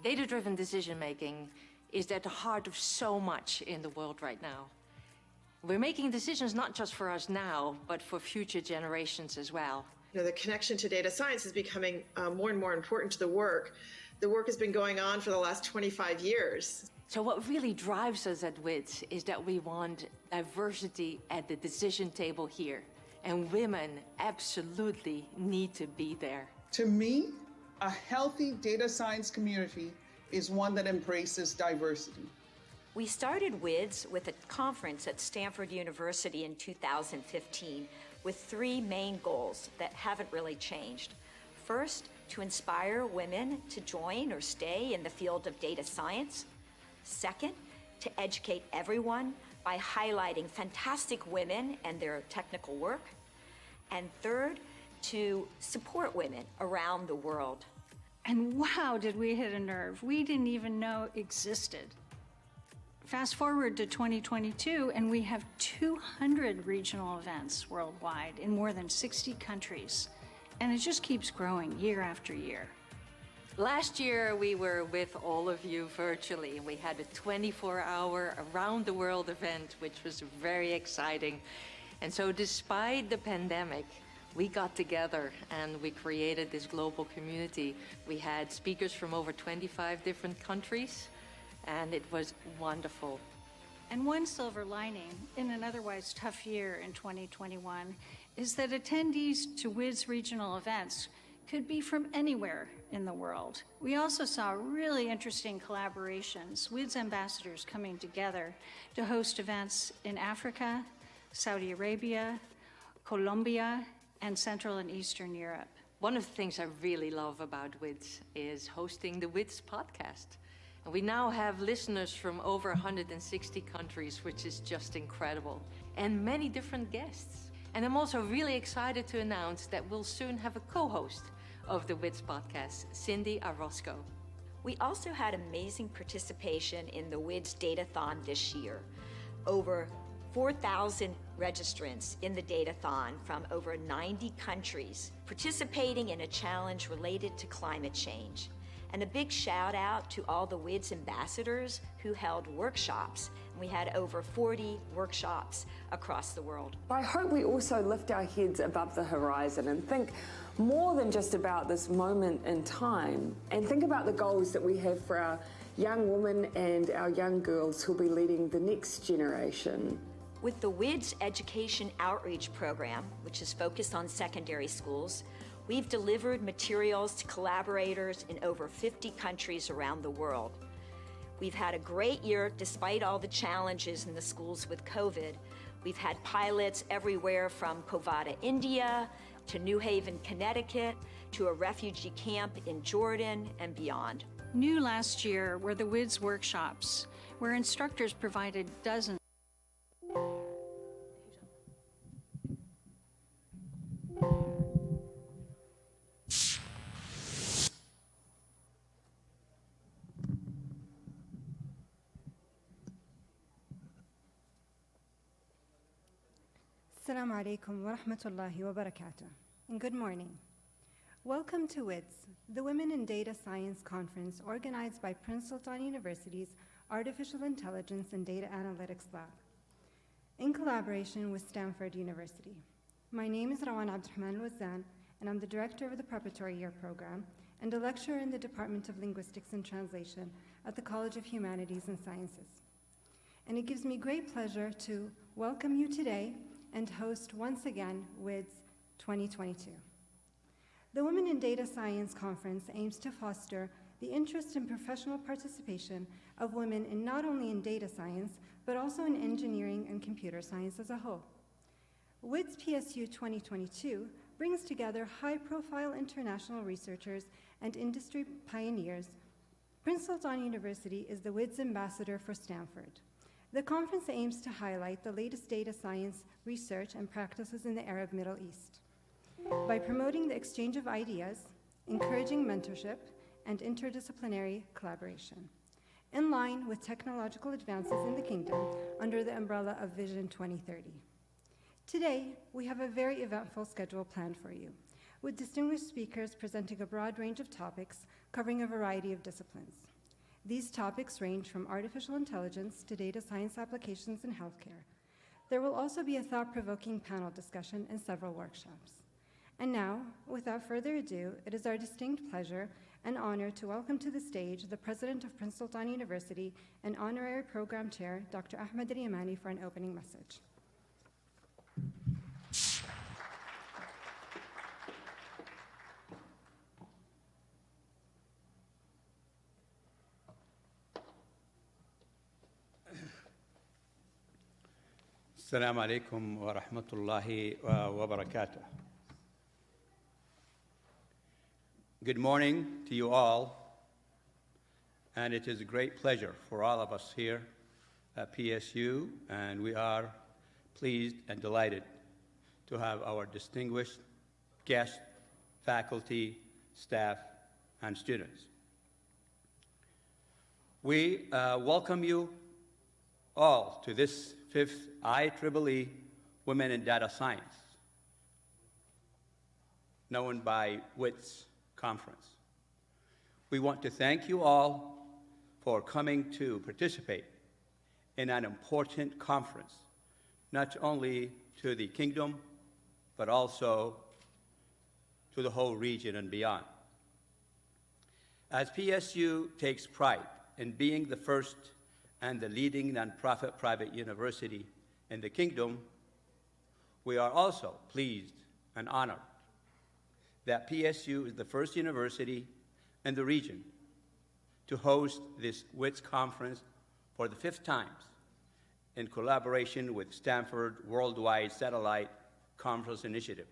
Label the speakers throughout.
Speaker 1: Data-driven decision-making is at the heart of so much in the world right now. We're making decisions not just for us now, but for future generations as well.
Speaker 2: You know, the connection to data science is becoming more and more important to the work. The work has been going on for the last 25 years.
Speaker 1: So what really drives us at WIDS is that we want diversity at the decision table here. And women absolutely need to be there.
Speaker 3: To me, a healthy data science community is one that embraces diversity.
Speaker 4: We started WIDS with a conference at Stanford University in 2015 with three main goals that haven't really changed. First, to inspire women to join or stay in the field of data science. Second, to educate everyone by highlighting fantastic women and their technical work. And third, to support women around the world.
Speaker 5: And wow, did we hit a nerve we didn't even know existed. Fast forward to 2022, and we have 200 regional events worldwide in more than 60 countries. And it just keeps growing year after year.
Speaker 1: Last year, we were with all of you virtually. We had a 24-hour around the world event, which was very exciting. And so despite the pandemic, we got together and we created this global community. We had speakers from over 25 different countries, and it was wonderful.
Speaker 5: And one silver lining in an otherwise tough year in 2021 is that attendees to WIDS regional events could be from anywhere in the world. We also saw really interesting collaborations, WIDS ambassadors coming together to host events in Africa, Saudi Arabia, Colombia, and Central and Eastern Europe.
Speaker 1: One of the things I really love about WIDS is hosting the WIDS podcast. And we now have listeners from over 160 countries, which is just incredible, and many different guests. And I'm also really excited to announce that we'll soon have a co-host of the WIDS podcast, Cindy Arosco.
Speaker 4: We also had amazing participation in the WIDS Datathon this year. Over 4,000 registrants in the Datathon from over 90 countries participating in a challenge related to climate change. And a big shout out to all the WIDS ambassadors who held workshops. We had over 40 workshops across the world.
Speaker 6: I hope we also lift our heads above the horizon and think more than just about this moment in time, and think about the goals that we have for our young women and our young girls who'll be leading the next generation.
Speaker 4: With the WIDS Education Outreach Program, which is focused on secondary schools, we've delivered materials to collaborators in over 50 countries around the world. We've had a great year despite all the challenges in the schools with COVID. We've had pilots everywhere from Covada, India, to New Haven, Connecticut, to a refugee camp in Jordan and beyond.
Speaker 5: New last year were the WIDS workshops, where instructors provided dozens.
Speaker 7: Assalamu alaikum wa rahmatullahi wa barakatuh, and good morning. Welcome to WIDS, the Women in Data Science Conference organized by Princeton University's Artificial Intelligence and Data Analytics Lab, in collaboration with Stanford University. My name is Rawan Abdurrahman Wazan, and I'm the director of the Preparatory Year Program and a lecturer in the Department of Linguistics and Translation at the College of Humanities and Sciences. And it gives me great pleasure to welcome you today and host once again WIDS 2022. The Women in Data Science Conference aims to foster the interest and professional participation of women in not only in data science, but also in engineering and computer science as a whole. WIDS PSU 2022 brings together high-profile international researchers and industry pioneers. Princeton University is the WIDS ambassador for Stanford. The conference aims to highlight the latest data science research and practices in the Arab Middle East by promoting the exchange of ideas, encouraging mentorship, and interdisciplinary collaboration, in line with technological advances in the kingdom under the umbrella of Vision 2030. Today, we have a very eventful schedule planned for you, with distinguished speakers presenting a broad range of topics covering a variety of disciplines. These topics range from artificial intelligence to data science applications in healthcare. There will also be a thought-provoking panel discussion and several workshops. And now, without further ado, it is our distinct pleasure and honor to welcome to the stage the President of Princeton University and Honorary Program Chair, Dr. Ahmad Riyamani, for an opening message.
Speaker 8: Assalamu alaikum wa rahmatullahi wa barakatuh. Good morning to you all, and it is a great pleasure for all of us here at PSU, and we are pleased and delighted to have our distinguished guests, faculty, staff, and students. We welcome you all to this 5th IEEE Women in Data Science, known by WIDS conference. We want to thank you all for coming to participate in an important conference, not only to the kingdom, but also to the whole region and beyond. As PSU takes pride in being the first and the leading nonprofit private university in the kingdom, we are also pleased and honored that PSU is the first university in the region to host this WIDS conference for the 5th time in collaboration with Stanford Worldwide Satellite Conference Initiative.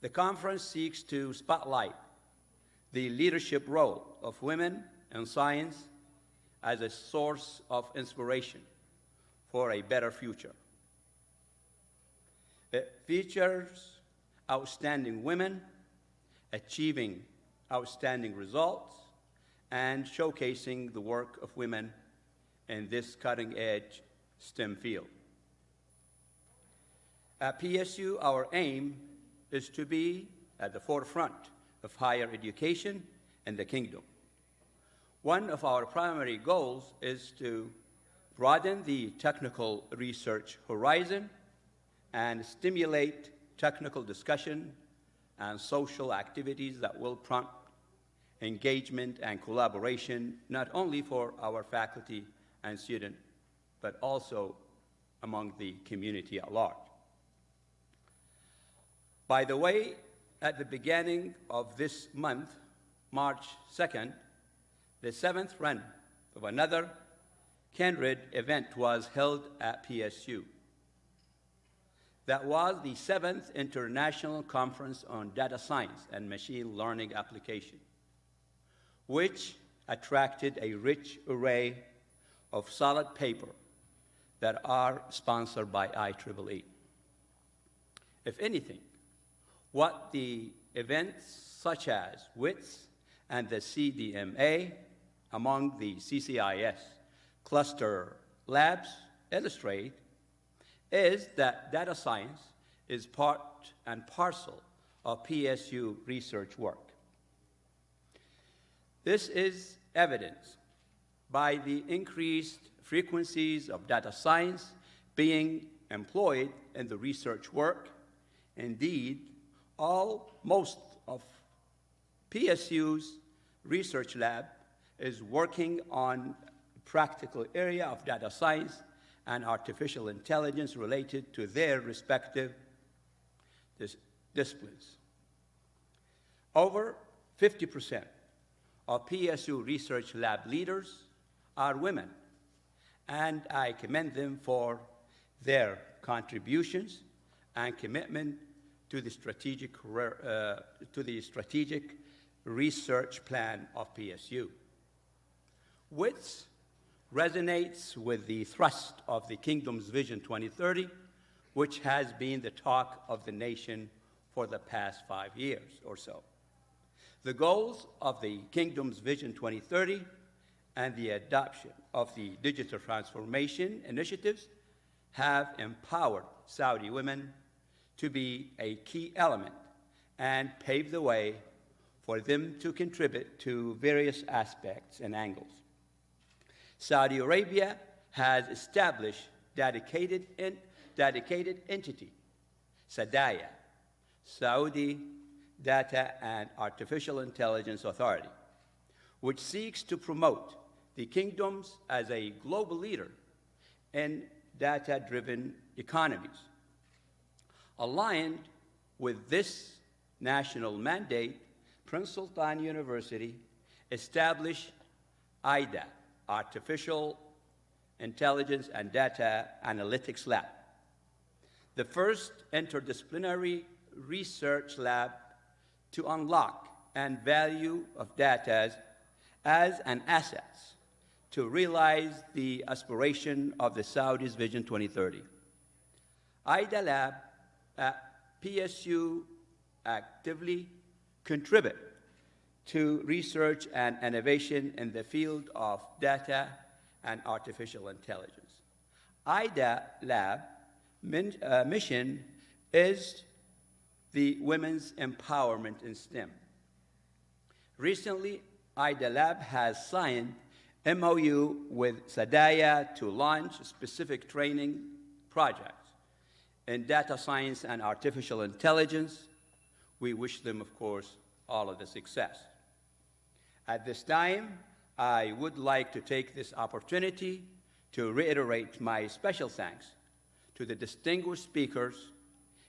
Speaker 8: The conference seeks to spotlight the leadership role of women in science as a source of inspiration for a better future. It features outstanding women achieving outstanding results and showcasing the work of women in this cutting-edge STEM field. At PSU, our aim is to be at the forefront of higher education in the kingdom. One of our primary goals is to broaden the technical research horizon and stimulate technical discussion and social activities that will prompt engagement and collaboration, not only for our faculty and students, but also among the community at large. By the way, at the beginning of this month, March 2nd, the 7th run of another kindred event was held at PSU. That was the 7th International Conference on Data Science and Machine Learning Application, which attracted a rich array of solid paper that are sponsored by IEEE. If anything, what the events such as WIDS and the CDMA among the CCIS cluster labs illustrate is that data science is part and parcel of PSU research work. This is evidenced by the increased frequencies of data science being employed in the research work. Indeed, most of PSU's research lab is working on practical area of data science and artificial intelligence related to their respective disciplines. Over 50% of PSU research lab leaders are women, and I commend them for their contributions and commitment to the strategic research plan of PSU. WIDS resonates with the thrust of the Kingdom's Vision 2030, which has been the talk of the nation for the past 5 years or so. The goals of the Kingdom's Vision 2030 and the adoption of the digital transformation initiatives have empowered Saudi women to be a key element and pave the way for them to contribute to various aspects and angles. Saudi Arabia has established dedicated entity, SDAIA, Saudi Data and Artificial Intelligence Authority, which seeks to promote the kingdoms as a global leader in data-driven economies. Aligned with this national mandate, Princeton University established IDA, Artificial Intelligence and Data Analytics Lab, the first interdisciplinary research lab to unlock and value of data as an asset to realize the aspiration of the Saudis' Vision 2030. IDA Lab at PSU actively contribute to research and innovation in the field of data and artificial intelligence. IDA Lab mission is the women's empowerment in STEM. Recently, IDA Lab has signed MOU with SDAIA to launch specific training projects in data science and artificial intelligence. We wish them, of course, all of the success. At this time, I would like to take this opportunity to reiterate my special thanks to the distinguished speakers,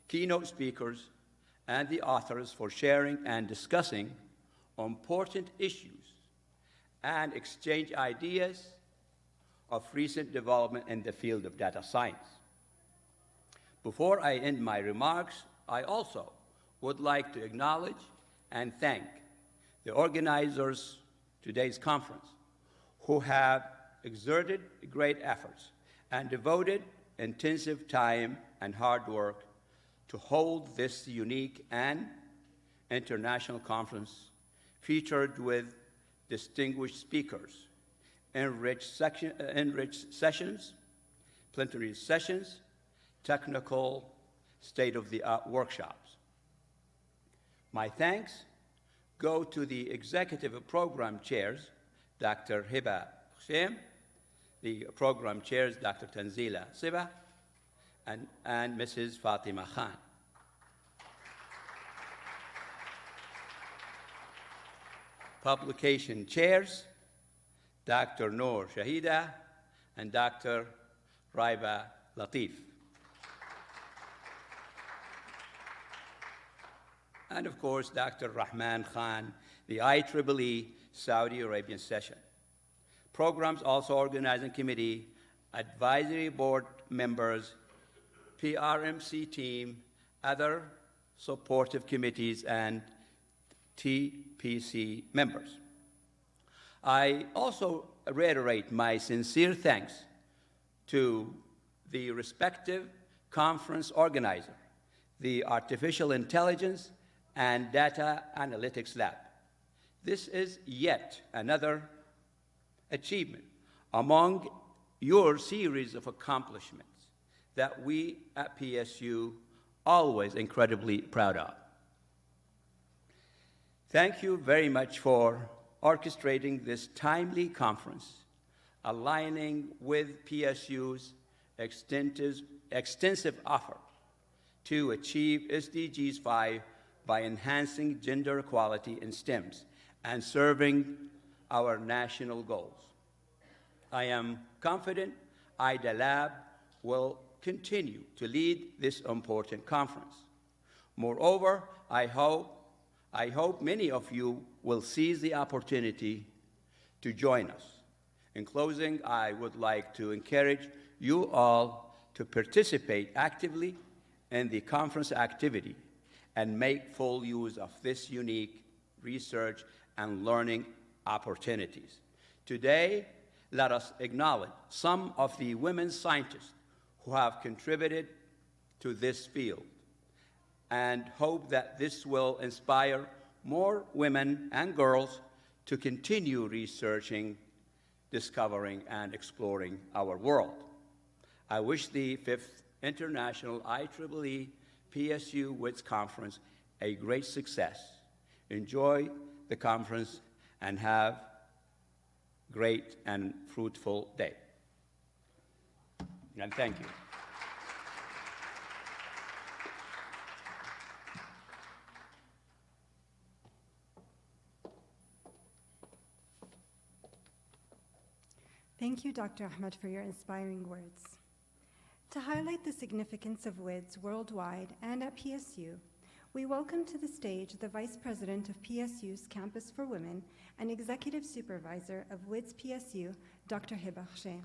Speaker 8: keynote speakers, and the authors for sharing and discussing important issues and exchange ideas of recent development in the field of data science. Before I end my remarks, I also would like to acknowledge and thank the organizers of today's conference who have exerted great efforts and devoted intensive time and hard work to hold this unique and international conference featured with distinguished speakers, enriched sessions, plenary sessions, technical state-of-the-art workshops. My thanks go to the executive program chairs, Dr. Hiba Hussein, the program chairs, Dr. Tanzila Siba, and Mrs. Fatima Khan. Publication chairs, Dr. Noor Shahida and Dr. Raiba Latif. And of course, Dr. Rahman Khan, the IEEE Saudi Arabian session. Programs also organizing committee, advisory board members, PRMC team, other supportive committees, and TPC members. I also reiterate my sincere thanks to the respective conference organizer, the Artificial Intelligence and Data Analytics Lab. This is yet another achievement among your series of accomplishments that we at PSU always incredibly proud of. Thank you very much for orchestrating this timely conference, aligning with PSU's extensive effort to achieve SDGs 5 by enhancing gender equality in STEMs and serving our national goals. I am confident IDA Lab will continue to lead this important conference. Moreover, I hope many of you will seize the opportunity to join us. In closing, I would like to encourage you all to participate actively in the conference activity and make full use of this unique research and learning opportunities. Today, let us acknowledge some of the women scientists who have contributed to this field and hope that this will inspire more women and girls to continue researching, discovering, and exploring our world. I wish the 5th International IEEE PSU WIDS Conference a great success, enjoy the conference and have a great and fruitful day. And thank you.
Speaker 7: Thank you, Dr. Ahmad, for your inspiring words. To highlight the significance of WIDS worldwide and at PSU, we welcome to the stage the Vice President of PSU's Campus for Women and Executive Supervisor of WIDS PSU, Dr. Hiba Hussein.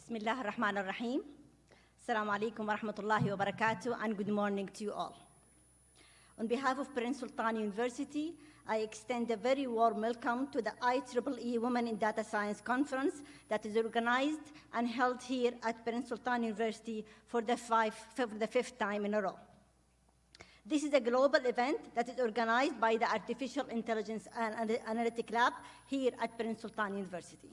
Speaker 9: Bismillah ar-Rahman ar-Rahim. Assalamu alaikum wa rahmatullahi wa barakatuh, and good morning to you all. On behalf of Prince Sultan University, I extend a very warm welcome to the IEEE Women in Data Science Conference that is organized and held here at Prince Sultan University for the fifth time in a row. This is a global event that is organized by the Artificial Intelligence and Analytics Lab here at Prince Sultan University.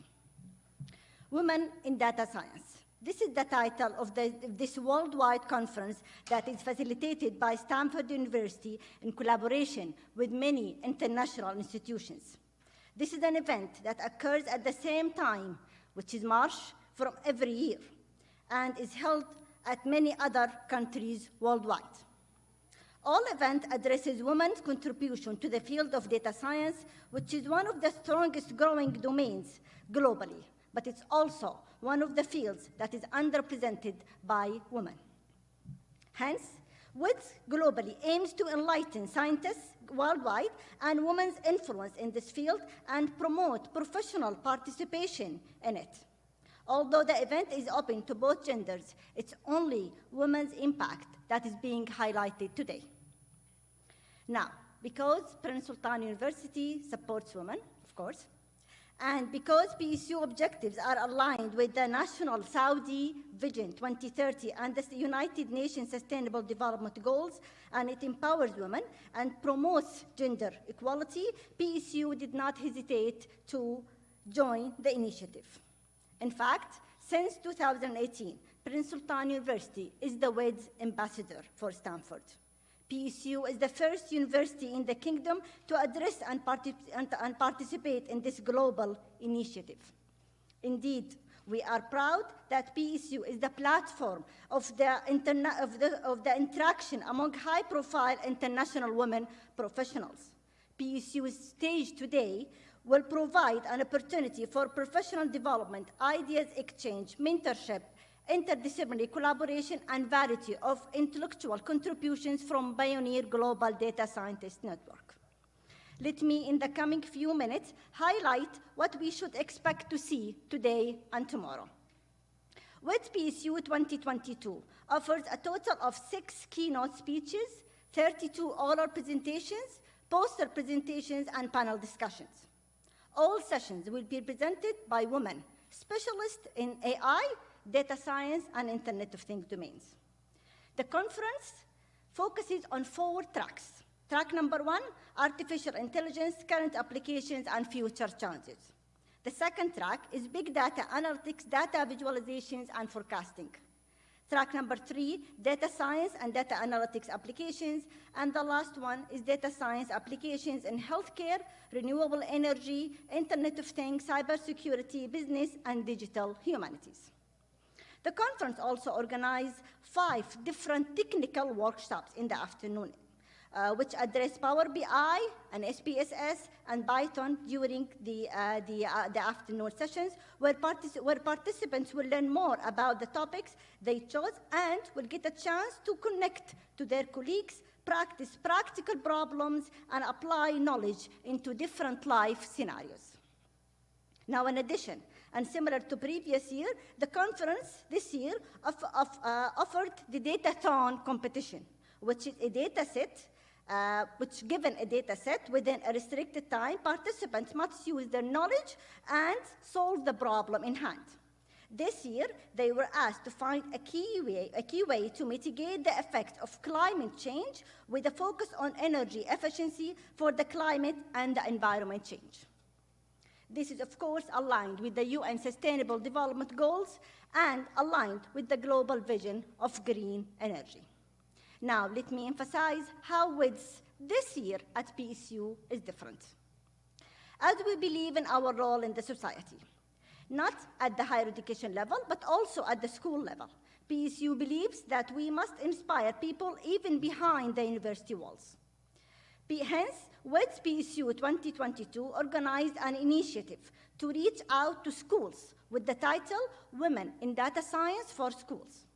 Speaker 9: Women in Data Science. This is the title of this worldwide conference that is facilitated by Stanford University in collaboration with many international institutions. This is an event that occurs at the same time, which is March, from every year, and is held at many other countries worldwide. All event addresses women's contribution to the field of data science, which is one of the strongest growing domains globally, but it's also one of the fields that is underrepresented by women. Hence, WIDS globally aims to enlighten scientists worldwide and women's influence in this field and promote professional participation in it. Although the event is open to both genders, it's only women's impact that is being highlighted today. Now, because Prince Sultan University supports women, of course, and because PSU objectives are aligned with the National Saudi Vision 2030 and the United Nations Sustainable Development Goals, and it empowers women and promotes gender equality, PSU did not hesitate to join the initiative. In fact, since 2018, Prince Sultan University is the WIDS ambassador for Stanford. PSU is the first university in the kingdom to address and participate in this global initiative. Indeed, we are proud that PSU is the platform of the interaction among high-profile international women professionals. PSU's stage today will provide an opportunity for professional development, ideas exchange, mentorship, interdisciplinary collaboration, and variety of intellectual contributions from Pioneer Global Data Scientist Network. Let me, in the coming few minutes, highlight what we should expect to see today and tomorrow. WIDS PSU 2022 offers a total of 6 keynote speeches, 32 oral presentations, poster presentations, and panel discussions. All sessions will be presented by women, specialists in AI, data science, and Internet of Things domains. The conference focuses on 4 tracks. Track number 1, artificial intelligence, current applications, and future challenges. The second track is big data analytics, data visualizations, and forecasting. Track number 3, data science and data analytics applications. And the last one is data science applications in healthcare, renewable energy, Internet of Things, cybersecurity, business, and digital humanities. The conference also organized 5 different technical workshops in the afternoon, which address Power BI and SPSS and Python during the afternoon sessions, where participants will learn more about the topics they chose and will get a chance to connect to their colleagues, practice practical problems, and apply knowledge into different life scenarios. Now, in addition, and similar to previous year, the conference this year offered the Datathon competition, which is a data set, given a data set within a restricted time, participants must use their knowledge and solve the problem in hand. This year, they were asked to find a key way to mitigate the effects of climate change with a focus on energy efficiency for the climate and the environment change. This is, of course, aligned with the UN Sustainable Development Goals and aligned with the global vision of green energy. Now, let me emphasize how WIDS this year at PSU is different. As we believe in our role in the society, not at the higher education level, but also at the school level, PSU believes that we must inspire people even behind the university walls. Hence, WIDS PSU 2022 organized an initiative to reach out to schools with the title Women in Data Science for Schools.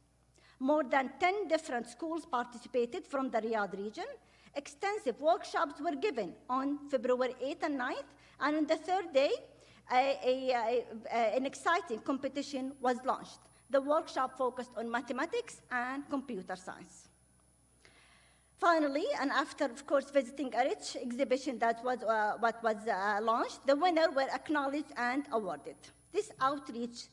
Speaker 9: More than 10 different schools participated from the Riyadh region. Extensive workshops were given on February 8th and 9th, and on the third day, an exciting competition was launched. The workshop focused on mathematics and computer science. Finally, and after, of course, visiting a rich exhibition that was launched, the winners were acknowledged and awarded. This outreach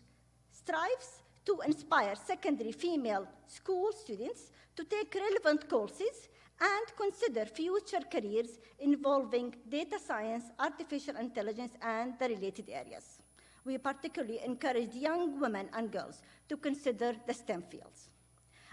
Speaker 9: strives to inspire secondary female school students to take relevant courses and consider future careers involving data science, artificial intelligence, and the related areas. We particularly encouraged young women and girls to consider the STEM fields.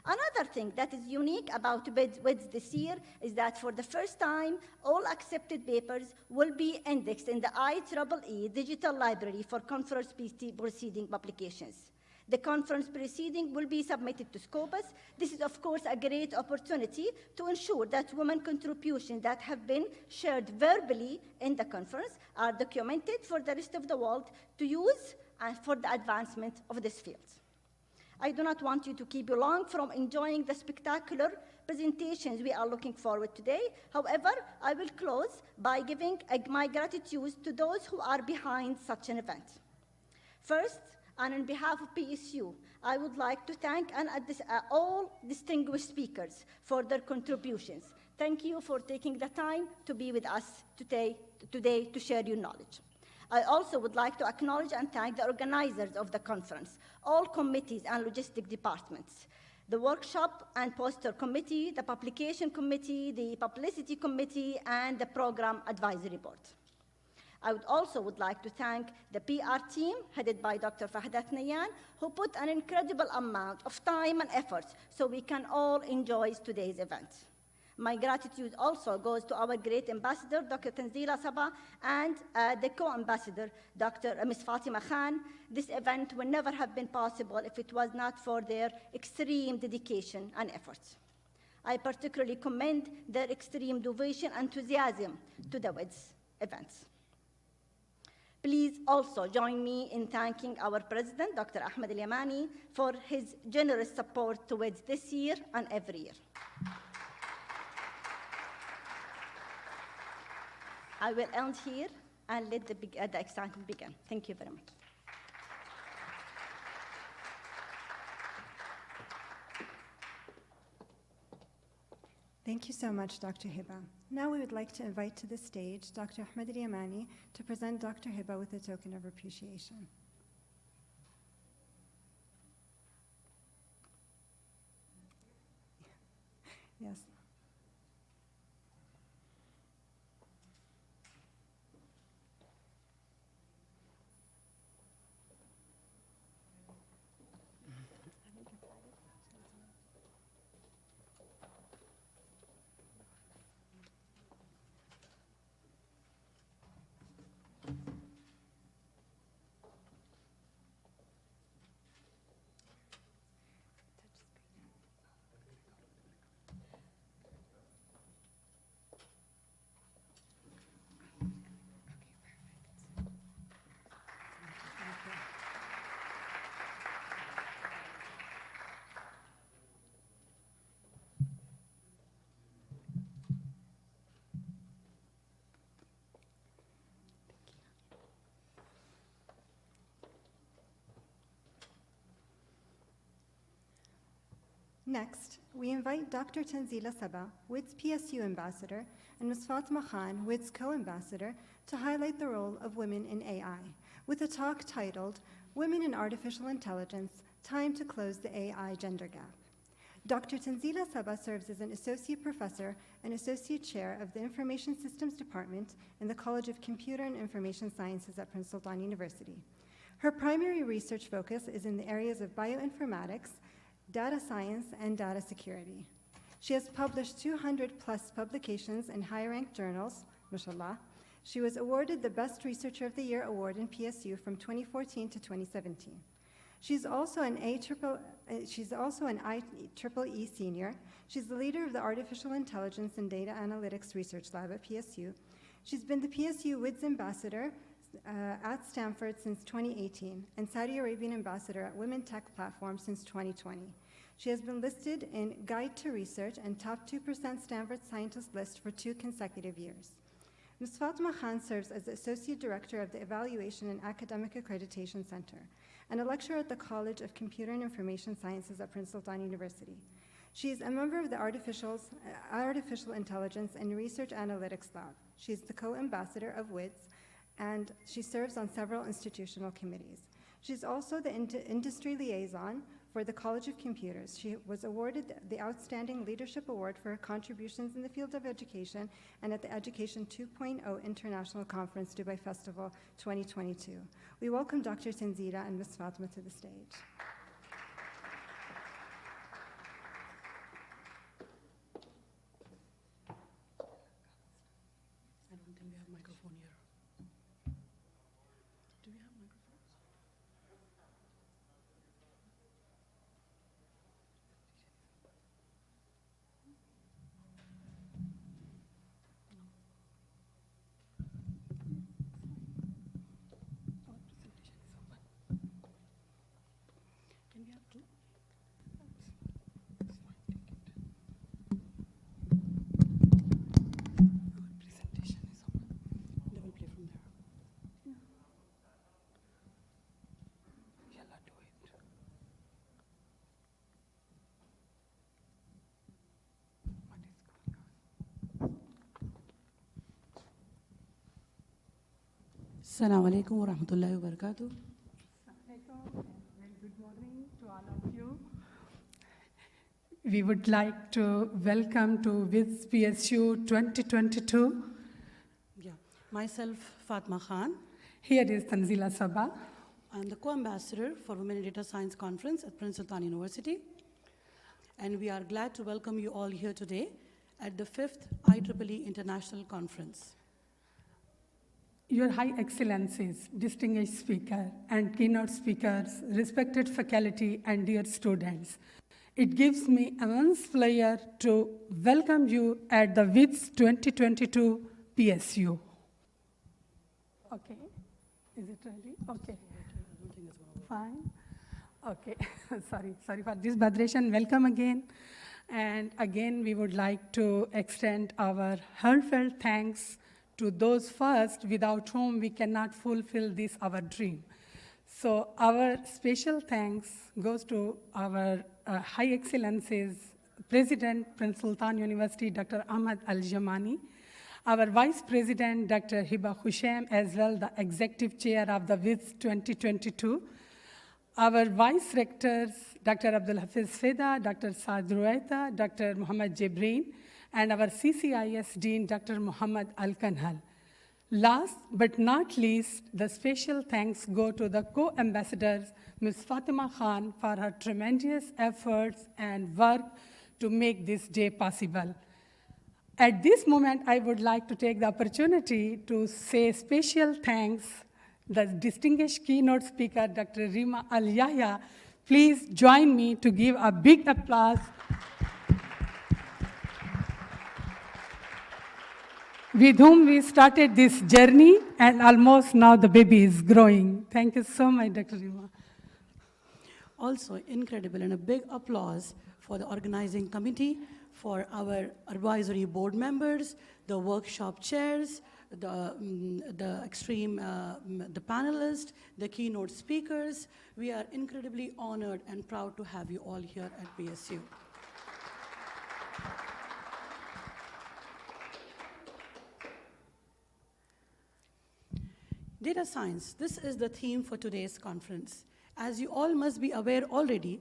Speaker 9: Another thing that is unique about WIDS this year is that for the first time, all accepted papers will be indexed in the IEEE Digital Library for conference proceeding publications. The conference proceeding will be submitted to Scopus. This is, of course, a great opportunity to ensure that women's contributions that have been shared verbally in the conference are documented for the rest of the world to use and for the advancement of this field. I do not want you to keep you long from enjoying the spectacular presentations we are looking forward to today. However, I will close by giving my gratitude to those who are behind such an event. First, and on behalf of PSU, I would like to thank all distinguished speakers for their contributions. Thank you for taking the time to be with us today to share your knowledge. I also would like to acknowledge and thank the organizers of the conference, all committees and logistic departments, the workshop and poster committee, the publication committee, the publicity committee, and the program advisory board. I would like to thank the PR team headed by Dr. Fahdat Nayan, who put an incredible amount of time and effort so we can all enjoy today's event. My gratitude also goes to our great ambassador, Dr. Tanzila Sabah, and the co-ambassador, Ms. Fatima Khan. This event would never have been possible if it was not for their extreme dedication and efforts. I particularly commend their extreme devotion and enthusiasm to the WIDS events. Please also join me in thanking our president, Dr. Ahmad Riyamani, for his generous support to WIDS this year and every year. I will end here and let the excitement begin. Thank you very much.
Speaker 7: Thank you so much, Dr. Hiba. Now we would like to invite to the stage Dr. Ahmad Riyamani to present Dr. Hiba with a token of appreciation. Yes. Next, we invite Dr. Tanzila Sabah, WIDS PSU Ambassador, and Ms. Fatima Khan, WIDS Co-Ambassador, to highlight the role of women in AI, with a talk titled, Women in Artificial Intelligence, Time to Close the AI Gender Gap. Dr. Tanzila Sabah serves as an associate professor and associate chair of the Information Systems Department in the College of Computer and Information Sciences at Princeton University. Her primary research focus is in the areas of bioinformatics, data science, and data security. She has published 200+ publications in high-ranked journals, mashallah. She was awarded the Best Researcher of the Year award in PSU from 2014 to 2017. She's also an IEEE senior. She's the leader of the Artificial Intelligence and Data Analytics Research Lab at PSU. She's been the PSU WIDS Ambassador at Stanford since 2018 and Saudi Arabian Ambassador at Women Tech Platform since 2020. She has been listed in Guide to Research and Top 2% Stanford Scientist list for 2 consecutive years. Ms. Fatima Khan serves as the Associate Director of the Evaluation and Academic Accreditation Center and a lecturer at the College of Computer and Information Sciences at Princeton University. She is a member of the Artificial Intelligence and Research Analytics Lab. She is the co-ambassador of WIDS, and she serves on several institutional committees. She's also the industry liaison for the College of Computers. She was awarded the Outstanding Leadership Award for her contributions in the field of education and at the Education 2.0 International Conference Dubai Festival 2022. We welcome Dr. Tanzila and Ms. Fatima to the stage.
Speaker 10: I don't think we have microphone here. Do we have microphones? Can we have two? Presentation is open. They will play from there. Yalla, do it. What is going on? Assalamu alaikum wa rahmatullahi wa barakatuh.
Speaker 11: Very good morning to all of you. We would like to welcome to WIDS PSU 2022.
Speaker 10: Yeah, myself, Fatma Khan.
Speaker 11: Here is Tanzila Sabah.
Speaker 10: I'm the co-ambassador for Women in Data Science Conference at Princeton University. And we are glad to welcome you all here today at the 5th IEEE International Conference.
Speaker 11: Your High Excellencies, distinguished speaker and keynote speakers, respected faculty and dear students, it gives me immense pleasure to welcome you at the WIDS 2022 PSU. Okay, is it ready? Okay, fine. Okay, sorry for this vibration. Welcome again. And again, we would like to extend our heartfelt thanks to those first without whom we cannot fulfill this, our dream. So our special thanks goes to our High Excellencies, President, Princeton University, Dr. Ahmad Al-Jamani, our Vice President, Dr. Hiba Hushaim, as well the Executive Chair of the WIDS 2022, our Vice Rectors, Dr. Abdul Hafiz Feda, Dr. Saad Ruwaita, Dr. Muhammad Jibreen, and our CCIS Dean, Dr. Muhammad Al-Kanhal. Last but not least, the special thanks go to the co-ambassadors, Ms. Fatima Khan, for her tremendous efforts and work to make this day possible. At this moment, I would like to take the opportunity to say special thanks the distinguished keynote speaker, Dr. Rima Al-Yahya. Please join me to give a big applause with whom we started this journey, and almost now the baby is growing. Thank you so much, Dr. Rima.
Speaker 10: Also incredible, and a big applause for the organizing committee, for our advisory board members, the workshop chairs, the panelists, the keynote speakers. We are incredibly honored and proud to have you all here at PSU. Data science, this is the theme for today's conference. As you all must be aware already,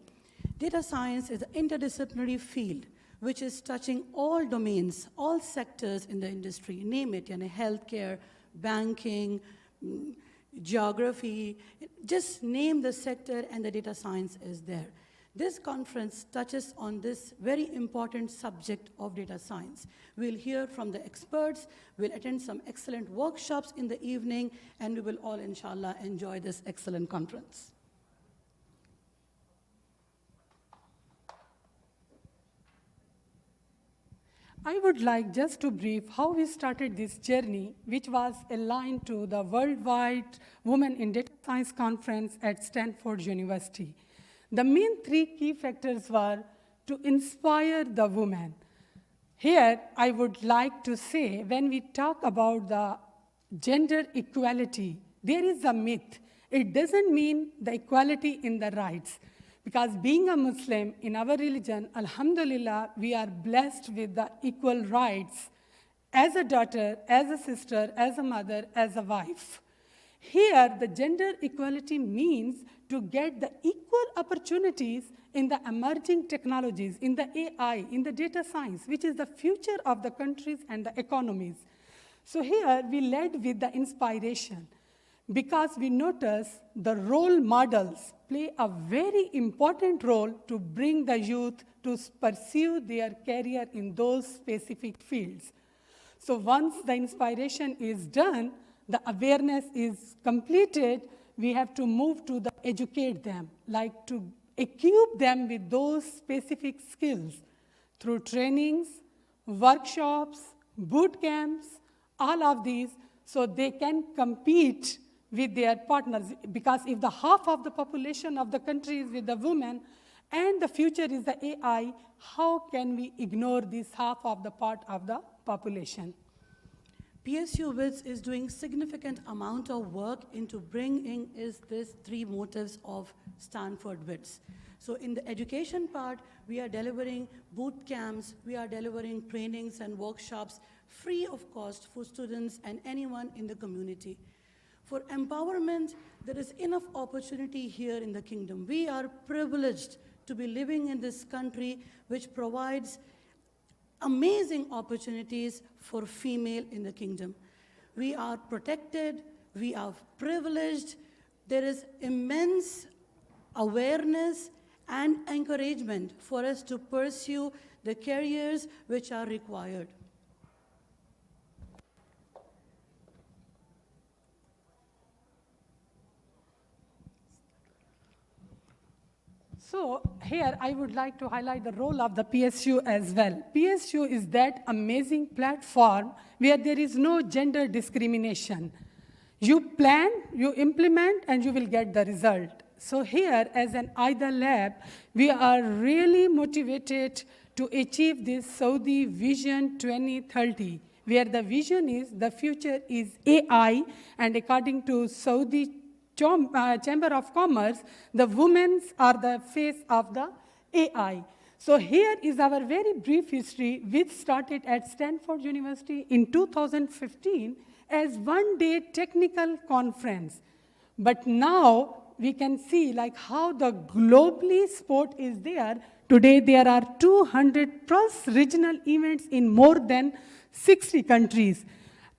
Speaker 10: data science is an interdisciplinary field which is touching all domains, all sectors in the industry, name it, healthcare, banking, geography, just name the sector and the data science is there. This conference touches on this very important subject of data science. We'll hear from the experts, we'll attend some excellent workshops in the evening, and we will all, inshallah, enjoy this excellent conference.
Speaker 11: I would like just to brief how we started this journey, which was aligned to the Worldwide Women in Data Science Conference at Stanford University. The main three key factors were to inspire the women. Here, I would like to say, when we talk about the gender equality, there is a myth. It doesn't mean the equality in the rights. Because being a Muslim in our religion, alhamdulillah, we are blessed with the equal rights as a daughter, as a sister, as a mother, as a wife. Here, the gender equality means to get the equal opportunities in the emerging technologies, in the AI, in the data science, which is the future of the countries and the economies. So here, we led with the inspiration, because we notice the role models play a very important role to bring the youth to pursue their career in those specific fields. So once the inspiration is done, the awareness is completed, we have to move to the educate them, like to equip them with those specific skills through trainings, workshops, boot camps, all of these, so they can compete with their partners. Because if the half of the population of the country is with the women and the future is the AI, how can we ignore this half of the part of the population?
Speaker 10: PSU-WIDS is doing significant amount of work into bringing these three motives of Stanford WIDS. So in the education part, we are delivering boot camps, we are delivering trainings and workshops free of cost for students and anyone in the community. For empowerment, there is enough opportunity here in the kingdom. We are privileged to be living in this country which provides amazing opportunities for female in the kingdom. We are protected, we are privileged, there is immense awareness and encouragement for us to pursue the careers which are required.
Speaker 11: So here I would like to highlight the role of the PSU as well. PSU is that amazing platform where there is no gender discrimination. You plan, you implement, and you will get the result. So here, as an IDA lab, we are really motivated to achieve this Saudi Vision 2030, where the vision is the future is AI, and according to Saudi Chamber of Commerce, the women are the face of the AI. So here is our very brief history, which started at Stanford University in 2015 as one-day technical conference. But now we can see like how the globally sport is there. Today there are 200 plus regional events in more than 60 countries.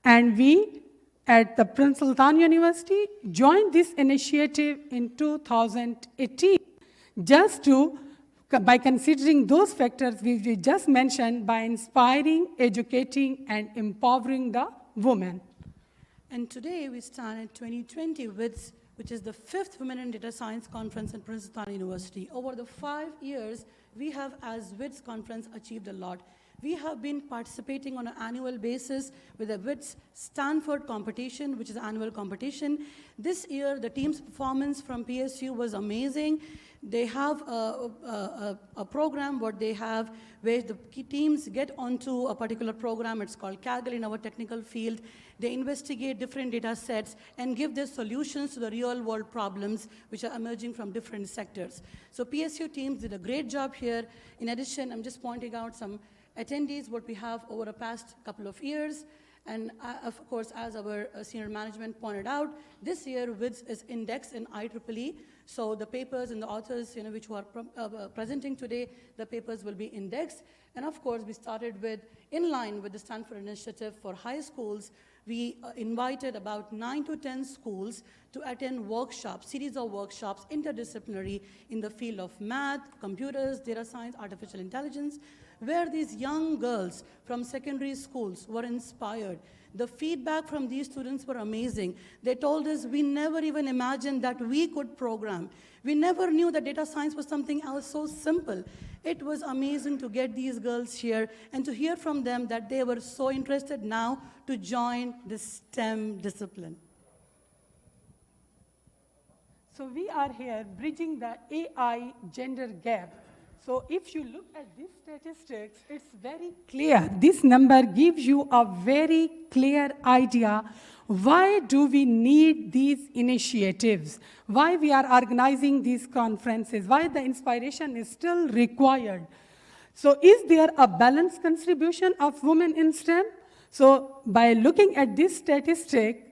Speaker 11: And we at the Princeton University joined this initiative in 2018 just to, by considering those factors we just mentioned, by inspiring, educating, and empowering the women.
Speaker 10: And today we stand at 2020 WIDS, which is the 5th Women in Data Science Conference at Princeton University. Over the 5 years, we have, as WIDS conference, achieved a lot. We have been participating on an annual basis with the WIDS Stanford competition, which is an annual competition. This year, the team's performance from PSU was amazing. They have a program what they have where the teams get onto a particular program. It's called Kaggle in our technical field. They investigate different data sets and give their solutions to the real world problems which are emerging from different sectors. So PSU teams did a great job here. In addition, I'm just pointing out some attendees, what we have over the past couple of years. And of course, as our senior management pointed out, this year WIDS is indexed in IEEE. So the papers and the authors, which were presenting today, the papers will be indexed. And of course, we started with, in line with the Stanford Initiative for high schools, we invited about 9 to 10 schools to attend workshops, series of workshops, interdisciplinary in the field of math, computers, data science, artificial intelligence, where these young girls from secondary schools were inspired. The feedback from these students were amazing. They told us, we never even imagined that we could program. We never knew that data science was something else so simple. It was amazing to get these girls here and to hear from them that they were so interested now to join the STEM discipline.
Speaker 11: So we are here bridging the AI gender gap. So if you look at these statistics, it's very clear. This number gives you a very clear idea why do we need these initiatives, why we are organizing these conferences, why the inspiration is still required. So is there a balanced contribution of women in STEM? So by looking at this statistic,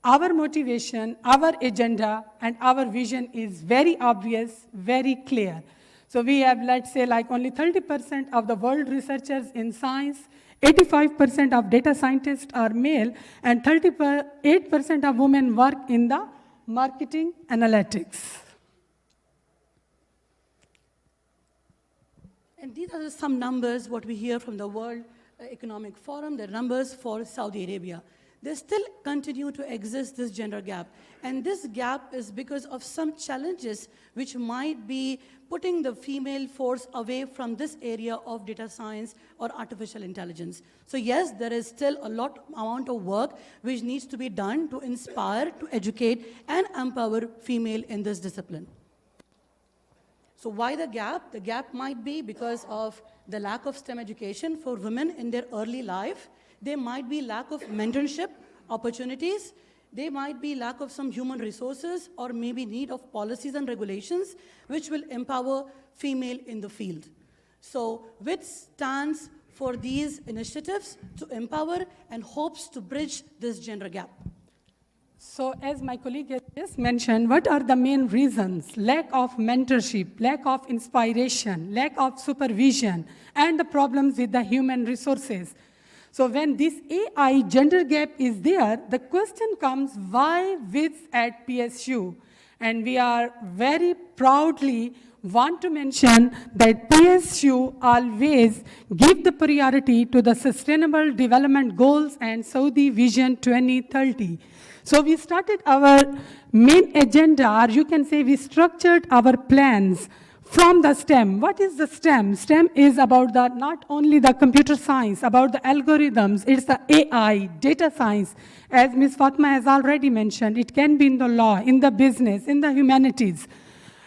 Speaker 11: our motivation, our agenda, and our vision is very obvious, very clear. So we have, let's say, like only 30% of the world researchers in science, 85% of data scientists are male, and 38% of women work in the marketing analytics.
Speaker 10: And these are some numbers, what we hear from the World Economic Forum, the numbers for Saudi Arabia. There still continue to exist this gender gap. And this gap is because of some challenges which might be putting the female force away from this area of data science or artificial intelligence. So yes, there is still a lot amount of work which needs to be done to inspire, to educate, and empower female in this discipline. So why the gap? The gap might be because of the lack of STEM education for women in their early life. There might be lack of mentorship opportunities. There might be lack of some human resources or maybe need of policies and regulations which will empower female in the field. So WIDS stands for these initiatives to empower and hopes to bridge this gender gap.
Speaker 11: So as my colleague has just mentioned, what are the main reasons? Lack of mentorship, lack of inspiration, lack of supervision, and the problems with the human resources. So when this AI gender gap is there, the question comes, why WIDS at PSU? And we are very proudly want to mention that PSU always give the priority to the Sustainable Development Goals and Saudi Vision 2030. So we started our main agenda, or you can say we structured our plans from the STEM. What is the STEM? STEM is about the not only the computer science, about the algorithms, it's the AI, data science. As Ms. Fatma has already mentioned, it can be in the law, in the business, in the humanities.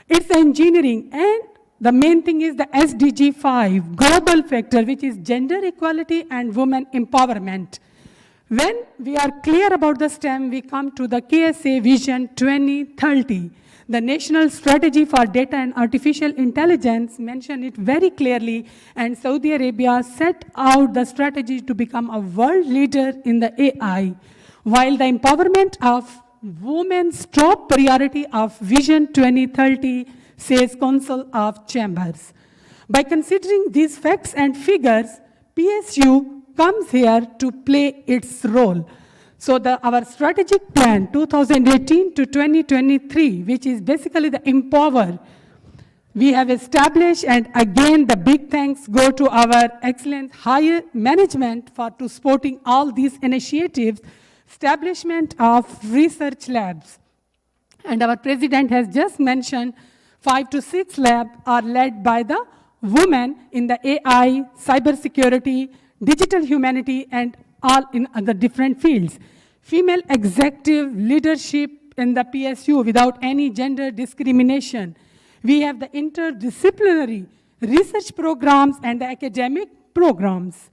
Speaker 11: It's engineering, and the main thing is the SDG 5, global factor, which is gender equality and women empowerment. When we are clear about the STEM, we come to the KSA Vision 2030. The National Strategy for Data and Artificial Intelligence mentioned it very clearly, and Saudi Arabia set out the strategy to become a world leader in the AI, while the empowerment of women's top priority of Vision 2030, says Council of Chambers. By considering these facts and figures, PSU comes here to play its role. So our strategic plan 2018 to 2023, which is basically the Empower, we have established, and again the big thanks go to our excellent higher management for supporting all these initiatives, establishment of research labs. And our president has just mentioned 5 to 6 labs are led by the women in the AI, cybersecurity, digital humanity, and all in other different fields. Female executive leadership in the PSU without any gender discrimination. We have the interdisciplinary research programs and the academic programs.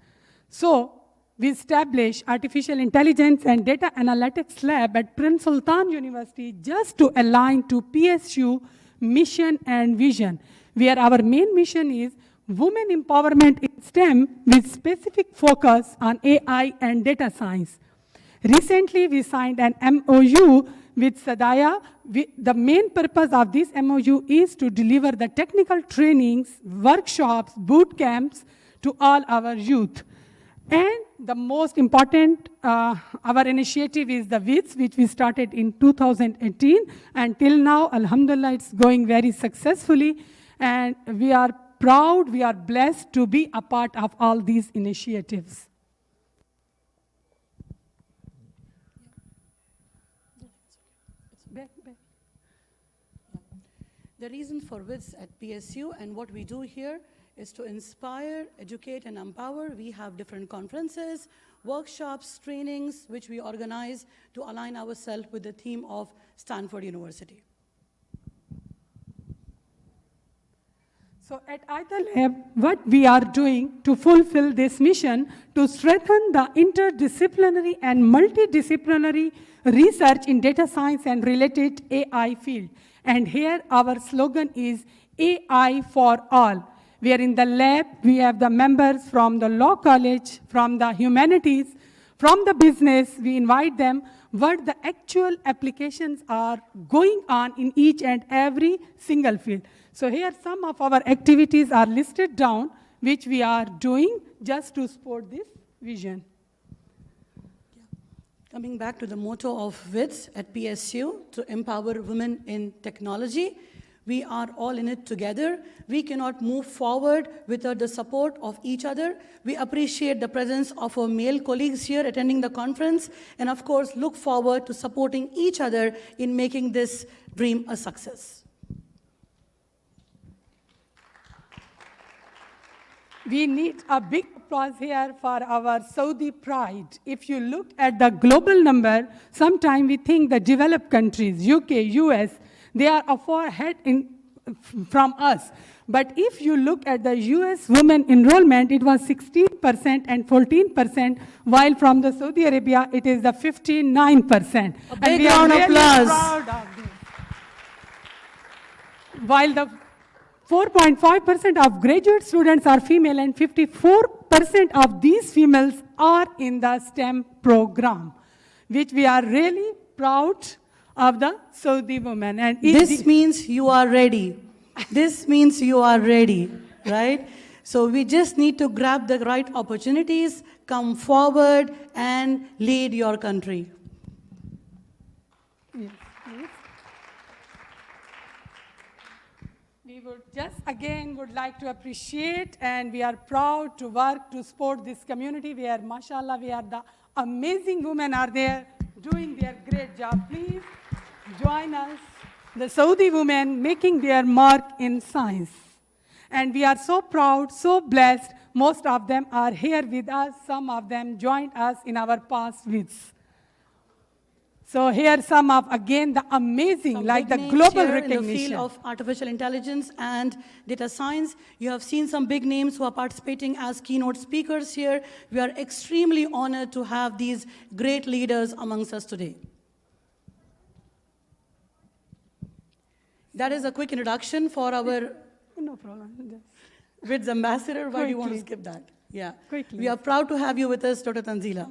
Speaker 11: So we established Artificial Intelligence and Data Analytics Lab at Prince Sultan University just to align to PSU mission and vision, where our main mission is women empowerment in STEM with specific focus on AI and data science. Recently, we signed an MOU with Sadaya. The main purpose of this MOU is to deliver the technical trainings, workshops, boot camps to all our youth. And the most important, our initiative is the WIDS, which we started in 2018. And till now, alhamdulillah, it's going very successfully. And we are proud, we are blessed to be a part of all these initiatives.
Speaker 10: The reason for WIDS at PSU and what we do here is to inspire, educate, and empower. We have different conferences, workshops, trainings, which we organize to align ourselves with the theme of Stanford University.
Speaker 11: So at Iot Lab, what we are doing to fulfill this mission to strengthen the interdisciplinary and multidisciplinary research in data science and related AI field. And here our slogan is AI for all. We are in the lab, we have the members from the law college, from the humanities, from the business. We invite them what the actual applications are going on in each and every single field. So here some of our activities are listed down, which we are doing just to support this vision.
Speaker 10: Coming back to the motto of WIDS at PSU, to empower women in technology, we are all in it together. We cannot move forward without the support of each other. We appreciate the presence of our male colleagues here attending the conference, and of course, look forward to supporting each other in making this dream a success.
Speaker 11: We need a big applause here for our Saudi pride. If you look at the global number, sometimes we think the developed countries, UK, US, they are far ahead from us. But if you look at the US women enrollment, it was 16% and 14%, while from the Saudi Arabia, it is the 59%.
Speaker 10: A big round of applause.
Speaker 11: Proud of this. While the 4.5% of graduate students are female, and 54% of these females are in the STEM program, which we are really proud of the Saudi women. And
Speaker 10: this means you are ready. This means you are ready, right? So we just need to grab the right opportunities, come forward, and lead your country.
Speaker 11: Yes, yes. We would just again would like to appreciate, and we are proud to work to support this community where, mashallah, we are the amazing women are there doing their great job. Please join us, the Saudi women making their mark in science. And we are so proud, so blessed. Most of them are here with us. Some of them joined us in our past weeks. So here some of, again, the amazing,
Speaker 10: some
Speaker 11: like the global recognition.
Speaker 10: In the field of artificial intelligence and data science, you have seen some big names who are participating as keynote speakers here. We are extremely honored to have these great leaders amongst us today. That is a quick introduction for our
Speaker 11: no problem.
Speaker 10: WIDS ambassador. Why do you want to skip that? Yeah. Quickly. We are proud to have you with us, Dr. Tanzila.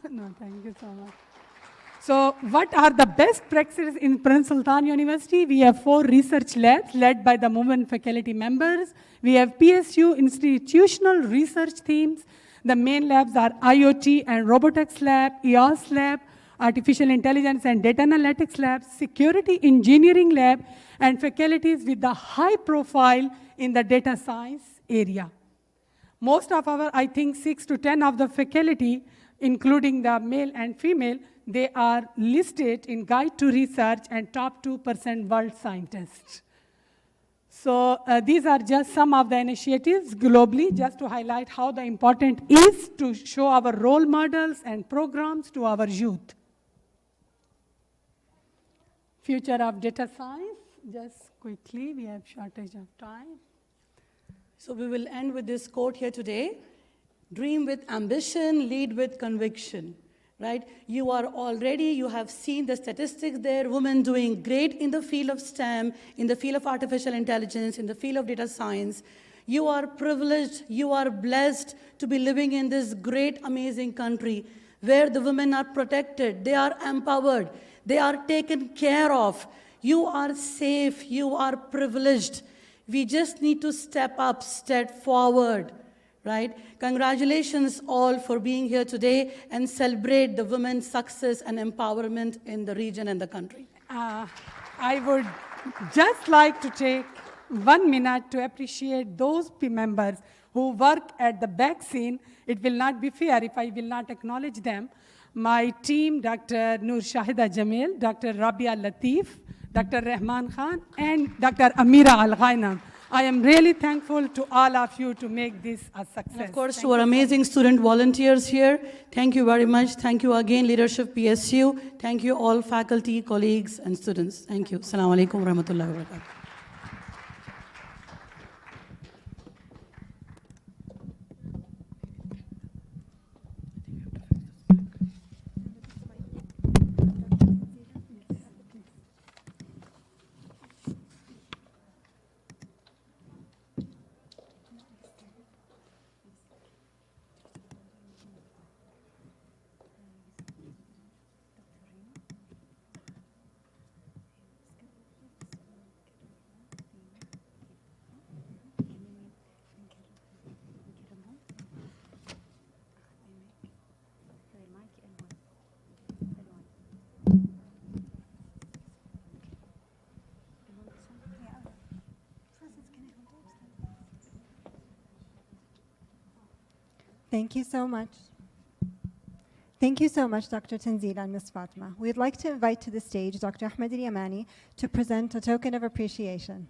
Speaker 11: No, thank you so much. So what are the best practices in Prince Sultan University? We have 4 research labs led by the women faculty members. We have PSU institutional research teams. The main labs are IoT and Robotics Lab, EOS Lab, Artificial Intelligence and Data Analytics Lab, Security Engineering Lab, and faculties with the high profile in the data science area. Most of our, I think, 6 to 10 of the faculty, including the male and female, they are listed in Guide to Research and top 2% world scientists. So these are just some of the initiatives globally, just to highlight how the important is to show our role models and programs to our youth. Future of data science, just quickly, we have shortage of time.
Speaker 10: So we will end with this quote here today. Dream with ambition, lead with conviction, right? You are already, you have seen the statistics there, women doing great in the field of STEM, in the field of artificial intelligence, in the field of data science. You are privileged, you are blessed to be living in this great, amazing country where the women are protected, they are empowered, they are taken care of. You are safe, you are privileged. We just need to step up, step forward, right? Congratulations all for being here today and celebrate the women's success and empowerment in the region and the country.
Speaker 11: I would just like to take 1 minute to appreciate those members who work at the back scene. It will not be fair if I will not acknowledge them. My team, Dr. Noor Shahida Jamil, Dr. Rabia Latif, Dr. Rahman Khan, and Dr. Amira Al-Ghainam. I am really thankful to all of you to make this a success.
Speaker 10: And of course, to our amazing student volunteers here, thank you very much. Thank you again, Leadership PSU. Thank you all faculty, colleagues, and students. Thank you. Assalamu alaikum wa rahmatullahi wa barakatuh.
Speaker 7: Thank you so much. Thank you so much, Dr. Tanzila and Ms. Fatma. We'd like to invite to the stage Dr. Ahmad Riyamani to present a token of appreciation.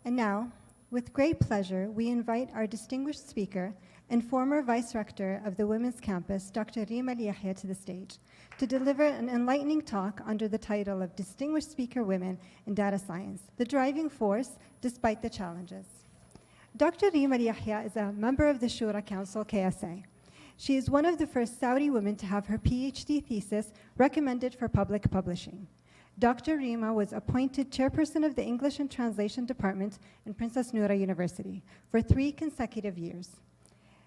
Speaker 7: And now, with great pleasure, we invite our distinguished speaker and former Vice Rector of the Women's Campus, Dr. Riyamani Yahya, to the stage to deliver an enlightening talk under the title of Distinguished Speaker Women in Data Science, the Driving Force Despite the Challenges. Dr. Riyamani Yahya is a member of the Shura Council, KSA. She is one of the first Saudi women to have her PhD thesis recommended for public publishing. Dr. Rima was appointed chairperson of the English and Translation Department in Princess Noura University for 3 consecutive years.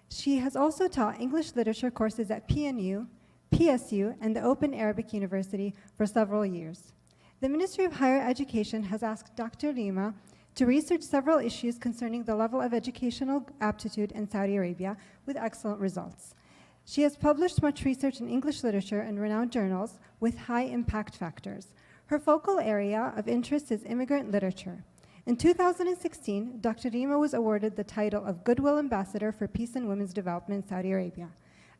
Speaker 7: She has also taught English literature courses at PNU, PSU, and the Open Arabic University for several years. The Ministry of Higher Education has asked Dr. Rima to research several issues concerning the level of educational aptitude in Saudi Arabia with excellent results. She has published much research in English literature in renowned journals with high impact factors. Her focal area of interest is immigrant literature. In 2016, Dr. Rima was awarded the title of Goodwill Ambassador for Peace and Women's Development in Saudi Arabia,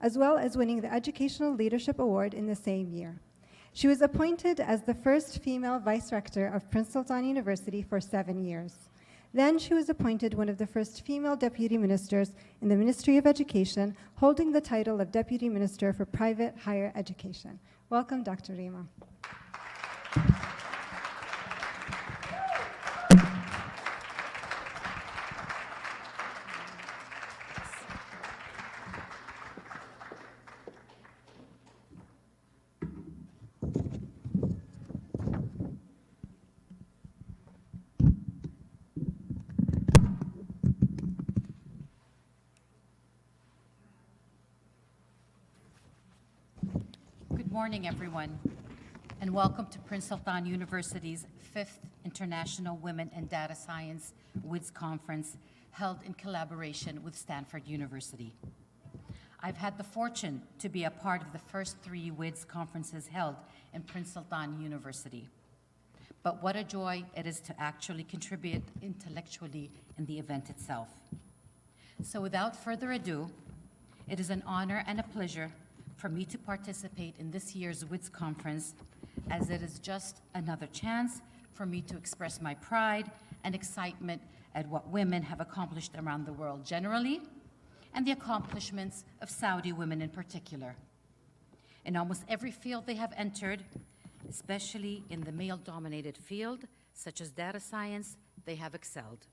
Speaker 7: as well as winning the Educational Leadership Award in the same year. She was appointed as the first female Vice Rector of Princeton University for 7 years. Then she was appointed one of the first female Deputy Ministers in the Ministry of Education, holding the title of Deputy Minister for Private Higher Education. Welcome, Dr. Rima.
Speaker 12: morning, everyone, and welcome to Princeton University's 5th International Women in Data Science WIDS Conference, held in collaboration with Stanford University. I've had the fortune to be a part of the first 3 WIDS conferences held in Princeton University. But what a joy it is to actually contribute intellectually in the event itself. So without further ado, it is an honor and a pleasure for me to participate in this year's WIDS conference, as it is just another chance for me to express my pride and excitement at what women have accomplished around the world generally, and the accomplishments of Saudi women in particular. In almost every field they have entered, especially in the male-dominated field, such as data science, they have excelled.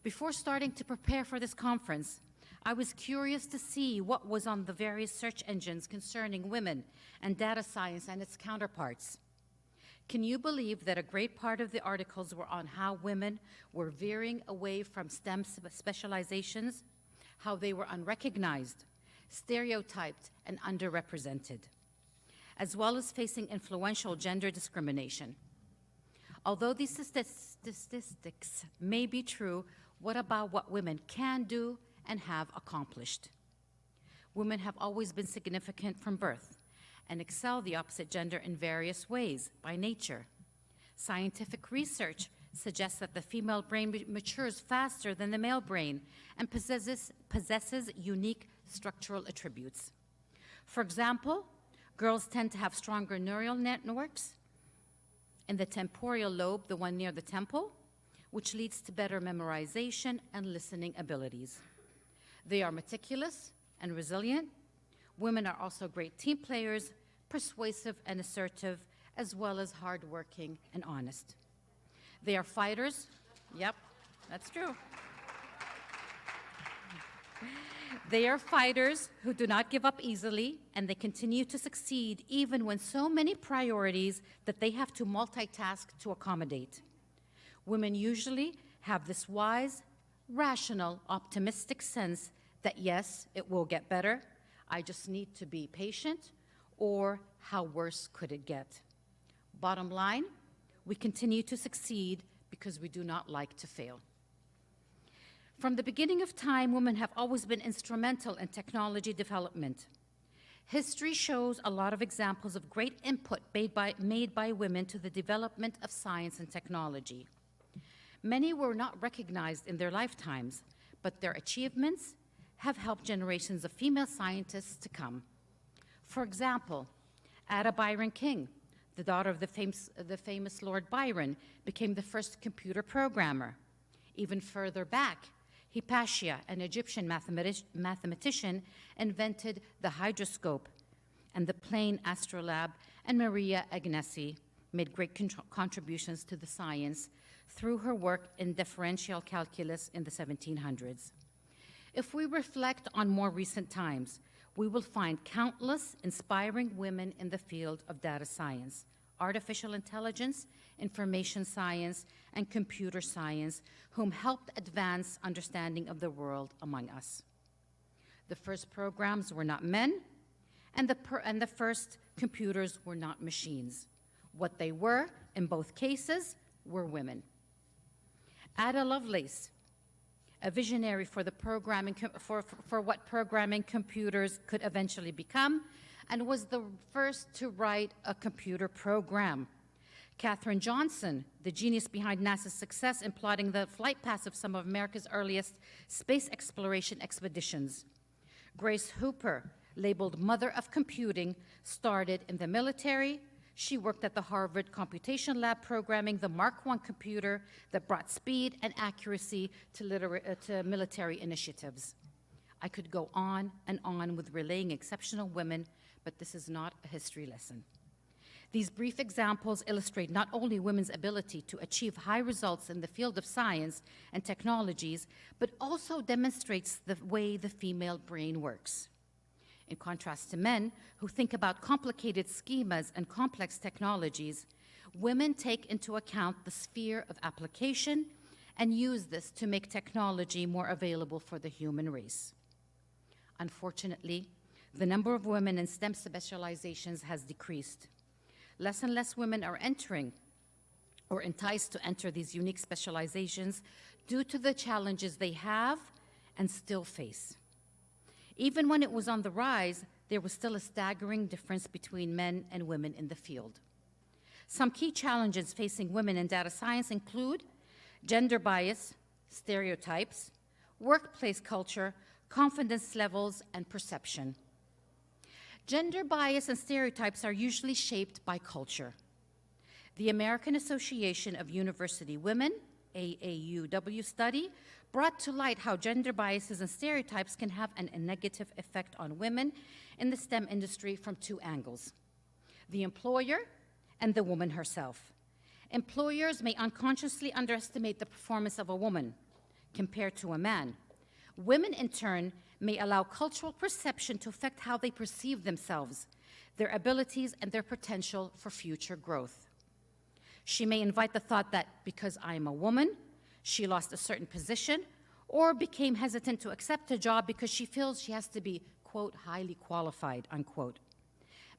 Speaker 12: Before starting to prepare for this conference, I was curious to see what was on the various search engines concerning women and data science and its counterparts. Can you believe that a great part of the articles were on how women were veering away from STEM specializations, how they were unrecognized, stereotyped, and underrepresented, as well as facing influential gender discrimination? Although these statistics may be true, what about what women can do and have accomplished? Women have always been significant from birth and excel the opposite gender in various ways by nature. Scientific research suggests that the female brain matures faster than the male brain and possesses unique structural attributes. For example, girls tend to have stronger neural networks in the temporal lobe, the one near the temple, which leads to better memorization and listening abilities. They are meticulous and resilient. Women are also great team players, persuasive and assertive, as well as hardworking and honest. They are fighters. Yep, that's true. They are fighters who do not give up easily, and they continue to succeed even when so many priorities that they have to multitask to accommodate. Women usually have this wise, rational, optimistic sense that yes, it will get better, I just need to be patient, or how worse could it get? Bottom line, we continue to succeed because we do not like to fail. From the beginning of time, women have always been instrumental in technology development. History shows a lot of examples of great input made by women to the development of science and technology. Many were not recognized in their lifetimes, but their achievements have helped generations of female scientists to come. For example, Ada Byron King, the daughter of the famous Lord Byron, became the first computer programmer. Even further back, Hypatia, an Egyptian mathematician, invented the hydroscope and the plane astrolabe, and Maria Agnesi made great contributions to the science through her work in differential calculus in the 1700s. If we reflect on more recent times, we will find countless inspiring women in the field of data science, artificial intelligence, information science, and computer science, whom helped advance understanding of the world among us. The first programs were not men, and the first computers were not machines. What they were, in both cases, were women. Ada Lovelace, a visionary for the programming for what programming computers could eventually become, and was the first to write a computer program. Katherine Johnson, the genius behind NASA's success in plotting the flight paths of some of America's earliest space exploration expeditions. Grace Hooper, labeled Mother of Computing, started in the military. She worked at the Harvard Computation Lab programming the Mark I computer that brought speed and accuracy to military initiatives. I could go on and on with relaying exceptional women, but this is not a history lesson. These brief examples illustrate not only women's ability to achieve high results in the field of science and technologies, but also demonstrates the way the female brain works. In contrast to men who think about complicated schemas and complex technologies, women take into account the sphere of application and use this to make technology more available for the human race. Unfortunately, the number of women in STEM specializations has decreased. Less and less women are entering or enticed to enter these unique specializations due to the challenges they have and still face. Even when it was on the rise, there was still a staggering difference between men and women in the field. Some key challenges facing women in data science include gender bias, stereotypes, workplace culture, confidence levels, and perception. Gender bias and stereotypes are usually shaped by culture. The American Association of University Women, AAUW study, brought to light how gender biases and stereotypes can have a negative effect on women in the STEM industry from two angles: the employer and the woman herself. Employers may unconsciously underestimate the performance of a woman compared to a man. Women, in turn, may allow cultural perception to affect how they perceive themselves, their abilities, and their potential for future growth. She may invite the thought that because I am a woman, she lost a certain position, or became hesitant to accept a job because she feels she has to be, quote, highly qualified, unquote.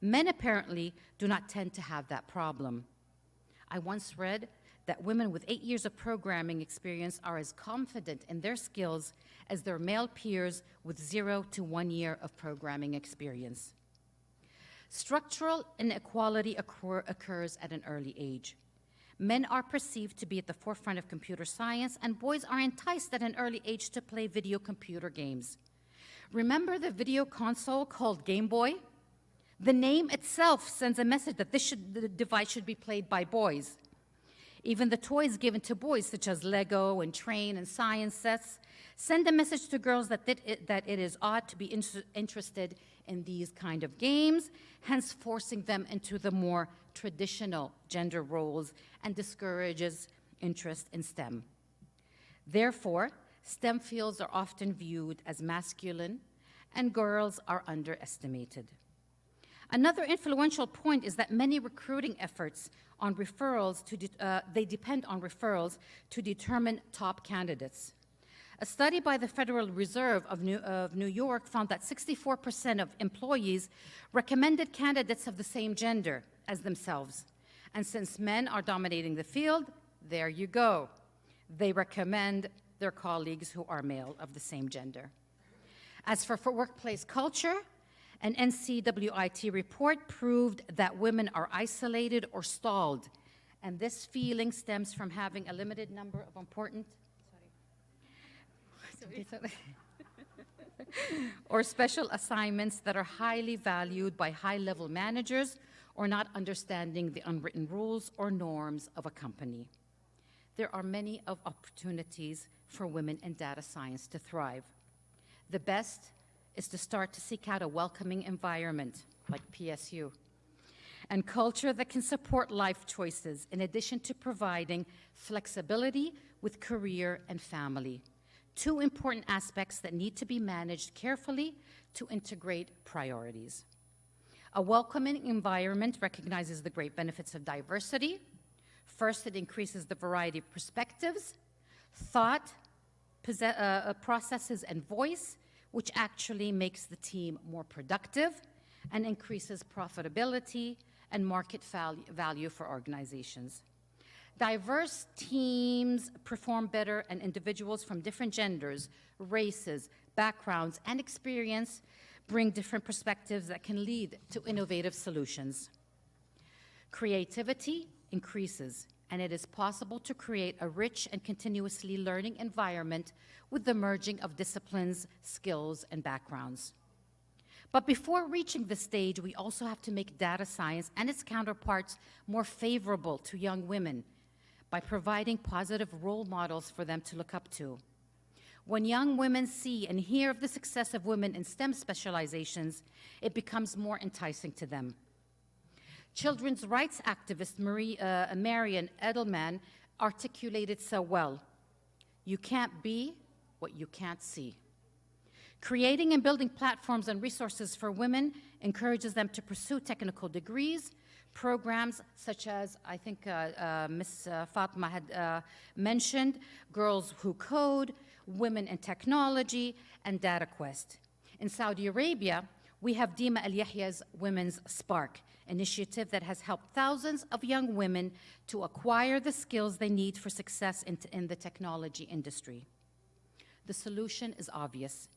Speaker 12: Men apparently do not tend to have that problem. I once read that women with 8 years of programming experience are as confident in their skills as their male peers with 0 to 1 year of programming experience. Structural inequality occurs at an early age. Men are perceived to be at the forefront of computer science, and boys are enticed at an early age to play video computer games. Remember the video console called Game Boy? The name itself sends a message that the device should be played by boys. Even the toys given to boys, such as Lego and train and science sets, send a message to girls that it is odd to be interested in these kind of games, hence forcing them into the more traditional gender roles and discourages interest in STEM. Therefore, STEM fields are often viewed as masculine, and girls are underestimated. Another influential point is that many recruiting efforts on referrals they depend on referrals to determine top candidates. A study by the Federal Reserve of New York found that 64% of employees recommended candidates of the same gender as themselves. And since men are dominating the field, there you go. They recommend their colleagues who are male of the same gender. As for workplace culture, an NCWIT report proved that women are isolated or stalled, and this feeling stems from having a limited number of important or special assignments that are highly valued by high-level managers or not understanding the unwritten rules or norms of a company. There are many opportunities for women in data science to thrive. The best is to start to seek out a welcoming environment like PSU and culture that can support life choices in addition to providing flexibility with career and family. Two important aspects that need to be managed carefully to integrate priorities. A welcoming environment recognizes the great benefits of diversity. First, it increases the variety of perspectives, thought, processes, and voice, which actually makes the team more productive and increases profitability and market value for organizations. Diverse teams perform better, and individuals from different genders, races, backgrounds, and experience bring different perspectives that can lead to innovative solutions. Creativity increases, and it is possible to create a rich and continuously learning environment with the merging of disciplines, skills, and backgrounds. But before reaching this stage, we also have to make data science and its counterparts more favorable to young women by providing positive role models for them to look up to. When young women see and hear of the success of women in STEM specializations, it becomes more enticing to them. Children's rights activist Marian Edelman articulated so well: you can't be what you can't see. Creating and building platforms and resources for women encourages them to pursue technical degrees, programs such as, I think Ms. Fatma had mentioned, Girls Who Code, Women in Technology, and DataQuest. In Saudi Arabia, We have Dima Al Yahya's Women's Spark initiative that has helped thousands of young women to acquire the skills they need for success in the technology industry. The solution is obvious.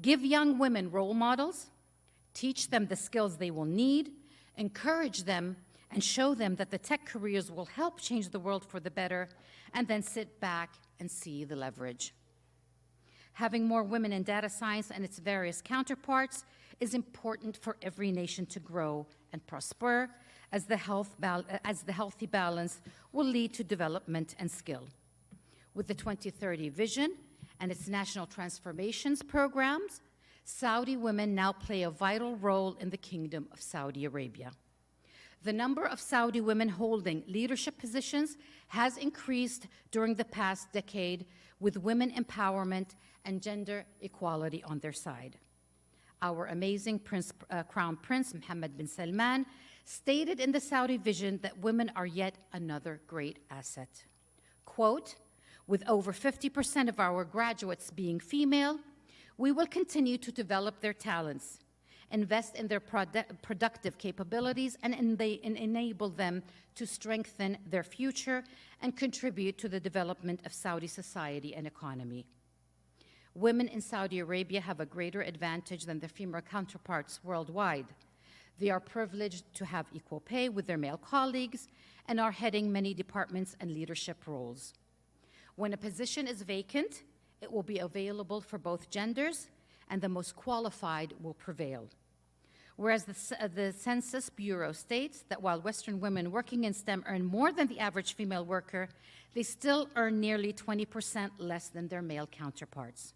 Speaker 12: Give young women role models, teach them the skills they will need, encourage them, and show them that the tech careers will help change the world for the better, and then sit back and see the leverage. Having more women in data science and its various counterparts is important for every nation to grow and prosper, as the healthy balance will lead to development and skill. With the 2030 vision and its national transformations programs, Saudi women now play a vital role in the Kingdom of Saudi Arabia. The number of Saudi women holding leadership positions has increased during the past decade, with women empowerment and gender equality on their side. Our amazing Crown Prince Mohammed bin Salman stated in the Saudi vision that women are yet another great asset. Quote, with over 50% of our graduates being female, we will continue to develop their talents, invest in their productive capabilities, and enable them to strengthen their future and contribute to the development of Saudi society and economy. Women in Saudi Arabia have a greater advantage than their female counterparts worldwide. They are privileged to have equal pay with their male colleagues and are heading many departments and leadership roles. When a position is vacant, it will be available for both genders, and the most qualified will prevail. Whereas the Census Bureau states that while Western women working in STEM earn more than the average female worker, they still earn nearly 20% less than their male counterparts,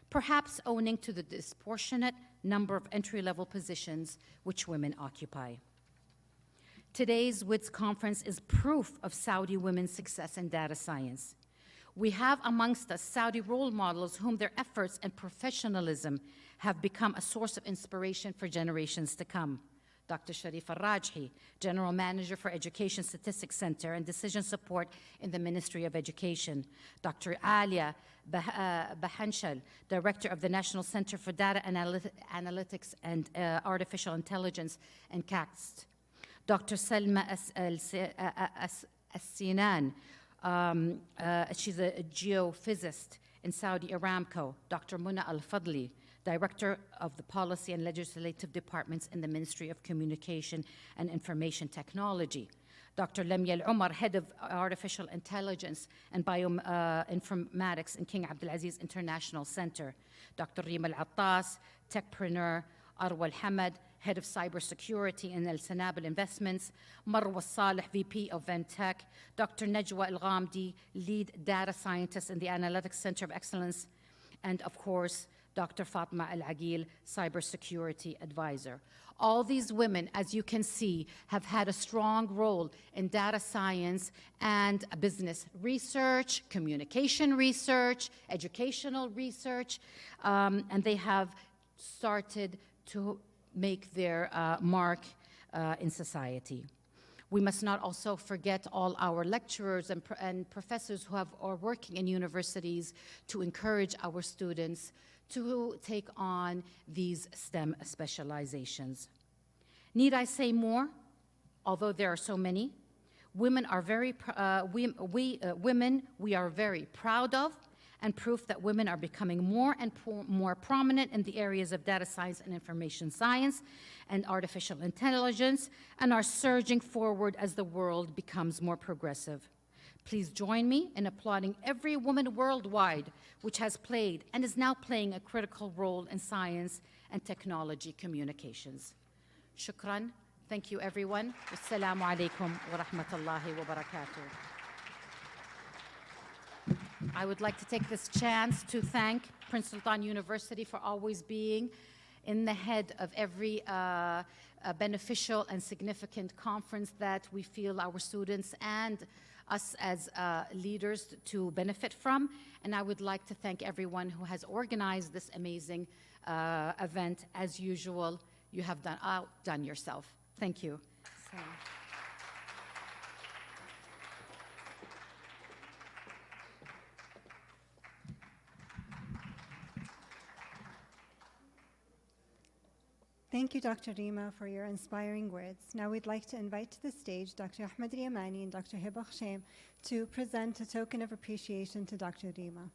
Speaker 12: perhaps owing to the disproportionate number of entry-level positions which women occupy. Today's WIDS conference is proof of Saudi women's success in data science. We have amongst us Saudi role models whom their efforts and professionalism have become a source of inspiration for generations to come. Dr. Sharif Al-Rajhi, General Manager for Education Statistics Center and Decision Support in the Ministry of Education. Dr. Alia Bahanshal, Director of the National Center for Data Analytics and Artificial Intelligence and CACST. Dr. Selma Silan, she's a geophysicist in Saudi Aramco. Dr. Muna Al-Fadli, Director of the Policy and Legislative Departments in the Ministry of Communication and Information Technology. Dr. Lamia Al-Umar, Head of Artificial Intelligence and Bioinformatics in King Abdulaziz International Center. Dr. Rima Al-Attas, Techpreneur. Arwa Al-Hamad, Head of Cybersecurity in El Sanabel Investments. Marwa Saleh, VP of Ventech. Dr. Najwa Al-Ghamdi, Lead Data Scientist in the Analytics Center of Excellence. And of course, Dr. Fatma Al-Aqil, Cybersecurity Advisor. All these women, as you can see, have had a strong role in data science and business research, communication research, educational research, and they have started to make their mark in society. We must not also forget all our lecturers and professors who are working in universities to encourage our students to take on these STEM specializations. Need I say more? Although there are so many, women are very women we are very proud of, and proof that women are becoming more and more prominent in the areas of data science and information science and artificial intelligence, and are surging forward as the world becomes more progressive. Please join me in applauding every woman worldwide which has played and is now playing a critical role in science and technology communications. Shukran. Thank you, everyone. Assalamu alaikum wa rahmatullahi wa barakatuh. I would like to take this chance to thank Prince Sultan University for always being in the head of every beneficial and significant conference that we feel our students and us as leaders to benefit from. And I would like to thank everyone who has organized this amazing event. As usual, you have outdone yourself. Thank you.
Speaker 7: Thank you, Dr. Rima, for your inspiring words. Now we'd like to invite to the stage Dr. Ahmad Riyamani and Dr. Hiba Hushaim to present a token of appreciation to Dr. Rima.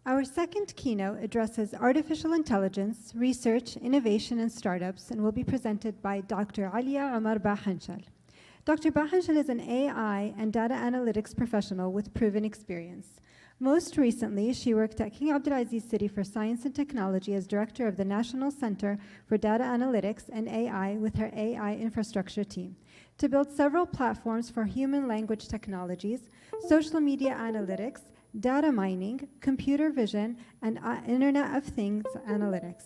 Speaker 7: Our second keynote addresses artificial intelligence, research, innovation, and startups, and will be presented by Dr. Alia Omar Bahanshal. Dr. Bahanshal is an AI and data analytics professional with proven experience. Most recently, she worked at King Abdulaziz City for Science and Technology as director of the National Center for Data Analytics and AI with her AI infrastructure team to build several platforms for human language technologies, social media analytics, data mining, computer vision, and Internet of Things analytics.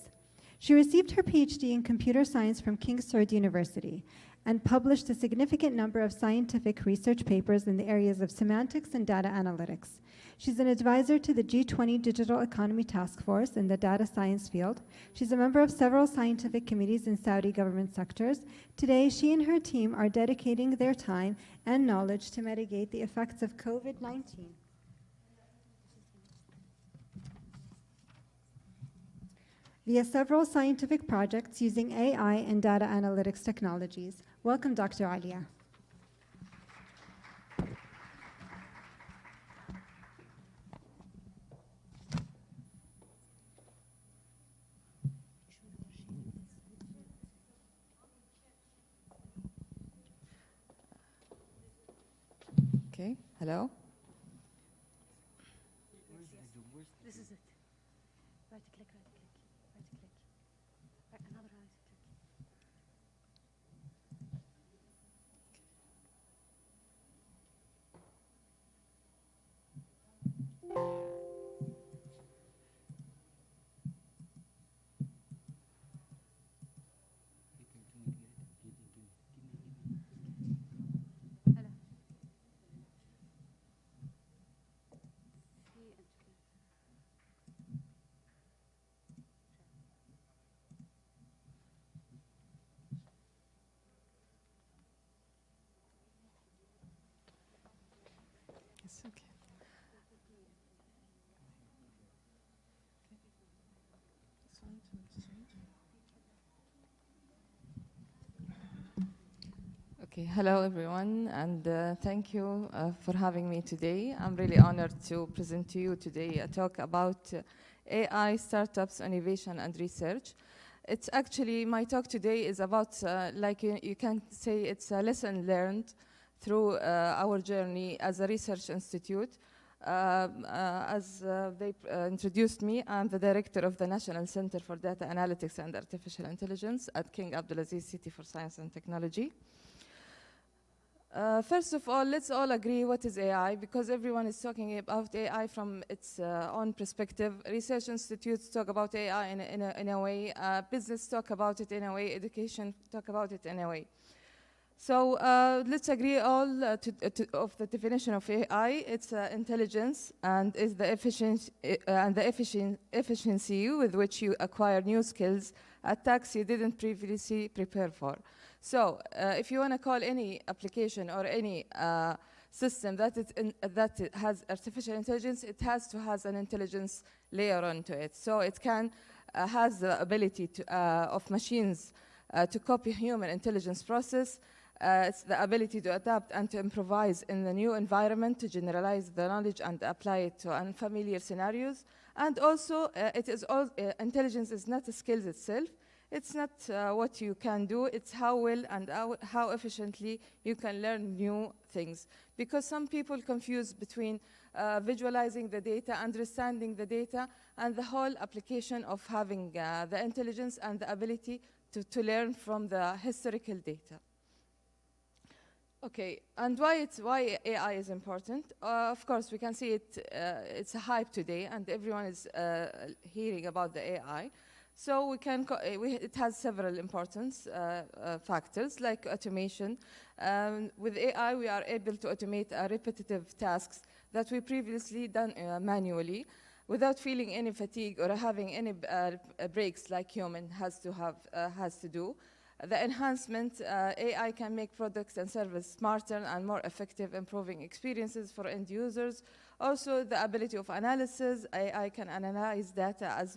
Speaker 7: She received her PhD in computer science from King Saud University and published a significant number of scientific research papers in the areas of semantics and data analytics. She's an advisor to the G20 Digital Economy Task Force in the data science field. She's a member of several scientific committees in Saudi government sectors. Today, she and her team are dedicating their time and knowledge to mitigate the effects of COVID-19. Via several scientific projects using AI and data analytics technologies. Welcome, Dr. Alia.
Speaker 13: Okay, hello.
Speaker 12: This is it. Right click, right click, right click. Another right click.
Speaker 13: It's okay. Okay, hello everyone, and thank you for having me today. I'm really honored to present to you today a talk about AI, startups, innovation, and research. It's actually, my talk today is about, like you can say, it's a lesson learned through our journey as a research institute. As they introduced me, I'm the director of the National Center for Data Analytics and Artificial Intelligence at King Abdulaziz City for Science and Technology. First of all, let's all agree what is AI, because everyone is talking about AI from its own perspective. Research institutes talk about AI in a way, business talk about it in a way, education talk about it in a way. So let's agree all of the definition of AI. It's intelligence and is the efficiency with which you acquire new skills at tasks you didn't previously prepare for. So if you want to call any application or any system that it has artificial intelligence, it has to have an intelligence layer onto it. So it can has the ability to, of machines to copy human intelligence process. It's the ability to adapt and to improvise in the new environment, to generalize the knowledge and apply it to unfamiliar scenarios. And also, intelligence is not a skill itself. It's not what you can do, it's how well and how efficiently you can learn new things. Because some people confuse between visualizing the data, understanding the data, and the whole application of having the intelligence and the ability to learn from the historical data. Okay, and why AI is important? Of course, we can see it's a hype today, and everyone is hearing about the AI. So it has several importance factors like automation. With AI, we are able to automate repetitive tasks that we previously done manually, without feeling any fatigue or having any breaks like human has to do. The enhancement, AI can make products and services smarter and more effective, improving experiences for end users. Also, the ability of analysis, AI can analyze data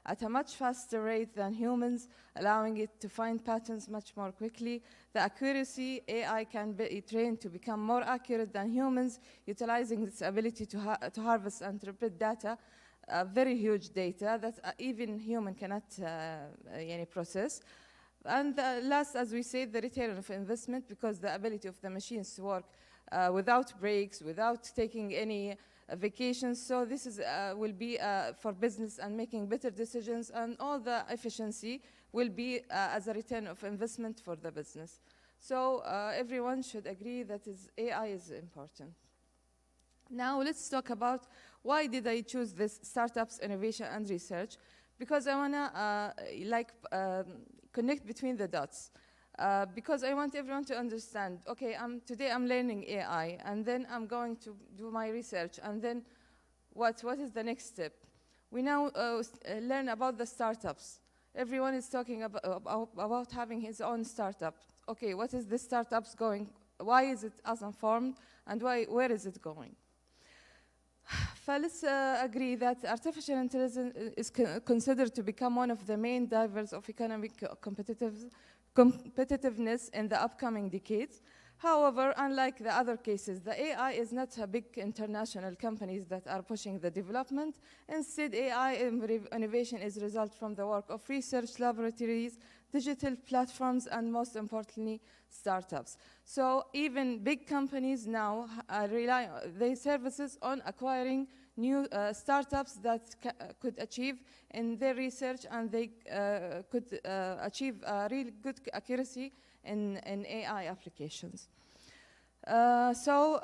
Speaker 13: at a much faster rate than humans, allowing it to find patterns much more quickly. The accuracy, AI can be trained to become more accurate than humans, utilizing its ability to harvest and interpret data, very huge data that even human cannot process. And last, as we say, the return of investment, because the ability of the machines to work without breaks, without taking any vacations. So this will be for business and making better decisions, and all the efficiency will be as a return of investment for the business. So everyone should agree that AI is important. Now let's talk about why did I choose this startups, innovation, and research? Because I wanna connect between the dots. Because I want everyone to understand, okay, today I'm learning AI, and then I'm going to do my research, and then what is the next step? We now learn about the startups. Everyone is talking about having his own startup. Okay, what is this startups going? Why is it unformed, and where is it going? Let's agree that artificial intelligence is considered to become one of the main drivers of economic competitiveness in the upcoming decades. However, unlike the other cases, the AI is not a big international companies that are pushing the development. Instead, AI innovation is a result from the work of research laboratories, digital platforms, and most importantly, startups. So even big companies now rely on their services on acquiring new startups that could achieve in their research, and they could achieve really good accuracy in AI applications. So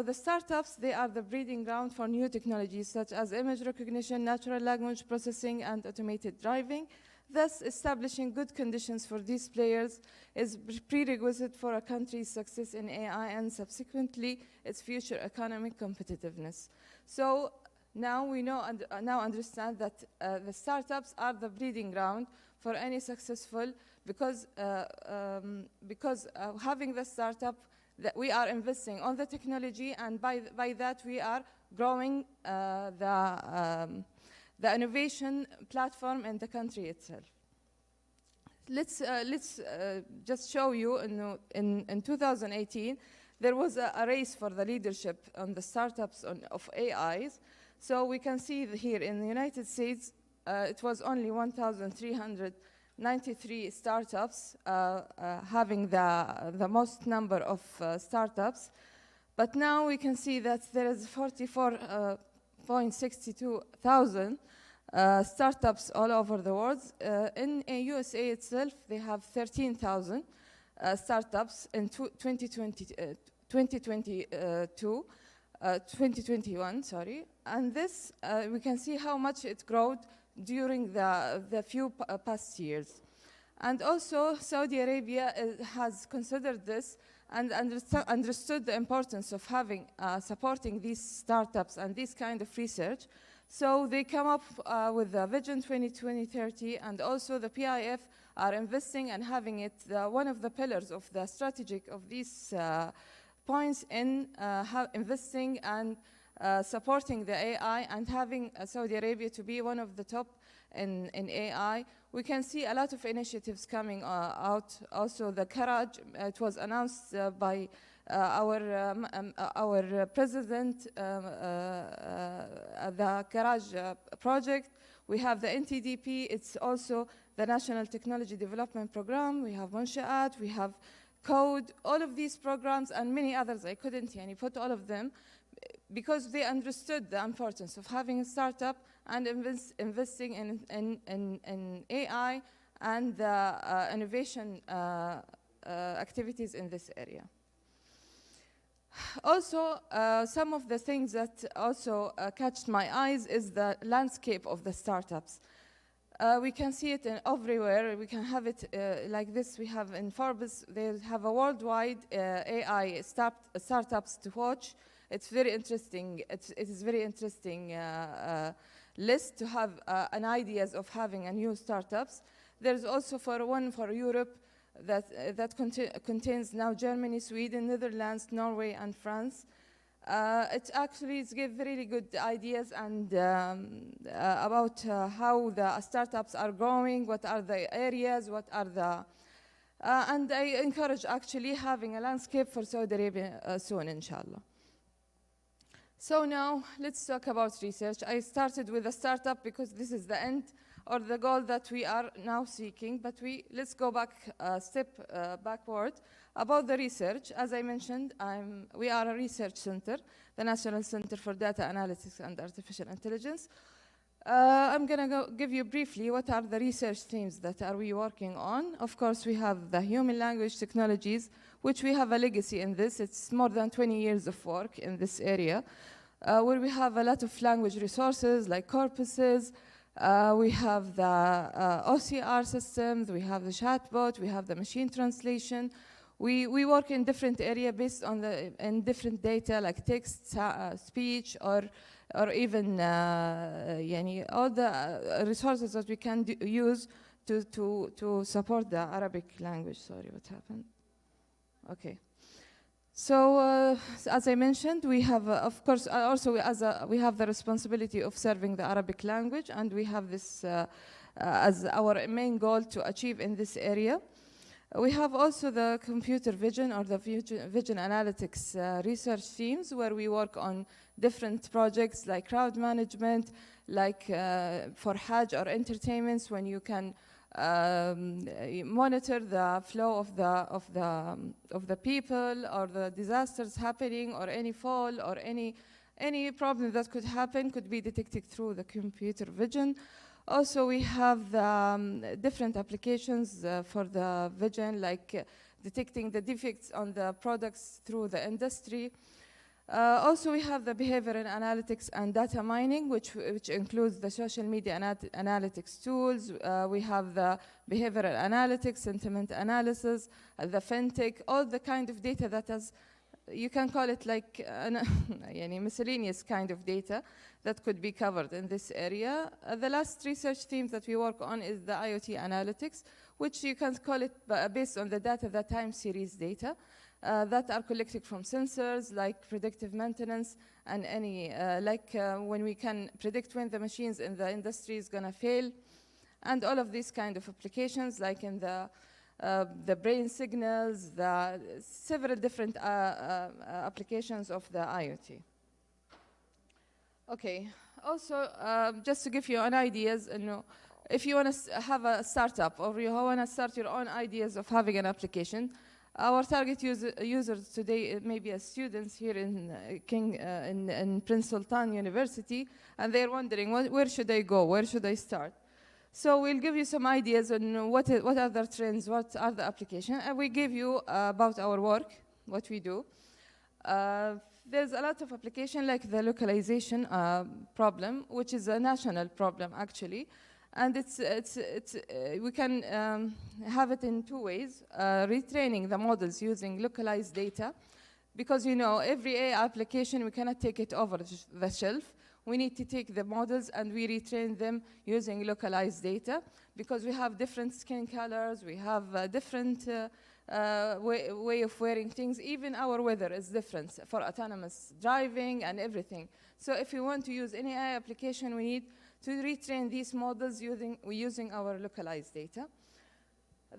Speaker 13: the startups, they are the breeding ground for new technologies such as image recognition, natural language processing, and automated driving. Thus, establishing good conditions for these players is prerequisite for a country's success in AI and subsequently its future economic competitiveness. So now we understand that the startups are the breeding ground for any successful, because having the startup, that we are investing on the technology, and by that we are growing the innovation platform in the country itself. Let's just show you in 2018, there was a race for the leadership on the startups of AIs. So we can see here in the United States, it was only 1,393 startups having the most number of startups. But now we can see that there is 44.62,000 startups all over the world. In USA itself, they have 13,000 startups in 2021, sorry. And this, we can see how much it grew during the few past years. And also, Saudi Arabia has considered this and understood the importance of having supporting these startups and this kind of research. So they come up with the Vision 2030, and also the PIF are investing and having it one of the pillars of the strategic of these points in investing and supporting the AI, and having Saudi Arabia to be one of the top in AI. We can see a lot of initiatives coming out. Also the Karaj, it was announced by our president, the Karaj project. We have the NTDP, it's also the National Technology Development Program. We have Munshaat, we have Code, all of these programs and many others. I couldn't put all of them, because they understood the importance of having a startup and investing in AI and the innovation activities in this area. Also, some of the things that also catch my eyes is the landscape of the startups. We can see it everywhere. We can have it like this. We have in Forbes, they have a worldwide AI startups to watch. It's very interesting. It is very interesting list to have an ideas of having a new startups. There's also one for Europe that contains now Germany, Sweden, Netherlands, Norway, and France. It actually gives really good ideas and about how the startups are growing, what are the areas, what are the... and I encourage actually having a landscape for Saudi Arabia soon, inshallah. So now let's talk about research. I started with a startup because this is the end or the goal that we are now seeking, but let's go back a step backward about the research. As I mentioned, we are a research center, the National Center for Data Analytics and Artificial Intelligence. I'm going to give you briefly what are the research themes that are we working on. Of course, we have the human language technologies, which we have a legacy in this. It's more than 20 years of work in this area, where we have a lot of language resources like corpuses. We have the OCR systems, we have the chatbot, we have the machine translation. We work in different areas based on in different data like text, speech, or even all the resources that we can use to support the Arabic language. Sorry, what happened? Okay. So, as I mentioned, we have, of course, also we have the responsibility of serving the Arabic language, and we have this as our main goal to achieve in this area. We have also the computer vision or the vision analytics research teams, where we work on different projects like crowd management, like for Hajj or entertainments, when you can monitor the flow of the people, or the disasters happening, or any fall, or any problem that could happen could be detected through the computer vision. Also, we have the different applications for the vision, like detecting the defects on the products through the industry. Also, we have the behavioral analytics and data mining, which includes the social media analytics tools. We have the behavioral analytics, sentiment analysis, the fintech, all the kind of data that has, you can call it like miscellaneous kind of data that could be covered in this area. The last research theme that we work on is the Iot Analytics, which you can call it based on the data, the time series data. That are collected from sensors like predictive maintenance and when we can predict when the machines in the industry is going to fail, and all of these kind of applications, like in the brain signals, the several different applications of the IoT. Okay. Also, just to give you an ideas, if you want to have a startup or you want to start your own ideas of having an application. Our target users today may be students here in Prince Sultan University, and they're wondering, where should I go? Where should I start? So we'll give you some ideas on what are the trends, what are the applications, and we give you about our work, what we do. There's a lot of application like the localization problem, which is a national problem actually. And we can have it in two ways, retraining the models using localized data, because every AI application, we cannot take it over the shelf. We need to take the models and we retrain them using localized data, because we have different skin colors, we have different way of wearing things. Even our weather is different for autonomous driving and everything. So if you want to use any AI application, we need to retrain these models using our localized data.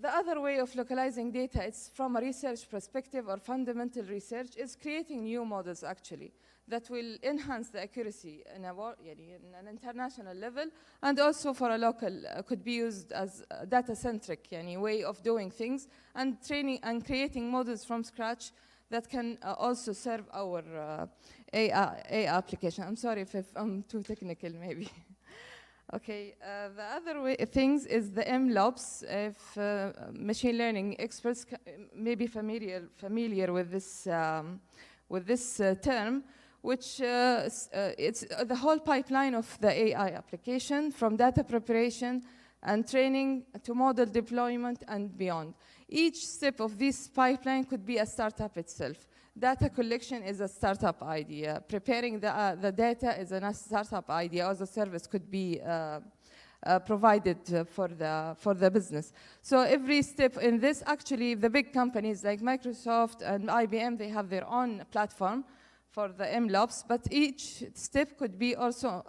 Speaker 13: The other way of localizing data, it's from a research perspective or fundamental research, is creating new models actually that will enhance the accuracy in an international level, and also for a local, could be used as a data-centric way of doing things, and training and creating models from scratch that can also serve our AI application. I'm sorry if I'm too technical maybe. Okay, the other things is the MLOps. If machine learning experts may be familiar with this term, which it's the whole pipeline of the AI application, from data preparation and training to model deployment and beyond. Each step of this pipeline could be a startup itself. Data collection is a startup idea. Preparing the data is a startup idea, or the service could be provided for the business. So every step in this, actually, the big companies like Microsoft and IBM, they have their own platform for the MLOps, but each step could be also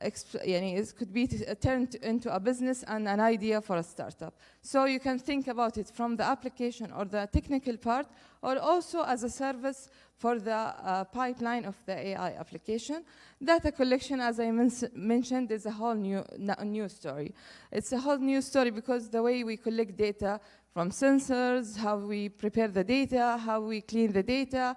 Speaker 13: it could be turned into a business and an idea for a startup. So you can think about it from the application or the technical part, or also as a service for the pipeline of the AI application. Data collection, as I mentioned, is a whole new story. It's a whole new story because the way we collect data from sensors, how we prepare the data, how we clean the data,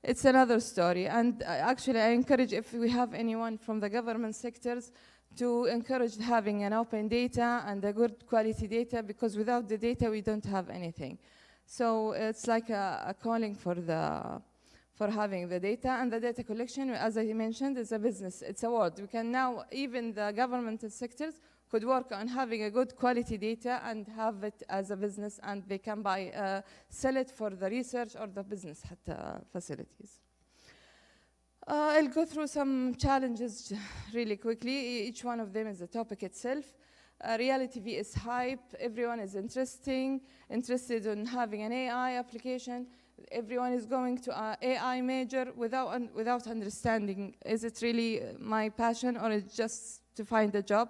Speaker 13: it's another story. And actually, I encourage, if we have anyone from the government sectors, to encourage having an open data and a good quality data, because without the data, we don't have anything. So it's like a calling for having the data. And the data collection, as I mentioned, is a business. It's a world. We can now, even the governmental sectors, could work on having a good quality data and have it as a business, and they can sell it for the research or the business facilities. I'll go through some challenges really quickly. Each one of them is the topic itself. Reality vs hype. Everyone is interested in having an AI application. Everyone is going to an AI major without understanding, is it really my passion, or it's just to find a job?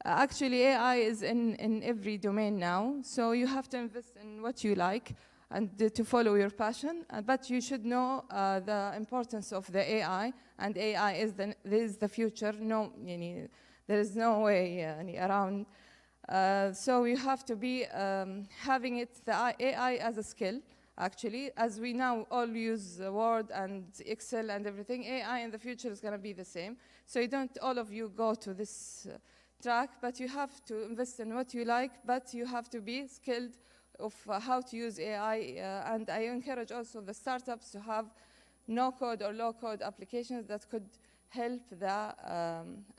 Speaker 13: Actually, AI is in every domain now, so you have to invest in what you like and to follow your passion. But you should know the importance of the AI, and AI is the future. No, there is no way around. So you have to be having the AI as a skill. Actually, as we now all use Word and Excel and everything, AI in the future is going to be the same. So you don't all of you go to this track, but you have to invest in what you like, but you have to be skilled of how to use AI. And I encourage also the startups to have no-code or low-code applications that could help the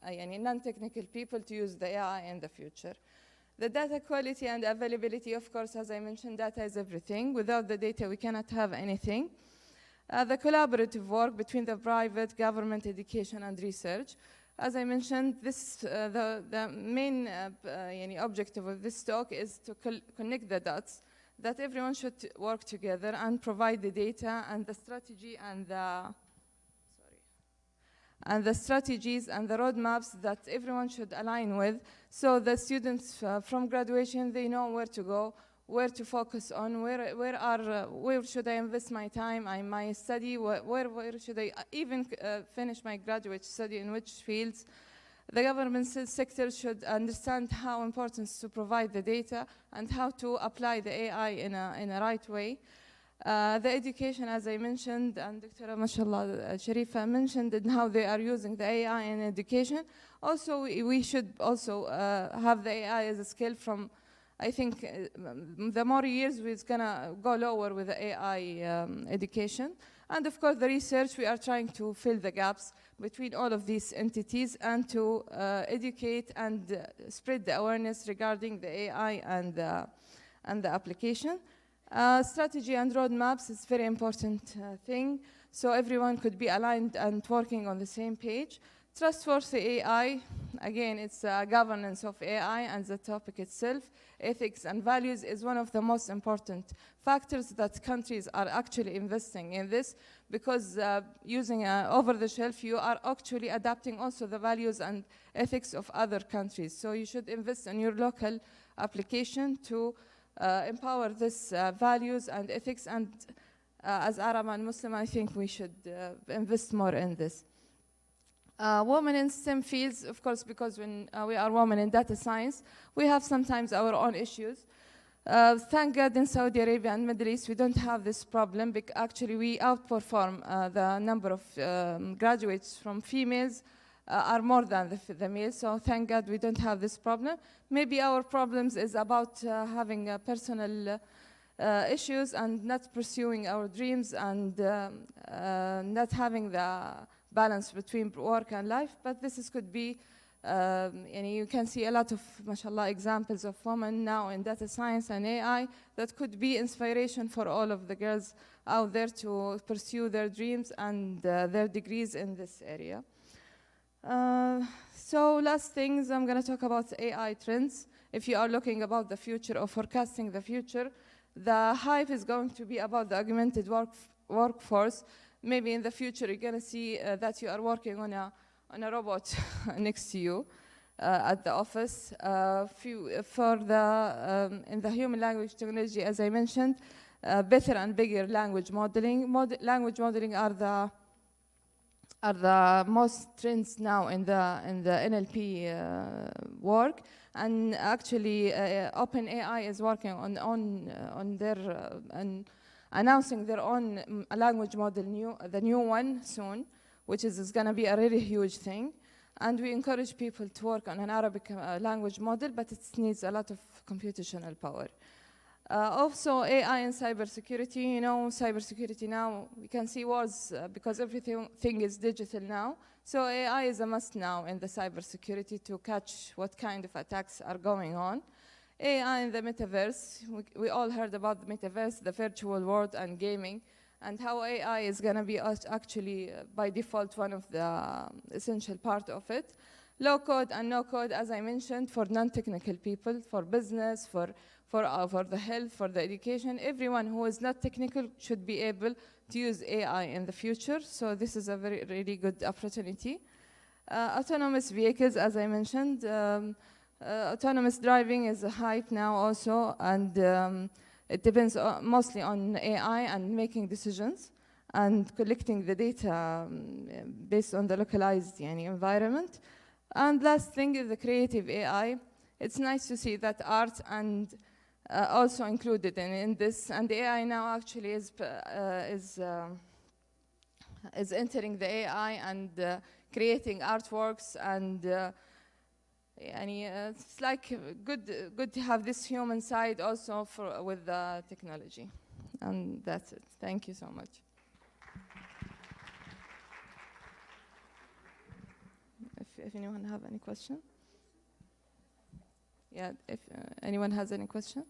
Speaker 13: non-technical people to use the AI in the future. The data quality and availability, of course, as I mentioned, data is everything. Without the data, we cannot have anything. The collaborative work between the private, government, education, and research. As I mentioned, the main objective of this talk is to connect the dots, that everyone should work together and provide the data and the strategy and the strategies and the roadmaps that everyone should align with, so the students from graduation, they know where to go, where to focus on, where should I invest my time, my study, where should I even finish my graduate study, in which fields. The government sector should understand how important it is to provide the data and how to apply the AI in a right way. The education, as I mentioned, and Dr. Mashallah Sharifa mentioned, and how they are using the AI in education. Also, we should also have the AI as a skill from, I think the more years, it's going to go lower with the AI education. And of course, the research, we are trying to fill the gaps between all of these entities and to educate and spread the awareness regarding the AI and the application. Strategy and roadmaps is a very important thing, so everyone could be aligned and working on the same page. Trustworthy AI, again, it's governance of AI and the topic itself. Ethics and values is one of the most important factors that countries are actually investing in this, because using over-the-shelf, you are actually adapting also the values and ethics of other countries. So you should invest in your local application to empower this values and ethics. And as Arab and Muslim, I think we should invest more in this. Women in STEM fields, of course, because when we are women in data science, we have sometimes our own issues. Thank God in Saudi Arabia and Middle East, we don't have this problem. Actually, we outperform the number of graduates from females are more than the males. So thank God we don't have this problem. Maybe our problems is about having personal issues and not pursuing our dreams and not having the balance between work and life. But this could be, and you can see a lot of, mashallah, examples of women now in data science and AI that could be inspiration for all of the girls out there to pursue their dreams and their degrees in this area. So last things, I'm going to talk about AI trends. If you are looking about the future or forecasting the future, the hype is going to be about the augmented workforce. Maybe in the future, you're going to see that you are working on a robot next to you at the office. In the human language technology, as I mentioned, better and bigger language modeling. Language modeling are the most trends now in the NLP work, and actually OpenAI is working on their announcing their own language model, the new one soon, which is going to be a really huge thing. And we encourage people to work on an Arabic language model, but it needs a lot of computational power. Also, AI and cybersecurity. You know, cybersecurity now, we can see wars because everything is digital now. So AI is a must now in the cybersecurity to catch what kind of attacks are going on. AI in the metaverse. We all heard about the metaverse, the virtual world and gaming, and how AI is going to be actually, by default, one of the essential part of it. Low code and no code, as I mentioned, for non-technical people, for business, for the health, for the education. Everyone who is not technical should be able to use AI in the future. So this is a really good opportunity. Autonomous vehicles, as I mentioned. Autonomous driving is a hype now also, and it depends mostly on AI and making decisions and collecting the data based on the localized environment. And last thing is the creative AI. It's nice to see that art and also included in this, and the AI now actually is entering the AI and creating artworks, and it's like good to have this human side also with the technology. And that's it. Thank you so much. If anyone have any question? Yeah, if anyone has any question?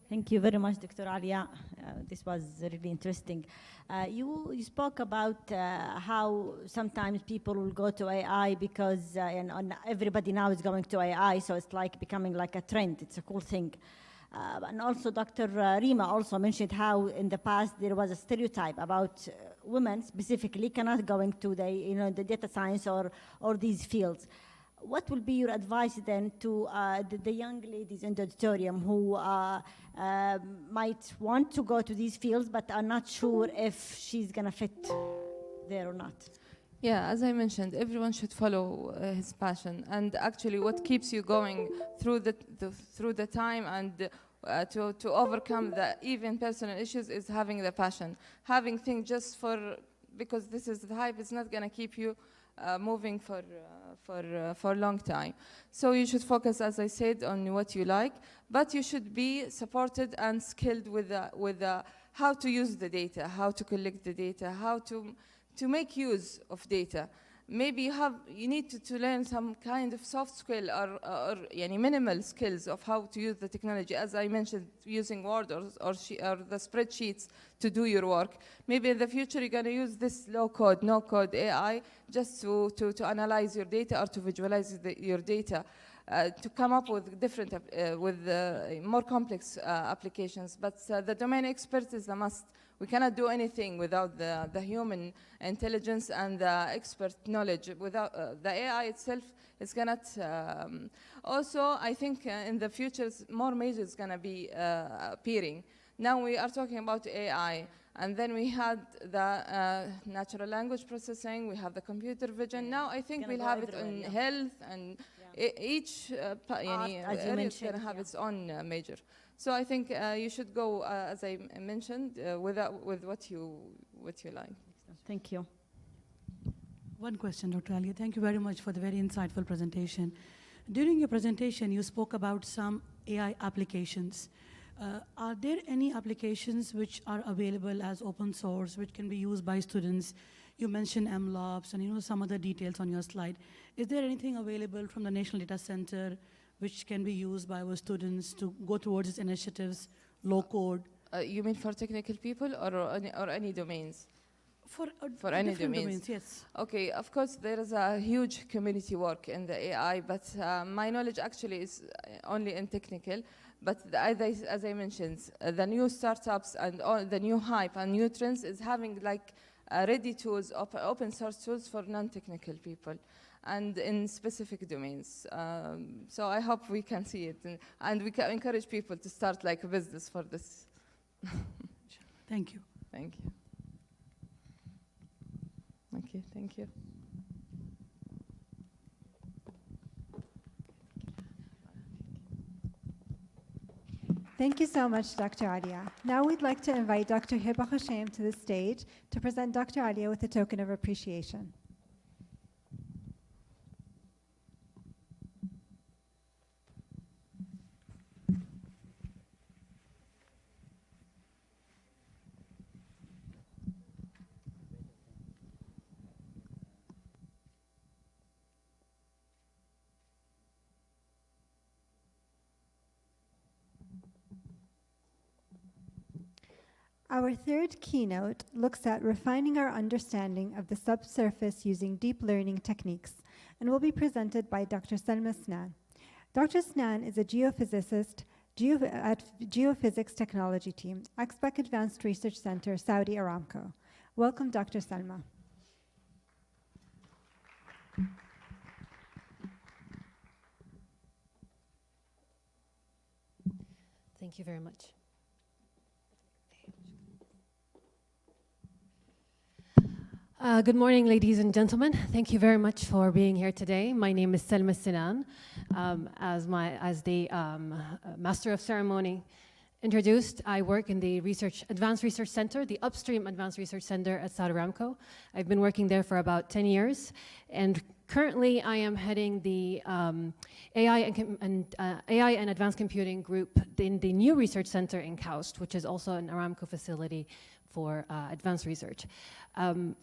Speaker 9: Thank you very much, Dr. Alia. This was really interesting. You spoke about how sometimes people will go to AI because and everybody now is going to AI, so it's like becoming like a trend. It's a cool thing. And also Dr. Rima also mentioned how in the past there was a stereotype about women specifically cannot go into the data science or these fields. What will be your advice then to the young ladies in the auditorium who might want to go to these fields but are not sure if she's going to fit there or not?
Speaker 13: Yeah, as I mentioned, everyone should follow his passion, and actually what keeps you going through the time and to overcome the even personal issues is having the passion. Having things just because this is the hype, it's not going to keep you moving for a long time. So you should focus, as I said, on what you like, but you should be supported and skilled with how to use the data, how to collect the data, how to make use of data. Maybe you need to learn some kind of soft skill or minimal skills of how to use the technology. As I mentioned, using Word or the spreadsheets to do your work. Maybe in the future you're going to use this low code, no code AI just to analyze your data or to visualize your data. To come up with different, more complex applications. But the domain expert is a must. We cannot do anything without the human intelligence and the expert knowledge. Without the AI itself, it's cannot. Also, I think in the future, more majors going to be appearing. Now we are talking about AI, and then we had the natural language processing. We have the computer vision. Now I think we'll have it in health and each area is going to have its own major. So I think you should go, as I mentioned, with what you like.
Speaker 9: Thank you.
Speaker 10: One question, Dr. Alia. Thank you very much for the very insightful presentation. During your presentation, you spoke about some AI applications. Are there any applications which are available as open source, which can be used by students? You mentioned MLOps and some other details on your slide. Is there anything available from the National Data Center which can be used by our students to go towards its initiatives, low code?
Speaker 13: You mean for technical people or any domains?
Speaker 10: For
Speaker 13: any
Speaker 10: domains,
Speaker 13: domains,
Speaker 10: yes.
Speaker 13: Okay, of course, there is a huge community work in the AI, but my knowledge actually is only in technical. But as I mentioned, the new startups and all the new hype and new trends is having like ready tools, open source tools for non-technical people and in specific domains. So I hope we can see it, and we can encourage people to start like a business for this.
Speaker 10: Thank you.
Speaker 13: Thank you. Okay, thank you.
Speaker 7: Thank you so much, Dr. Alia. Now we'd like to invite Dr. Hiba Hoshaim to the stage to present Dr. Alia with a token of appreciation. Our third keynote looks at refining our understanding of the subsurface using deep learning techniques and will be presented by Dr. Selma Silan. Dr. Silan is a geophysicist at Geophysics Technology Team, AXPAC Advanced Research Center, Saudi Aramco. Welcome, Dr. Selma.
Speaker 14: Thank you very much. Good morning, ladies and gentlemen. Thank you very much for being here today. My name is Selma Silan. As the Master of Ceremony introduced, I work in the Advanced Research Center, the Upstream Advanced Research Center at Saudi Aramco. I've been working there for about 10 years, and currently I am heading the AI and Advanced Computing group in the new Research Center in KAUST, which is also an Aramco facility for advanced research.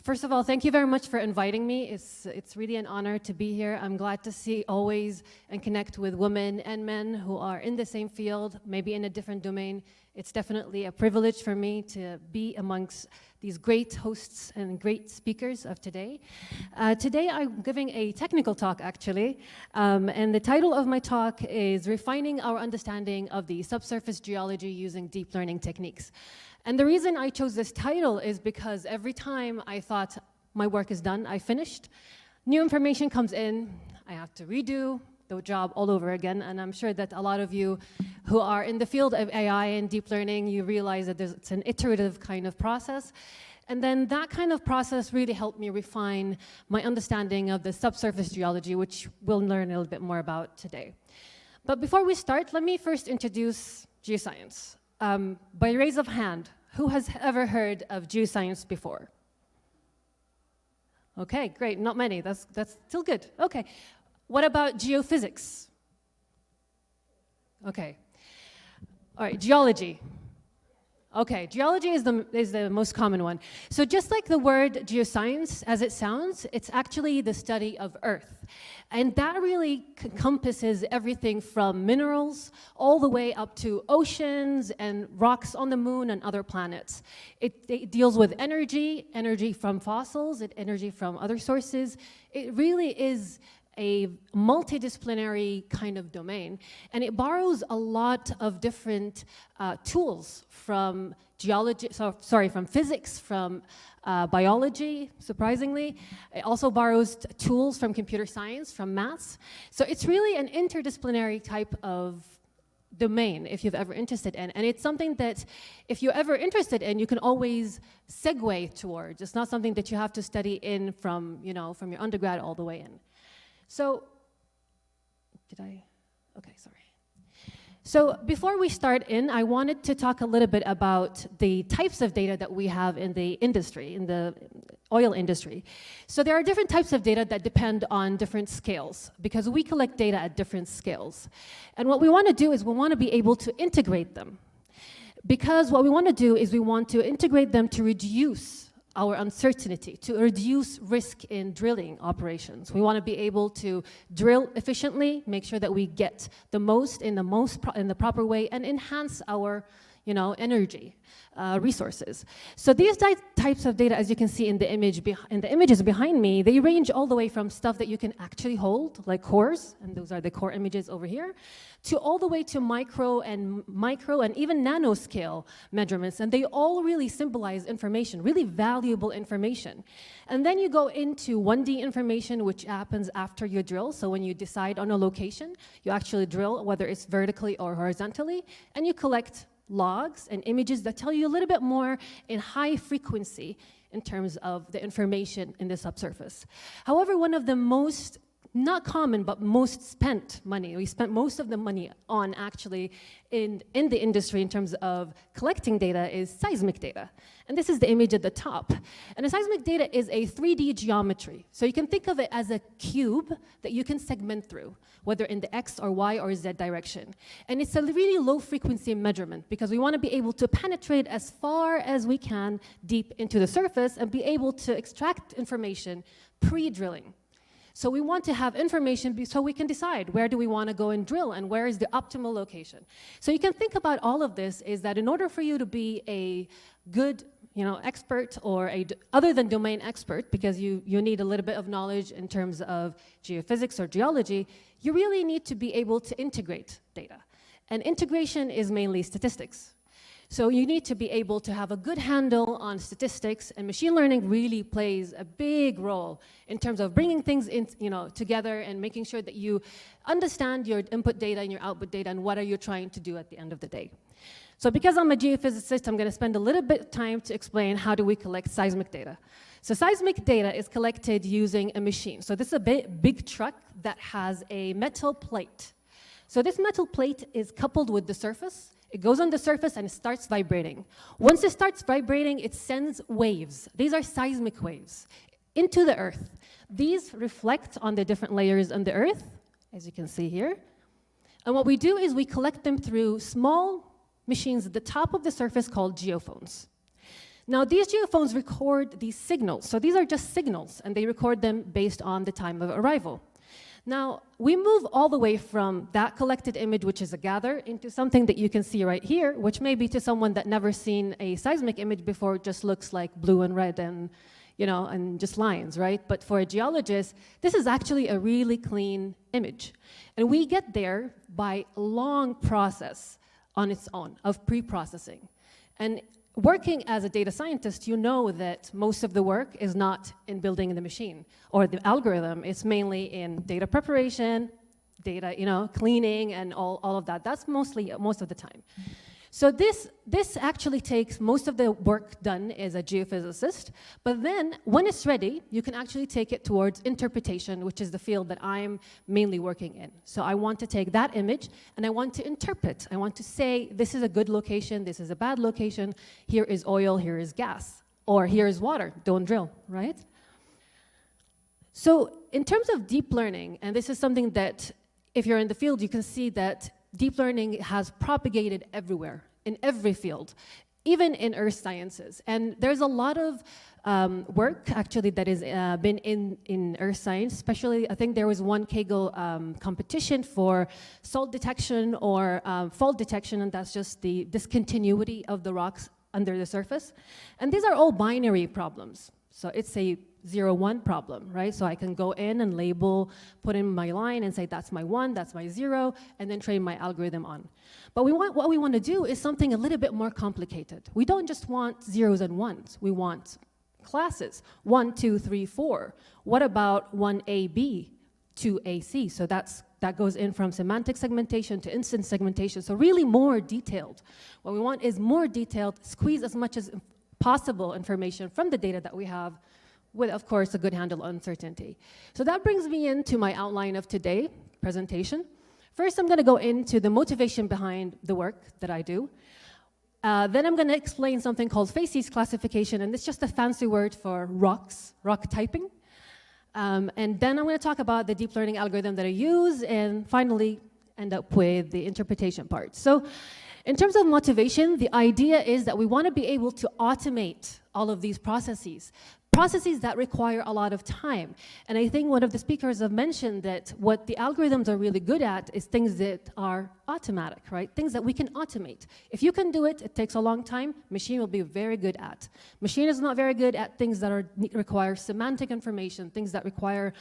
Speaker 14: First of all, thank you very much for inviting me. It's really an honor to be here. I'm glad to see always and connect with women and men who are in the same field, maybe in a different domain. It's definitely a privilege for me to be amongst these great hosts and great speakers of today. Today I'm giving a technical talk, actually, and the title of my talk is Refining Our Understanding of the Subsurface Geology Using Deep Learning Techniques. And the reason I chose this title is because every time I thought my work is done, I finished, new information comes in, I have to redo the job all over again, and I'm sure that a lot of you who are in the field of AI and deep learning, you realize that it's an iterative kind of process. And then that kind of process really helped me refine my understanding of the subsurface geology, which we'll learn a little bit more about today. But before we start, let me first introduce geoscience. By raise of hand, who has ever heard of geoscience before? Okay, great, not many, that's still good. Okay, what about geophysics? Okay, all right, geology. Okay, geology is the most common one. So just like the word geoscience, as it sounds, it's actually the study of Earth. And that really encompasses everything from minerals all the way up to oceans and rocks on the moon and other planets. It deals with energy from fossils, energy from other sources. It really is a multidisciplinary kind of domain, and it borrows a lot of different tools from from physics, from biology, surprisingly. It also borrows tools from computer science, from maths. So it's really an interdisciplinary type of domain if you've ever interested in, and it's something that if you're ever interested in, you can always segue towards. It's not something that you have to study in from your undergrad all the way in. So Okay, sorry. So before we start in, I wanted to talk a little bit about the types of data that we have in the industry, in the oil industry. So there are different types of data that depend on different scales, because we collect data at different scales. And what we want to do is we want to be able to integrate them. Because what we want to do is we want to integrate them to reduce our uncertainty, to reduce risk in drilling operations. We want to be able to drill efficiently, make sure that we get the most in the proper way, and enhance our, energy resources. So these types of data, as you can see in the images behind me, they range all the way from stuff that you can actually hold, like cores, and those are the core images over here, to all the way to micro and even nanoscale measurements, and they all really symbolize information, really valuable information. And then you go into 1D information, which happens after you drill. So when you decide on a location, you actually drill, whether it's vertically or horizontally, and you collect logs and images that tell you a little bit more in high frequency in terms of the information in the subsurface. However, one of the most, not common, but most spent money, we spent most of the money on actually in the industry in terms of collecting data, is seismic data. And this is the image at the top. And a seismic data is a 3D geometry. So you can think of it as a cube that you can segment through, whether in the X or Y or Z direction. And it's a really low frequency measurement because we want to be able to penetrate as far as we can deep into the surface and be able to extract information pre-drilling. So we want to have information so we can decide where do we want to go and drill and where is the optimal location. So you can think about all of this is that in order for you to be a good expert or other than domain expert, because you need a little bit of knowledge in terms of geophysics or geology, you really need to be able to integrate data. And integration is mainly statistics. So you need to be able to have a good handle on statistics, and machine learning really plays a big role in terms of bringing things in, together and making sure that you understand your input data and your output data and what are you trying to do at the end of the day. So because I'm a geophysicist, I'm going to spend a little bit of time to explain how do we collect seismic data. So seismic data is collected using a machine. So this is a big truck that has a metal plate. So this metal plate is coupled with the surface. It goes on the surface and it starts vibrating. Once it starts vibrating, it sends waves. These are seismic waves into the earth. These reflect on the different layers on the earth, as you can see here. And what we do is we collect them through small machines at the top of the surface called geophones. Now, these geophones record these signals. So these are just signals, and they record them based on the time of arrival. Now, we move all the way from that collected image, which is a gather, into something that you can see right here, which may be to someone that never seen a seismic image before, just looks like blue and red and, and just lines, right? But for a geologist, this is actually a really clean image. And we get there by a long process on its own of pre-processing. And working as a data scientist, you know that most of the work is not in building the machine or the algorithm. It's mainly in data preparation, data, cleaning, and all of that. That's most of the time. So this actually takes most of the work done as a geophysicist, but then when it's ready, you can actually take it towards interpretation, which is the field that I'm mainly working in. So I want to take that image and I want to interpret. I want to say, this is a good location, this is a bad location, here is oil, here is gas, or here is water, don't drill, right? So in terms of deep learning, and this is something that if you're in the field, you can see that deep learning has propagated everywhere, in every field, even in earth sciences. And there's a lot of work, actually, that has been in earth science, especially, I think there was one Kaggle competition for salt detection or fault detection, and that's just the discontinuity of the rocks under the surface. And these are all binary problems. So it's a 0-1 problem, right? So I can go in and label, put in my line and say that's my 1, that's my 0, and then train my algorithm on. But what we want to do is something a little bit more complicated. We don't just want 0s and 1s. We want classes, 1, 2, 3, 4. What about 1AB, 2AC? So that goes in from semantic segmentation to instance segmentation. So really more detailed. What we want is more detailed, squeeze as much as possible information from the data that we have, with, of course, a good handle on uncertainty. So that brings me into my outline of today's presentation. First, I'm going to go into the motivation behind the work that I do. Then I'm going to explain something called facies classification, and it's just a fancy word for rocks, rock typing. And then I'm going to talk about the deep learning algorithm that I use, and finally end up with the interpretation part. So in terms of motivation, the idea is that we want to be able to automate all of these processes that require a lot of time. And I think one of the speakers have mentioned that what the algorithms are really good at is things that are automatic, right? Things that we can automate. If you can do it, it takes a long time, machine will be very good at. Machine is not very good at things that require semantic information, things that require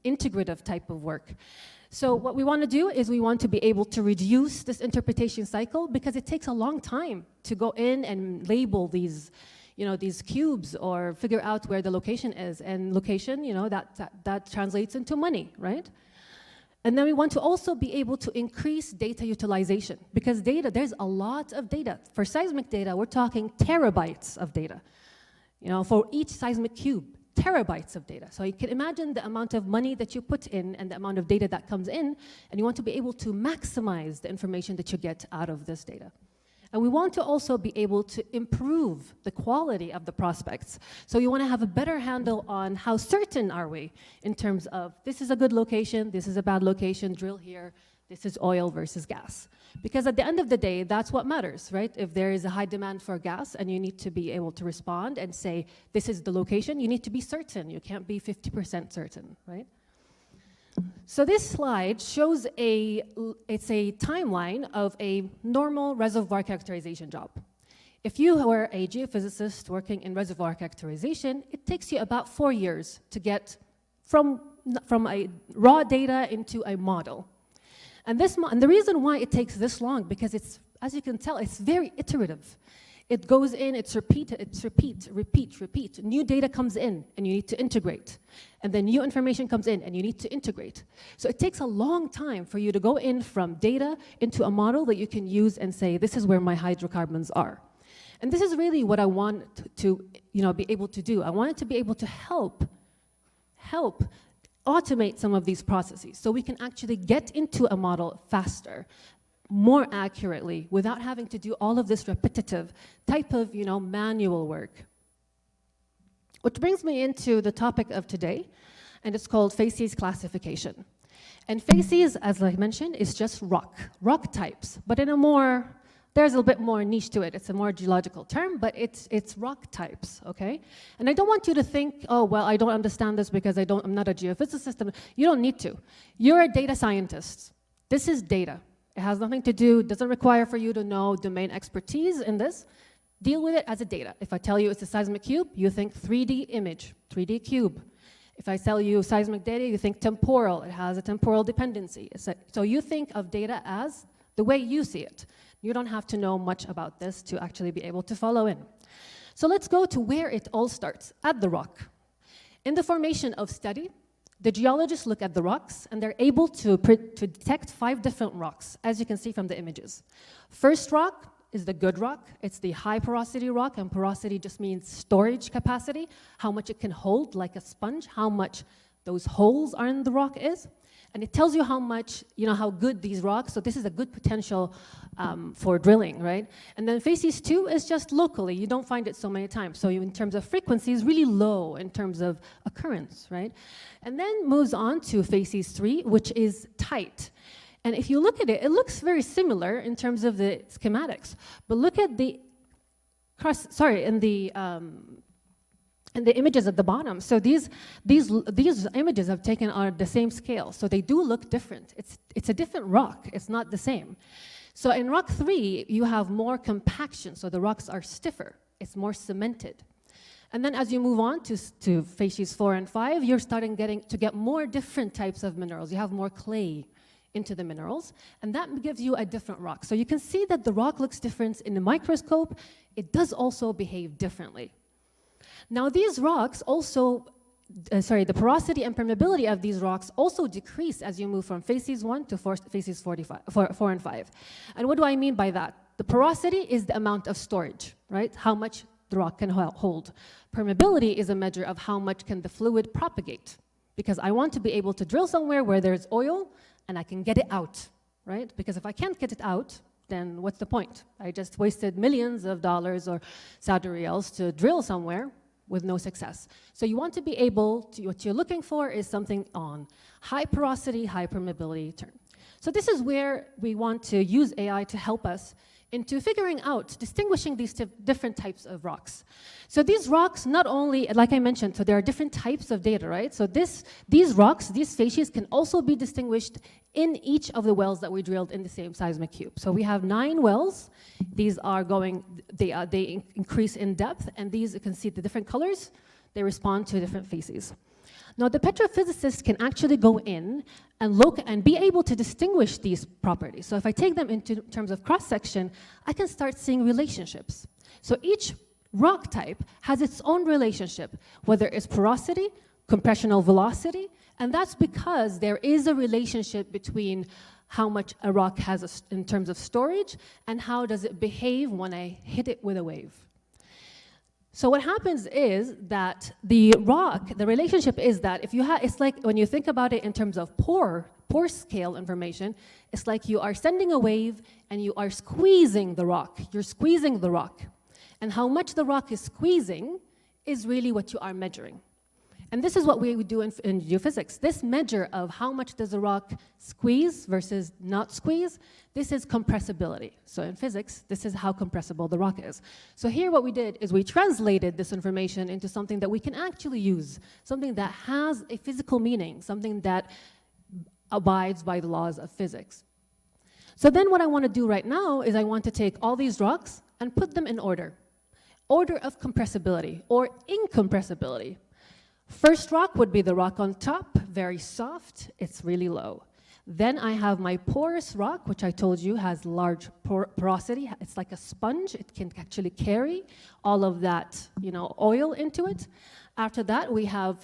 Speaker 14: integrative type of work. So what we want to do is we want to be able to reduce this interpretation cycle because it takes a long time to go in and label these these cubes or figure out where the location is. And location, that translates into money, right? And then we want to also be able to increase data utilization because data, there's a lot of data. For seismic data, we're talking terabytes of data. For each seismic cube, terabytes of data. So you can imagine the amount of money that you put in and the amount of data that comes in, and you want to be able to maximize the information that you get out of this data. And we want to also be able to improve the quality of the prospects. So you want to have a better handle on how certain are we in terms of this is a good location, this is a bad location, drill here, this is oil versus gas. Because at the end of the day, that's what matters, right? If there is a high demand for gas and you need to be able to respond and say, this is the location, you need to be certain. You can't be 50% certain, right? So this slide shows it's a timeline of a normal reservoir characterization job. If you were a geophysicist working in reservoir characterization, it takes you about 4 years to get from a raw data into a model. And the reason why it takes this long, because it's, as you can tell, it's very iterative. It goes in, it's repeat. New data comes in, and you need to integrate. And then new information comes in, and you need to integrate. So it takes a long time for you to go in from data into a model that you can use and say, this is where my hydrocarbons are. And this is really what I want to be able to do. I wanted to be able to help automate some of these processes so we can actually get into a model faster, more accurately, without having to do all of this repetitive type of manual work. Which brings me into the topic of today, and it's called facies classification. And facies, as I mentioned, is just rock types, but in a more, there's a little bit more niche to it. It's a more geological term, but it's rock types, okay? And I don't want you to think, oh, well, I don't understand this because I'm not a geophysicist. You don't need to. You're a data scientist. This is data. It has nothing to do, doesn't require for you to know domain expertise in this. Deal with it as a data. If I tell you it's a seismic cube, you think 3D image, 3D cube. If I tell you seismic data, you think temporal. It has a temporal dependency. So you think of data as the way you see it. You don't have to know much about this to actually be able to follow in. So let's go to where it all starts, at the rock. In the formation of study, the geologists look at the rocks, and they're able to detect 5 different rocks, as you can see from the images. First rock is the good rock. It's the high porosity rock, and porosity just means storage capacity, how much it can hold like a sponge, how much those holes are in the rock is. And it tells you how much, how good these rocks, so this is a good potential for drilling, right? And then facies 2 is just locally. You don't find it so many times. So in terms of frequency, is really low in terms of occurrence, right? And then moves on to facies 3, which is tight. And if you look at it, it looks very similar in terms of the schematics. But look at the, and the images at the bottom. So these images have taken on the same scale. So they do look different. It's a different rock. It's not the same. So in rock 3, you have more compaction. So the rocks are stiffer. It's more cemented. And then as you move on to facies 4 and 5, you're starting to get more different types of minerals. You have more clay into the minerals, and that gives you a different rock. So you can see that the rock looks different in the microscope. It does also behave differently. Now these rocks also, the porosity and permeability of these rocks also decrease as you move from facies 1 to facies 4 and 5. And what do I mean by that? The porosity is the amount of storage, right? How much the rock can hold. Permeability is a measure of how much can the fluid propagate, because I want to be able to drill somewhere where there's oil and I can get it out, right? Because if I can't get it out, then what's the point? I just wasted millions of dollars or Saudi riyals to drill somewhere with no success. So you want to be able to, what you're looking for is something on high porosity, high permeability turn. So this is where we want to use AI to help us into figuring out, distinguishing these different types of rocks. So these rocks, not only, like I mentioned, so there are different types of data, right? So these rocks, these facies can also be distinguished in each of the wells that we drilled in the same seismic cube. So we have 9 wells. These are they increase in depth, and these, you can see the different colors, they respond to different facies. Now, the petrophysicist can actually go in and look and be able to distinguish these properties. So if I take them into terms of cross-section, I can start seeing relationships. So each rock type has its own relationship, whether it's porosity, compressional velocity, and that's because there is a relationship between how much a rock has in terms of storage and how does it behave when I hit it with a wave. So what happens is that the rock, the relationship is that if you have, it's like when you think about it in terms of pore scale information, it's like you are sending a wave and you are squeezing the rock. You're squeezing the rock. And how much the rock is squeezing is really what you are measuring. And this is what we would do in geophysics. This measure of how much does a rock squeeze versus not squeeze, this is compressibility. So in physics, this is how compressible the rock is. So here what we did is we translated this information into something that we can actually use, something that has a physical meaning, something that abides by the laws of physics. So then what I want to do right now is I want to take all these rocks and put them in order. Order of compressibility or incompressibility. First rock would be the rock on top, very soft, it's really low. Then I have my porous rock, which I told you has large porosity. It's like a sponge. It can actually carry all of that, oil into it. After that, we have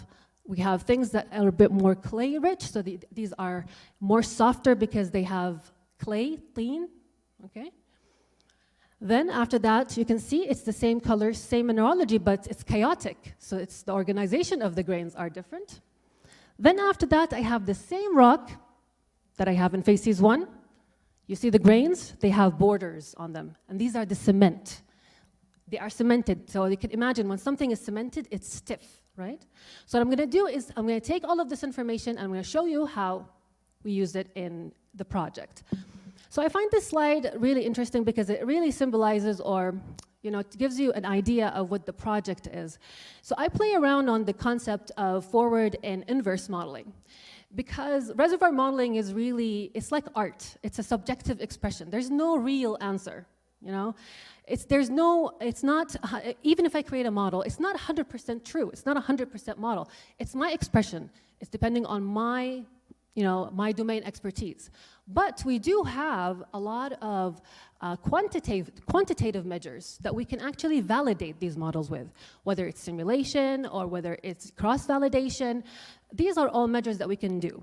Speaker 14: things that are a bit more clay rich. So these are more softer because they have clay, clean, okay? Then after that, you can see it's the same color, same mineralogy, but it's chaotic. So it's the organization of the grains are different. Then after that, I have the same rock that I have in facies 1. You see the grains? They have borders on them. And these are the cement. They are cemented. So you can imagine when something is cemented, it's stiff, right? So what I'm going to do is I'm going to take all of this information and I'm going to show you how we use it in the project. So I find this slide really interesting because it really symbolizes or it gives you an idea of what the project is. So I play around on the concept of forward and inverse modeling because reservoir modeling is really, it's like art. It's a subjective expression. There's no real answer, It's not, even if I create a model, it's not 100% true. It's not a 100% model. It's my expression. It's depending on my domain expertise. But we do have a lot of quantitative measures that we can actually validate these models with, whether it's simulation or whether it's cross-validation. These are all measures that we can do.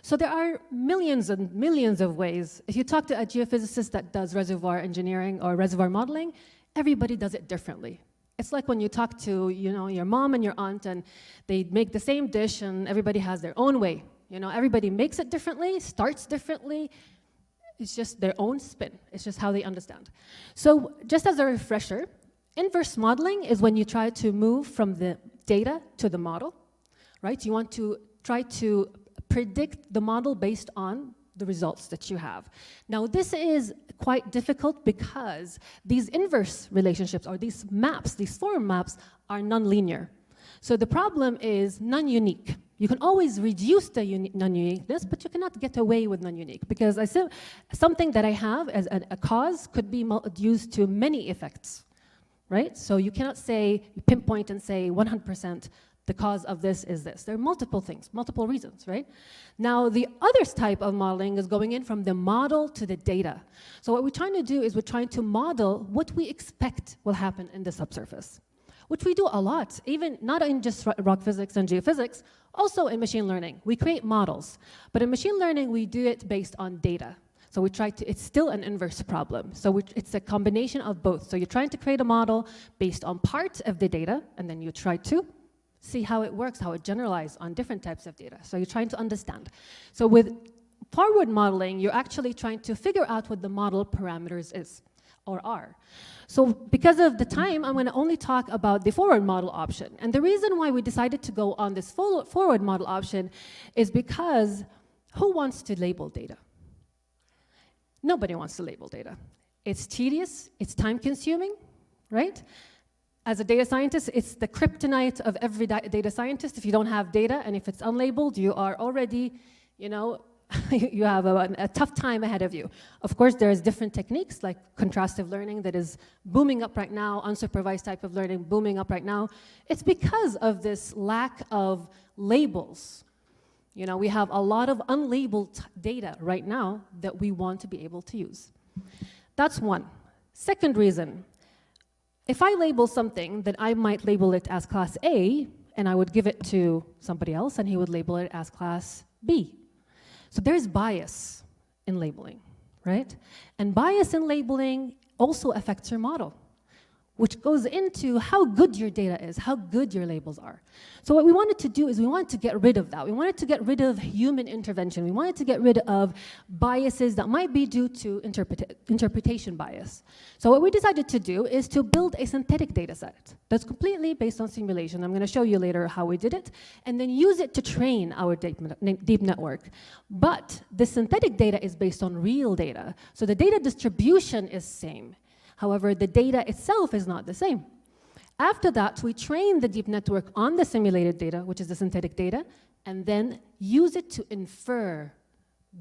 Speaker 14: So there are millions and millions of ways. If you talk to a geophysicist that does reservoir engineering or reservoir modeling, everybody does it differently. It's like when you talk to your mom and your aunt and they make the same dish and everybody has their own way. Everybody makes it differently, starts differently. It's just their own spin. It's just how they understand. So just as a refresher, inverse modeling is when you try to move from the data to the model, right? You want to try to predict the model based on the results that you have. Now, this is quite difficult because these inverse relationships or these maps, these form maps, are nonlinear. So the problem is non-unique. You can always reduce the non-uniqueness, but you cannot get away with non-unique because something that I have as a cause could be used to many effects, right? So you cannot pinpoint and say 100% the cause of this is this. There are multiple things, multiple reasons, right? Now, the other type of modeling is going in from the model to the data. So what we're trying to do is we're trying to model what we expect will happen in the subsurface, which we do a lot, even not in just rock physics and geophysics, also in machine learning. We create models, but in machine learning, we do it based on data. So we try to, it's still an inverse problem. So it's a combination of both. So you're trying to create a model based on parts of the data, and then you try to see how it works, how it generalizes on different types of data. So you're trying to understand. So with forward modeling, you're actually trying to figure out what the model parameters is or are. So because of the time, I'm going to only talk about the forward model option. And the reason why we decided to go on this forward model option is because who wants to label data? Nobody wants to label data. It's tedious, it's time consuming, right? As a data scientist, it's the kryptonite of every data scientist. If you don't have data and if it's unlabeled, you are already, you know, you have a tough time ahead of you. Of course, there's different techniques like contrastive learning that is booming up right now, unsupervised type of learning booming up right now. It's because of this lack of labels. You know, we have a lot of unlabeled data right now that we want to be able to use. That's one. Second reason, if I label something, then I might label it as class A, and I would give it to somebody else, and he would label it as class B. So there's bias in labeling, right? And bias in labeling also affects your model, which goes into how good your data is, how good your labels are. So what we wanted to do is we wanted to get rid of that. We wanted to get rid of human intervention. We wanted to get rid of biases that might be due to interpretation bias. So what we decided to do is to build a synthetic data set that's completely based on simulation. I'm going to show you later how we did it, and then use it to train our deep network. But the synthetic data is based on real data. So the data distribution is same. However, the data itself is not the same. After that, we train the deep network on the simulated data, which is the synthetic data, and then use it to infer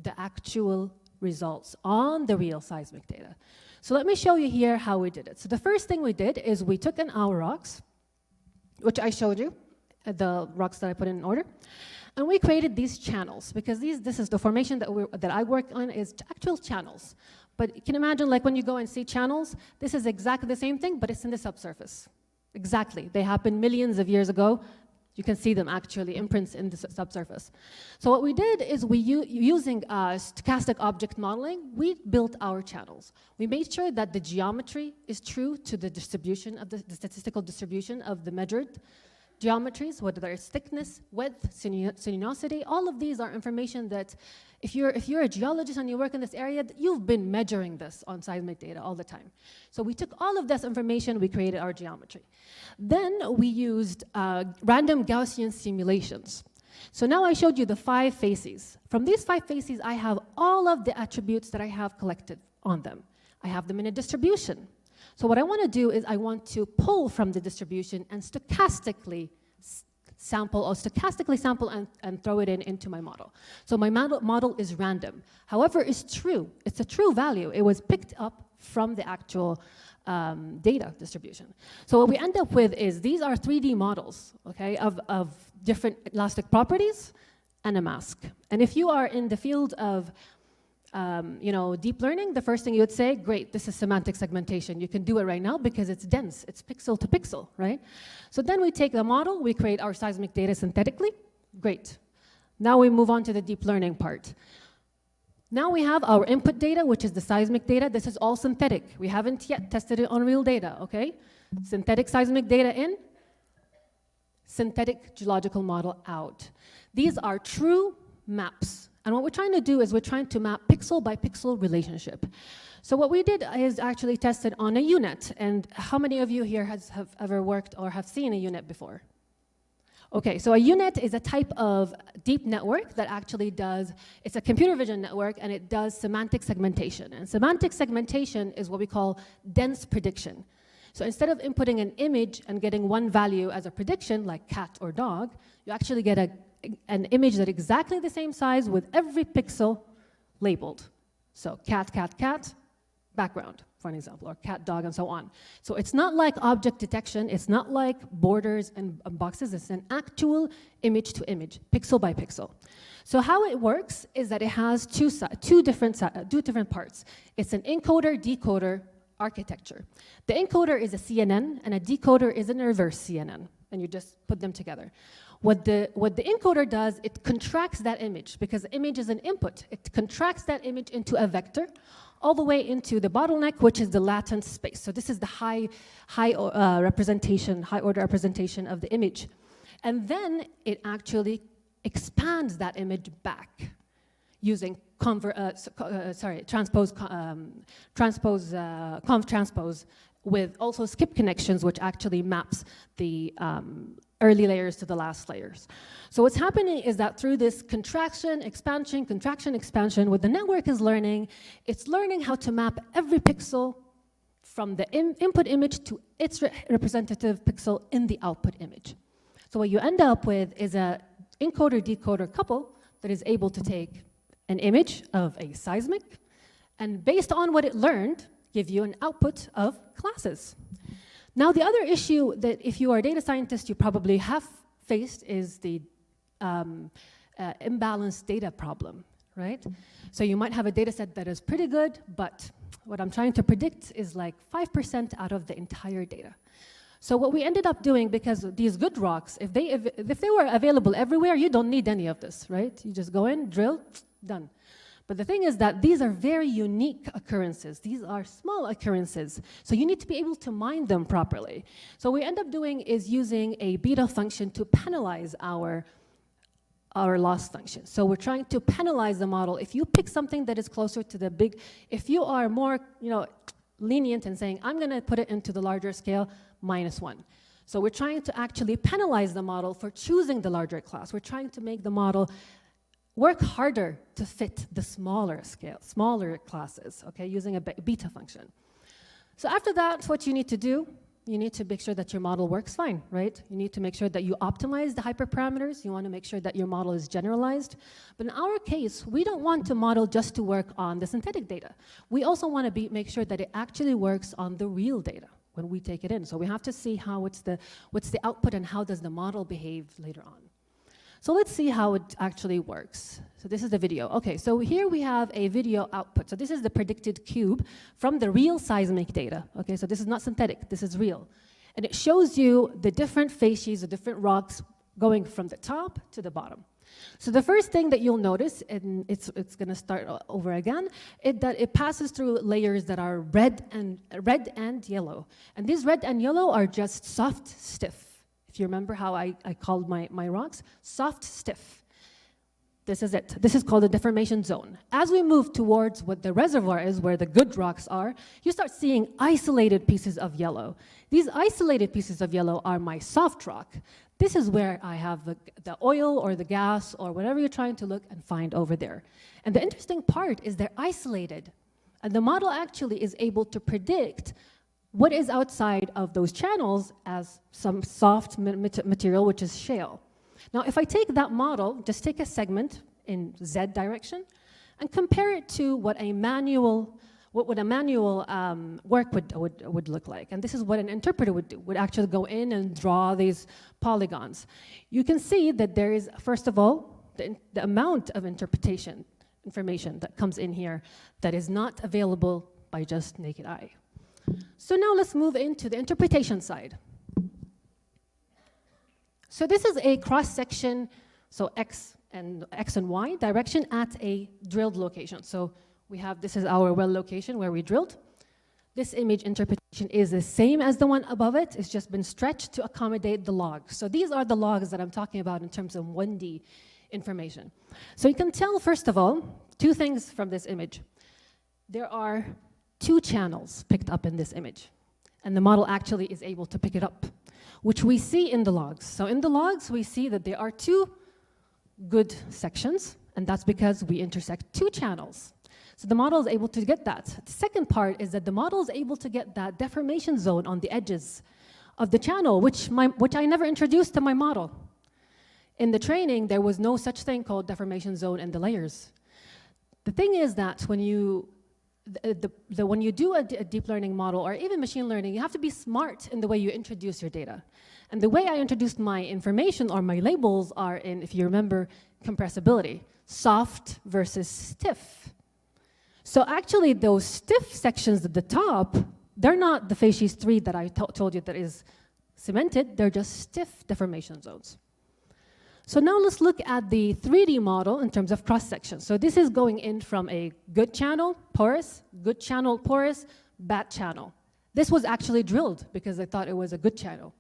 Speaker 14: the actual results on the real seismic data. So let me show you here how we did it. So the first thing we did is we took in our rocks, which I showed you, the rocks that I put in order, and we created these channels, because this is the formation that I work on is actual channels. But you can imagine, like when you go and see channels, this is exactly the same thing, but it's in the subsurface. Exactly. They happened millions of years ago. You can see them actually, imprints in the subsurface. So what we did is using stochastic object modeling, we built our channels. We made sure that the geometry is true to the distribution of the statistical distribution of the measured geometries, whether it's thickness, width, sinuosity. All of these are information that if you're a geologist and you work in this area, you've been measuring this on seismic data all the time. So we took all of this information, we created our geometry. Then we used random Gaussian simulations. So now I showed you the 5 facies. From these 5 facies, I have all of the attributes that I have collected on them. I have them in a distribution. So what I want to do is I want to pull from the distribution and stochastically sample and throw it into my model. So my model is random. However, it's true. It's a true value. It was picked up from the actual data distribution. So what we end up with is these are 3D models, okay, of different elastic properties and a mask. And if you are in the field of deep learning, the first thing you would say, great, this is semantic segmentation. You can do it right now because it's dense, it's pixel to pixel, right? So then we take the model, we create our seismic data synthetically, great. Now we move on to the deep learning part. Now we have our input data, which is the seismic data. This is all synthetic. We haven't yet tested it on real data, okay? Synthetic seismic data in, synthetic geological model out. These are true maps. And what we're trying to do is we're trying to map pixel by pixel relationship. So what we did is actually tested on a unit. And how many of you here have ever worked or have seen a unit before? Okay, so a unit is a type of deep network that actually does, it's a computer vision network, and it does semantic segmentation. And semantic segmentation is what we call dense prediction. So instead of inputting an image and getting one value as a prediction, like cat or dog, you actually get an image that's exactly the same size with every pixel labeled. So cat, cat, cat, background, for an example, or cat, dog, and so on. So it's not like object detection. It's not like borders and boxes. It's an actual image to image, pixel by pixel. So how it works is that it has two different parts. It's an encoder-decoder architecture. The encoder is a CNN, and a decoder is a reverse CNN, and you just put them together. What the encoder does, it contracts that image, because the image is an input. It contracts that image into a vector, all the way into the bottleneck, which is the latent space. So this is the high order representation of the image. And then it actually expands that image back using conv-transpose with also skip connections, which actually maps the early layers to the last layers. So what's happening is that through this contraction, expansion, what the network is learning, it's learning how to map every pixel from the input image to its representative pixel in the output image. So what you end up with is a encoder-decoder couple that is able to take an image of a seismic, and based on what it learned, give you an output of classes. Now, the other issue that if you are a data scientist, you probably have faced is the imbalanced data problem, right? So you might have a data set that is pretty good, but what I'm trying to predict is like 5% out of the entire data. So what we ended up doing, because these good rocks, if they were available everywhere, you don't need any of this, right? You just go in, drill, done. But the thing is that these are very unique occurrences. These are small occurrences. So you need to be able to mine them properly. So what we end up doing is using a beta function to penalize our loss function. So we're trying to penalize the model. If you pick something that is closer to the big, if you are more lenient in saying, I'm going to put it into the larger scale, -1. So we're trying to actually penalize the model for choosing the larger class. We're trying to make the model work harder to fit the smaller scale, smaller classes, okay, using a beta function. So after that, what you need to do, you need to make sure that your model works fine, right? You need to make sure that you optimize the hyperparameters. You want to make sure that your model is generalized. But in our case, we don't want to model just to work on the synthetic data. We also want to make sure that it actually works on the real data when we take it in. So we have to see how what's the output and how does the model behave later on. So let's see how it actually works. So this is the video. Okay, so here we have a video output. So this is the predicted cube from the real seismic data. Okay, so this is not synthetic, this is real. And it shows you the different facies, the different rocks going from the top to the bottom. So the first thing that you'll notice, and it's gonna start over again, is that it passes through layers that are red and yellow. And these red and yellow are just soft, stiff. If you remember how I called my rocks, soft, stiff. This is it. This is called the deformation zone. As we move towards what the reservoir is, where the good rocks are, you start seeing isolated pieces of yellow. These isolated pieces of yellow are my soft rock. This is where I have the oil or the gas or whatever you're trying to look and find over there. And the interesting part is they're isolated. And the model actually is able to predict what is outside of those channels as some soft material, which is shale. Now, if I take that model, just take a segment in Z direction and compare it to what a manual work would look like. And this is what an interpreter would do, would actually go in and draw these polygons. You can see that there is, first of all, the amount of information that comes in here that is not available by just naked eye. So now let's move into the interpretation side. So this is a cross-section, so X and Y direction at a drilled location. So we have, this is our well location where we drilled. This image interpretation is the same as the one above it. It's just been stretched to accommodate the logs. So these are the logs that I'm talking about in terms of 1D information. So you can tell, first of all, two things from this image. There are 2 channels picked up in this image, and the model actually is able to pick it up, which we see in the logs. So in the logs, we see that there are 2 good sections, and that's because we intersect 2 channels. So the model is able to get that. The second part is that the model is able to get that deformation zone on the edges of the channel, which I never introduced to my model. In the training, there was no such thing called deformation zone in the layers. The thing is that when you do a deep learning model or even machine learning, you have to be smart in the way you introduce your data. And the way I introduced my information or my labels are in, if you remember, compressibility, soft versus stiff. So actually those stiff sections at the top, they're not the facies 3 that I told you that is cemented, they're just stiff deformation zones. So now let's look at the 3D model in terms of cross-section. So this is going in from a good channel, porous, good channel, porous, bad channel. This was actually drilled because they thought it was a good channel,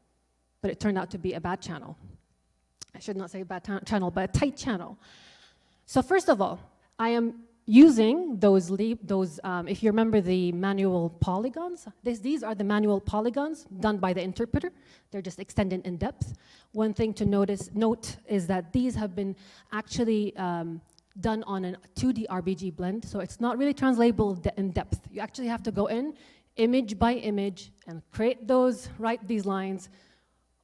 Speaker 14: but it turned out to be a bad channel. I should not say bad channel, but a tight channel. So first of all, I am using those, if you remember the manual polygons, these are the manual polygons done by the interpreter. They're just extended in depth. One thing to note is that these have been actually done on a 2D RBG blend, so it's not really translatable in depth. You actually have to go in image by image and write these lines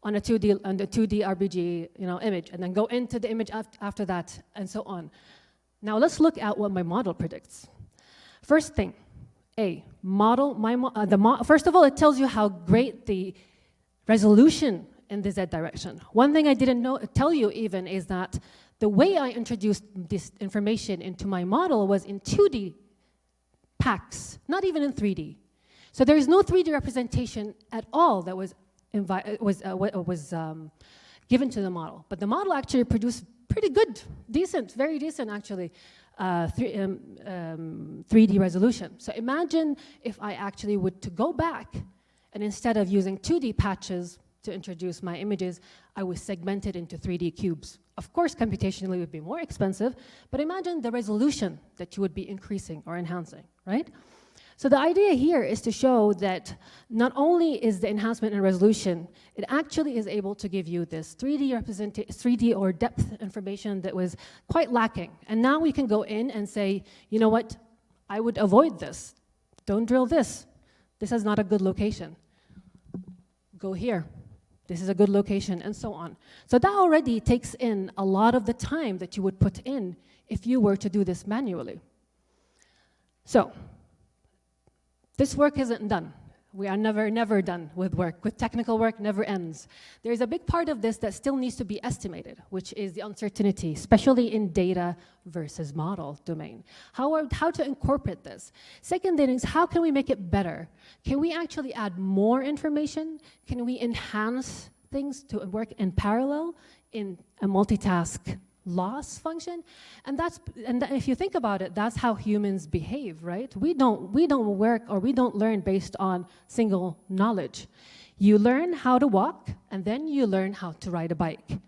Speaker 14: on a 2D RBG image, and then go into the image after that, and so on. Now let's look at what my model predicts. First thing, first of all, it tells you how great the resolution in the Z direction. One thing I didn't tell you even is that the way I introduced this information into my model was in 2D packs, not even in 3D. So there is no 3D representation at all that was given to the model. But the model actually produced pretty good, decent, very decent actually, 3D resolution. So imagine if I actually would to go back and instead of using 2D patches to introduce my images, I would segment it into 3D cubes. Of course, computationally it would be more expensive, but imagine the resolution that you would be increasing or enhancing, right? So the idea here is to show that not only is the enhancement in resolution, it actually is able to give you this 3D or depth information that was quite lacking. And now we can go in and say, you know what, I would avoid this. Don't drill this. This is not a good location. Go here. This is a good location, and so on. So that already takes in a lot of the time that you would put in if you were to do this manually. So this work isn't done. We are never done with work. With technical work, never ends. There's a big part of this that still needs to be estimated, which is the uncertainty, especially in data versus model domain. How to incorporate this. Second thing is, how can we make it better? Can we actually add more information? Can we enhance things to work in parallel in a multitask loss function? And if you think about it, that's how humans behave, right? We don't work or we don't learn based on single knowledge. You learn how to walk, and then you learn how to ride a bike.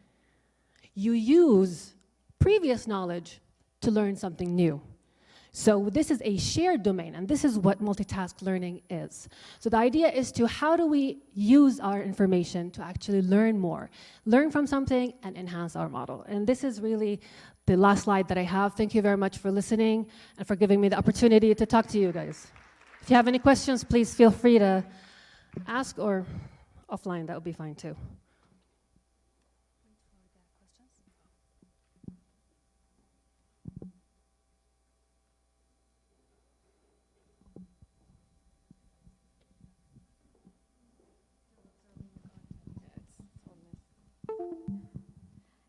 Speaker 14: You use previous knowledge to learn something new. So this is a shared domain, and this is what multitask learning is. So the idea is to how do we use our information to actually learn more, learn from something and enhance our model. And this is really the last slide that I have. Thank you very much for listening and for giving me the opportunity to talk to you guys. If you have any questions, please feel free to ask, or offline, that would be fine too.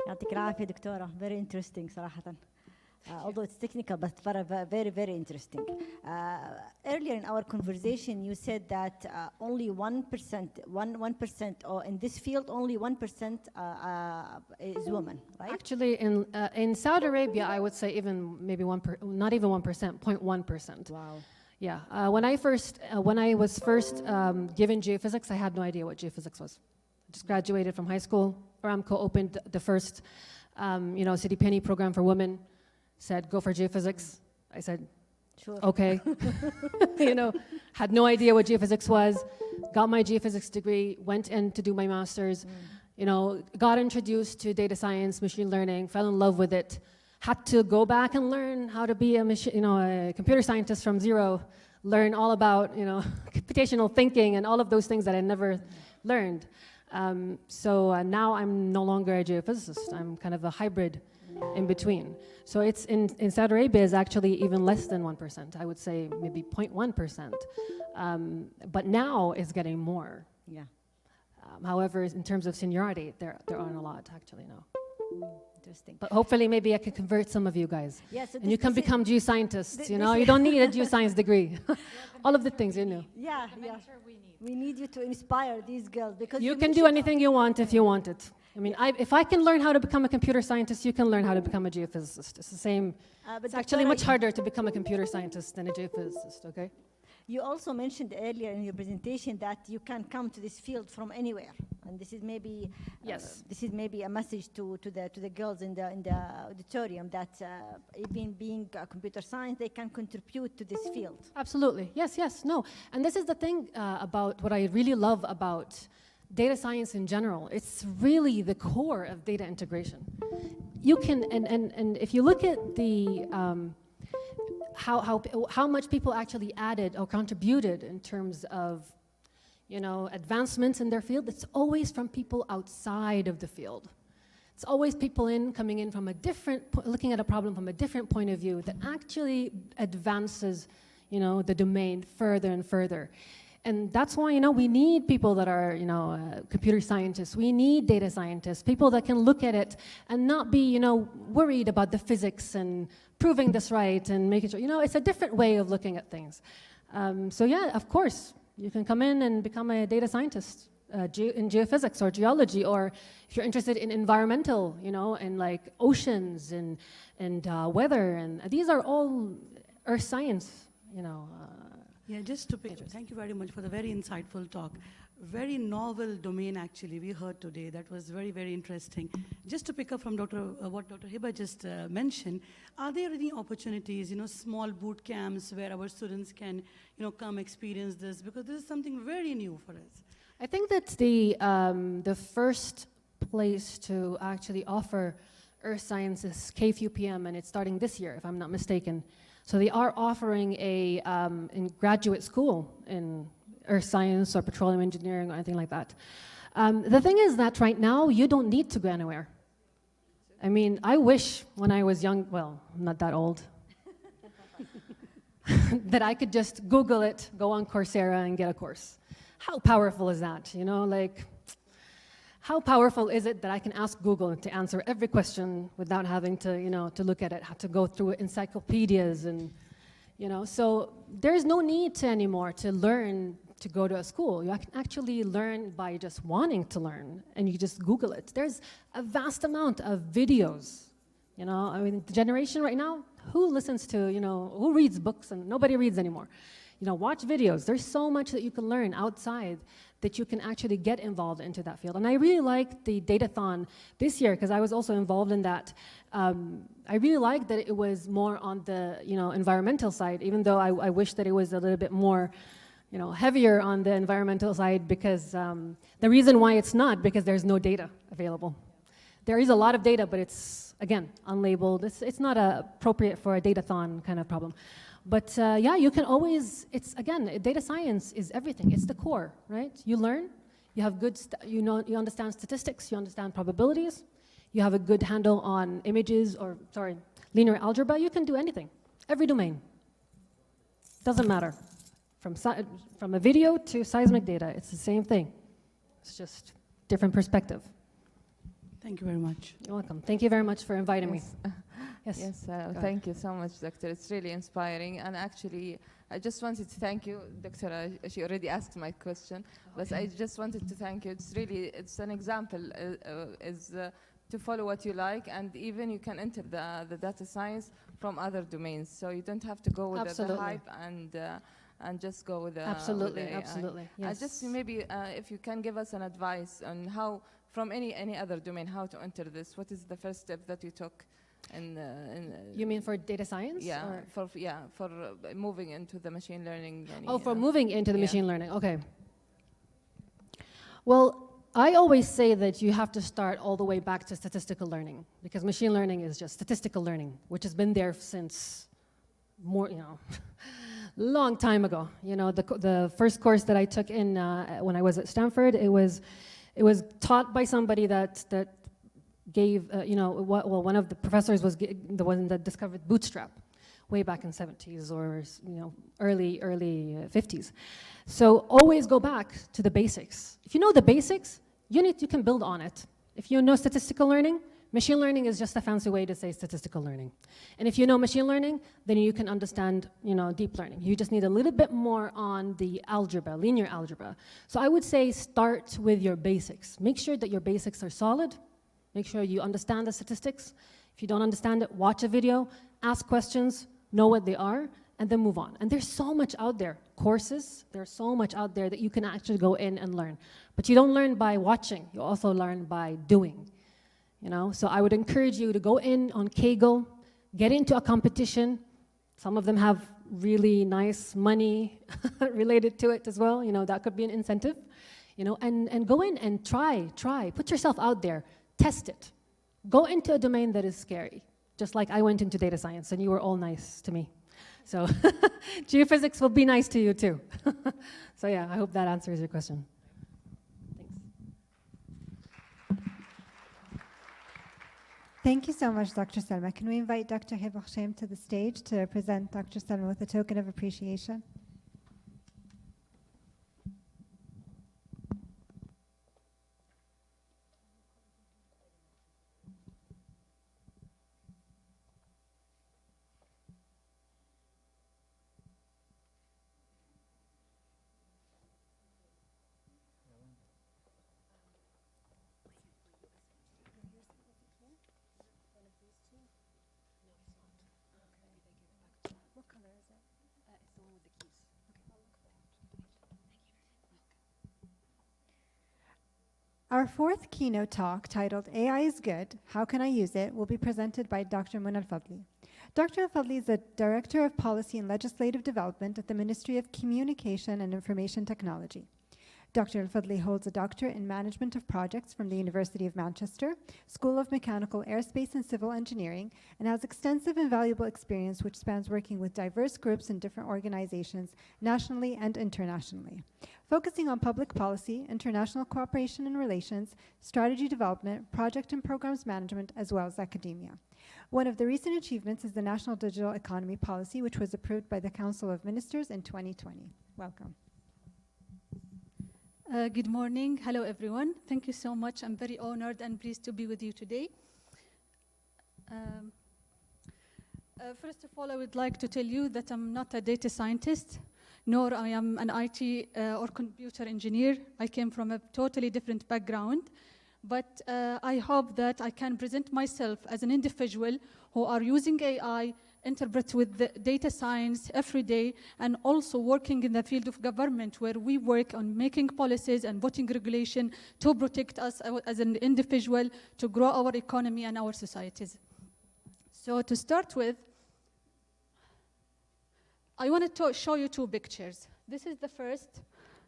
Speaker 9: يعطيك العافية دكتورة. Very interesting صراحة. Although it's technical, but very, very interesting. Earlier in our conversation, you said that only 1%, or in this field, only 1% is women, right?
Speaker 14: Actually, in Saudi Arabia, I would say even maybe not even 1%, 0.1%.
Speaker 9: Wow.
Speaker 14: Yeah. When I was first given geophysics, I had no idea what geophysics was. I just graduated from high school. Aramco opened the first, City Penny program for women. Said, go for geophysics. I said, sure. Okay. Had no idea what geophysics was. Got my geophysics degree, went in to do my master's. Got introduced to data science, machine learning, fell in love with it. Had to go back and learn how to be a computer scientist from zero. Learn all about, computational thinking and all of those things that I never learned. So now I'm no longer a geophysicist. I'm kind of a hybrid in between. So it's in Saudi Arabia is actually even less than 1%. I would say maybe 0.1%. But now it's getting more.
Speaker 9: Yeah.
Speaker 14: However, in terms of seniority, there aren't a lot actually now.
Speaker 9: interesting.
Speaker 14: But hopefully, maybe I can convert some of you guys.
Speaker 9: Yeah, so
Speaker 14: and you can become geoscientists, you know? You don't need a geoscience degree. All of the things, you know.
Speaker 9: Yeah, yeah. We need you to inspire these girls because
Speaker 14: You can do anything you want if you want it. I mean, if I can learn how to become a computer scientist, you can learn how to become a geophysicist. It's the same. It's actually much harder to become a computer scientist than a geophysicist, okay?
Speaker 9: You also mentioned earlier in your presentation that you can come to this field from anywhere, and this is maybe this is maybe a message to the girls in the auditorium that even being a computer science, they can contribute to this field.
Speaker 14: Absolutely, yes, no, and this is the thing about what I really love about data science in general. It's really the core of data integration. You can and if you look at the how much people actually added or contributed in terms of, you know, advancements in their field, it's always from people outside of the field. It's always people coming in from a different, looking at a problem from a different point of view that actually advances, you know, the domain further and further. And that's why, you know, we need people that are, you know, computer scientists. We need data scientists, people that can look at it and not be, you know, worried about the physics and proving this right and making sure, you know, it's a different way of looking at things. So yeah, of course, you can come in and become a data scientist in geophysics or geology, or if you're interested in environmental, you know, and like oceans and weather, and these are all earth science, you know.
Speaker 10: Yeah, just to pick, thank you very much for the very insightful talk. Very novel domain, actually, we heard today. That was very, very interesting. Just to pick up from what Dr. Hiba just mentioned, are there any opportunities, you know, small boot camps where our students can, you know, come experience this? Because this is something very new for us.
Speaker 14: I think that's the first place to actually offer earth science is KFUPM, and it's starting this year, if I'm not mistaken. So they are offering a in graduate school in earth science or petroleum engineering or anything like that. The thing is that right now you don't need to go anywhere. I mean, I wish when I was young, well, I'm not that old, that I could just Google it, go on Coursera and get a course. How powerful is that? You know, like, how powerful is it that I can ask Google to answer every question without having to, you know, to look at it, have to go through encyclopedias and, you know, so there's no need anymore to learn to go to a school. You can actually learn by just wanting to learn, and you just Google it. There's a vast amount of videos, you know. I mean, the generation right now, who listens to, you know, who reads books? And nobody reads anymore. You know, watch videos. There's so much that you can learn outside that you can actually get involved into that field. And I really liked the Datathon this year because I was also involved in that. I really liked that it was more on the, you know, environmental side, even though I wish that it was a little bit more, you know, heavier on the environmental side, because the reason why it's not, because there's no data available. There is a lot of data, but it's, again, unlabeled. It's not appropriate for a Datathon kind of problem. But yeah, you can always, it's, again, data science is everything. It's the core, right? You learn, you have good, you understand statistics, you understand probabilities, you have a good handle on images, or, sorry, linear algebra. You can do anything, every domain. Doesn't matter. From a video to seismic data, it's the same thing. It's just different perspective.
Speaker 10: Thank you very much.
Speaker 14: You're welcome. Thank you very much for inviting me.
Speaker 13: Yes, thank you so much, Doctor. It's really inspiring. And actually, I just wanted to thank you, Doctor. She already asked my question, but I just wanted to thank you. It's really, it's an example, to follow what you like, and even you can enter the data science from other domains. So you don't have to go with the hype and just go with the
Speaker 14: absolutely,
Speaker 13: with the AI.
Speaker 14: Absolutely. Yes.
Speaker 13: Just maybe if you can give us an advice on how, from any other domain, how to enter this. What is the first step that you took?
Speaker 14: You mean for data science?
Speaker 13: Yeah, for moving into the machine learning.
Speaker 14: Oh, for moving into the machine learning. Okay. Well, I always say that you have to start all the way back to statistical learning, because machine learning is just statistical learning, which has been there since more, you know, long time ago. You know, the first course that I took in when I was at Stanford, it was taught by somebody that gave, you know, well, one of the professors was the one that discovered Bootstrap way back in 70s or, you know, early 50s. So always go back to the basics. If you know the basics, you can build on it. If you know statistical learning, Machine learning is just a fancy way to say statistical learning. And if you know machine learning, then you can understand, deep learning. You just need a little bit more on the algebra, linear algebra. So I would say start with your basics. Make sure that your basics are solid. Make sure you understand the statistics. If you don't understand it, watch a video, ask questions, know what they are, and then move on. And there's so much out there. Courses, there's so much out there that you can actually go in and learn. But you don't learn by watching, you also learn by doing. So I would encourage you to go in on Kaggle, get into a competition. Some of them have really nice money related to it as well. That could be an incentive. And go in and try. Put yourself out there, test it. Go into a domain that is scary. Just like I went into data science and you were all nice to me. So geophysics will be nice to you too. So yeah, I hope that answers your question.
Speaker 7: Thank you so much, Dr. Selma. Can we invite Dr. Hiba Hussein to the stage to present Dr. Selma with a token of appreciation? Our fourth keynote talk, titled AI is Good, How Can I Use It?, will be presented by Dr. Muna Al-Fadli. Dr. Al-Fadli is the Director of Policy and Legislative Development at the Ministry of Communication and Information Technology. Dr. Al-Fadli holds a doctorate in Management of Projects from the University of Manchester, School of Mechanical, Aerospace and Civil Engineering, and has extensive and valuable experience which spans working with diverse groups and different organizations, nationally and internationally, focusing on public policy, international cooperation and relations, strategy development, project and programs management, as well as academia. One of the recent achievements is the National Digital Economy Policy, which was approved by the Council of Ministers in 2020. Welcome.
Speaker 15: Good morning. Hello, everyone. Thank you so much. I'm very honored and pleased to be with you today. First of all, I would like to tell you that I'm not a data scientist, nor I am an IT or computer engineer. I came from a totally different background. But I hope that I can present myself as an individual who are using AI, interpret with the data science every day, and also working in the field of government where we work on making policies and voting regulation to protect us as an individual, to grow our economy and our societies. So to start with, I wanted to show you two pictures. This is the first,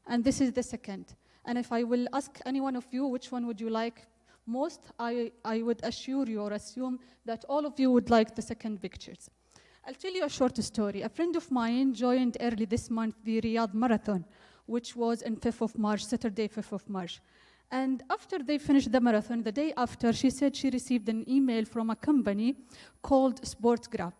Speaker 15: and this is the second. And if I will ask any one of you which one would you like most, I would assure you or assume that all of you would like the second pictures. I'll tell you a short story. A friend of mine joined early this month the Riyadh Marathon, which was on 5th of March, Saturday, 5th of March. And after they finished the marathon, the day after, she said she received an email from a company called SportGraph.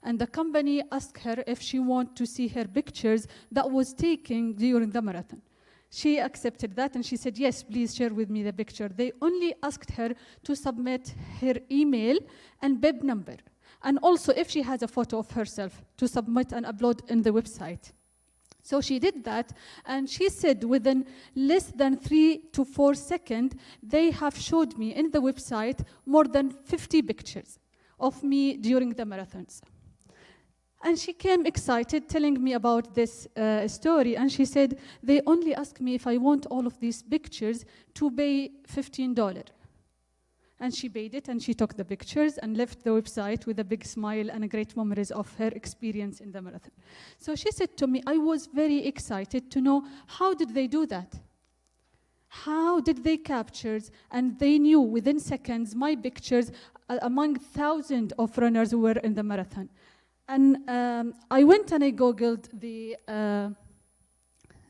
Speaker 15: And the company asked her if she wanted to see her pictures that was taken during the marathon. She accepted that and she said, yes, please share with me the picture. They only asked her to submit her email and BIB number. And also if she has a photo of herself to submit and upload in the website. So she did that, and she said within less than 3 to 4 seconds, they have showed me in the website more than 50 pictures of me during the marathons. And she came excited telling me about this story, and she said, they only asked me if I want all of these pictures to pay $15. And she paid it, and she took the pictures and left the website with a big smile and a great memories of her experience in the marathon. So she said to me, I was very excited to know how did they do that? How did they capture? And they knew within seconds my pictures among thousands of runners who were in the marathon. And I went and I Googled the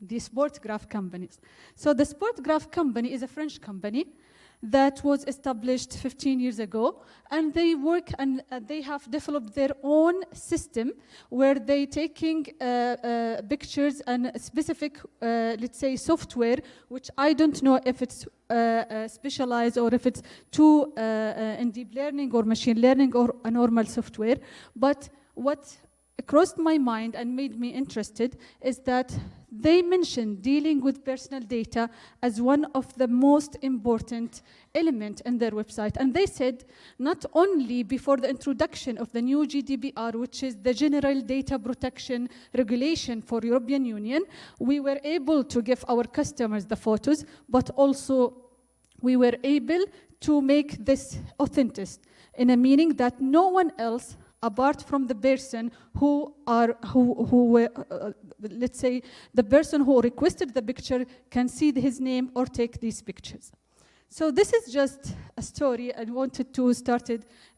Speaker 15: SportGraph companies. So the SportGraph company is a French company, that was established 15 years ago, and they work and they have developed their own system where they taking pictures and specific, let's say, software, which I don't know if it's specialized or if it's too in deep learning or machine learning or a normal software. But what crossed my mind and made me interested is that they mentioned dealing with personal data as one of the most important elements in their website. And they said not only before the introduction of the new GDPR, which is the General Data Protection Regulation for European Union, we were able to give our customers the photos, but also we were able to make this authentic, in a meaning that no one else apart from the person let's say, the person who requested the picture can see his name or take these pictures. So this is just a story I wanted to start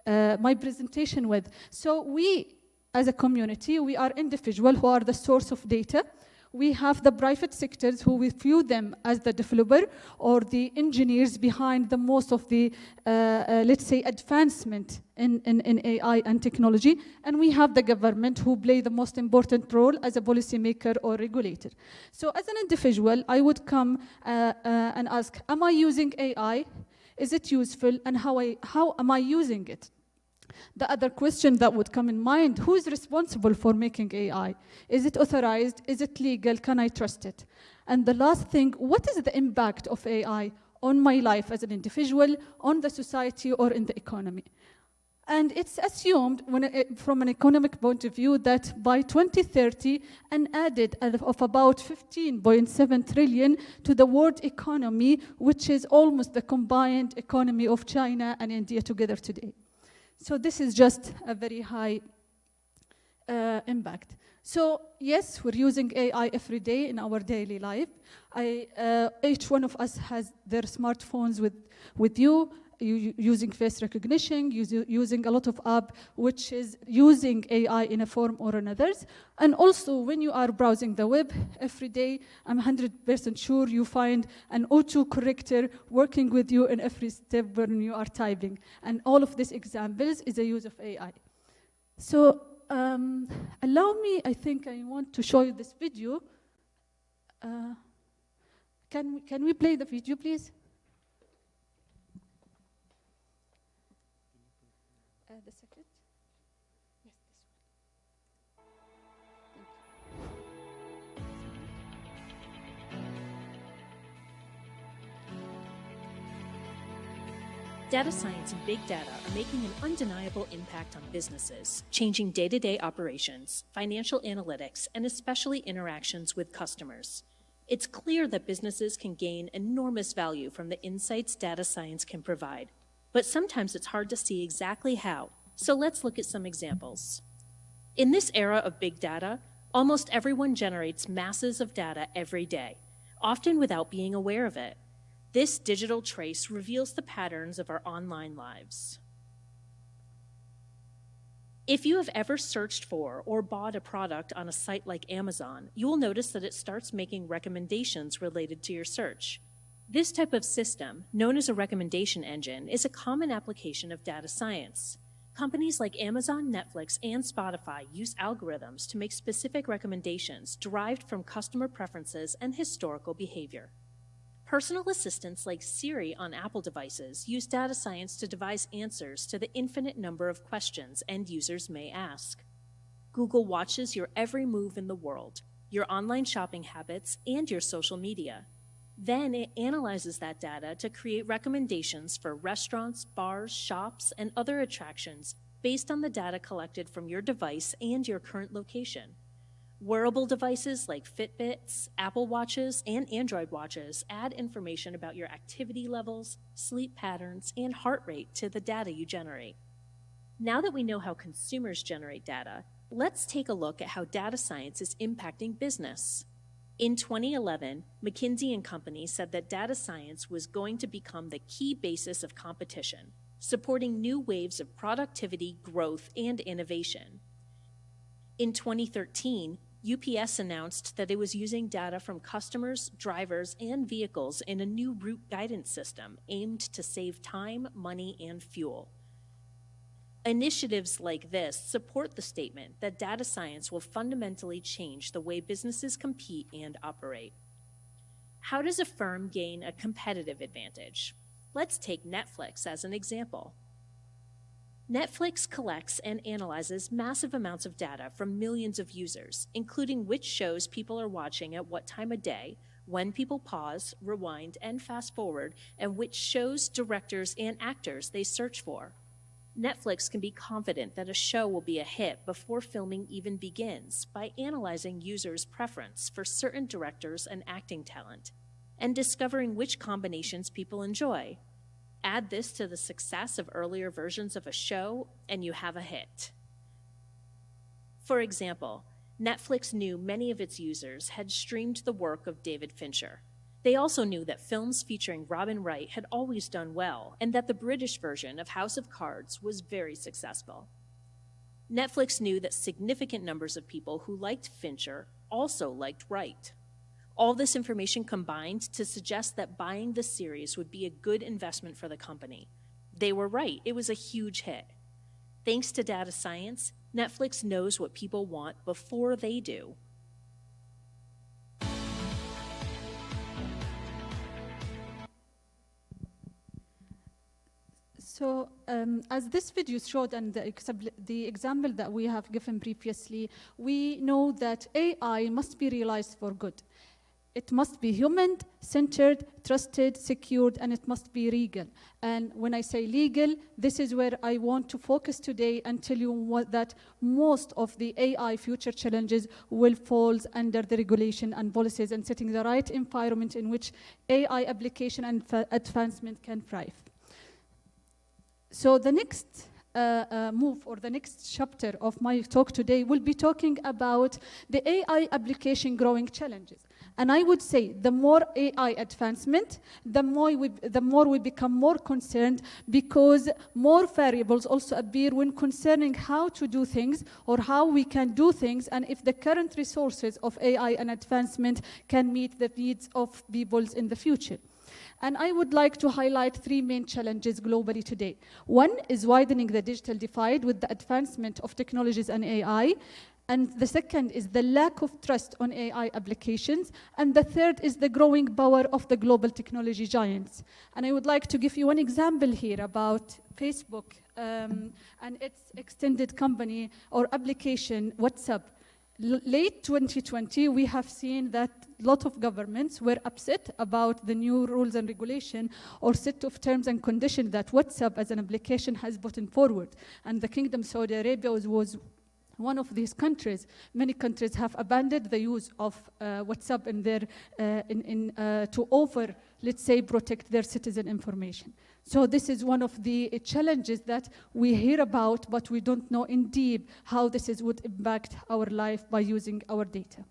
Speaker 15: my presentation with. So we, as a community, we are individuals who are the source of data. We have the private sectors who we view them as the developer or the engineers behind the most of the, let's say, advancement in AI and technology. And we have the government who play the most important role as a policymaker or regulator. So as an individual, I would come and ask, am I using AI? Is it useful? And how am I using it? The other question that would come in mind, who is responsible for making AI? Is it authorized? Is it legal? Can I trust it? And the last thing, what is the impact of AI on my life as an individual, on the society, or in the economy? And it's assumed, from an economic point of view, that by 2030, an added of about 15.7 trillion to the world economy, which is almost the combined economy of China and India together today. So this is just a very high impact. So yes, we're using AI every day in our daily life. Each one of us has their smartphones with you using face recognition, using a lot of app which is using AI in a form or another. And also when you are browsing the web every day, I'm 100% sure you find an autocorrector working with you in every step when you are typing. And all of these examples is a use of AI. So allow me, I think I want to show you this video. Can we play the video, please? The second? Yes, this one.
Speaker 16: Data science and big data are making an undeniable impact on businesses, changing day-to-day operations, financial analytics, and especially interactions with customers. It's clear that businesses can gain enormous value from the insights data science can provide. But sometimes it's hard to see exactly how. So let's look at some examples. In this era of big data, almost everyone generates masses of data every day, often without being aware of it. This digital trace reveals the patterns of our online lives. If you have ever searched for or bought a product on a site like Amazon, you will notice that it starts making recommendations related to your search. This type of system, known as a recommendation engine, is a common application of data science. Companies like Amazon, Netflix, and Spotify use algorithms to make specific recommendations derived from customer preferences and historical behavior. Personal assistants like Siri on Apple devices use data science to devise answers to the infinite number of questions end users may ask. Google watches your every move in the world, your online shopping habits, and your social media. Then it analyzes that data to create recommendations for restaurants, bars, shops, and other attractions based on the data collected from your device and your current location. Wearable devices like Fitbits, Apple Watches, and Android watches add information about your activity levels, sleep patterns, and heart rate to the data you generate. Now that we know how consumers generate data, let's take a look at how data science is impacting business. In 2011, McKinsey & Company said that data science was going to become the key basis of competition, supporting new waves of productivity, growth, and innovation. In 2013, UPS announced that it was using data from customers, drivers, and vehicles in a new route guidance system aimed to save time, money, and fuel. Initiatives like this support the statement that data science will fundamentally change the way businesses compete and operate. How does a firm gain a competitive advantage? Let's take Netflix as an example. Netflix collects and analyzes massive amounts of data from millions of users, including which shows people are watching at what time of day, when people pause, rewind, and fast forward, and which shows, directors, and actors they search for. Netflix can be confident that a show will be a hit before filming even begins by analyzing users' preference for certain directors and acting talent, and discovering which combinations people enjoy. Add this to the success of earlier versions of a show, and you have a hit. For example, Netflix knew many of its users had streamed the work of David Fincher. They also knew that films featuring Robin Wright had always done well, and that the British version of House of Cards was very successful. Netflix knew that significant numbers of people who liked Fincher also liked Wright. All this information combined to suggest that buying the series would be a good investment for the company. They were right, it was a huge hit. Thanks to data science, Netflix knows what people want before they do.
Speaker 15: So as this video showed and the example that we have given previously, we know that AI must be realized for good. It must be human-centered, trusted, secured, and it must be legal. And when I say legal, this is where I want to focus today and tell you that most of the AI future challenges will fall under the regulation and policies and setting the right environment in which AI application and advancement can thrive. So the next move or the next chapter of my talk today will be talking about the AI application growing challenges. And I would say the more AI advancement, the more we become more concerned, because more variables also appear when concerning how to do things or how we can do things, and if the current resources of AI and advancement can meet the needs of people in the future. And I would like to highlight three main challenges globally today. One is widening the digital divide with the advancement of technologies and AI. And the second is the lack of trust on AI applications. And the third is the growing power of the global technology giants. And I would like to give you one example here about Facebook and its extended company or application, WhatsApp. Late 2020, we have seen that a lot of governments were upset about the new rules and regulation or set of terms and conditions that WhatsApp as an application has put forward. And the Kingdom Saudi Arabia was one of these countries. Many countries have abandoned the use of WhatsApp in their, to let's say, protect their citizen information. So this is one of the challenges that we hear about, but we don't know in deep how this would impact our life by using our data.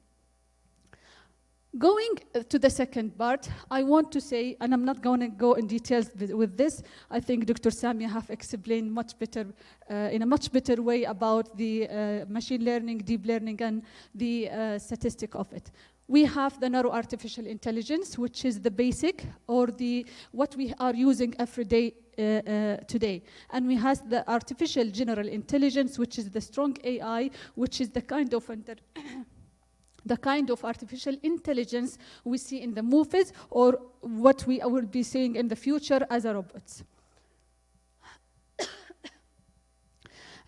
Speaker 15: Going to the second part, I want to say, and I'm not going to go in details with this, I think Dr. Samia have explained much better, in a much better way about the machine learning, deep learning, and the statistic of it. We have the narrow artificial intelligence, which is the basic, or what we are using every day today. And we have the artificial general intelligence, which is the strong AI, which is the kind of the kind of artificial intelligence we see in the movies, or what we will be seeing in the future as robots.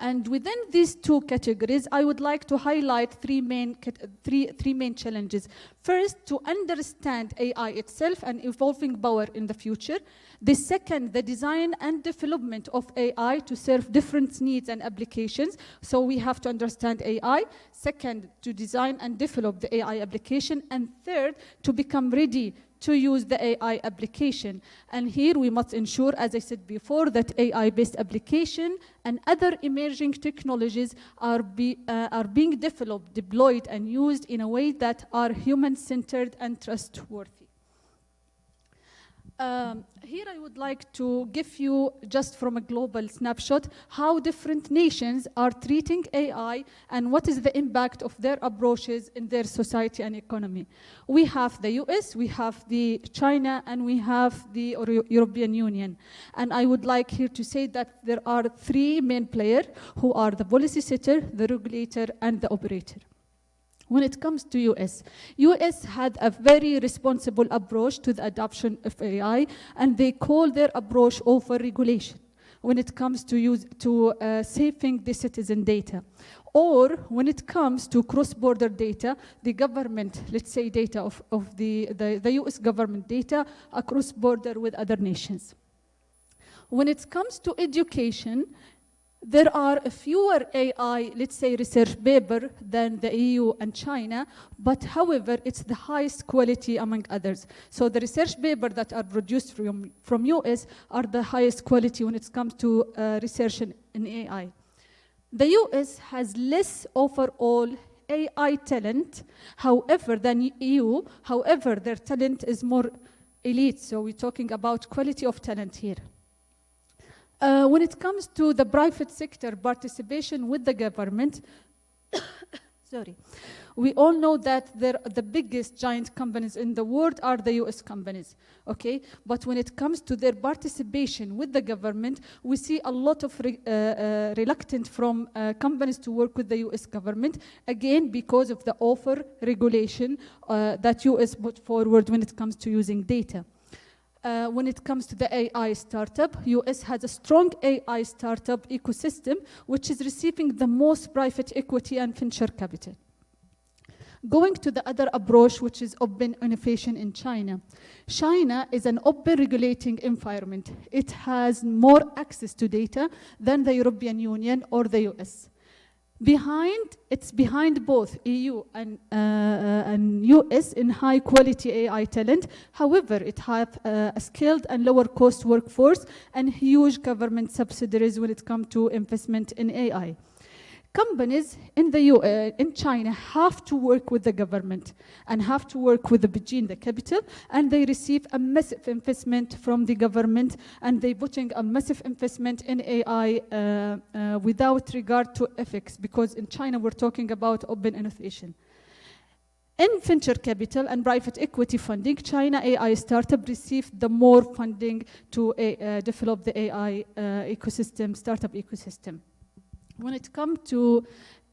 Speaker 15: And within these two categories, I would like to highlight three main challenges. First, to understand AI itself and evolving power in the future. The second, the design and development of AI to serve different needs and applications. So we have to understand AI. Second, to design and develop the AI application. And third, to become ready to use the AI application. And here we must ensure, as I said before, that AI-based application and other emerging technologies are being developed, deployed, and used in a way that are human-centered and trustworthy. Here I would like to give you, just from a global snapshot, how different nations are treating AI and what is the impact of their approaches in their society and economy. We have the US, we have the China, and we have the European Union. And I would like here to say that there are three main players who are the policy setter, the regulator, and the operator. When it comes to US had a very responsible approach to the adoption of AI, and they call their approach over-regulation when it comes to saving the citizen data. Or when it comes to cross-border data, the government, let's say data of the US government data across border with other nations. When it comes to education, there are fewer AI, let's say, research papers than the EU and China, but however, it's the highest quality among others. So the research papers that are produced from US are the highest quality when it comes to research in AI. The US has less overall AI talent, however, than EU. However, their talent is more elite, so we're talking about quality of talent here. When it comes to the private sector participation with the government, sorry, we all know that the biggest giant companies in the world are the US companies, okay? But when it comes to their participation with the government, we see a lot of reluctance from companies to work with the US government, again, because of the over-regulation that US put forward when it comes to using data. When it comes to the AI startup, US has a strong AI startup ecosystem, which is receiving the most private equity and venture capital. Going to the other approach, which is open innovation in China. China is an open regulating environment. It has more access to data than the European Union or the US. It's behind both EU and US in high quality AI talent. However, it has a skilled and lower cost workforce and huge government subsidies when it comes to investment in AI. Companies in China have to work with the government and have to work with the Beijing, the capital, and they receive a massive investment from the government, and they're putting a massive investment in AI without regard to ethics, because in China we're talking about open innovation. In venture capital and private equity funding, China AI startup received the more funding to develop the AI ecosystem, startup ecosystem. When it comes to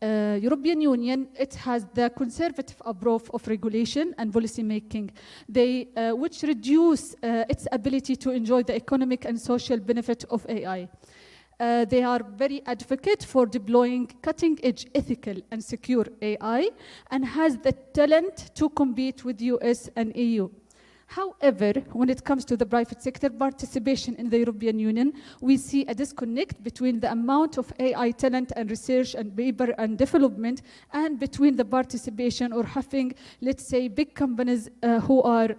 Speaker 15: European Union, it has the conservative approach of regulation and policy making, which reduce its ability to enjoy the economic and social benefit of AI. They are very advocate for deploying cutting-edge ethical and secure AI and has the talent to compete with US and EU. However, when it comes to the private sector participation in the European Union, we see a disconnect between the amount of AI talent and research and paper and development and between the participation or having, let's say, big companies who are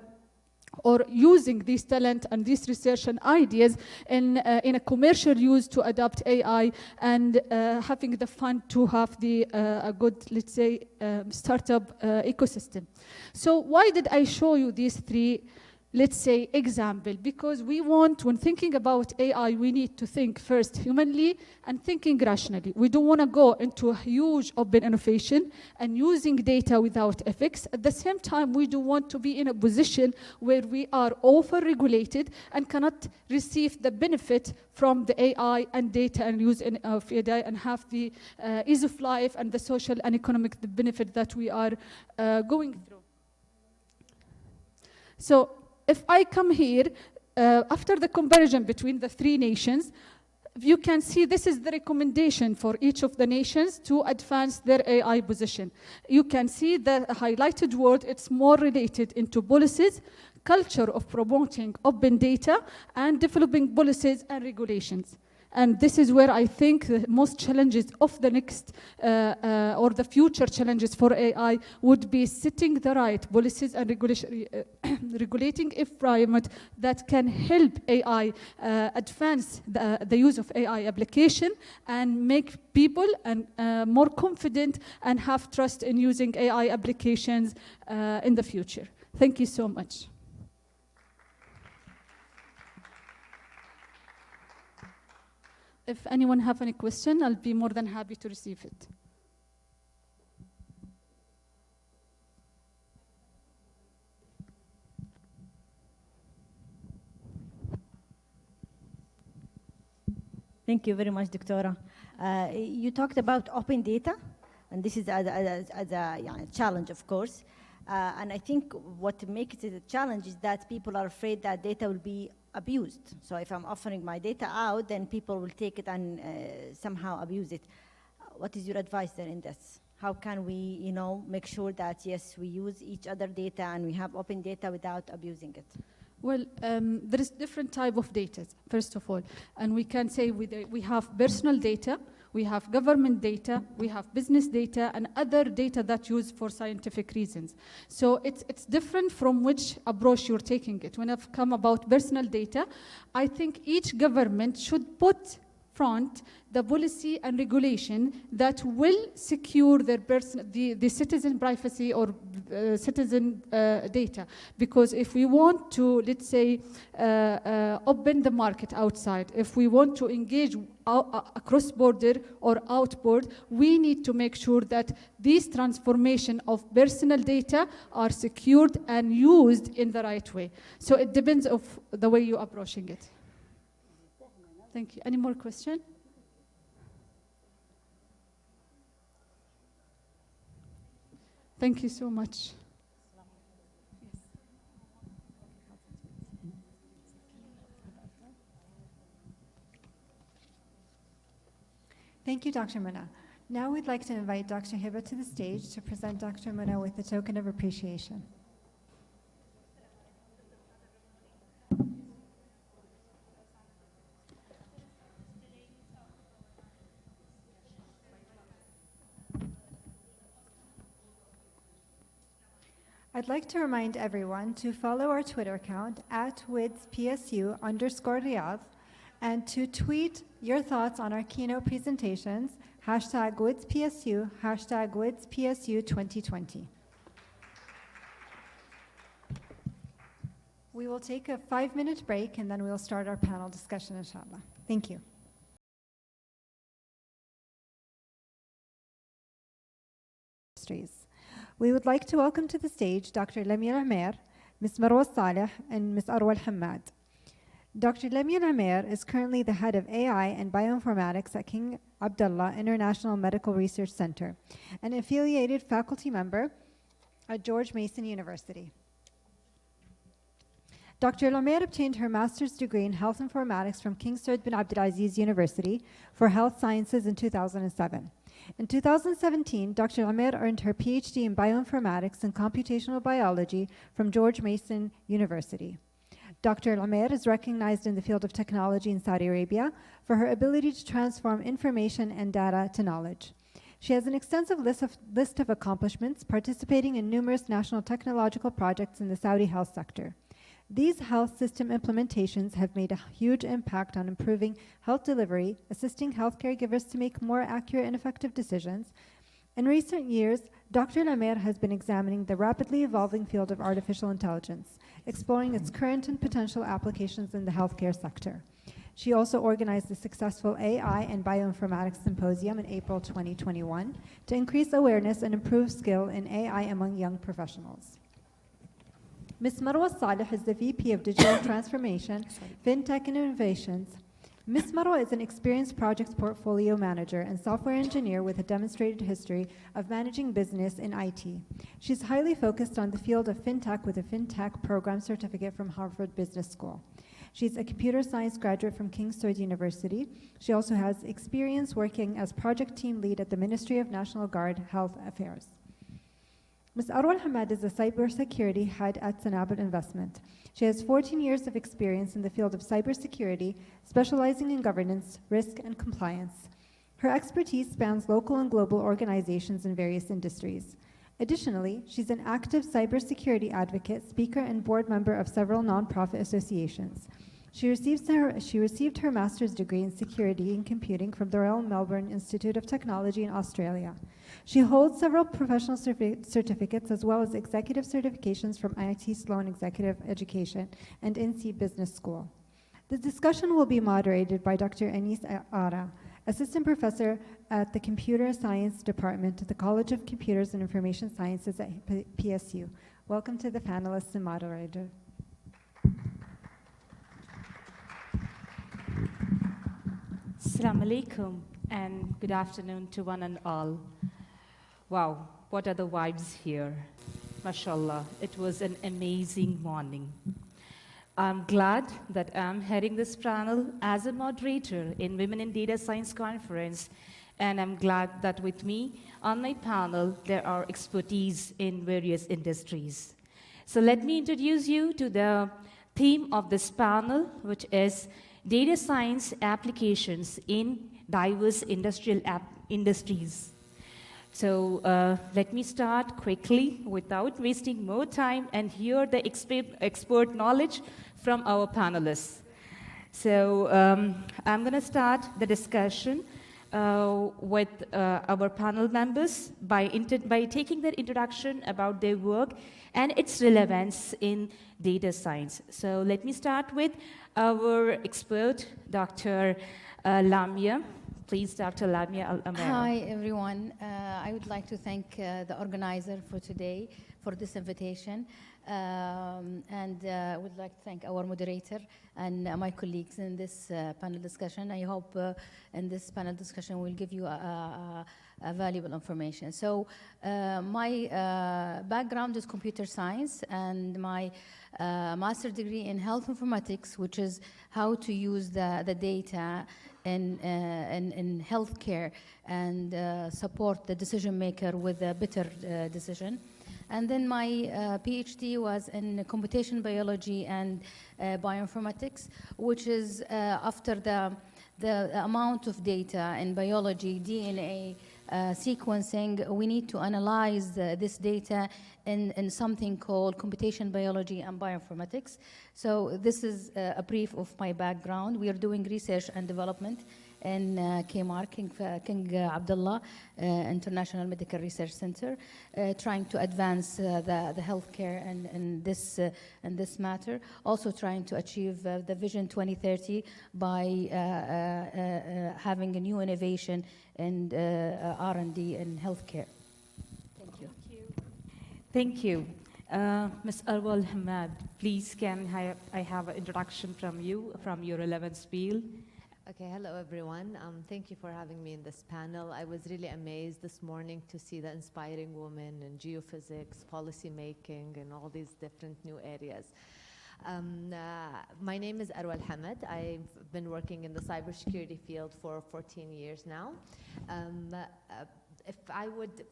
Speaker 15: using this talent and this research and ideas in a commercial use to adopt AI and having the fund to have a good, let's say, startup ecosystem. So why did I show you these three, let's say, example? Because we want, when thinking about AI, we need to think first humanly and thinking rationally. We don't want to go into a huge open innovation and using data without ethics. At the same time, we don't want to be in a position where we are over-regulated and cannot receive the benefit from the AI and data and use of AI and have the ease of life and the social and economic benefit that we are going through. So if I come here, after the comparison between the three nations, you can see this is the recommendation for each of the nations to advance their AI position. You can see the highlighted word, it's more related into policies, culture of promoting open data, and developing policies and regulations. And this is where I think the most challenges of the next or the future challenges for AI would be setting the right policies and regulating environment that can help AI advance the use of AI application and make people more confident and have trust in using AI applications in the future. Thank you so much. if anyone have any question, I'll be more than happy to receive it.
Speaker 9: Thank you very much, Doctora. You talked about open data, and this is as a challenge, of course. And I think what makes it a challenge is that people are afraid that data will be abused. So if I'm offering my data out, then people will take it and somehow abuse it. What is your advice there in this? How can we, make sure that, yes, we use each other data and we have open data without abusing it?
Speaker 15: Well, there is different type of data, first of all. And we can say we have personal data, we have government data, we have business data, and other data that used for scientific reasons. So it's different from which approach you're taking it. When I've come about personal data, I think each government should put front the policy and regulation that will secure their the citizen privacy or citizen data. Because if we want to, let's say, open the market outside, if we want to engage across border or outboard, we need to make sure that these transformation of personal data are secured and used in the right way. So it depends of the way you're approaching it. Thank you. Any more questions? Thank you so much.
Speaker 7: Thank you, Dr. Muna. Now we'd like to invite Dr. Hiba to the stage to present Dr. Muna with a token of appreciation. I'd like to remind everyone to follow our Twitter account @WIDSPSU_Riyadh and to tweet your thoughts on our keynote presentations, #WIDSPSU, #WIDSPSU2020. We will take a 5-minute break and then we'll start our panel discussion, inshallah. Thank you. We would like to welcome to the stage Dr. Lamia Al-Amer, Ms. Marwa Saleh, and Ms. Arwa Al-Hammad. Dr. Lamia Al-Amer is currently the head of AI and bioinformatics at King Abdullah International Medical Research Center, an affiliated faculty member at George Mason University. Dr. Al-Amer obtained her master's degree in health informatics from King Saud bin Abdulaziz University for Health Sciences in 2007. In 2017, Dr. Al-Amer earned her PhD in bioinformatics and computational biology from George Mason University. Dr. Al-Amer is recognized in the field of technology in Saudi Arabia for her ability to transform information and data to knowledge. She has an extensive list of accomplishments, participating in numerous national technological projects in the Saudi health sector. These health system implementations have made a huge impact on improving health delivery, assisting healthcare givers to make more accurate and effective decisions. In recent years, Dr. Al-Amer has been examining the rapidly evolving field of artificial intelligence, exploring its current and potential applications in the healthcare sector. She also organized the successful AI and Bioinformatics Symposium in April 2021 to increase awareness and improve skill in AI among young professionals. Ms. Marwa Saleh is the VP of Digital Transformation, FinTech and Innovations. Ms. Marwa is an experienced project portfolio manager and software engineer with a demonstrated history of managing business in IT. She's highly focused on the field of FinTech with a FinTech program certificate from Harvard Business School. She's a computer science graduate from King Saud University. She also has experience working as project team lead at the Ministry of National Guard Health Affairs. Ms. Arwa Al-Hammad is a cybersecurity head at Sanabel Investment. She has 14 years of experience in the field of cybersecurity, specializing in governance, risk, and compliance. Her expertise spans local and global organizations in various industries. Additionally, she's an active cybersecurity advocate, speaker, and board member of several nonprofit associations. She received her master's degree in security and computing from the Royal Melbourne Institute of Technology in Australia. She holds several professional certificates as well as executive certifications from IIT Sloan Executive Education and INSEE Business School. The discussion will be moderated by Dr. Anis Ara, Assistant Professor at the Computer Science Department at the College of Computers and Information Sciences at PSU. Welcome to the panelists and moderator.
Speaker 17: Assalamu alaikum and good afternoon to one and all. Wow, what are the vibes here? MashaAllah, it was an amazing morning. I'm glad that I'm heading this panel as a moderator in Women in Data Science Conference, and I'm glad that with me on my panel, there are expertise in various industries. So let me introduce you to the theme of this panel, which is data science applications in diverse industrial industries. So let me start quickly without wasting more time and hear the expert knowledge from our panelists. So I'm going to start the discussion with our panel members by taking their introduction about their work and its relevance in data science. So let me start with our expert, Dr. Lamia. Please, Dr. Lamia Al-Amara.
Speaker 18: Hi, everyone. I would like to thank the organizer for today for this invitation. And I would like to thank our moderator and my colleagues in this panel discussion. I hope in this panel discussion we'll give you valuable information. So my background is computer science, and my master's degree in health informatics, which is how to use the data in healthcare and support the decision maker with a better decision. And then my PhD was in computation biology and bioinformatics, which is after the amount of data in biology, DNA, sequencing, we need to analyze this data in something called computation biology and bioinformatics. So this is a brief of my background. We are doing research and development in KMAR, King Abdullah International Medical Research Center, trying to advance the healthcare and this matter. Also trying to achieve the Vision 2030 by having a new innovation and R&D in healthcare. Thank you.
Speaker 17: Thank you. Ms. Arwal Ahmad, please can I have an introduction from you, from your relevance field?
Speaker 19: Okay, hello everyone. Thank you for having me in this panel. I was really amazed this morning to see the inspiring women in geophysics, policy making, and all these different new areas. My name is Arwal Ahmad. I've been working in the cybersecurity field for 14 years now.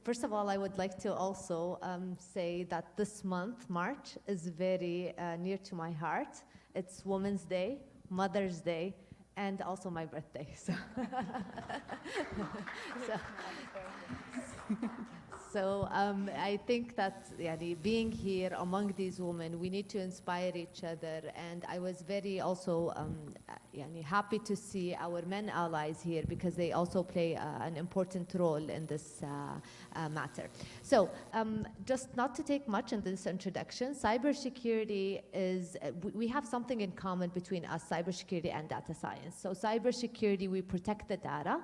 Speaker 19: First of all, I would like to also say that this month, March, is very near to my heart. It's Women's Day, Mother's Day, and also my birthday. So I think that being here among these women, we need to inspire each other. And I was very also happy to see our men allies here, because they also play an important role in this matter. So just not to take much in this introduction, cybersecurity is, we have something in common between us, cybersecurity and data science. So cybersecurity, we protect the data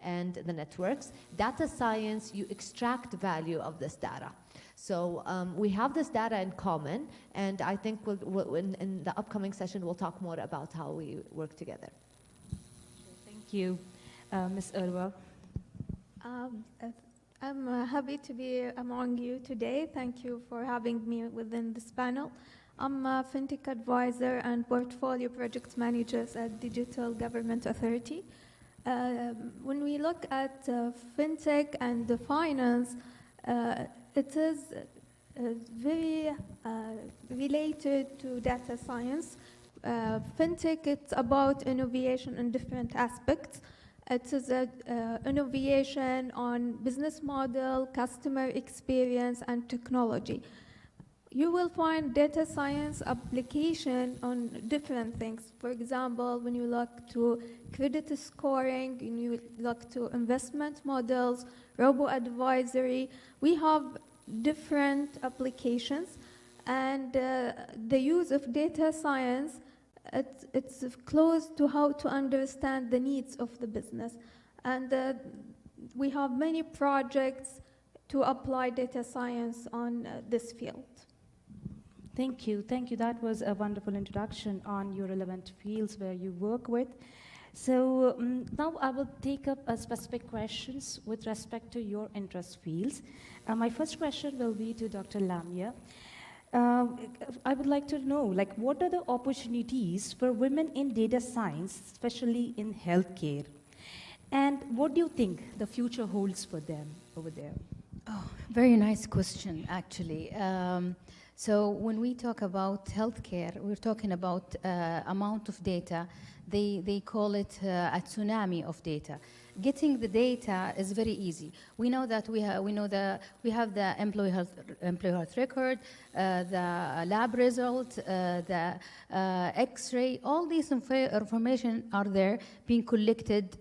Speaker 19: and the networks. Data science, you extract value of this data. So we have this data in common, and I think in the upcoming session, we'll talk more about how we work together.
Speaker 17: Thank you. Ms. Urwa.
Speaker 20: I'm happy to be among you today. Thank you for having me within this panel. I'm a FinTech advisor and portfolio project manager at Digital Government Authority. When we look at FinTech and the finance, it is very related to data science. FinTech, it's about innovation in different aspects. It is innovation on business model, customer experience, and technology. You will find data science application on different things. For example, when you look to credit scoring, when you look to investment models, robo-advisory, we have different applications. And the use of data science it's close to how to understand the needs of the business. And we have many projects to apply data science on this field.
Speaker 17: Thank you. Thank you. That was a wonderful introduction on your relevant fields where you work with. So now I will take up specific questions with respect to your interest fields. My first question will be to Dr. Lamia. I would like to know, like, what are the opportunities for women in data science, especially in healthcare? And what do you think the future holds for them over there?
Speaker 18: Oh, very nice question, actually. So when we talk about healthcare, we're talking about amount of data. They call it a tsunami of data. Getting the data is very easy. We know that we have the employee health record, the lab result, the X-ray. All these information are there, being collected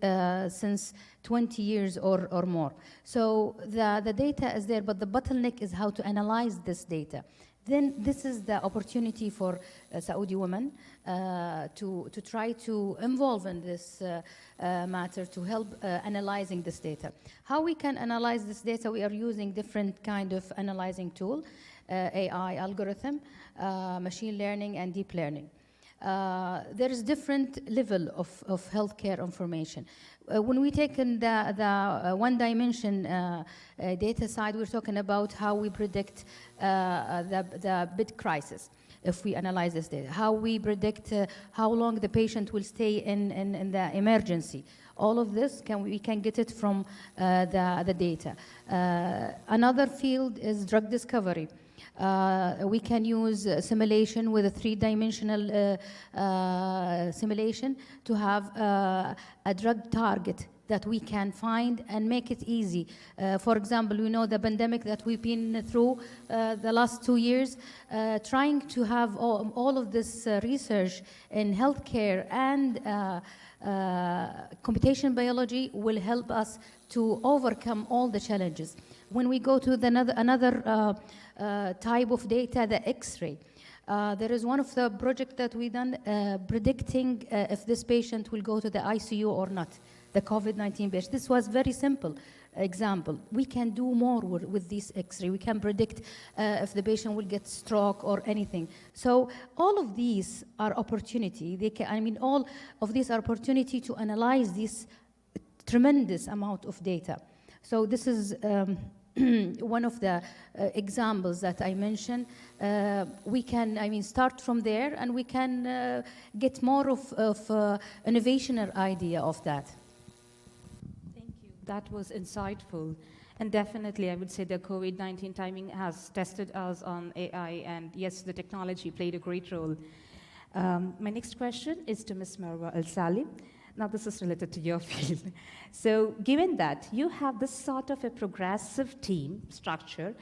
Speaker 18: since 20 years or more. So the data is there, but the bottleneck is how to analyze this data. Then this is the opportunity for Saudi women to try to involve in this matter to help analyzing this data. How we can analyze this data? We are using different kind of analyzing tool, AI algorithm, machine learning, and deep learning. There is different level of healthcare information. When we take in the one-dimension data side, we're talking about how we predict the bed crisis. If we analyze this data, how we predict how long the patient will stay in the emergency. All of this, we can get it from the data. Another field is drug discovery. We can use simulation with a three-dimensional simulation to have a drug target that we can find and make it easy. For example, we know the pandemic that we've been through the last 2 years, trying to have all of this research in healthcare and computational biology will help us to overcome all the challenges. When we go to another type of data, the X-ray. There is one of the projects that we done predicting if this patient will go to the ICU or not, the COVID-19 patient. This was very simple example. We can do more with this X-ray. We can predict if the patient will get stroke or anything. So all of these are opportunity. All of these are opportunity to analyze this tremendous amount of data. So this is one of the examples that I mentioned. We can, start from there, and we can get more of innovation idea of that.
Speaker 17: Thank you. That was insightful. And definitely, I would say the COVID-19 timing has tested us on AI, and yes, the technology played a great role. My next question is to Ms. Marwa Al-Salim. Now, this is related to your field. So, given that you have this sort of a progressive team structure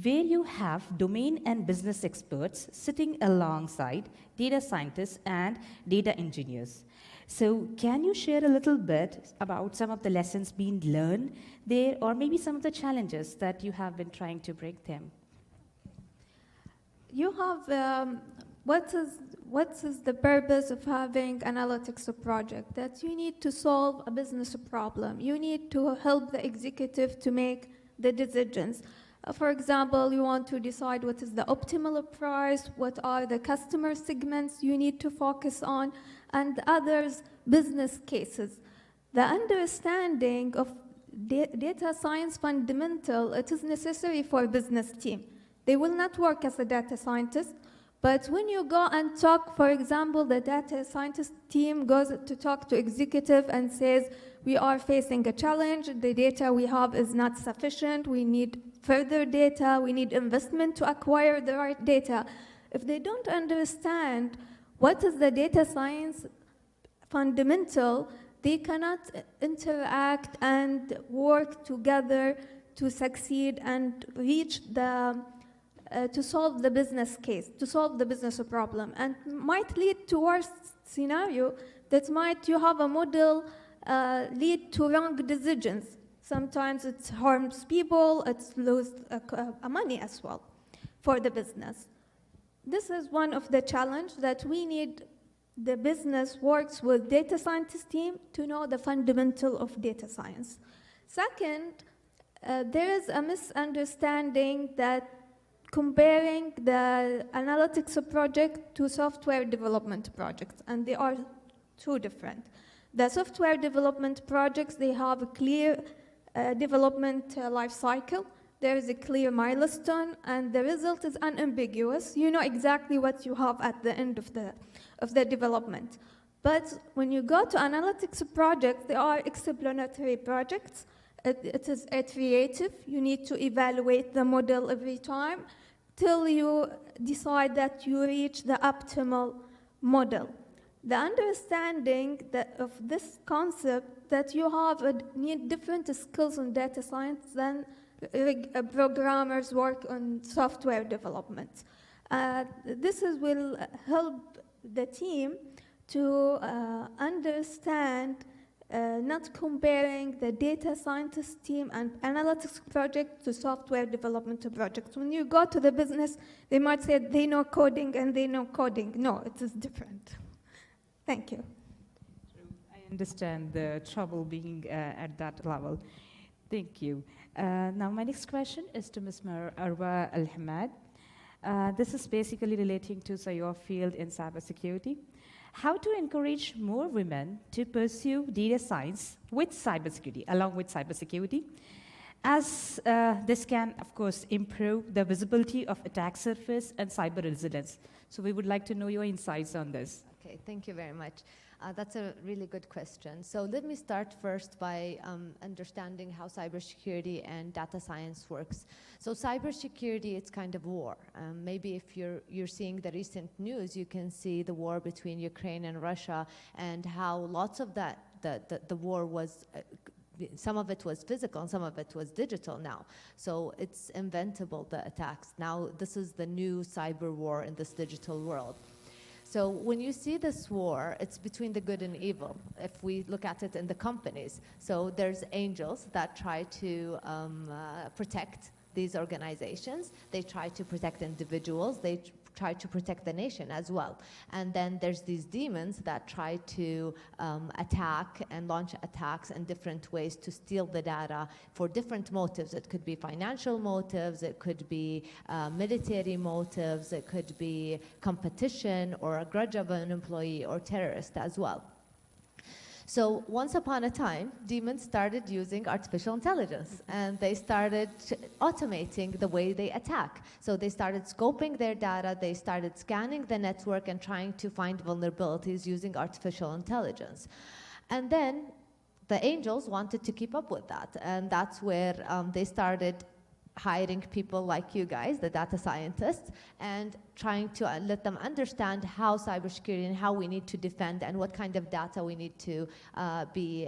Speaker 17: where you have domain and business experts sitting alongside data scientists and data engineers. So, can you share a little bit about some of the lessons being learned there, or maybe some of the challenges that you have been trying to break them?
Speaker 20: You have what is the purpose of having analytics project? That you need to solve a business problem. You need to help the executive to make the decisions. For example, you want to decide what is the optimal price, what are the customer segments you need to focus on, and others business cases. The understanding of data science fundamental, it is necessary for a business team. They will not work as a data scientist. But when you go and talk, for example, the data scientist team goes to talk to executive and says, we are facing a challenge, the data we have is not sufficient, we need further data, we need investment to acquire the right data. If they don't understand what is the data science fundamental, they cannot interact and work together to succeed and reach to solve the business case, to solve the business problem, and might lead to worst scenario that you have a model lead to wrong decisions. Sometimes it harms people, it's lose money as well for the business. This is one of the challenge that we need the business works with data scientist team to know the fundamental of data science. Second, there is a misunderstanding that comparing the analytics project to software development projects, and they are two different. The software development projects, they have a clear development life cycle. There is a clear milestone, and the result is unambiguous. You know exactly what you have at the end of the development. But when you go to analytics projects, they are explanatory projects. It is iterative. You need to evaluate the model every time till you decide that you reach the optimal model. The understanding of this concept that you need different skills in data science than programmers work on software development. This will help the team to understand not comparing the data scientist team and analytics project to software development projects. When you go to the business, they might say they know coding and they know coding. No, it is different. Thank you.
Speaker 17: I understand the trouble being at that level. Thank you. Now my next question is to Ms. Arwa Ahmad. This is basically relating to your field in cybersecurity. How to encourage more women to pursue data science with cybersecurity, along with cybersecurity, as this can, of course, improve the visibility of attack surface and cyber resilience. So we would like to know your insights on this.
Speaker 19: Okay, thank you very much. That's a really good question. So let me start first by understanding how cybersecurity and data science works. So cybersecurity, it's kind of war. Maybe if you're seeing the recent news, you can see the war between Ukraine and Russia and how lots of the war was, some of it was physical and some of it was digital now. So it's inventable, the attacks. Now this is the new cyber war in this digital world. So when you see this war, it's between the good and evil, if we look at it in the companies. So there's angels that try to protect these organizations. They try to protect individuals. They try to protect the nation as well. And then there's these demons that try to attack and launch attacks in different ways to steal the data for different motives. It could be financial motives, it could be military motives, it could be competition or a grudge of an employee or terrorist as well. So once upon a time, demons started using artificial intelligence, and they started automating the way they attack. So they started scoping their data, they started scanning the network and trying to find vulnerabilities using artificial intelligence. And then the angels wanted to keep up with that, and that's where they started hiring people like you guys, the data scientists, and trying to let them understand how cybersecurity and how we need to defend and what kind of data we need to be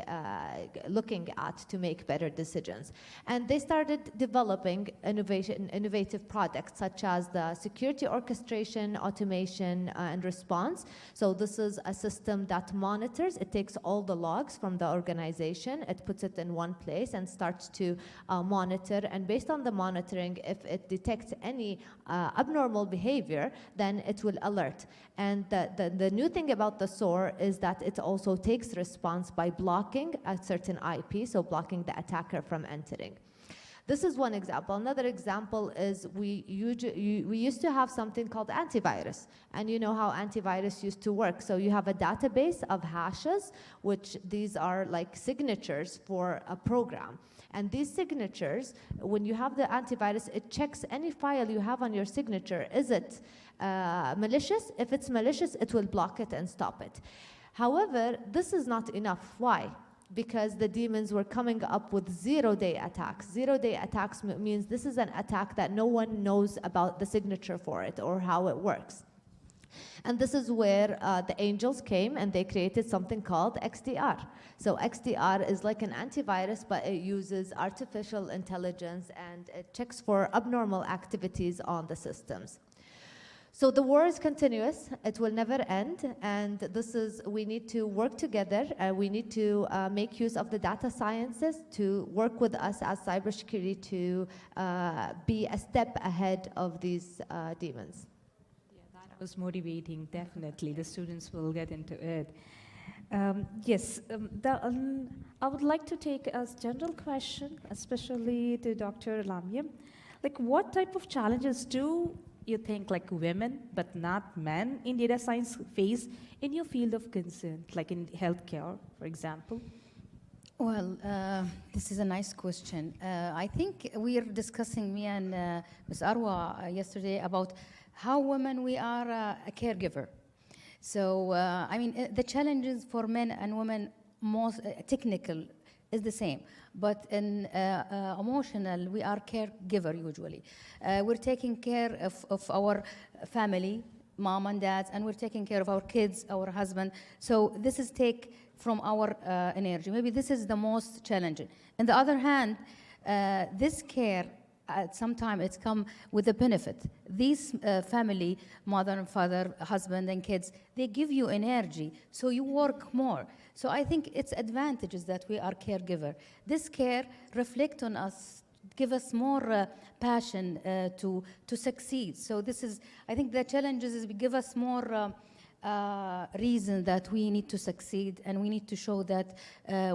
Speaker 19: looking at to make better decisions. And they started developing innovative products such as the security orchestration, automation, and response. So this is a system that monitors. It takes all the logs from the organization, it puts it in one place and starts to monitor. And based on the monitoring, if it detects any abnormal behavior, then it will alert. And the new thing about the SOAR is that it also takes response by blocking a certain IP, so blocking the attacker from entering. This is one example. Another example is we used to have something called antivirus. And you know how antivirus used to work. So you have a database of hashes, which these are like signatures for a program. And these signatures, when you have the antivirus, it checks any file you have on your signature. Is it malicious? If it's malicious, it will block it and stop it. However, this is not enough. Why? Because the demons were coming up with zero-day attacks. Zero-day attacks means this is an attack that no one knows about the signature for it or how it works. And this is where the angels came and they created something called XDR. So XDR is like an antivirus, but it uses artificial intelligence and it checks for abnormal activities on the systems. So the war is continuous, it will never end, and we need to work together, we need to make use of the data sciences to work with us as cybersecurity to be a step ahead of these demons.
Speaker 17: was motivating, definitely. The students will get into it. Yes, I would like to take a general question, especially to Dr. Lamia. Like, what type of challenges do you think, like, women, but not men, in data science face in your field of concern, like in healthcare, for example?
Speaker 18: Well, this is a nice question. I think we are discussing, me and Ms. Arwa yesterday, about how women, we are a caregiver. So, I mean, the challenges for men and women, most technical, is the same. But in emotional, we are caregiver usually. We're taking care of our family, mom and dad, and we're taking care of our kids, our husband. So this is take from our energy. Maybe this is the most challenging. On the other hand, this care, sometimes it's come with a benefit. These family, mother and father, husband and kids, they give you energy, so you work more. So I think it's advantages that we are caregiver. This care reflect on us, give us more passion to succeed. So this is, I think the challenges is we give us more reason that we need to succeed, and we need to show that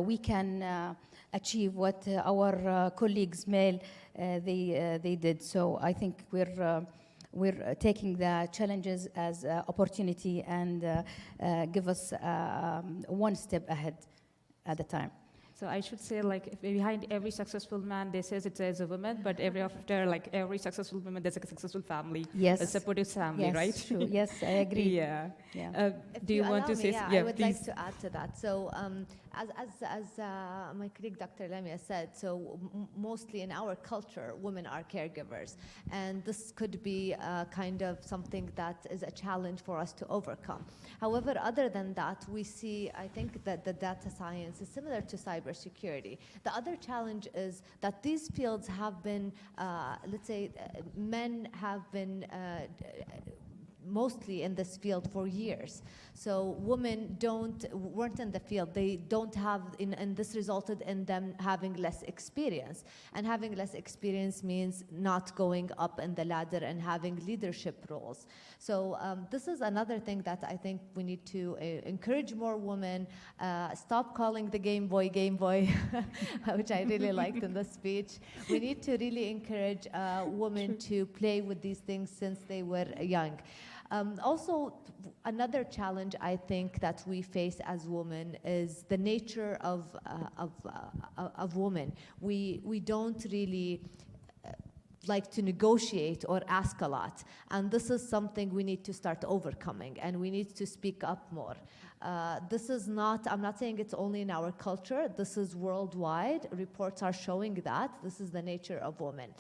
Speaker 18: we can achieve what our colleagues male they did. So I think we're taking the challenges as opportunity and give us one step ahead at the time.
Speaker 17: So I should say, like, behind every successful man, they says it says a woman, but after, like, every successful woman, there's a successful family.
Speaker 18: Yes.
Speaker 17: A supportive family,
Speaker 18: yes,
Speaker 17: right?
Speaker 18: True. Yes, I agree.
Speaker 17: Yeah.
Speaker 18: Yeah.
Speaker 17: Do you want to say?
Speaker 19: Yeah,
Speaker 17: Yeah,
Speaker 19: I would
Speaker 17: please.
Speaker 19: like to add to that. So, as my colleague Dr. Lamia said, so mostly in our culture, women are caregivers, and this could be kind of something that is a challenge for us to overcome. However, other than that, we see, I think that the data science is similar to cybersecurity. The other challenge is that these fields have been, let's say, men have been mostly in this field for years. So women weren't in the field. They don't have, and this resulted in them having less experience. And having less experience means not going up in the ladder and having leadership roles. So this is another thing that I think we need to encourage more women, stop calling the Game Boy, which I really liked in the speech. We need to really encourage women to play with these things since they were young. Also, another challenge I think that we face as women is the nature of women. We don't really like to negotiate or ask a lot, and this is something we need to start overcoming, and we need to speak up more. This is not, I'm not saying it's only in our culture, this is worldwide. Reports are showing that this is the nature of women.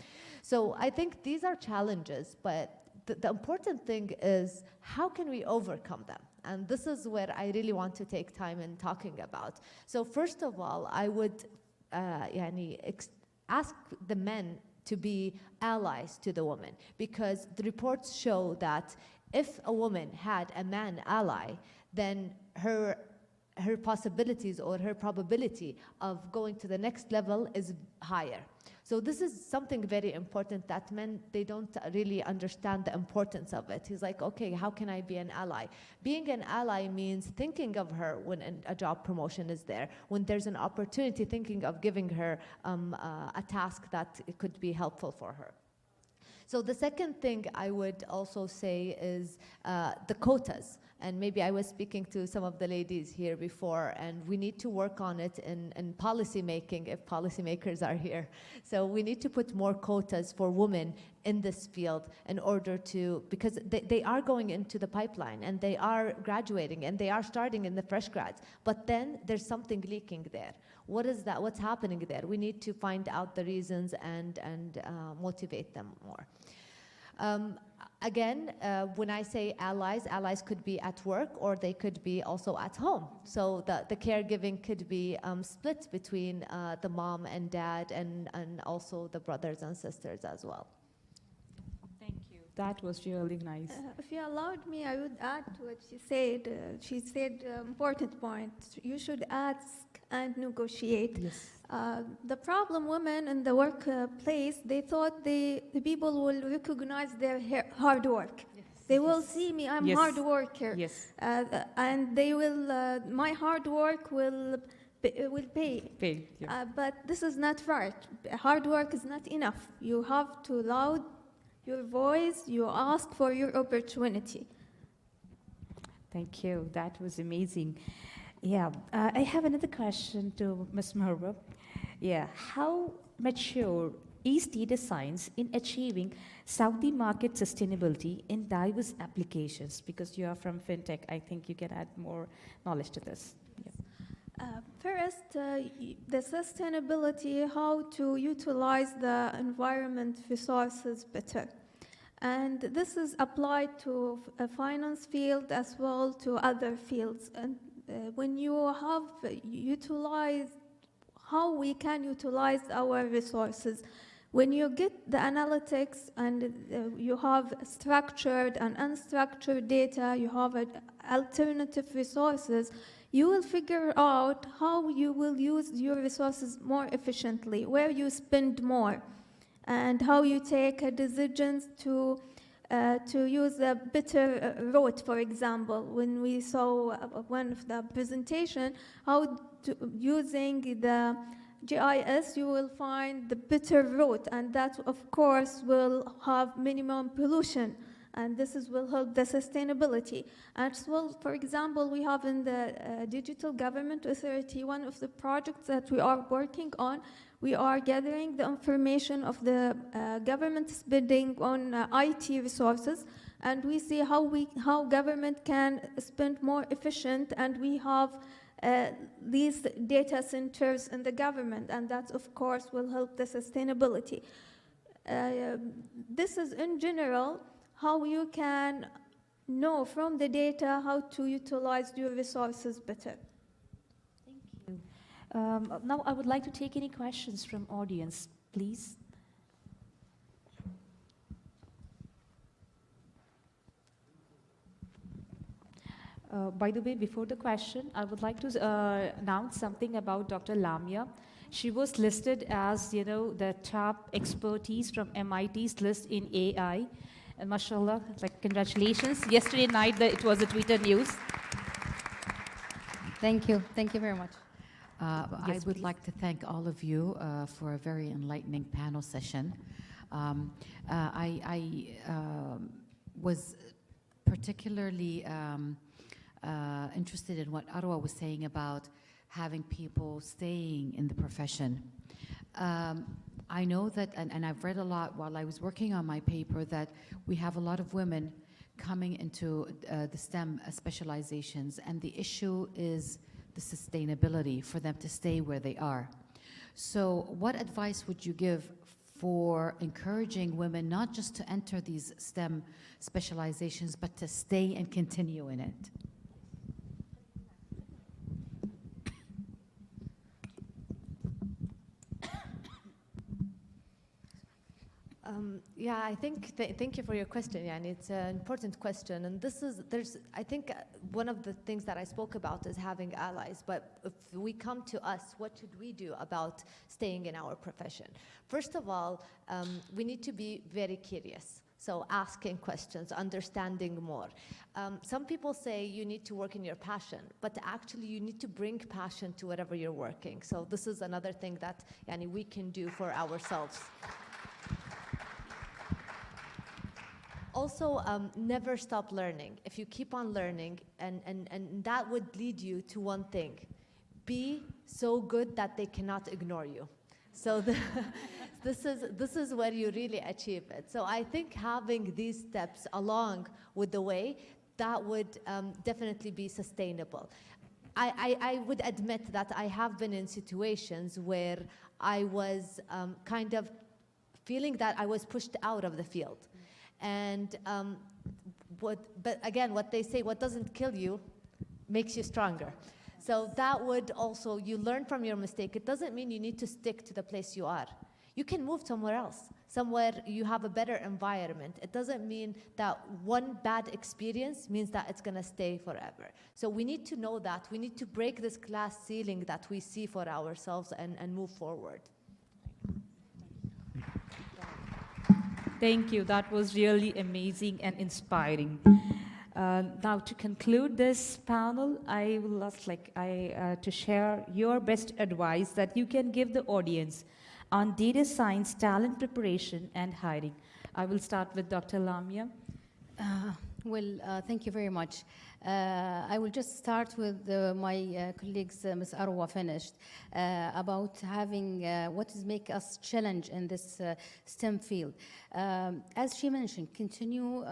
Speaker 19: So I think these are challenges, but the important thing is how can we overcome them? And this is where I really want to take time in talking about. So first of all, I would ask the men to be allies to the women, because the reports show that if a woman had a man ally, then her possibilities or her probability of going to the next level is higher. So this is something very important that men, they don't really understand the importance of it. He's like, okay, how can I be an ally? Being an ally means thinking of her when a job promotion is there, when there's an opportunity, thinking of giving her a task that it could be helpful for her. So the second thing I would also say is the quotas. And maybe I was speaking to some of the ladies here before, and we need to work on it in policy making if policymakers are here. So we need to put more quotas for women in this field in order to, because they are going into the pipeline and they are graduating and they are starting in the fresh grads, but then there's something leaking there. What is that? What's happening there? We need to find out the reasons and motivate them more. Again, when I say allies, allies could be at work or they could be also at home. So the caregiving could be split between the mom and dad and also the brothers and sisters as well.
Speaker 17: Thank you. That was really nice.
Speaker 20: If you allowed me, I would add to what she said. She said important point. You should ask and negotiate.
Speaker 17: Yes.
Speaker 20: The problem, women in the workplace, they thought the people will recognize their hard work.
Speaker 19: Yes.
Speaker 20: They will see me, I'm
Speaker 17: Yes.
Speaker 20: hard worker.
Speaker 17: Yes.
Speaker 20: And they will, my hard work will pay.
Speaker 17: Pay, yeah.
Speaker 20: But this is not right. Hard work is not enough. You have to loud your voice, you ask for your opportunity.
Speaker 17: Thank you. That was amazing. Yeah, I have another question to Ms. Marwa. Yeah, how mature is data science in achieving Saudi market sustainability in diverse applications? Because you are from fintech, I think you can add more knowledge to this. Yeah.
Speaker 20: First, the sustainability, how to utilize the environment resources better. And this is applied to a finance field as well to other fields. And when you have utilized how we can utilize our resources, when you get the analytics and you have structured and unstructured data, you have alternative resources, you will figure out how you will use your resources more efficiently, where you spend more, and how you take decisions to use a better route, for example. When we saw one of the presentation, how using the GIS, you will find the better route, and that, of course, will have minimum pollution, and this will help the sustainability. As well, for example, we have in the Digital Government Authority, one of the projects that we are working on, we are gathering the information of the government spending on IT resources, and we see how government can spend more efficient, and we have these data centers in the government, and that, of course, will help the sustainability. This is, in general, how you can know from the data how to utilize your resources better.
Speaker 17: Thank you. Now I would like to take any questions from audience, please. By the way, before the question, I would like to announce something about Dr. Lamia. She was listed as, the top expertise from MIT's list in AI. And mashallah, congratulations. Yesterday night, it was a Twitter news.
Speaker 21: Thank you. Thank you very much.
Speaker 17: Yes,
Speaker 21: I would like to thank all of you for a very enlightening panel session. I was particularly interested in what Arwa was saying about having people staying in the profession. I know that, and I've read a lot while I was working on my paper, that we have a lot of women coming into the STEM specializations, and the issue is the sustainability for them to stay where they are. So what advice would you give for encouraging women not just to enter these STEM specializations, but to stay and continue in it?
Speaker 19: Yeah, I think, thank you for your question, and it's an important question. And I think one of the things that I spoke about is having allies, but if we come to us, what should we do about staying in our profession? First of all, we need to be very curious. So asking questions, understanding more. Some people say you need to work in your passion, but actually you need to bring passion to whatever you're working. So this is another thing that we can do for ourselves. Also, never stop learning. If you keep on learning, and that would lead you to one thing: be so good that they cannot ignore you. So this is where you really achieve it. So I think having these steps along with the way, that would definitely be sustainable. I would admit that I have been in situations where I was kind of feeling that I was pushed out of the field. And but again, what they say, what doesn't kill you makes you stronger. So that would also, you learn from your mistake. It doesn't mean you need to stick to the place you are. You can move somewhere else, somewhere you have a better environment. It doesn't mean that one bad experience means that it's going to stay forever. So we need to know that. We need to break this glass ceiling that we see for ourselves and move forward.
Speaker 17: Thank you. That was really amazing and inspiring. Now, to conclude this panel, I would like to share your best advice that you can give the audience on data science talent preparation and hiring. I will start with Dr. Lamia.
Speaker 18: Thank you very much. I will just start with my colleagues, Ms. Arwa finished, about having what is make us challenge in this STEM field. As she mentioned, continue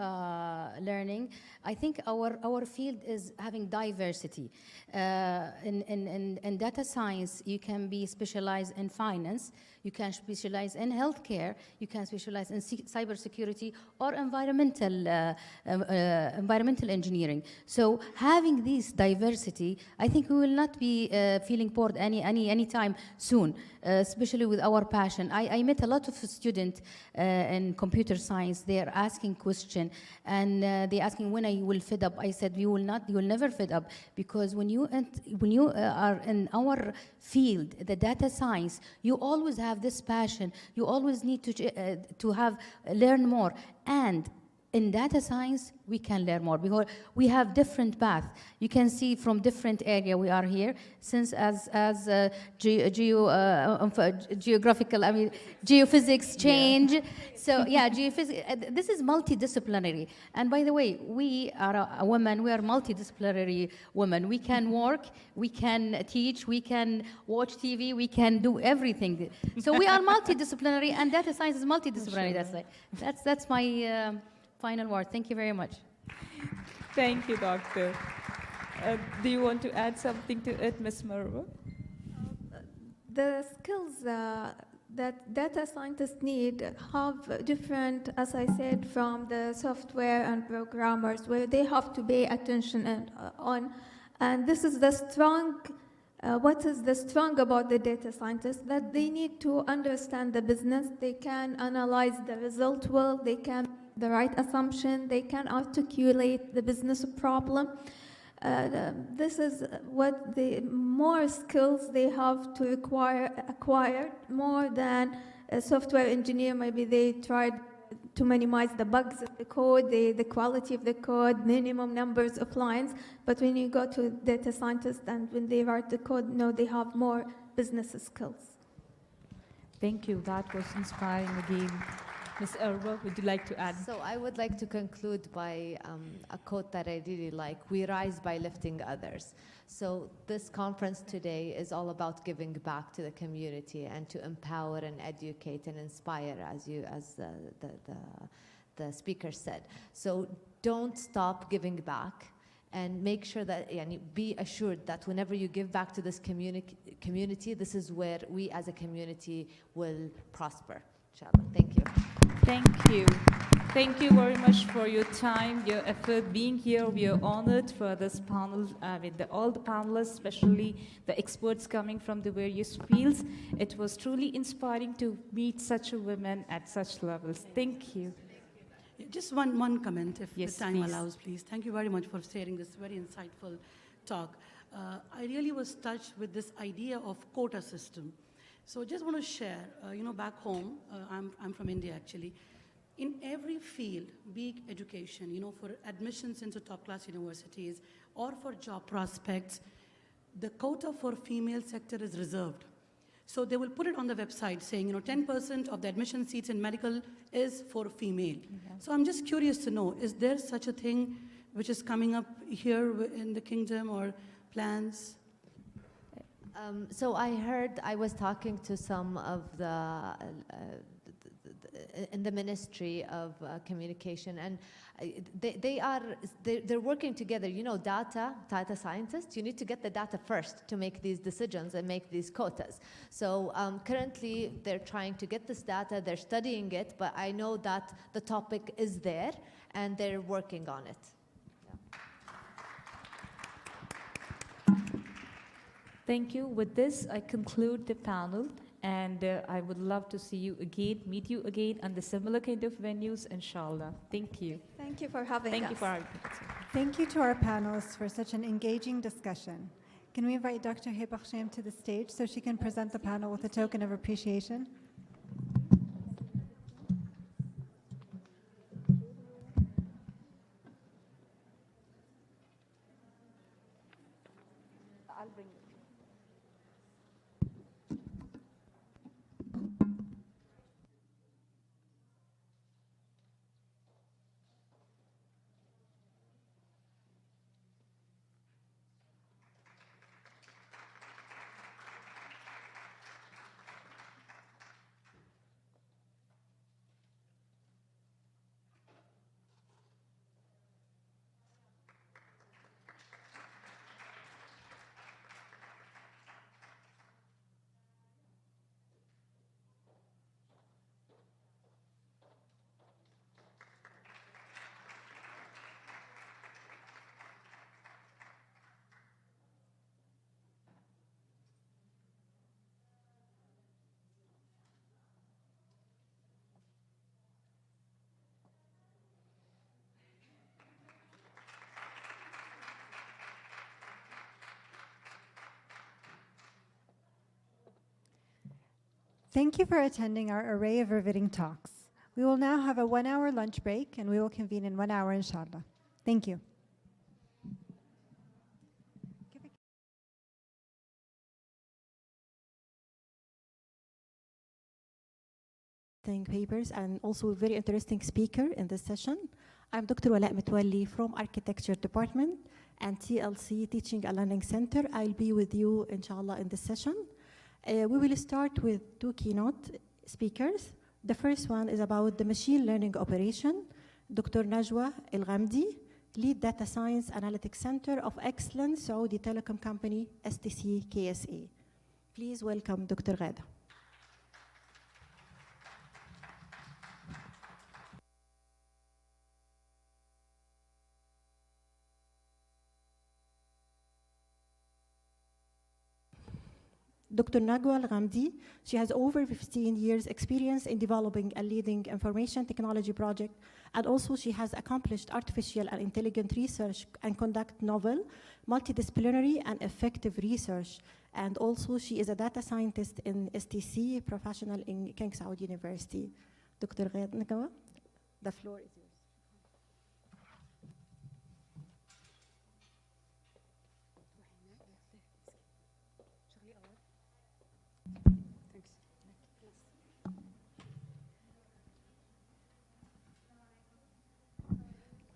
Speaker 18: learning. I think our field is having diversity. In data science, you can be specialized in finance, you can specialize in healthcare, you can specialize in cybersecurity or environmental engineering. So having this diversity, I think we will not be feeling bored anytime soon, especially with our passion. I met a lot of students in computer science. They are asking questions, and they asking when I will fed up. I said you will never fed up, because when you are in our field, the data science, you always have this passion. You always need to learn more. And in data science, we can learn more because we have different paths. You can see from different area we are here, since geographical, I mean, geophysics change. Yeah. So yeah, geophysics, this is multidisciplinary. And by the way, we are a woman, we are multidisciplinary women. We can work, we can teach, we can watch TV, we can do everything. So we are multidisciplinary, and data science is multidisciplinary. That's my final word. Thank you very much.
Speaker 17: Thank you, Doctor. Do you want to add something to it, Ms. Marwa?
Speaker 20: The skills that data scientists need have different, as I said, from the software and programmers, where they have to pay attention on. And this is the strong, what is the strong about the data scientists? That they need to understand the business, they can analyze the result well, they can the right assumption, they can articulate the business problem. This is what the more skills they have to acquire more than a software engineer. Maybe they tried to minimize the bugs of the code, the quality of the code, minimum numbers of lines. But when you go to data scientists and when they write the code, no, they have more business skills.
Speaker 17: Thank you. That was inspiring again. Ms. Arwa, would you like to add?
Speaker 19: So I would like to conclude by a quote that I really like: "We rise by lifting others." So this conference today is all about giving back to the community and to empower and educate and inspire, as the speaker said. So don't stop giving back, and make sure that, be assured that whenever you give back to this community, this is where we as a community will prosper. Inshallah. Thank you.
Speaker 17: Thank you. Thank you very much for your time, your effort being here. We are honored for this panel, with all the panelists, especially the experts coming from the various fields. It was truly inspiring to meet such a woman at such levels. Thank you.
Speaker 10: Just one comment, if
Speaker 17: yes,
Speaker 10: the time
Speaker 17: please.
Speaker 10: allows, please. Thank you very much for sharing this very insightful talk. I really was touched with this idea of quota system. So I just want to share, back home, I'm from India actually, in every field, be it education, for admissions into top-class universities or for job prospects, the quota for female sector is reserved. So they will put it on the website saying, 10% of the admission seats in medical is for female. Yeah. So I'm just curious to know, is there such a thing which is coming up here in the kingdom, or plans?
Speaker 19: So I was talking to some of in the Ministry of Communication, and they're working together. Data scientists, you need to get the data first to make these decisions and make these quotas. So currently they're trying to get this data, they're studying it, but I know that the topic is there and they're working on it.
Speaker 17: Thank you. With this, I conclude the panel, and I would love to see you again, meet you again on the similar kind of venues, inshallah. Thank you.
Speaker 20: Thank you for having us.
Speaker 17: Thank you for having us.
Speaker 7: Thank you to our panelists for such an engaging discussion. Can we invite Dr. Hibakhsham to the stage so she can present the panel with a token of appreciation?
Speaker 15: bring it.
Speaker 7: Thank you for attending our array of riveting talks. We will now have a 1-hour lunch break, and we will convene in 1 hour, inshallah. Thank you.
Speaker 2: Papers and also a very interesting speaker in this session. I'm Dr. Wala Metwalli from Architecture Department and TLC Teaching and Learning Center. I'll be with you, inshallah, in this session. We will start with 2 keynote speakers. The first one is about the machine learning operation. Dr. Najwa Al-Ghamdi, Lead Data Science Analytics Center of Excellence, Saudi Telecom Company, STC KSA. Please welcome Dr. Ghada. Dr. Najwa Al-Ghamdi, she has over 15 years experience in developing and leading information technology project, and also she has accomplished artificial and intelligent research and conduct novel, multidisciplinary and effective research. And also she is a data scientist in STC, professional in King Saud University. Dr. Najwa, the floor is yours.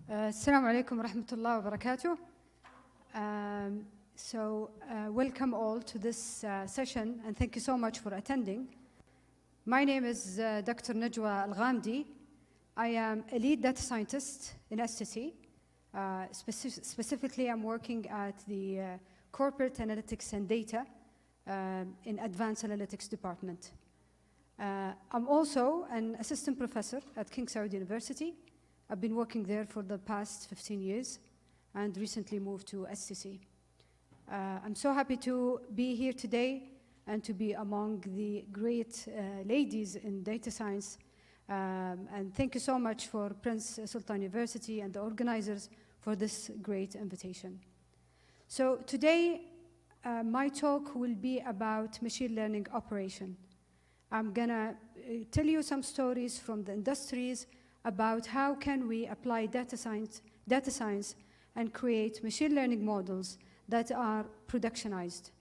Speaker 22: Assalamu alaikum wa rahmatullahi wa barakatuh. Welcome all to this session, and thank you so much for attending. My name is Dr. Najwa Al-Ghamdi. I am a lead data scientist in STC. Specifically, I'm working at the Corporate Analytics and Data in Advanced Analytics Department. I'm also an assistant professor at King Saud University. I've been working there for the past 15 years and recently moved to STC. I'm so happy to be here today and to be among the great ladies in data science. And thank you so much for Prince Sultan University and the organizers for this great invitation. So today, my talk will be about machine learning operation. I'm gonna tell you some stories from the industries about how can we apply data science and create machine learning models that are productionized.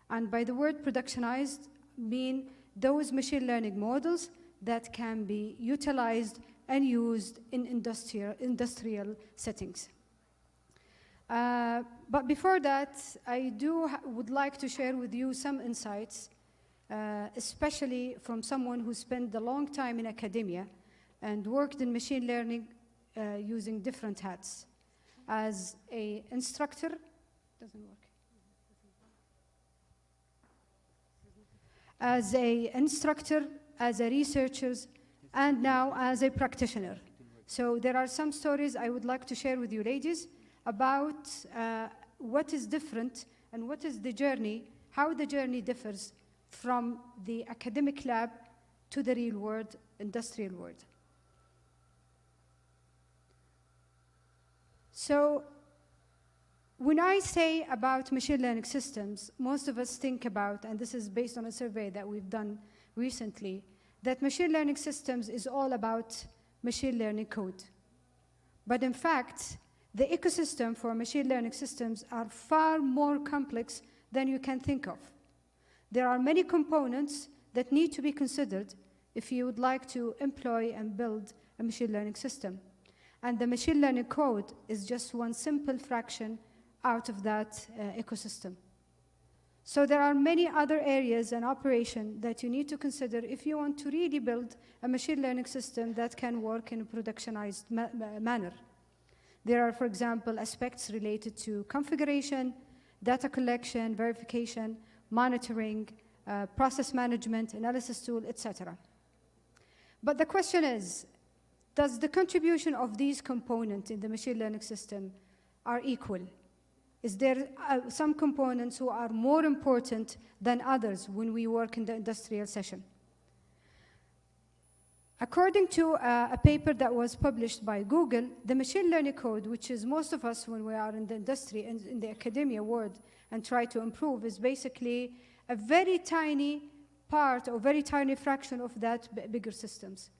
Speaker 22: And by the word productionized, mean those machine learning models that can be utilized and used in industrial settings. But before that, I would like to share with you some insights, especially from someone who spent a long time in academia and worked in machine learning using different hats. As an instructor, doesn't work. As an instructor, as a researcher, and now as a practitioner. So there are some stories I would like to share with you ladies about what is different and what is the journey, how the journey differs from the academic lab to the real world, industrial world. So when I say about machine learning systems, most of us think about, and this is based on a survey that we've done recently, that machine learning systems is all about machine learning code. But in fact, the ecosystem for machine learning systems are far more complex than you can think of. There are many components that need to be considered if you would like to employ and build a machine learning system. And the machine learning code is just one simple fraction out of that ecosystem. So there are many other areas and operations that you need to consider if you want to really build a machine learning system that can work in a productionized manner. There are, for example, aspects related to configuration, data collection, verification, monitoring, process management, analysis tool, etc. But the question is, does the contribution of these components in the machine learning system are equal? Is there some components who are more important than others when we work in the industrial session? According to a paper that was published by Google, the machine learning code, which is most of us when we are in the industry and in the academia world and try to improve, is basically a very tiny part or very tiny fraction of that bigger systems.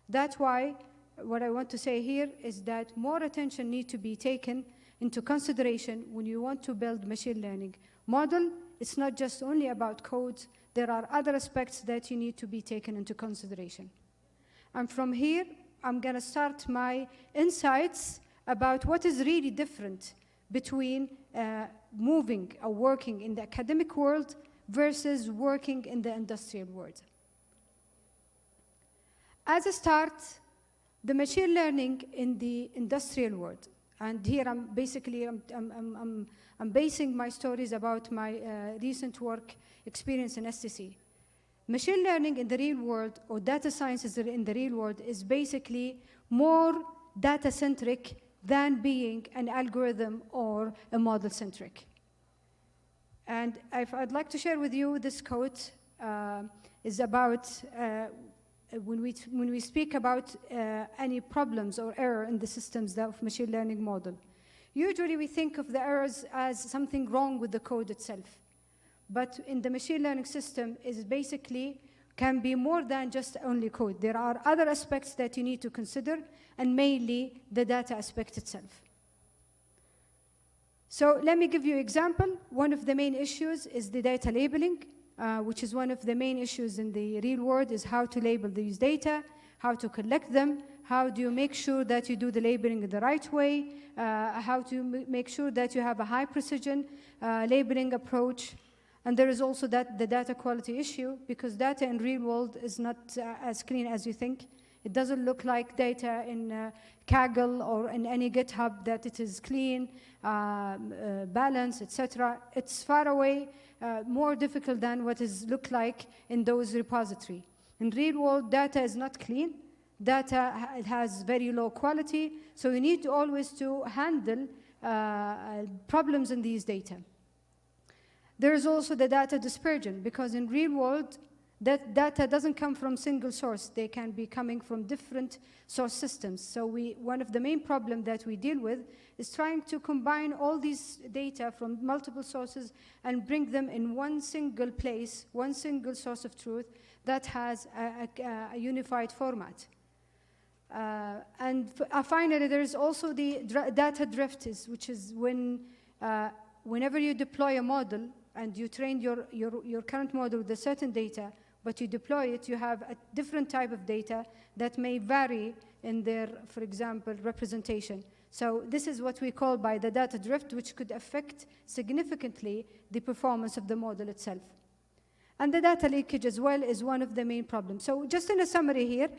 Speaker 22: That's why what I want to say here is that more attention needs to be taken into consideration when you want to build machine learning model. It's not just only about codes. There are other aspects that you need to be taken into consideration. And from here, I'm going to start my insights about what is really different between moving or working in the academic world versus working in the industrial world. As a start, the machine learning in the industrial world, and here I'm basing my stories about my recent work experience in STC. Machine learning in the real world, or data sciences in the real world, is basically more data-centric than being an algorithm or a model-centric. And I'd like to share with you this quote is about when we speak about any problems or error in the systems of machine learning model. Usually we think of the errors as something wrong with the code itself. But in the machine learning system, it basically can be more than just only code. There are other aspects that you need to consider, and mainly the data aspect itself. So let me give you an example. One of the main issues is the data labeling, which is one of the main issues in the real world, is how to label these data, how to collect them, how do you make sure that you do the labeling in the right way, how to make sure that you have a high precision labeling approach. And there is also the data quality issue, because data in real world is not as clean as you think. It doesn't look like data in Kaggle or in any GitHub that it is clean, balanced, etc. It's far away, more difficult than what it looks like in those repositories. In real world, data is not clean. Data has very low quality, so you need always to handle problems in these data. There is also the data dispersion, because in real world, that data doesn't come from single source. They can be coming from different source systems. So one of the main problems that we deal with is trying to combine all these data from multiple sources and bring them in one single place, one single source of truth that has a unified format. And finally, there is also the data drift, which is when whenever you deploy a model and you train your current model with a certain data, but you deploy it, you have a different type of data that may vary in their, for example, representation. So this is what we call by the data drift, which could affect significantly the performance of the model itself. And the data leakage as well is one of the main problems. So just in a summary here,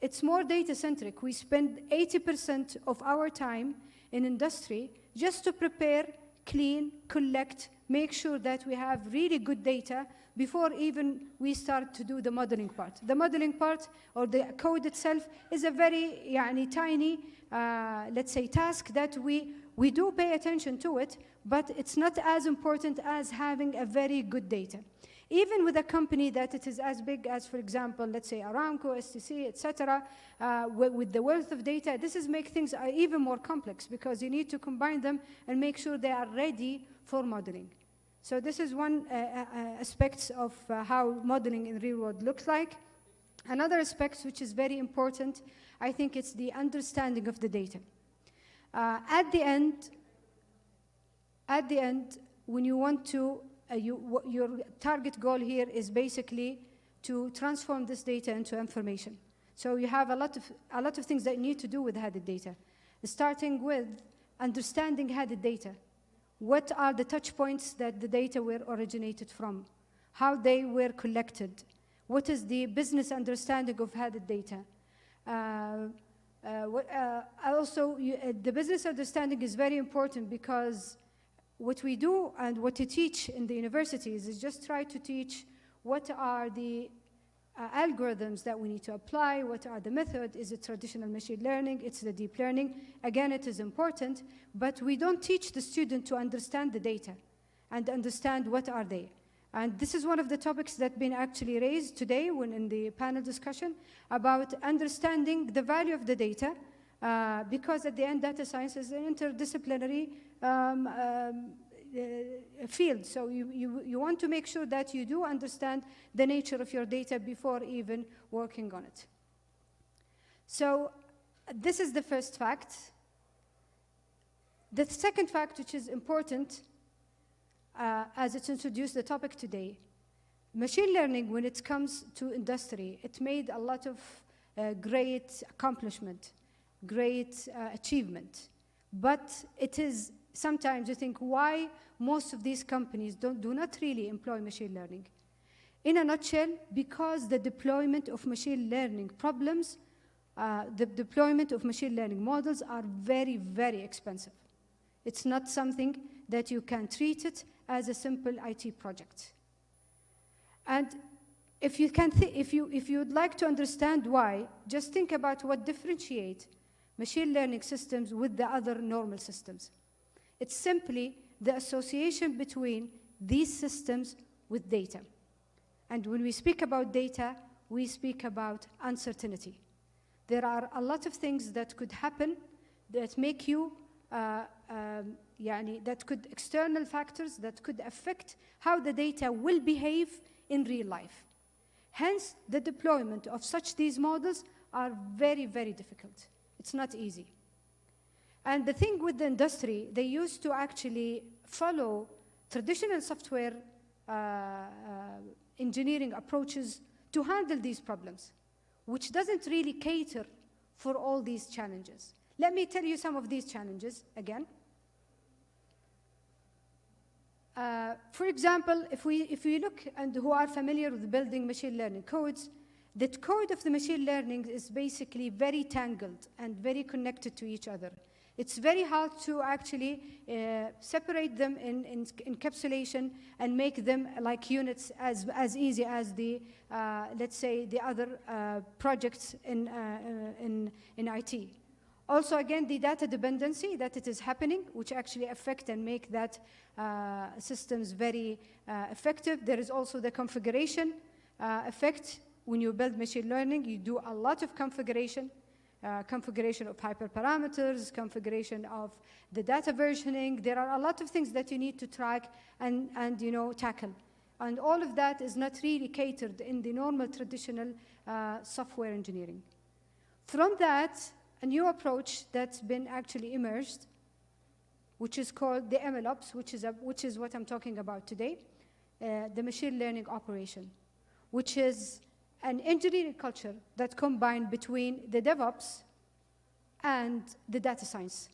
Speaker 22: it's more data-centric. We spend 80% of our time in industry just to prepare, clean, collect, make sure that we have really good data before even we start to do the modeling part. The modeling part, or the code itself, is a very tiny, let's say, task that we do pay attention to it, but it's not as important as having a very good data. Even with a company that it is as big as, for example, let's say Aramco, STC, etc., with the wealth of data, this makes things even more complex, because you need to combine them and make sure they are ready for modeling. So this is one aspect of how modeling in real world looks like. Another aspect which is very important, I think it's the understanding of the data. At the end, when you want to, your target goal here is basically to transform this data into information. So you have a lot of things that you need to do with headed data, starting with understanding headed data. What are the touch points that the data were originated from? How they were collected? What is the business understanding of headed data? Also, the business understanding is very important, because what we do and what you teach in the universities is just try to teach what are the algorithms that we need to apply, what are the methods, is it traditional machine learning, it's the deep learning. Again, it is important, but we don't teach the student to understand the data and understand what are they. And this is one of the topics that's been actually raised today when in the panel discussion about understanding the value of the data, because at the end, data science is an interdisciplinary field. So you want to make sure that you do understand the nature of your data before even working on it. So this is the first fact. The second fact, which is important, as it's introduced the topic today, machine learning, when it comes to industry, it made a lot of great accomplishment, great achievement. But it is sometimes you think why most of these companies do not really employ machine learning. In a nutshell, because the deployment of machine learning problems, the deployment of machine learning models are very, very expensive. It's not something that you can treat it as a simple IT project. And if you'd like to understand why, just think about what differentiates machine learning systems with the other normal systems. It's simply the association between these systems with data. And when we speak about data, we speak about uncertainty. There are a lot of things that could happen that make you, that could, external factors that could affect how the data will behave in real life. Hence, the deployment of these models are very, very difficult. It's not easy. And the thing with the industry, they used to actually follow traditional software engineering approaches to handle these problems, which doesn't really cater for all these challenges. Let me tell you some of these challenges again. For example, if we look and who are familiar with building machine learning codes, the code of the machine learning is basically very tangled and very connected to each other. It's very hard to actually separate them in encapsulation and make them like units as easy as the, let's say, the other projects in IT. Also, again, the data dependency that it is happening, which actually affect and make that systems very effective. There is also the configuration effect. When you build machine learning, you do a lot of configuration. Configuration of hyperparameters, configuration of the data versioning. There are a lot of things that you need to track and tackle. And all of that is not really catered in the normal traditional software engineering. From that, a new approach that's been actually emerged, which is called the MLOps, which is what I'm talking about today, the machine learning operation, which is an engineering culture that combined between the DevOps and the data science.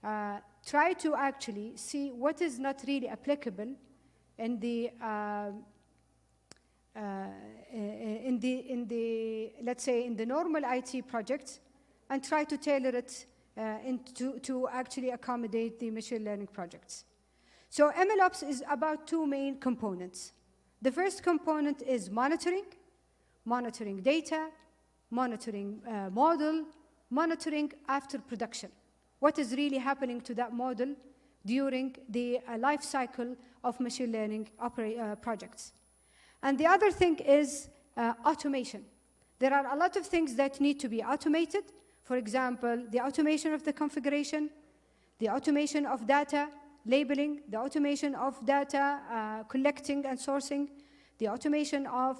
Speaker 22: Try to actually see what is not really applicable in the let's say in the normal IT projects, and try to tailor it to actually accommodate the machine learning projects. So MLOps is about two main components. The first component is monitoring data, monitoring model, monitoring after production. What is really happening to that model during the life cycle of machine learning projects. And the other thing is automation. There are a lot of things that need to be automated. For example, the automation of the configuration, the automation of data labeling, the automation of data collecting and sourcing, the automation of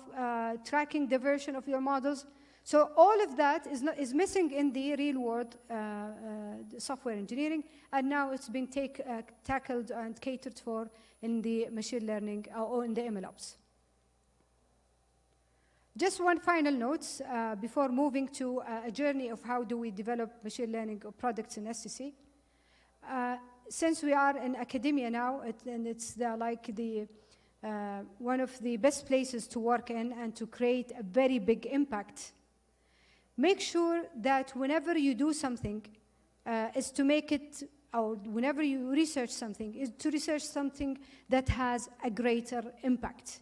Speaker 22: tracking the version of your models. So all of that is missing in the real world software engineering, and now it's being tackled and catered for in the machine learning or in the MLOps. Just one final note before moving to a journey of how do we develop machine learning products in SCC. Since we are in academia now, and it's one of the best places to work in and to create a very big impact, make sure that whenever you do something is to make it, or whenever you research something, is to research something that has a greater impact.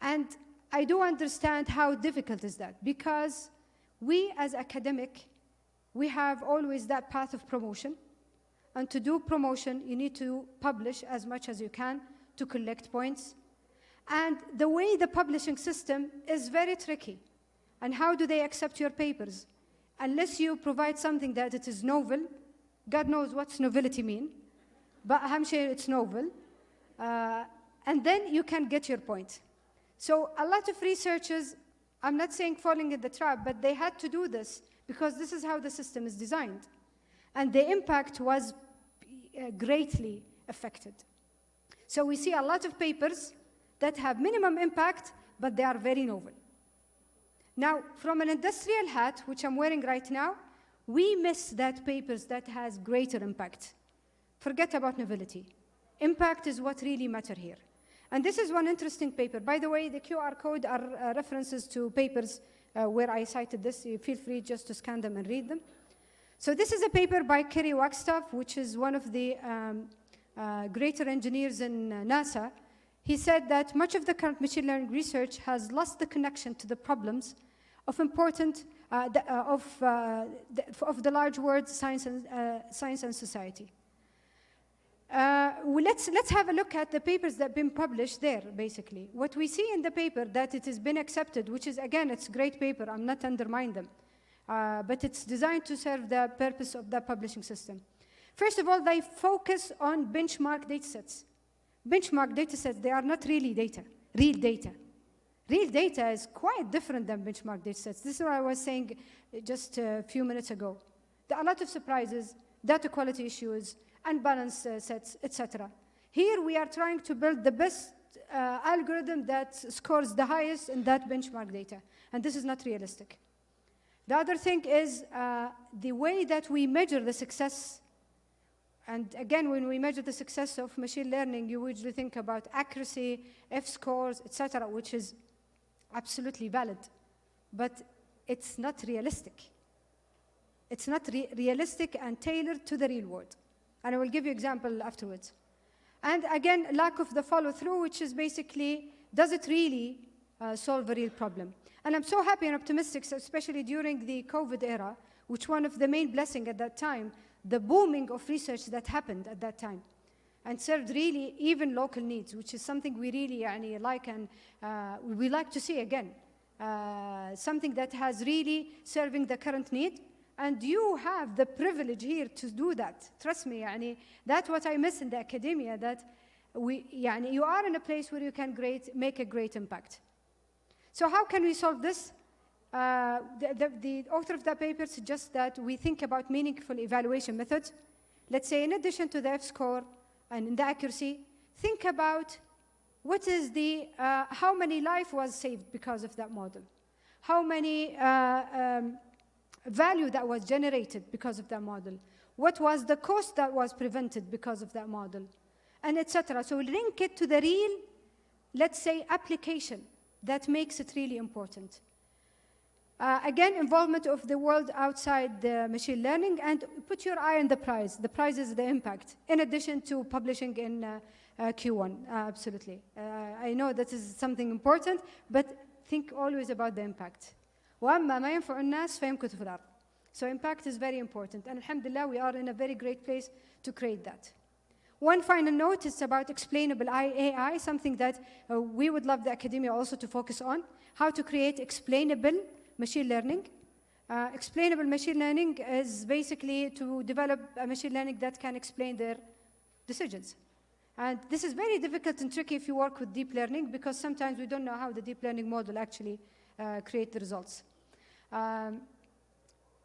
Speaker 22: And I do understand how difficult is that, because we as academic, we have always that path of promotion. And to do promotion, you need to publish as much as you can to collect points. And the way the publishing system is very tricky. And how do they accept your papers? Unless you provide something that it is novel, God knows what's novelty mean, but I'm sure it's novel. And then you can get your point. So a lot of researchers, I'm not saying falling in the trap, but they had to do this because this is how the system is designed. And the impact was greatly affected. So we see a lot of papers that have minimum impact, but they are very novel. Now, from an industrial hat, which I'm wearing right now, we miss that papers that has greater impact. Forget about novelty. Impact is what really matters here. And this is one interesting paper. By the way, the QR code are references to papers where I cited this. You feel free just to scan them and read them. So this is a paper by Kerry Wagstaff, which is one of the greater engineers in NASA. He said that much of the current machine learning research has lost the connection to the problems of the large words science and society. Let's have a look at the papers that have been published there, basically. What we see in the paper that it has been accepted, which is, again, it's a great paper, I'm not undermining them, but it's designed to serve the purpose of the publishing system. First of all, they focus on benchmark data sets. Benchmark data sets, they are not really data, real data. Real data is quite different than benchmark data sets. This is what I was saying just a few minutes ago. There are a lot of surprises, data quality issues, unbalanced sets, etc. Here we are trying to build the best algorithm that scores the highest in that benchmark data, and this is not realistic. The other thing is the way that we measure the success. And again, when we measure the success of machine learning, you usually think about accuracy, F-scores, etc., which is absolutely valid, but it's not realistic. It's not realistic and tailored to the real world. And I will give you an example afterwards. And again, lack of the follow-through, which is basically, does it really solve a real problem? And I'm so happy and optimistic, especially during the COVID era, which one of the main blessings at that time, the booming of research that happened at that time, and served really even local needs, which is something we really like and we like to see again. Something that has really serving the current need. And you have the privilege here to do that. Trust me, that's what I miss in the academia, that you are in a place where you can make a great impact. So how can we solve this? The author of that paper suggests that we think about meaningful evaluation methods. Let's say in addition to the F-score and the accuracy, think about what is how many life was saved because of that model? How many value that was generated because of that model? What was the cost that was prevented because of that model? And etc. So link it to the real, let's say, application that makes it really important. Again, involvement of the world outside the machine learning, and put your eye on the prize. The prize is the impact, in addition to publishing in Q1, absolutely. I know that is something important, but think always about the impact. وأما ما ينفع الناس فيمكث في الأرض. So impact is very important, and alhamdulillah, we are in a very great place to create that. One final note is about explainable AI, something that we would love the academia also to focus on, how to create explainable machine learning. Explainable machine learning is basically to develop a machine learning that can explain their decisions. And this is very difficult and tricky if you work with deep learning, because sometimes we don't know how the deep learning model actually create the results.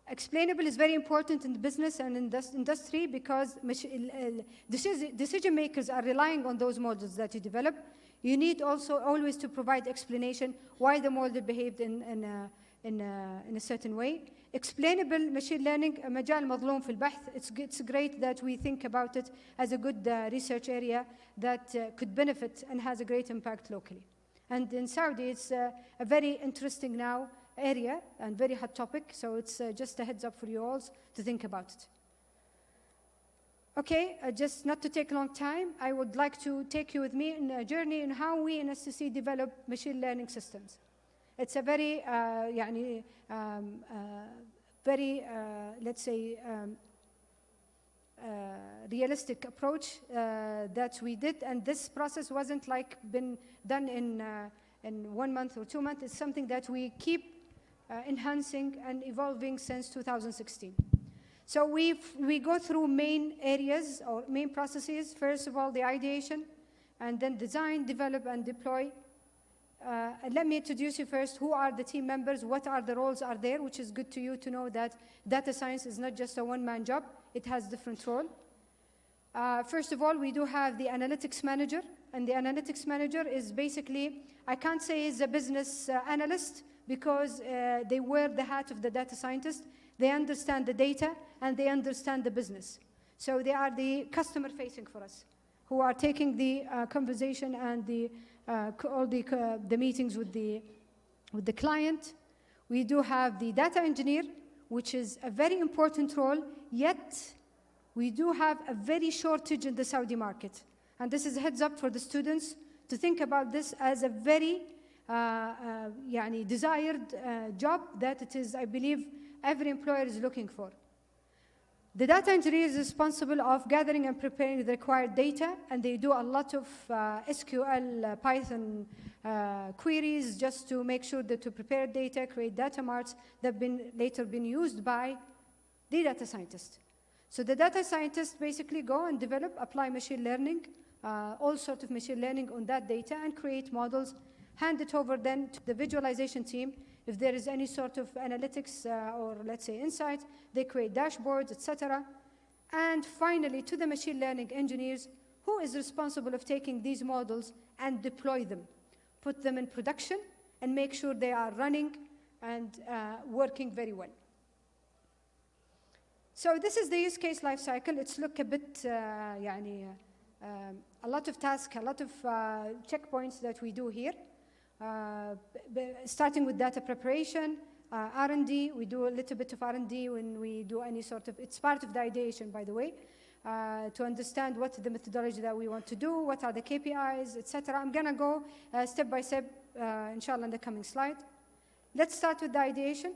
Speaker 22: Explainable is very important in the business and in this industry because decision makers are relying on those models that you develop. You need also always to provide explanation why the model behaved in a certain way. Explainable machine learning, مجال مظلوم في البحث. It's great that we think about it as a good research area that could benefit and has a great impact locally. And in Saudi, it's a very interesting now area and very hot topic, so it's just a heads up for you all to think about it. Okay, just not to take a long time, I would like to take you with me in a journey in how we in SCC develop machine learning systems. It's a very, let's say, realistic approach that we did, and this process wasn't like been done in 1 month or 2 months. It's something that we keep enhancing and evolving since 2016. So we go through main areas or main processes. First of all, the ideation, and then design, develop, and deploy. Let me introduce you first. Who are the team members? What are the roles are there? Which is good to you to know that data science is not just a one-man job. It has different roles. First of all, we do have the analytics manager. And the analytics manager is basically, I can't say he's a business analyst because they wear the hat of the data scientist. They understand the data and they understand the business. So they are the customer facing for us, who are taking the conversation and all the meetings with the client. We do have the data engineer, which is a very important role, yet we do have a very shortage in the Saudi market. And this is a heads up for the students to think about this as a very desired job that it is, I believe, every employer is looking for. The data engineer is responsible of gathering and preparing the required data, and they do a lot of SQL, Python queries just to make sure that to prepare data, create data marts that have later been used by the data scientist. So the data scientists basically go and develop, apply machine learning, all sorts of machine learning on that data and create models, hand it over then to the visualization team. If there is any sort of analytics or let's say insight, they create dashboards, etc. And finally, to the machine learning engineers, who is responsible of taking these models and deploy them, put them in production, and make sure they are running and working very well. So this is the use case life cycle. It's look a bit, a lot of tasks, a lot of checkpoints that we do here. Starting with data preparation, R&D. We do a little bit of R&D when we do any sort of, it's part of the ideation, by the way, to understand what the methodology that we want to do, what are the KPIs, etc. I'm going to go step by step, inshallah, in the coming slide. Let's start with the ideation.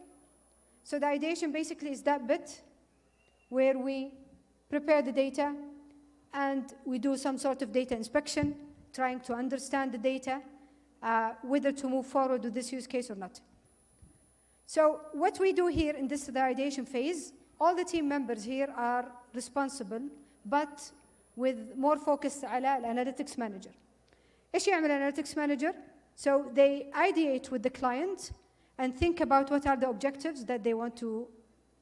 Speaker 22: So the ideation basically is that bit where we prepare the data and we do some sort of data inspection, trying to understand the data, whether to move forward with this use case or not. So what we do here in this ideation phase, all the team members here are responsible, but with more focus on analytics manager. إيش يعمل analytics manager? So they ideate with the client and think about what are the objectives that they want to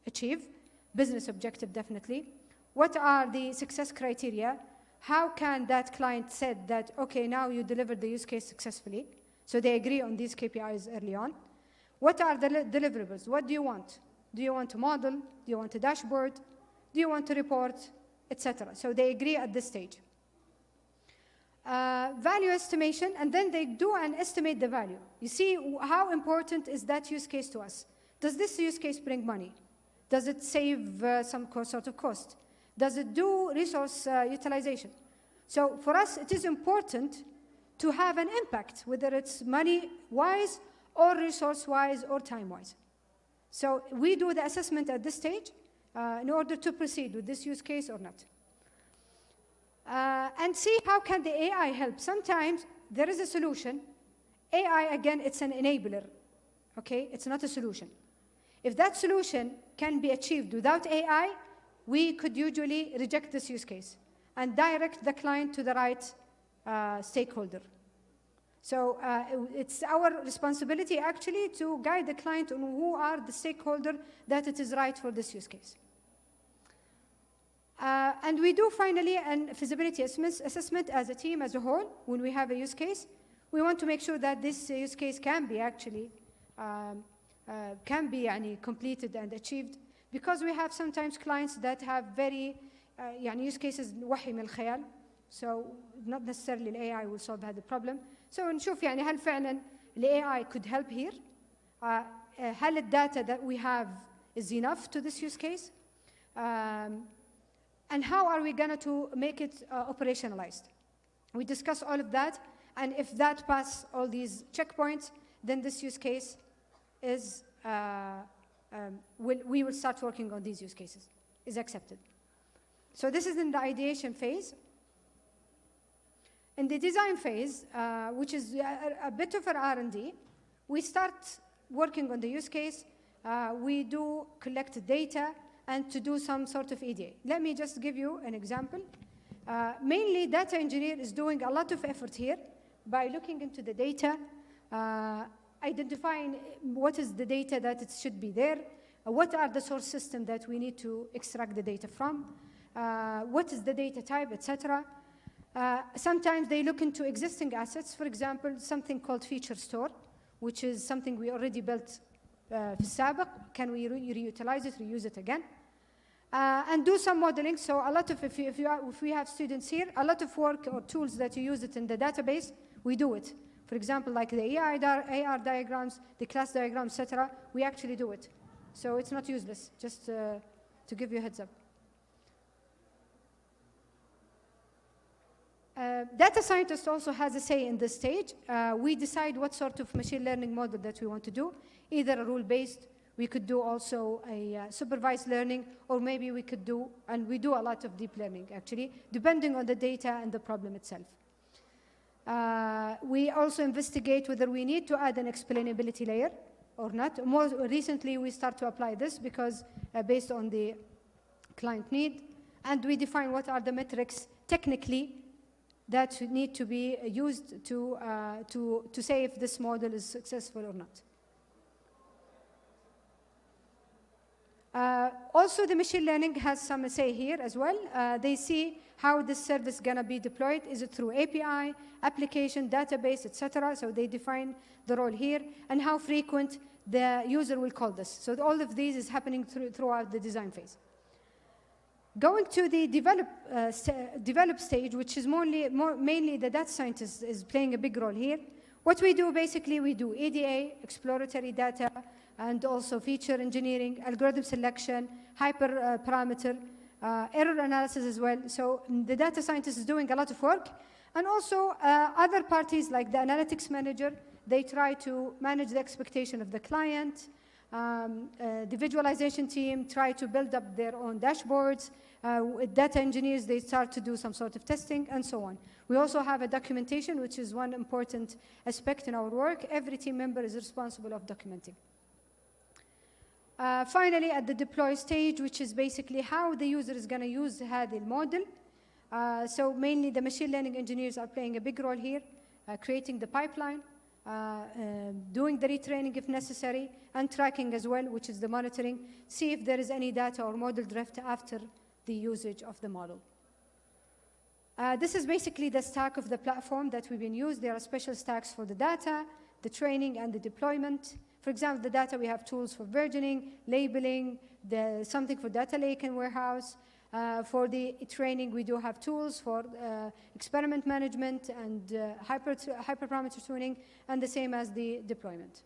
Speaker 22: achieve, business objective definitely. What are the success criteria? How can that client said that, okay, now you delivered the use case successfully? So they agree on these KPIs early on. What are the deliverables? What do you want? Do you want a model? Do you want a dashboard? Do you want a report? Etc. So they agree at this stage. Value estimation, and then they do and estimate the value. You see how important is that use case to us? Does this use case bring money? Does it save some sort of cost? Does it do resource utilization? So for us, it is important to have an impact, whether it's money-wise or resource-wise or time-wise. So we do the assessment at this stage in order to proceed with this use case or not. And see how can the AI help. Sometimes there is a solution. AI, again, it's an enabler. Okay? It's not a solution. If that solution can be achieved without AI, we could usually reject this use case and direct the client to the right stakeholder. So it's our responsibility actually to guide the client on who are the stakeholder that it is right for this use case. And we do finally a feasibility assessment as a team, as a whole, when we have a use case. We want to make sure that this use case can be actually completed and achieved, because we have sometimes clients that have very use cases وحي من الخيال. So not necessarily the AI will solve the problem. So نشوف هل فعلا the AI could help here. هل الدata that we have is enough to this use case? And how are we going to make it operationalized? We discuss all of that, and if that pass all these checkpoints, then this use case is, we will start working on these use cases, is accepted. So this is in the ideation phase. In the design phase, which is a bit of an R&D, we start working on the use case. We do collect data and to do some sort of EDA. Let me just give you an example. Mainly, data engineer is doing a lot of effort here by looking into the data, identifying what is the data that it should be there, what are the source systems that we need to extract the data from, what is the data type, etc. Sometimes they look into existing assets, for example, something called feature store, which is something we already built في السابق. Can we reutilize it, reuse it again? And do some modeling. So a lot of, if we have students here, a lot of work or tools that you use it in the database, we do it. For example, like the AR diagrams, the class diagrams, etc., we actually do it. So it's not useless, just to give you a heads up. Data scientist also has a say in this stage. We decide what sort of machine learning model that we want to do, either a rule-based, we could do also a supervised learning, or maybe we could do, and we do a lot of deep learning actually, depending on the data and the problem itself. We also investigate whether we need to add an explainability layer or not. More recently, we start to apply this because based on the client need, and we define what are the metrics technically that need to be used to say if this model is successful or not. Also, the machine learning has some say here as well. They see how this service is going to be deployed. Is it through API, application, database, etc.? So they define the role here, and how frequent the user will call this. So all of these is happening throughout the design phase. Going to the develop stage, which is mainly the data scientist is playing a big role here. What we do, basically, we do EDA, exploratory data, and also feature engineering, algorithm selection, hyperparameter, error analysis as well. So the data scientist is doing a lot of work. And also other parties like the analytics manager, they try to manage the expectation of the client. The visualization team try to build up their own dashboards. Data engineers, they start to do some sort of testing, and so on. We also have a documentation, which is one important aspect in our work. Every team member is responsible of documenting. Finally, at the deploy stage, which is basically how the user is going to use the model. So mainly the machine learning engineers are playing a big role here, creating the pipeline, doing the retraining if necessary, and tracking as well, which is the monitoring, see if there is any data or model drift after the usage of the model. This is basically the stack of the platform that we've been used. There are special stacks for the data, the training, and the deployment. For example, the data, we have tools for versioning, labeling, something for data lake and warehouse. For the training, we do have tools for experiment management and hyperparameter tuning, and the same as the deployment.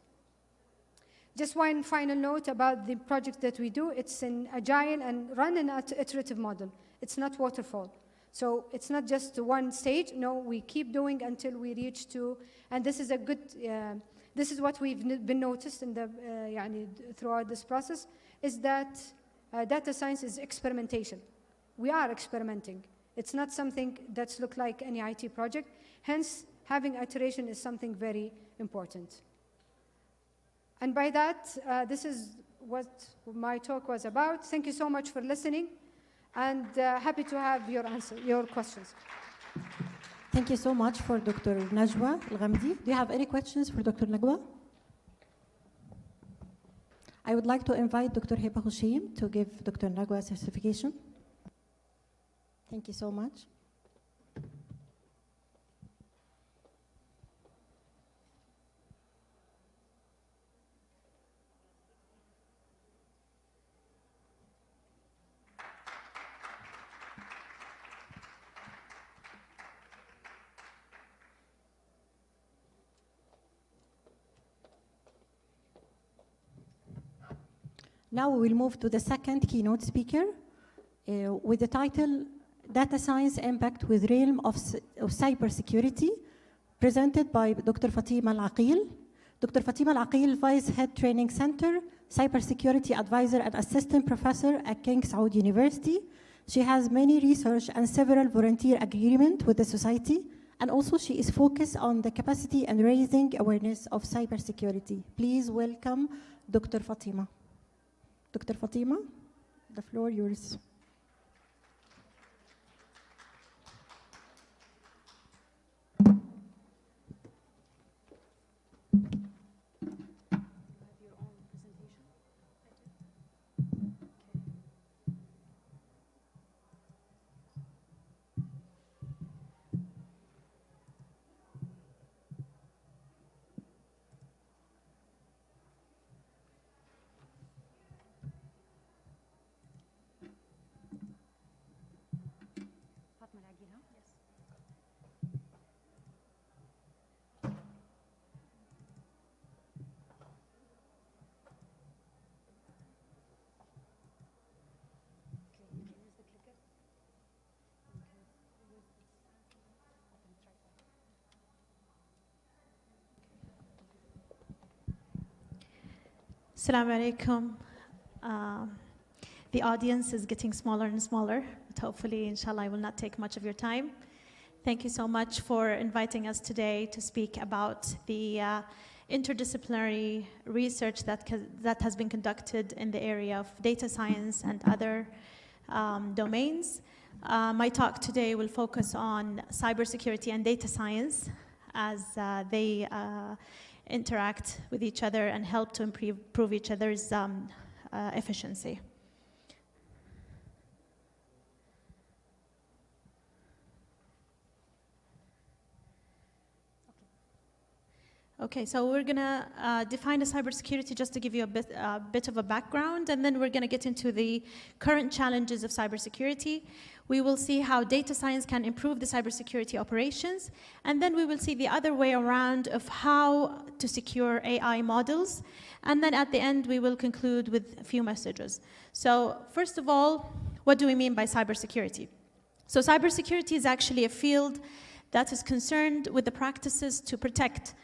Speaker 22: Just one final note about the project that we do. It's an agile and run an iterative model. It's not waterfall. So it's not just one stage. No, we keep doing until we reach to, and this is a good, this is what we've been noticed in the, throughout this process, is that data science is experimentation. We are experimenting. It's not something that's look like any IT project. Hence, having iteration is something very important. And by that, this is what my talk was about. Thank you so much for listening, and happy to have your questions.
Speaker 2: Thank you so much for Dr. Najwa Al-Ghamdi. Do you have any questions for Dr. Najwa? I would like to invite Dr. Heba Hussein to give Dr. Najwa a certification. Thank you so much. Now we will move to the second keynote speaker with the title Data Science Impact with Realm of Cybersecurity, presented by Dr. Fatima Al-Aqil. Dr. Fatima Al-Aqil, Vice Head Training Center, Cybersecurity Advisor and Assistant Professor at King Saud University. She has many research and several volunteer agreements with the society, and also she is focused on the capacity and raising awareness of cybersecurity. Please welcome Dr. Fatima. Dr. Fatima, the floor yours.
Speaker 1: Assalamu alaikum. The audience is getting smaller and smaller, but hopefully, inshallah, I will not take much of your time. Thank you so much for inviting us today to speak about the interdisciplinary research that has been conducted in the area of data science and other domains. My talk today will focus on cybersecurity and data science as they interact with each other and help to improve each other's efficiency. Okay, so we're gonna define the cybersecurity just to give you a bit of a background, and then we're gonna get into the current challenges of cybersecurity. We will see how data science can improve the cybersecurity operations, and then we will see the other way around of how to secure AI models, and then at the end we will conclude with a few messages. So first of all, what do we mean by cybersecurity? So cybersecurity is actually a field that is concerned with the practices to protect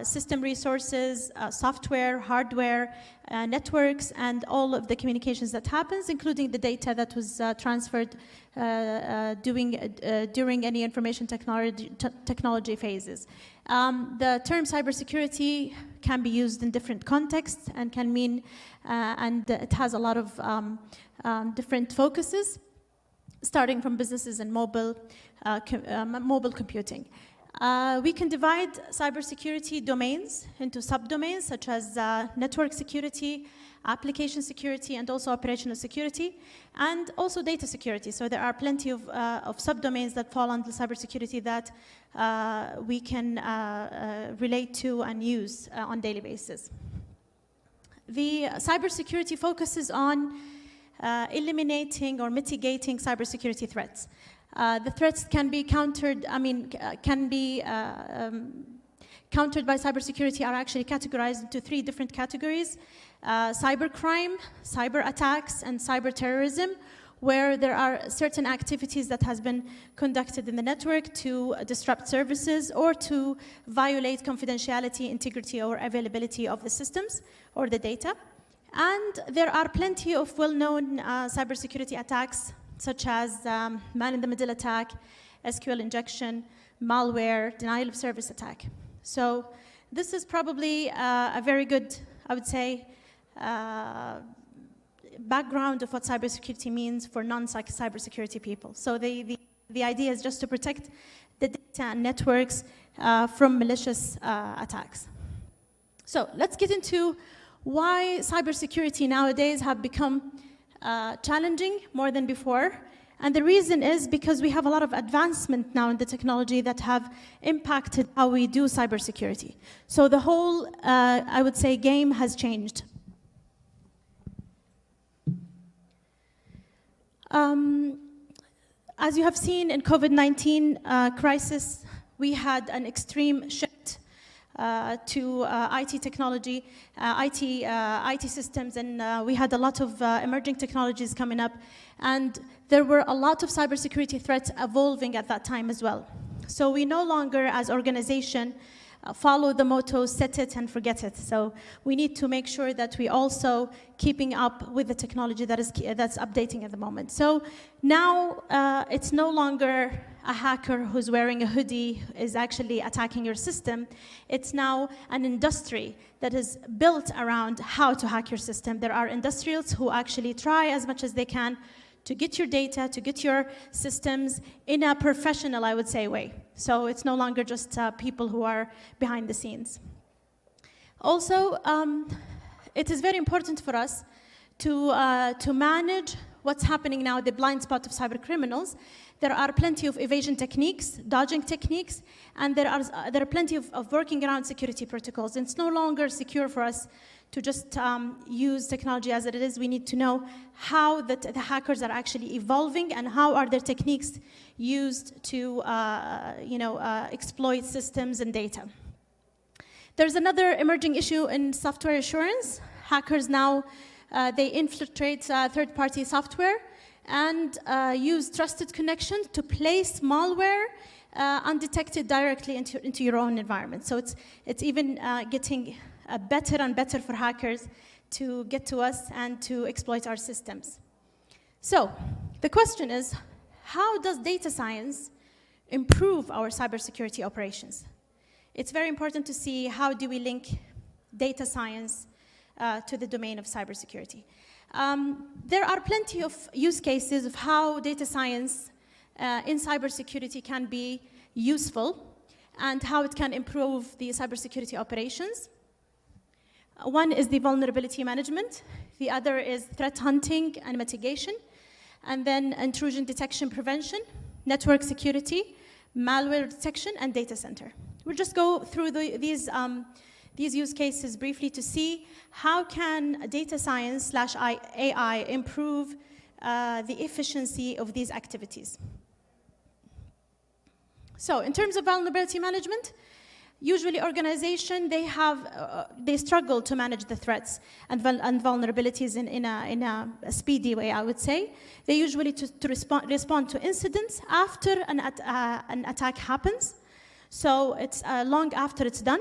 Speaker 1: system resources, software, hardware, networks, and all of the communications that happens, including the data that was transferred during any information technology phases. The term cybersecurity can be used in different contexts and can mean, and it has a lot of different focuses, starting from businesses and mobile computing. We can divide cybersecurity domains into subdomains such as network security, application security, and also operational security, and also data security. So there are plenty of subdomains that fall under cybersecurity that we can relate to and use on a daily basis. The cybersecurity focuses on eliminating or mitigating cybersecurity threats. The threats can be countered, countered by cybersecurity are actually categorized into three different categories: cybercrime, cyber attacks, and cyber terrorism, where there are certain activities that has been conducted in the network to disrupt services or to violate confidentiality, integrity, or availability of the systems or the data. And there are plenty of well-known cybersecurity attacks, such as man-in-the-middle attack, SQL injection, malware, denial of service attack. So this is probably a very good, I would say, background of what cybersecurity means for non-cybersecurity people. So the idea is just to protect the and networks from malicious attacks. So let's get into why cybersecurity nowadays have become challenging more than before. And the reason is because we have a lot of advancement now in the technology that have impacted how we do cybersecurity. So the whole, I would say, game has changed. As you have seen in COVID-19 crisis, we had an extreme shift to IT technology, IT systems, and we had a lot of emerging technologies coming up. And there were a lot of cybersecurity threats evolving at that time as well. So we no longer, as organization, follow the motto, set it and forget it. So we need to make sure that we also keeping up with the technology that's updating at the moment. So now it's no longer a hacker who's wearing a hoodie is actually attacking your system. It's now an industry that is built around how to hack your system. There are industrials who actually try as much as they can to get your data, to get your systems in a professional, I would say, way. So it's no longer just people who are behind the scenes. Also, it is very important for us to manage what's happening now, the blind spot of cyber criminals. There are plenty of evasion techniques, dodging techniques, and there are plenty of working around security protocols. And it's no longer secure for us to just use technology as it is. We need to know how the hackers are actually evolving and how are their techniques used to exploit systems and data. There's another emerging issue in software assurance. Hackers now, they infiltrate third-party software and use trusted connections to place malware undetected directly into your own environment. So it's even getting better and better for hackers to get to us and to exploit our systems. So the question is, how does data science improve our cybersecurity operations? It's very important to see how do we link data science to the domain of cybersecurity. There are plenty of use cases of how data science in cybersecurity can be useful and how it can improve the cybersecurity operations. One is the vulnerability management. The other is threat hunting and mitigation. And then intrusion detection prevention, network security, malware detection, and data center. We'll just go through these use cases briefly to see how can data science / AI improve the efficiency of these activities. So in terms of vulnerability management, usually organizations, they struggle to manage the threats and vulnerabilities in a speedy way, I would say. They usually respond to incidents after an attack happens. So it's long after it's done.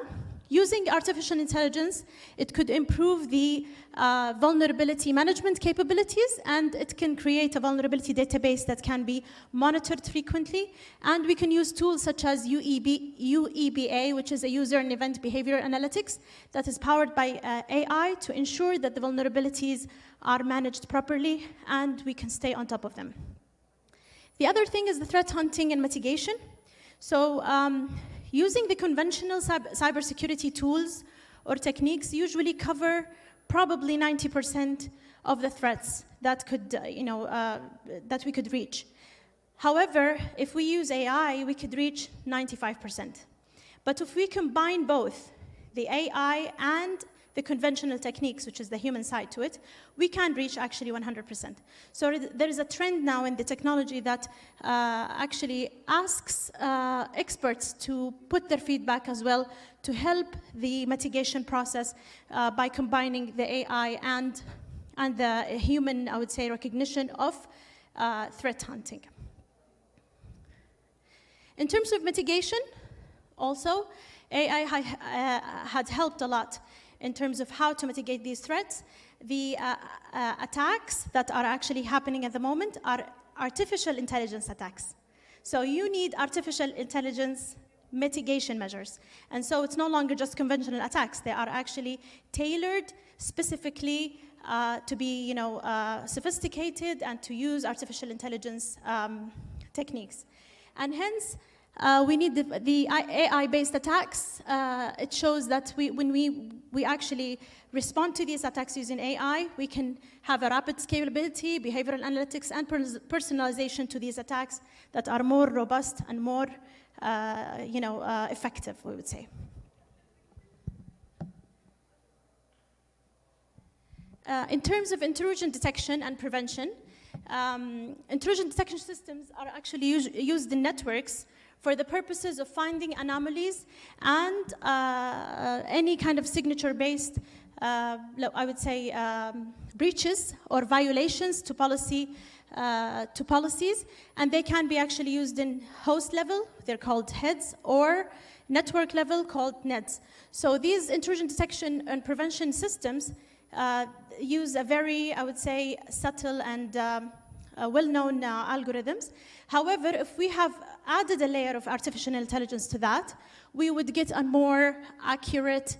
Speaker 1: Using artificial intelligence, it could improve the vulnerability management capabilities, and it can create a vulnerability database that can be monitored frequently. And we can use tools such as UEBA, which is a user and event behavior analytics that is powered by AI to ensure that the vulnerabilities are managed properly and we can stay on top of them. The other thing is the threat hunting and mitigation. So using the conventional cybersecurity tools or techniques usually cover probably 90% of the threats that that we could reach. However, if we use AI, we could reach 95%. But if we combine both the AI and the conventional techniques, which is the human side to it, we can reach actually 100%. So there is a trend now in the technology that actually asks experts to put their feedback as well to help the mitigation process by combining the AI and the human, I would say, recognition of threat hunting. In terms of mitigation, also, AI had helped a lot in terms of how to mitigate these threats. The attacks that are actually happening at the moment are artificial intelligence attacks. So you need artificial intelligence mitigation measures. And so it's no longer just conventional attacks. They are actually tailored specifically to be sophisticated and to use artificial intelligence techniques. And hence, We need the AI-based attacks. It shows that when we actually respond to these attacks using AI, we can have a rapid scalability, behavioral analytics, and personalization to these attacks that are more robust and more effective, we would say. In terms of intrusion detection and prevention, intrusion detection systems are actually used in networks for the purposes of finding anomalies and any kind of signature-based, I would say, breaches or violations to policies, and they can be actually used in host level, they're called heads, or network level called nets. So these intrusion detection and prevention systems use a very, I would say, subtle and well-known algorithms. However, if we have added a layer of artificial intelligence to that, we would get a more accurate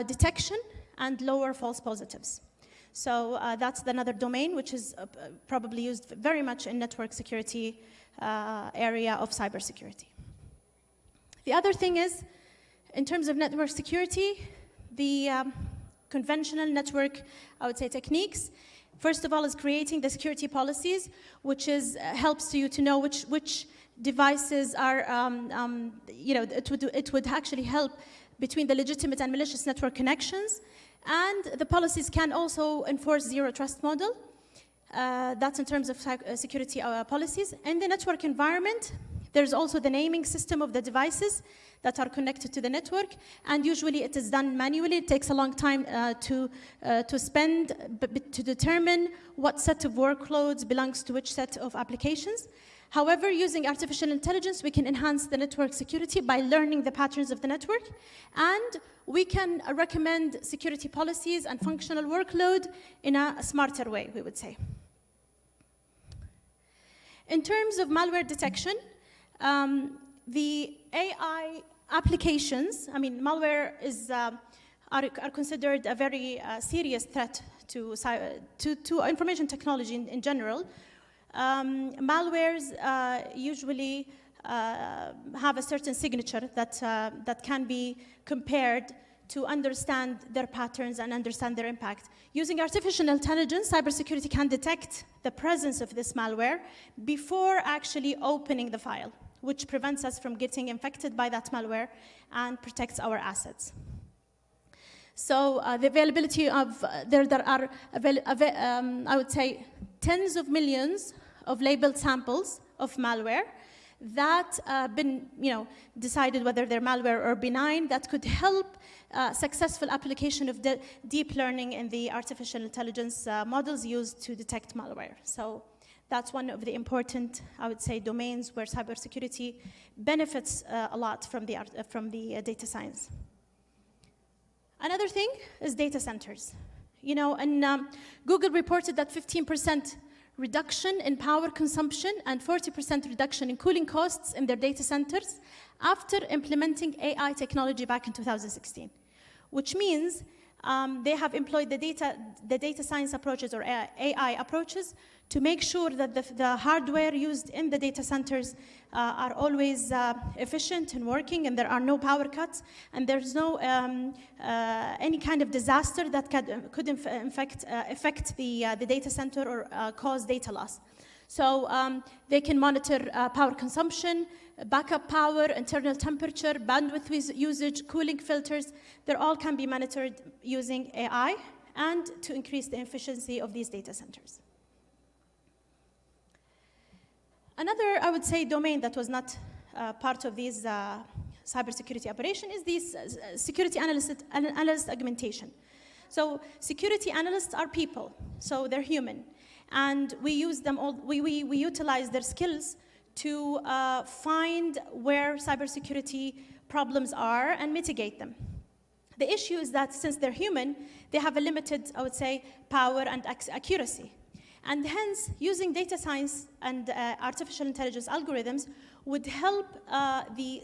Speaker 1: detection and lower false positives. So that's another domain which is probably used very much in network security area of cybersecurity. The other thing is, in terms of network security, the conventional network, I would say, techniques. First of all, is creating the security policies, which helps you to know which devices are, it would actually help between the legitimate and malicious network connections. And the policies can also enforce zero trust model. That's in terms of security policies. In the network environment, there's also the naming system of the devices that are connected to the network, and usually it is done manually. It takes a long time to spend to determine what set of workloads belongs to which set of applications. However, using artificial intelligence, we can enhance the network security by learning the patterns of the network, and we can recommend security policies and functional workload in a smarter way, we would say. In terms of malware detection, the AI applications, malware are considered a very serious threat to information technology in general. Malwares usually have a certain signature that can be compared to understand their patterns and understand their impact. Using artificial intelligence, cybersecurity can detect the presence of this malware before actually opening the file, which prevents us from getting infected by that malware and protects our assets. So the availability of, there are, I would say, tens of millions of labeled samples of malware that been, decided whether they're malware or benign, that could help successful application of deep learning in the artificial intelligence models used to detect malware. So that's one of the important, I would say, domains where cybersecurity benefits a lot from the data science. Another thing is data centers. And Google reported that 15% reduction in power consumption and 40% reduction in cooling costs in their data centers after implementing AI technology back in 2016, which means they have employed the data science approaches or AI approaches to make sure that the hardware used in the data centers are always efficient and working, and there are no power cuts, and there's no any kind of disaster that could affect the data center or cause data loss. So they can monitor power consumption, backup power, internal temperature, bandwidth usage, cooling filters. They all can be monitored using AI and to increase the efficiency of these data centers. Another, I would say, domain that was not part of these cybersecurity operation is this security analyst augmentation. So security analysts are people, so they're human. And we use them all, we utilize their skills to find where cybersecurity problems are and mitigate them. The issue is that since they're human, they have a limited, I would say, power and accuracy. And hence, using data science and artificial intelligence algorithms would help the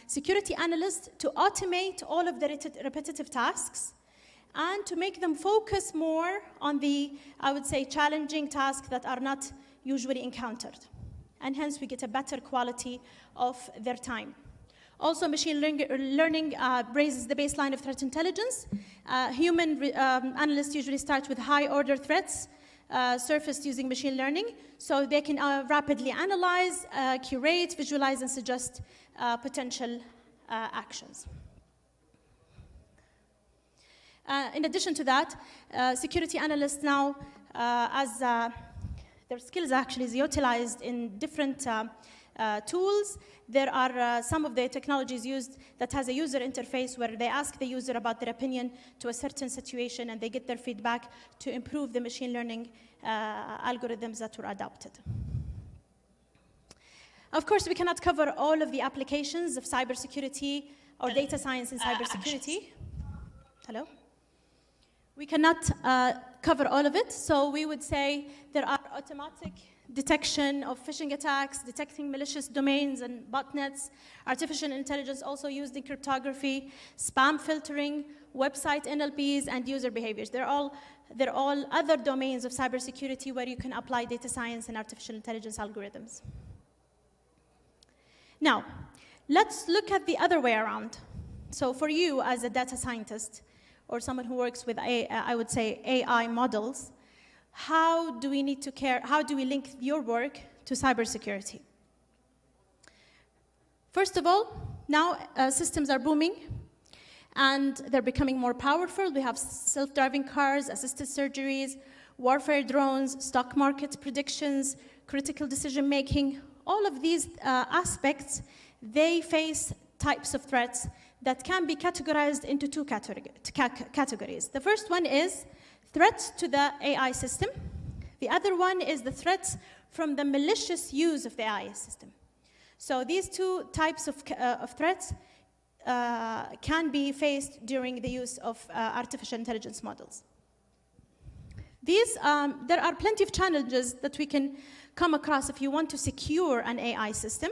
Speaker 1: security analyst to automate all of the repetitive tasks and to make them focus more on the, I would say, challenging tasks that are not usually encountered. and hence we get a better quality of their time. Also, machine learning raises the baseline of threat intelligence. Human analysts usually start with high-order threats surfaced using machine learning, so they can rapidly analyze, curate, visualize, and suggest potential actions. In addition to that, security analysts now, as their skills actually is utilized in different tools. There are some of the technologies used that has a user interface where they ask the user about their opinion to a certain situation and they get their feedback to improve the machine learning algorithms that were adopted. Of course, we cannot cover all of the applications of cybersecurity or data science in cybersecurity. Hello? We cannot cover all of it, so we would say there are automatic detection of phishing attacks, detecting malicious domains and botnets, artificial intelligence also used in cryptography, spam filtering, website NLPs, and user behaviors. They're all other domains of cybersecurity where you can apply data science and artificial intelligence algorithms. Now, let's look at the other way around. So for you as a data scientist, or someone who works with, I would say, AI models, how do we need to care, how do we link your work to cybersecurity? First of all, now systems are booming and they're becoming more powerful. We have self-driving cars, assisted surgeries, warfare drones, stock market predictions, critical decision making. All of these aspects, they face types of threats that can be categorized into two categories. The first one is threats to the AI system. The other one is the threats from the malicious use of the AI system. So these two types of threats can be faced during the use of artificial intelligence models. There are plenty of challenges that we can come across if you want to secure an AI system.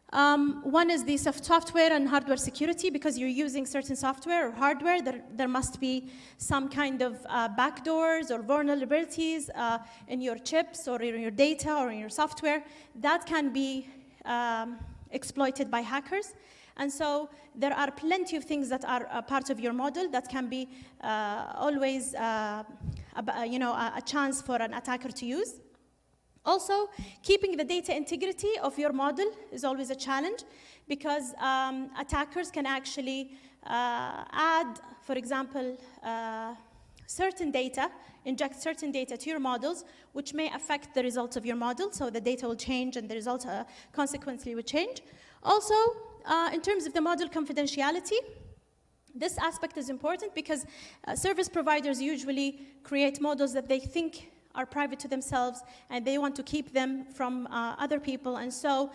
Speaker 1: One is the software and hardware security. Because you're using certain software or hardware, there must be some kind of backdoors or vulnerabilities in your chips or in your data or in your software that can be exploited by hackers. And so there are plenty of things that are a part of your model that can be always a chance for an attacker to use. Also, keeping the data integrity of your model is always a challenge because attackers can actually add, for example, certain data, inject certain data to your models, which may affect the results of your model. So the data will change and the results consequently will change. Also, in terms of the model confidentiality, this aspect is important because service providers usually create models that they think are private to themselves, and they want to keep them from other people. And so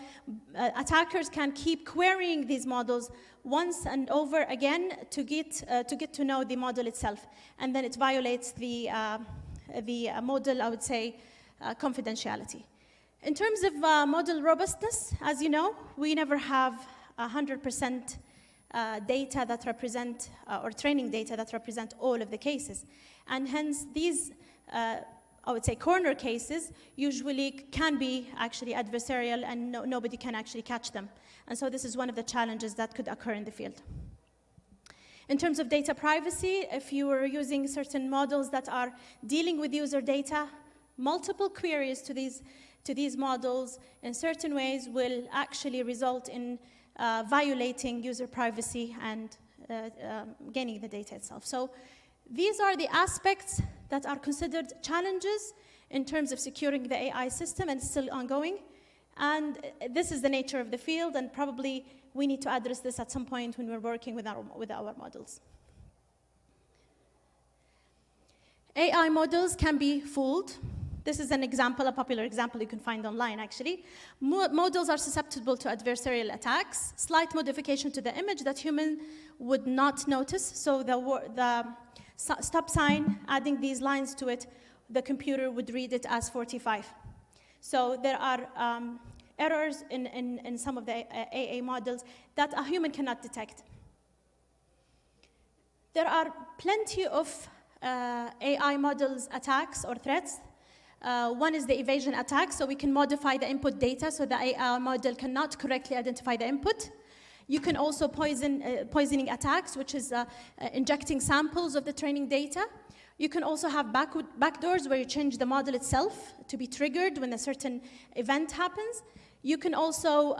Speaker 1: attackers can keep querying these models once and over again to get to know the model itself. And then it violates the model, I would say, confidentiality. In terms of model robustness, as you know, we never have 100% data that represent, or training data that represent all of the cases. And hence, these I would say corner cases usually can be actually adversarial and nobody can actually catch them. And so this is one of the challenges that could occur in the field. In terms of data privacy, if you are using certain models that are dealing with user data, multiple queries to these models in certain ways will actually result in violating user privacy and gaining the data itself. So these are the aspects that are considered challenges in terms of securing the AI system, and still ongoing. And this is the nature of the field, and probably we need to address this at some point when we're working with our models. AI models can be fooled. This is an example, a popular example you can find online, actually. Models are susceptible to adversarial attacks, slight modification to the image that human would not notice. So the stop sign, adding these lines to it, the computer would read it as 45. So there are errors in some of the AA models that a human cannot detect. There are plenty of AI models attacks or threats One is the evasion attack, so we can modify the input data so the AI model cannot correctly identify the input. You can also poisoning attacks, which is injecting samples of the training data. You can also have backdoors where you change the model itself to be triggered when a certain event happens. You can also,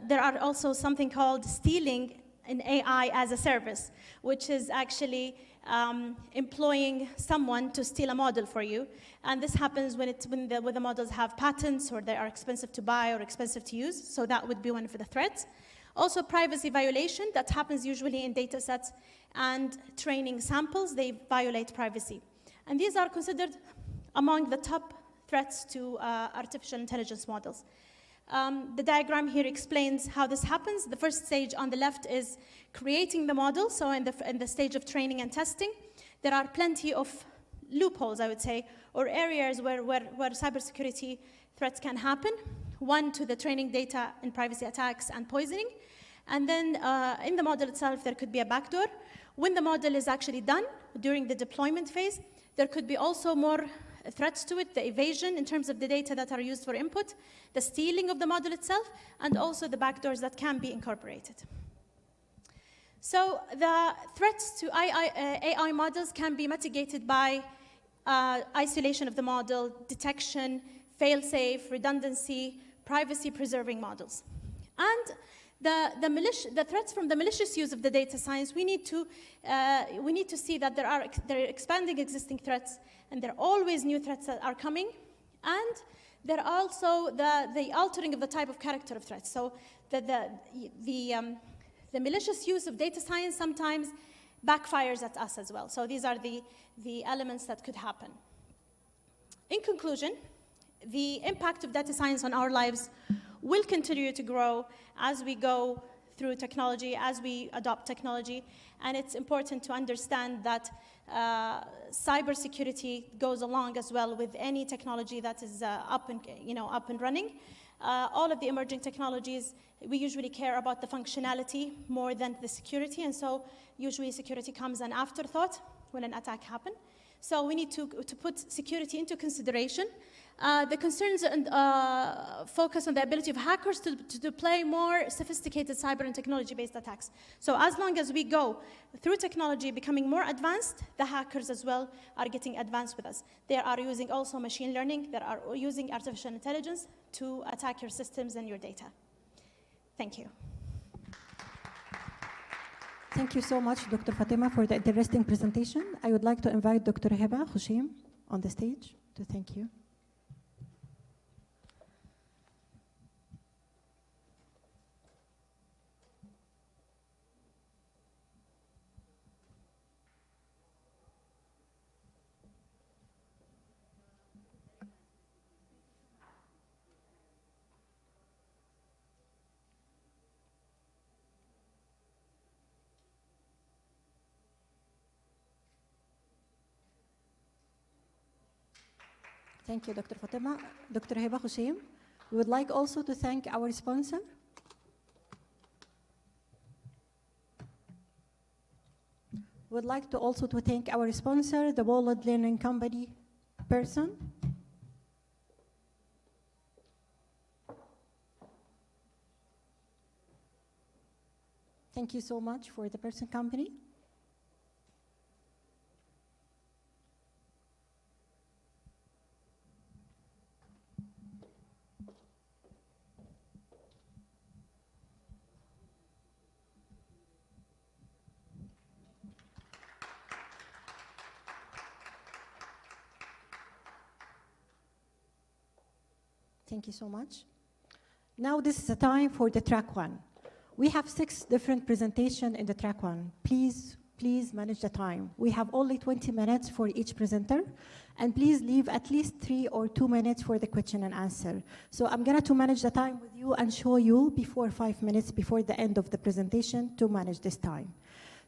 Speaker 1: there are also something called stealing an AI as a service, which is actually employing someone to steal a model for you. And this happens when the models have patents or they are expensive to buy or expensive to use. So that would be one of the threats. Also privacy violation, that happens usually in data sets and training samples, they violate privacy. And these are considered among the top threats to artificial intelligence models. The diagram here explains how this happens. The first stage on the left is creating the model. So in the stage of training and testing, there are plenty of loopholes, I would say, or areas where cybersecurity threats can happen. One, to the training data and privacy attacks and poisoning. And then in the model itself, there could be a backdoor. When the model is actually done during the deployment phase, there could be also more threats to it, the evasion in terms of the data that are used for input, the stealing of the model itself, and also the backdoors that can be incorporated. So the threats to AI models can be mitigated by isolation of the model, detection, fail-safe, redundancy, privacy-preserving models. And the threats from the malicious use of the data science, we need to see that there are expanding existing threats, and there are always new threats that are coming, and there are also the altering of the type of character of threats. So the malicious use of data science sometimes backfires at us as well. So these are the elements that could happen. In conclusion, the impact of data science on our lives will continue to grow as we go through technology, as we adopt technology, and it's important to understand that cybersecurity goes along as well with any technology that is up and running. All of the emerging technologies, we usually care about the functionality more than the security, and so usually security comes an afterthought when an attack happens. So we need to put security into consideration. The concerns and focus on the ability of hackers to play more sophisticated cyber and technology-based attacks. So as long as we go through technology becoming more advanced, the hackers as well are getting advanced with us. They are using also machine learning, they are using artificial intelligence to attack your systems and your data. Thank you.
Speaker 2: Thank you so much, Dr. Fatima, for the interesting presentation. I would like to invite Dr. Heba Hussein on the stage to thank you. Thank you, Dr. Fatima. Dr. Heba Hussein, we would like also to thank our sponsor. We would like to also to thank our sponsor, the Wallet Learning Company person. Thank you so much for the person company. Thank you so much. Now this is the time for the track one. We have 6 different presentations in the track one. Please manage the time. We have only 20 minutes for each presenter, and please leave at least 3 or 2 minutes for the question and answer. So I'm going to manage the time with you and show you before 5 minutes before the end of the presentation to manage this time.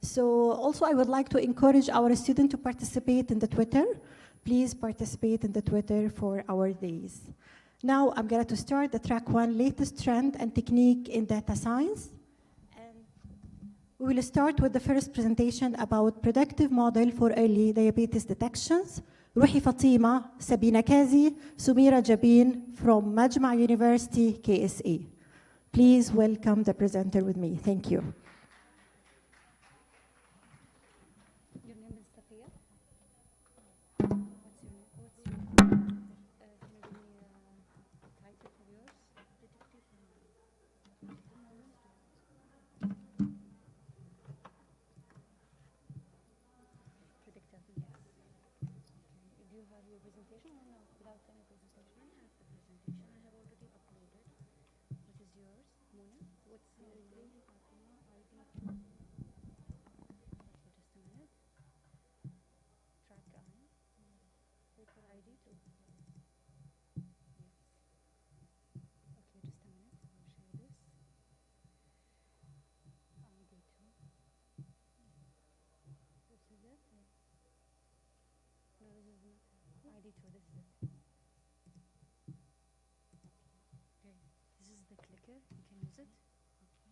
Speaker 2: So also I would like to encourage our students to participate in the Twitter. Please participate in the Twitter for our days. Now I'm going to start the track one, latest trend and technique in data science. And we will start with the first presentation about predictive model for early diabetes detections Ruhi Fatima, Sabina Kazi, Sumira Jabin from Majma University, KSA. Please welcome the presenter with me. Thank you.
Speaker 3: Your name is Safiya? What's your name? Can you give me a title of yours? Predictive, yes. Do you have your presentation or no? Without any presentation? I have the presentation. I have already uploaded. What is yours? Mona? What's your name? Fatima, ID. Okay, just a minute. Track I. Paper ID too. Yes. Okay, just a minute. I'll share this. ID too. This is it? No, this is not. ID too, this is it. Okay, this is the clicker. You can use it. Okay.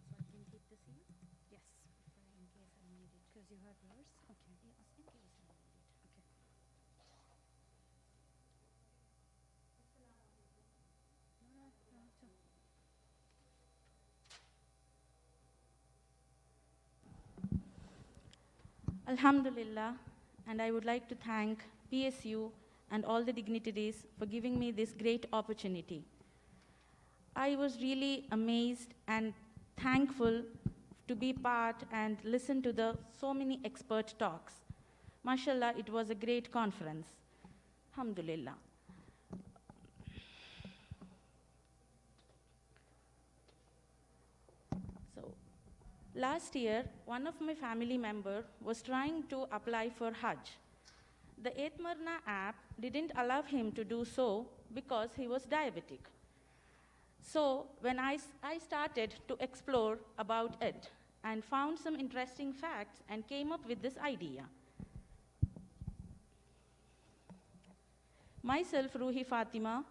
Speaker 3: So I can keep this here? Yes, in case I need it. Because you have yours? Okay. Yes, in case I need it. Okay. No, it's okay. Alhamdulillah, and I would like to thank PSU and all the dignitaries for giving me this great opportunity. I was really amazed and thankful to be part and listen to the so many expert talks. Mashallah, it was a great conference. Alhamdulillah. So, last year, one of my family members was trying to apply for Hajj. The Etmarna app didn't allow him to do so because he was diabetic. So when I started to explore about it and found some interesting facts and came up with this idea. Myself, Ruhi Fatima,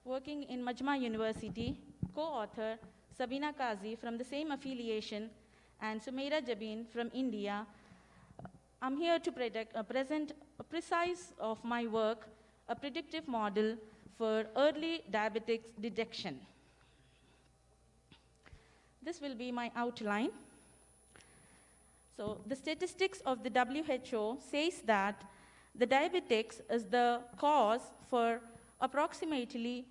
Speaker 3: working in Majma University, co-author Sabina Kazi from the same affiliation, and Sumaira Jabin from India. I'm here to present a precise of my work, a predictive model for early diabetics detection. This will be my outline. So the statistics of the WHO says that the diabetics is the cause for approximately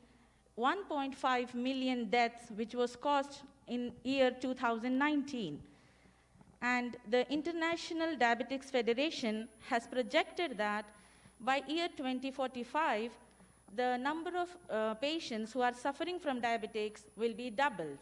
Speaker 3: 1.5 million deaths, which was caused in year 2019. And the International Diabetics Federation has projected that by year 2045, the number of patients who are suffering from diabetics will be doubled.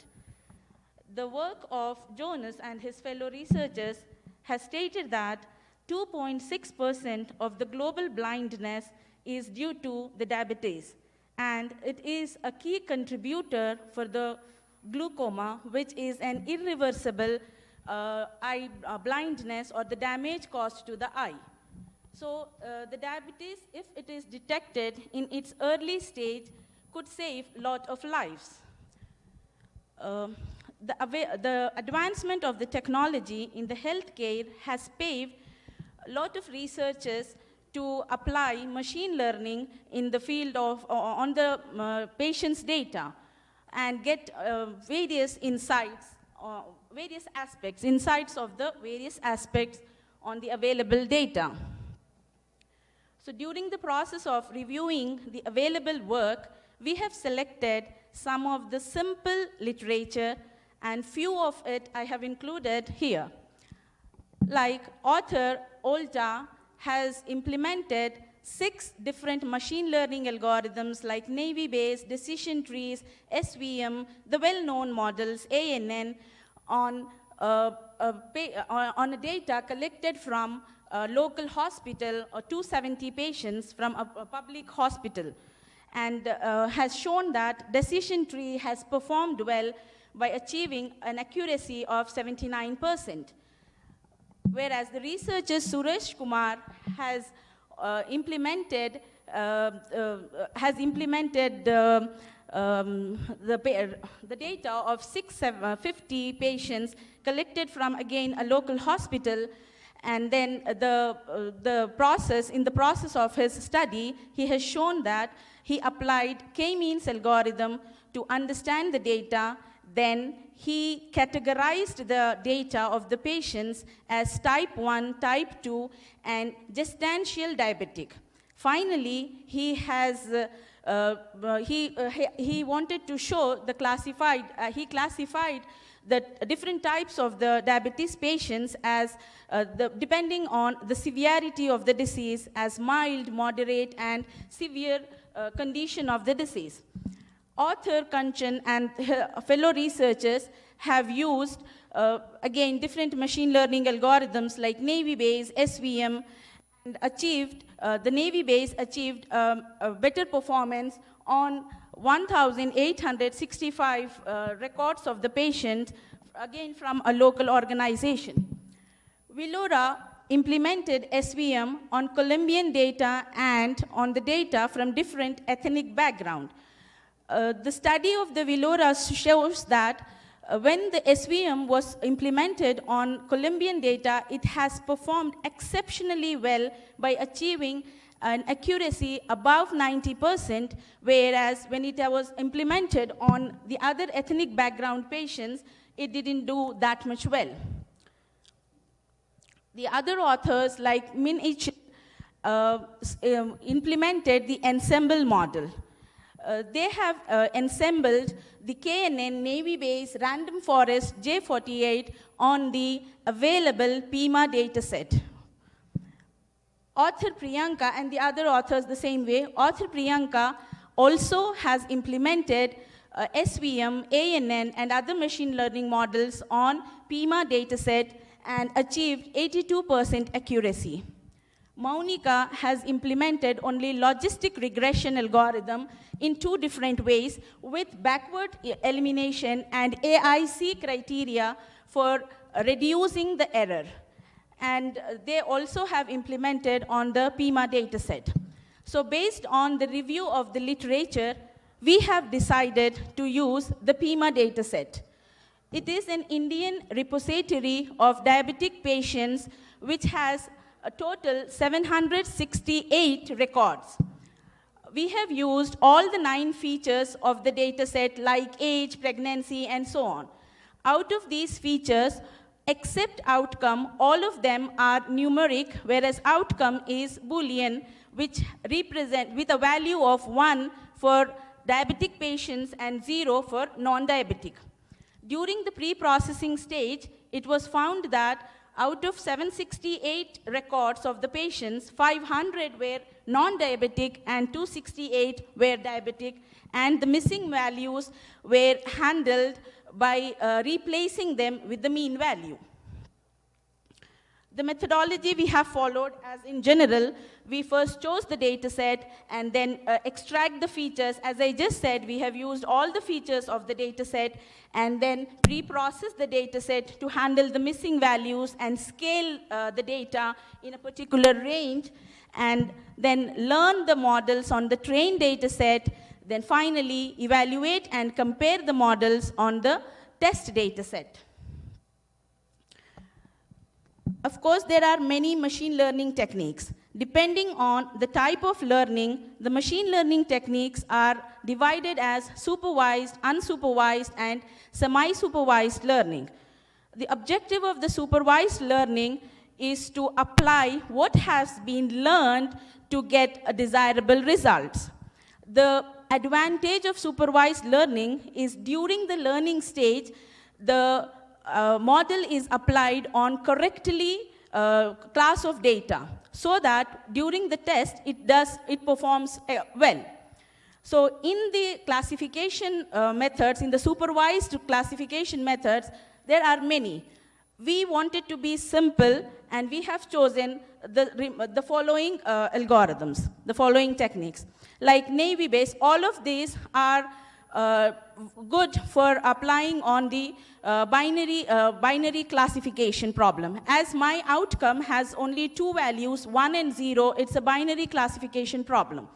Speaker 3: The work of Jonas and his fellow researchers has stated that 2.6% of the global blindness is due to the diabetes, and it is a key contributor for the glaucoma, which is an irreversible eye blindness or the damage caused to the eye. So the diabetes, if it is detected in its early stage, could save a lot of lives. The advancement of the technology in the healthcare has paved a lot of researchers to apply machine learning in the field of, on the patient's data and get various insights, various aspects, insights of the various aspects on the available data. So during the process of reviewing the available work, we have selected some of the simple literature, and few of it I have included here. Like author Olta has implemented 6 different machine learning algorithms like Navy-based, decision trees, SVM, the well-known models, ANN, on a data collected from a local hospital, or 270 patients from a public hospital, and has shown that decision tree has performed well by achieving an accuracy of 79%. Whereas the researcher Suresh Kumar has implemented the data of 50 patients collected from, again, a local hospital. And then in the process of his study, he has shown that he applied k-means algorithm to understand the data. Then he categorized the data of the patients as type 1, type 2, and gestational diabetic. Finally, he wanted to show he classified the different types of the diabetes patients as depending on the severity of the disease as mild, moderate, and severe condition of the disease. Author Kanchan and fellow researchers have used, again, different machine learning algorithms like Navy Bayes, SVM, and achieved, the Navy Bayes achieved a better performance on 1,865 records of the patient, again from a local organization. Villora implemented SVM on Colombian data and on the data from different ethnic background. The study of the Villora shows that when the SVM was implemented on Colombian data, it has performed exceptionally well by achieving an accuracy above 90%, whereas when it was implemented on the other ethnic background patients, it didn't do that much well. The other authors, like Min Ich, implemented the ensemble model. They have assembled the KNN Navy Bayes Random Forest J48 on the available PIMA dataset. Author Priyanka and the other authors the same way. Author Priyanka also has implemented SVM, ANN, and other machine learning models on PIMA dataset and achieved 82% accuracy. Maunika has implemented only logistic regression algorithm in 2 different ways with backward elimination and AIC criteria for reducing the error. And they also have implemented on the PIMA dataset. So based on the review of the literature, we have decided to use the PIMA dataset. It is an Indian repository of diabetic patients which has a total 768 records. We have used all the 9 features of the dataset like age, pregnancy, and so on. Out of these features, except outcome, all of them are numeric, whereas outcome is Boolean, which represent with a value of 1 for diabetic patients and 0 for non-diabetic. During the pre-processing stage, it was found that out of 768 records of the patients, 500 were non-diabetic and 268 were diabetic, and the missing values were handled by replacing them with the mean value. The methodology we have followed, as in general, we first chose the data set and then extract the features. As I just said, we have used all the features of the data set and then pre-process the data set to handle the missing values and scale the data in a particular range, and then learn the models on the trained data set, then finally evaluate and compare the models on the test data set. Of course, there are many machine learning techniques. Depending on the type of learning, the machine learning techniques are divided as supervised, unsupervised, and semi-supervised learning. The objective of the supervised learning is to apply what has been learned to get desirable results. The advantage of supervised learning is during the learning stage, the model is applied on correctly class of data, so that during the test it performs well. So in the classification methods, in the supervised classification methods, there are many. We wanted to be simple, and we have chosen the following algorithms, the following techniques. Like Navy Bayes, all of these are good for applying on the binary classification problem. As my outcome has only 2 values, 1 and 0, it's a binary classification problem.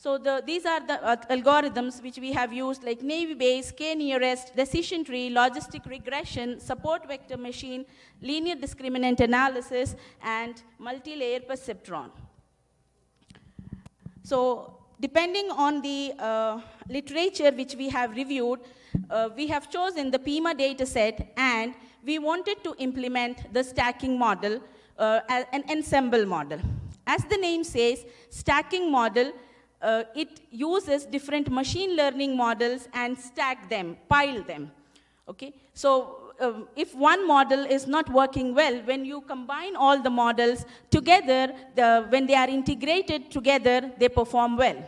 Speaker 3: So these are the algorithms which we have used, like Navy Bayes, K-nearest, decision tree, logistic regression, support vector machine, linear discriminant analysis, and multi-layer perceptron. So depending on the literature which we have reviewed, we have chosen the PIMA data set, and we wanted to implement the stacking model, an ensemble model. As the name says, stacking model, it uses different machine learning models and stack them, pile them. Okay? So if one model is not working well, when you combine all the models together, when they are integrated together, they perform well.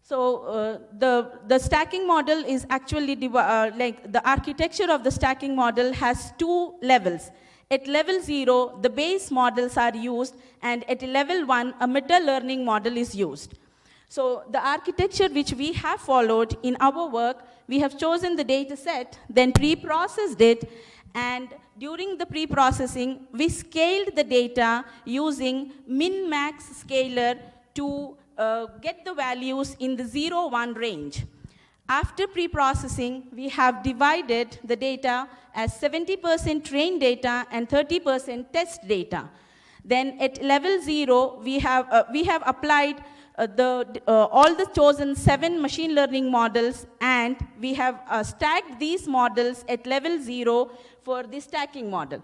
Speaker 3: So the stacking model is actually, like the architecture of the stacking model has two levels. At level 0, the base models are used, and at level 1, a meta-learning model is used. So the architecture which we have followed in our work, we have chosen the data set, then pre-processed it, and during the pre-processing, we scaled the data using min-max scaler to get the values in the 0-1 range. After pre-processing, we have divided the data as 70% trained data and 30% test data. Then at level 0, we have applied all the chosen 7 machine learning models, and we have stacked these models at level 0 for the stacking model.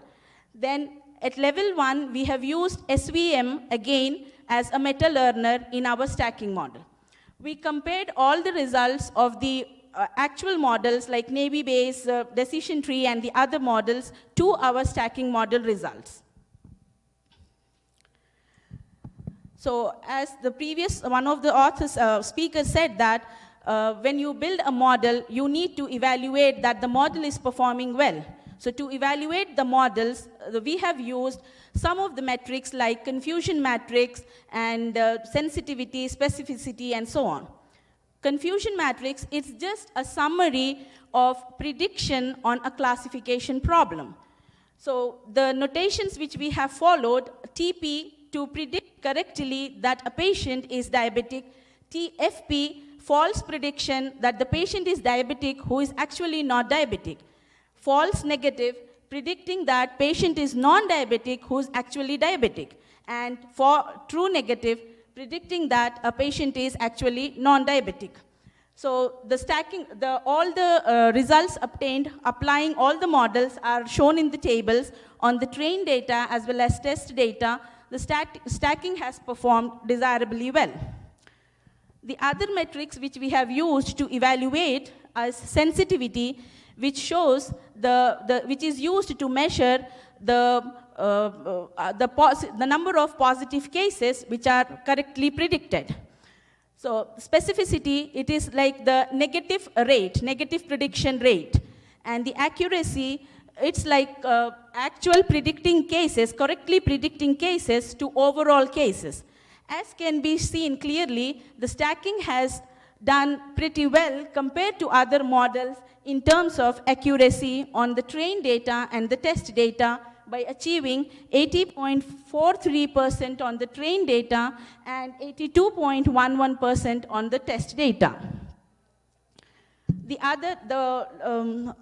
Speaker 3: Then at level 1, we have used SVM again as a meta-learner in our stacking model. We compared all the results of the actual models like Navy Bayes, decision tree, and the other models to our stacking model results. So as the previous, one of the authors, speakers said that when you build a model, you need to evaluate that the model is performing well. So to evaluate the models, we have used some of the metrics like confusion matrix and sensitivity, specificity, and so on. Confusion matrix is just a summary of prediction on a classification problem. So the notations which we have followed, TP, to predict correctly that a patient is diabetic, TFP, false prediction that the patient is diabetic who is actually not diabetic, false negative, predicting that patient is non-diabetic who is actually diabetic, and for true negative, predicting that a patient is actually non-diabetic. So the stacking, all the results obtained applying all the models are shown in the tables on the trained data as well as test data. The stacking has performed desirably well. The other metrics which we have used to evaluate is sensitivity, which shows which is used to measure the number of positive cases which are correctly predicted. So specificity, it is like the negative rate, negative prediction rate. And the accuracy, it's like actual predicting cases, correctly predicting cases to overall cases. As can be seen clearly, the stacking has done pretty well compared to other models in terms of accuracy on the trained data and the test data by achieving 80.43% on the trained data and 82.11% on the test data. The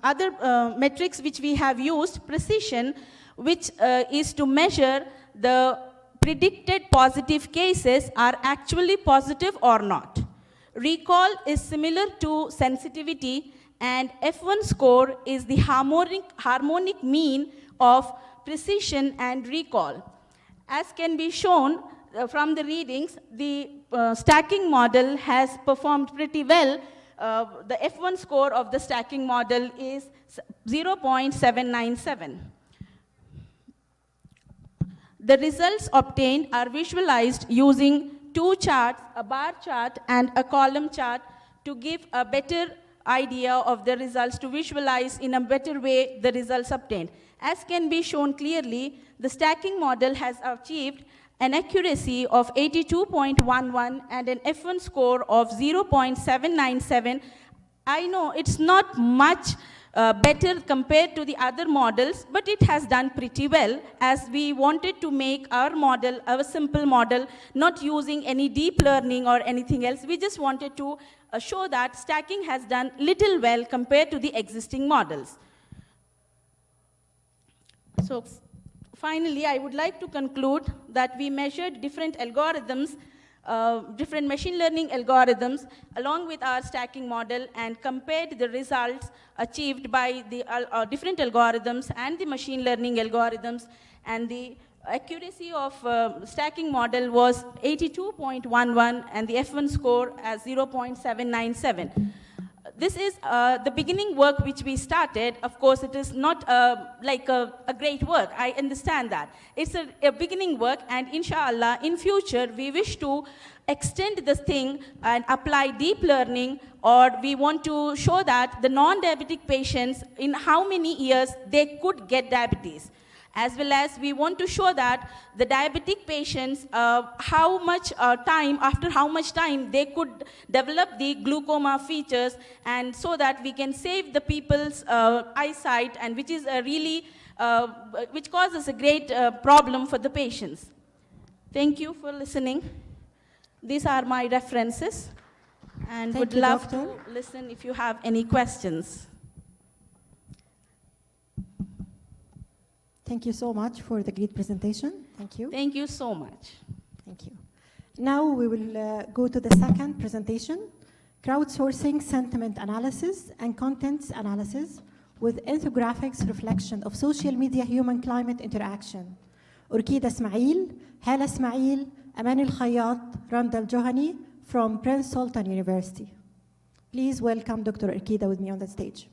Speaker 3: other metrics which we have used, precision, which is to measure the predicted positive cases are actually positive or not. Recall is similar to sensitivity, and F1 score is the harmonic mean of precision and recall. As can be shown from the readings, the stacking model has performed pretty well. The F1 score of the stacking model is 0.797. The results obtained are visualized using two charts, a bar chart and a column chart, to give a better idea of the results, to visualize in a better way the results obtained. As can be shown clearly, the stacking model has achieved an accuracy of 82.11 and an F1 score of 0.797. I know it's not much better compared to the other models, but it has done pretty well, as we wanted to make our model, our simple model, not using any deep learning or anything else. We just wanted to show that stacking has done little well compared to the existing models. So finally, I would like to conclude that we measured different algorithms, different machine learning algorithms, along with our stacking model, and compared the results achieved by the different algorithms and the machine learning algorithms, and the accuracy of stacking model was 82.11 and the F1 score as 0.797. This is the beginning work which we started. Of course, it is not like a great work. I understand that. It's a beginning work, and inshallah, in future, we wish to extend this thing and apply deep learning, or we want to show that the non-diabetic patients, in how many years they could get diabetes. As well as we want to show that the diabetic patients, how much time, after how much time they could develop the glaucoma features, and so that we can save the people's eyesight, and which is a really, which causes a great problem for the patients. Thank you for listening. These are my references, and would love to listen if you have any questions.
Speaker 2: Thank you so much for the great presentation. Thank you.
Speaker 3: Thank you so much.
Speaker 2: Thank you. Now we will go to the second presentation, crowdsourcing sentiment analysis and contents analysis with infographics reflection of social media human climate interaction. Urkida Ismail, Hala Ismail, Aman Al-Khayyat, Randa Al-Johani from Prince Sultan University. Please welcome Dr. Urkida with me on the stage.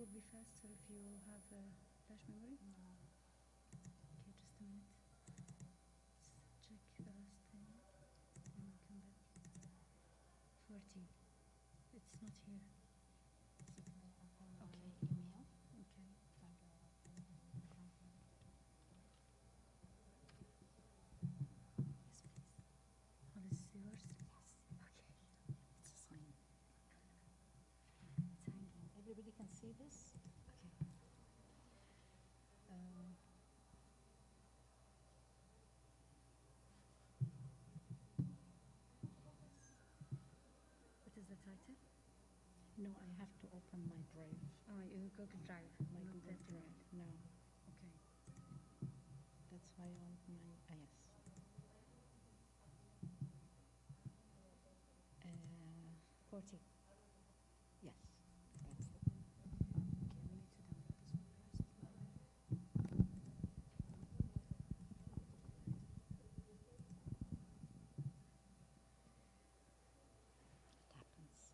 Speaker 4: It will be faster if you have a flash memory. No. Okay, just a minute. Let's check the last thing and we'll come back. 40. It's not here. Okay, email. Okay. Oh, this is yours? Yes. Okay. It's a sign. It's hanging. Everybody can see this? Okay. What is the title? No, I have to open my drive. Oh, your Google Drive. My Google Drive. No. Okay. That's why I want my, yes. 40. Yes. That's it. Okay, we need to download this one first.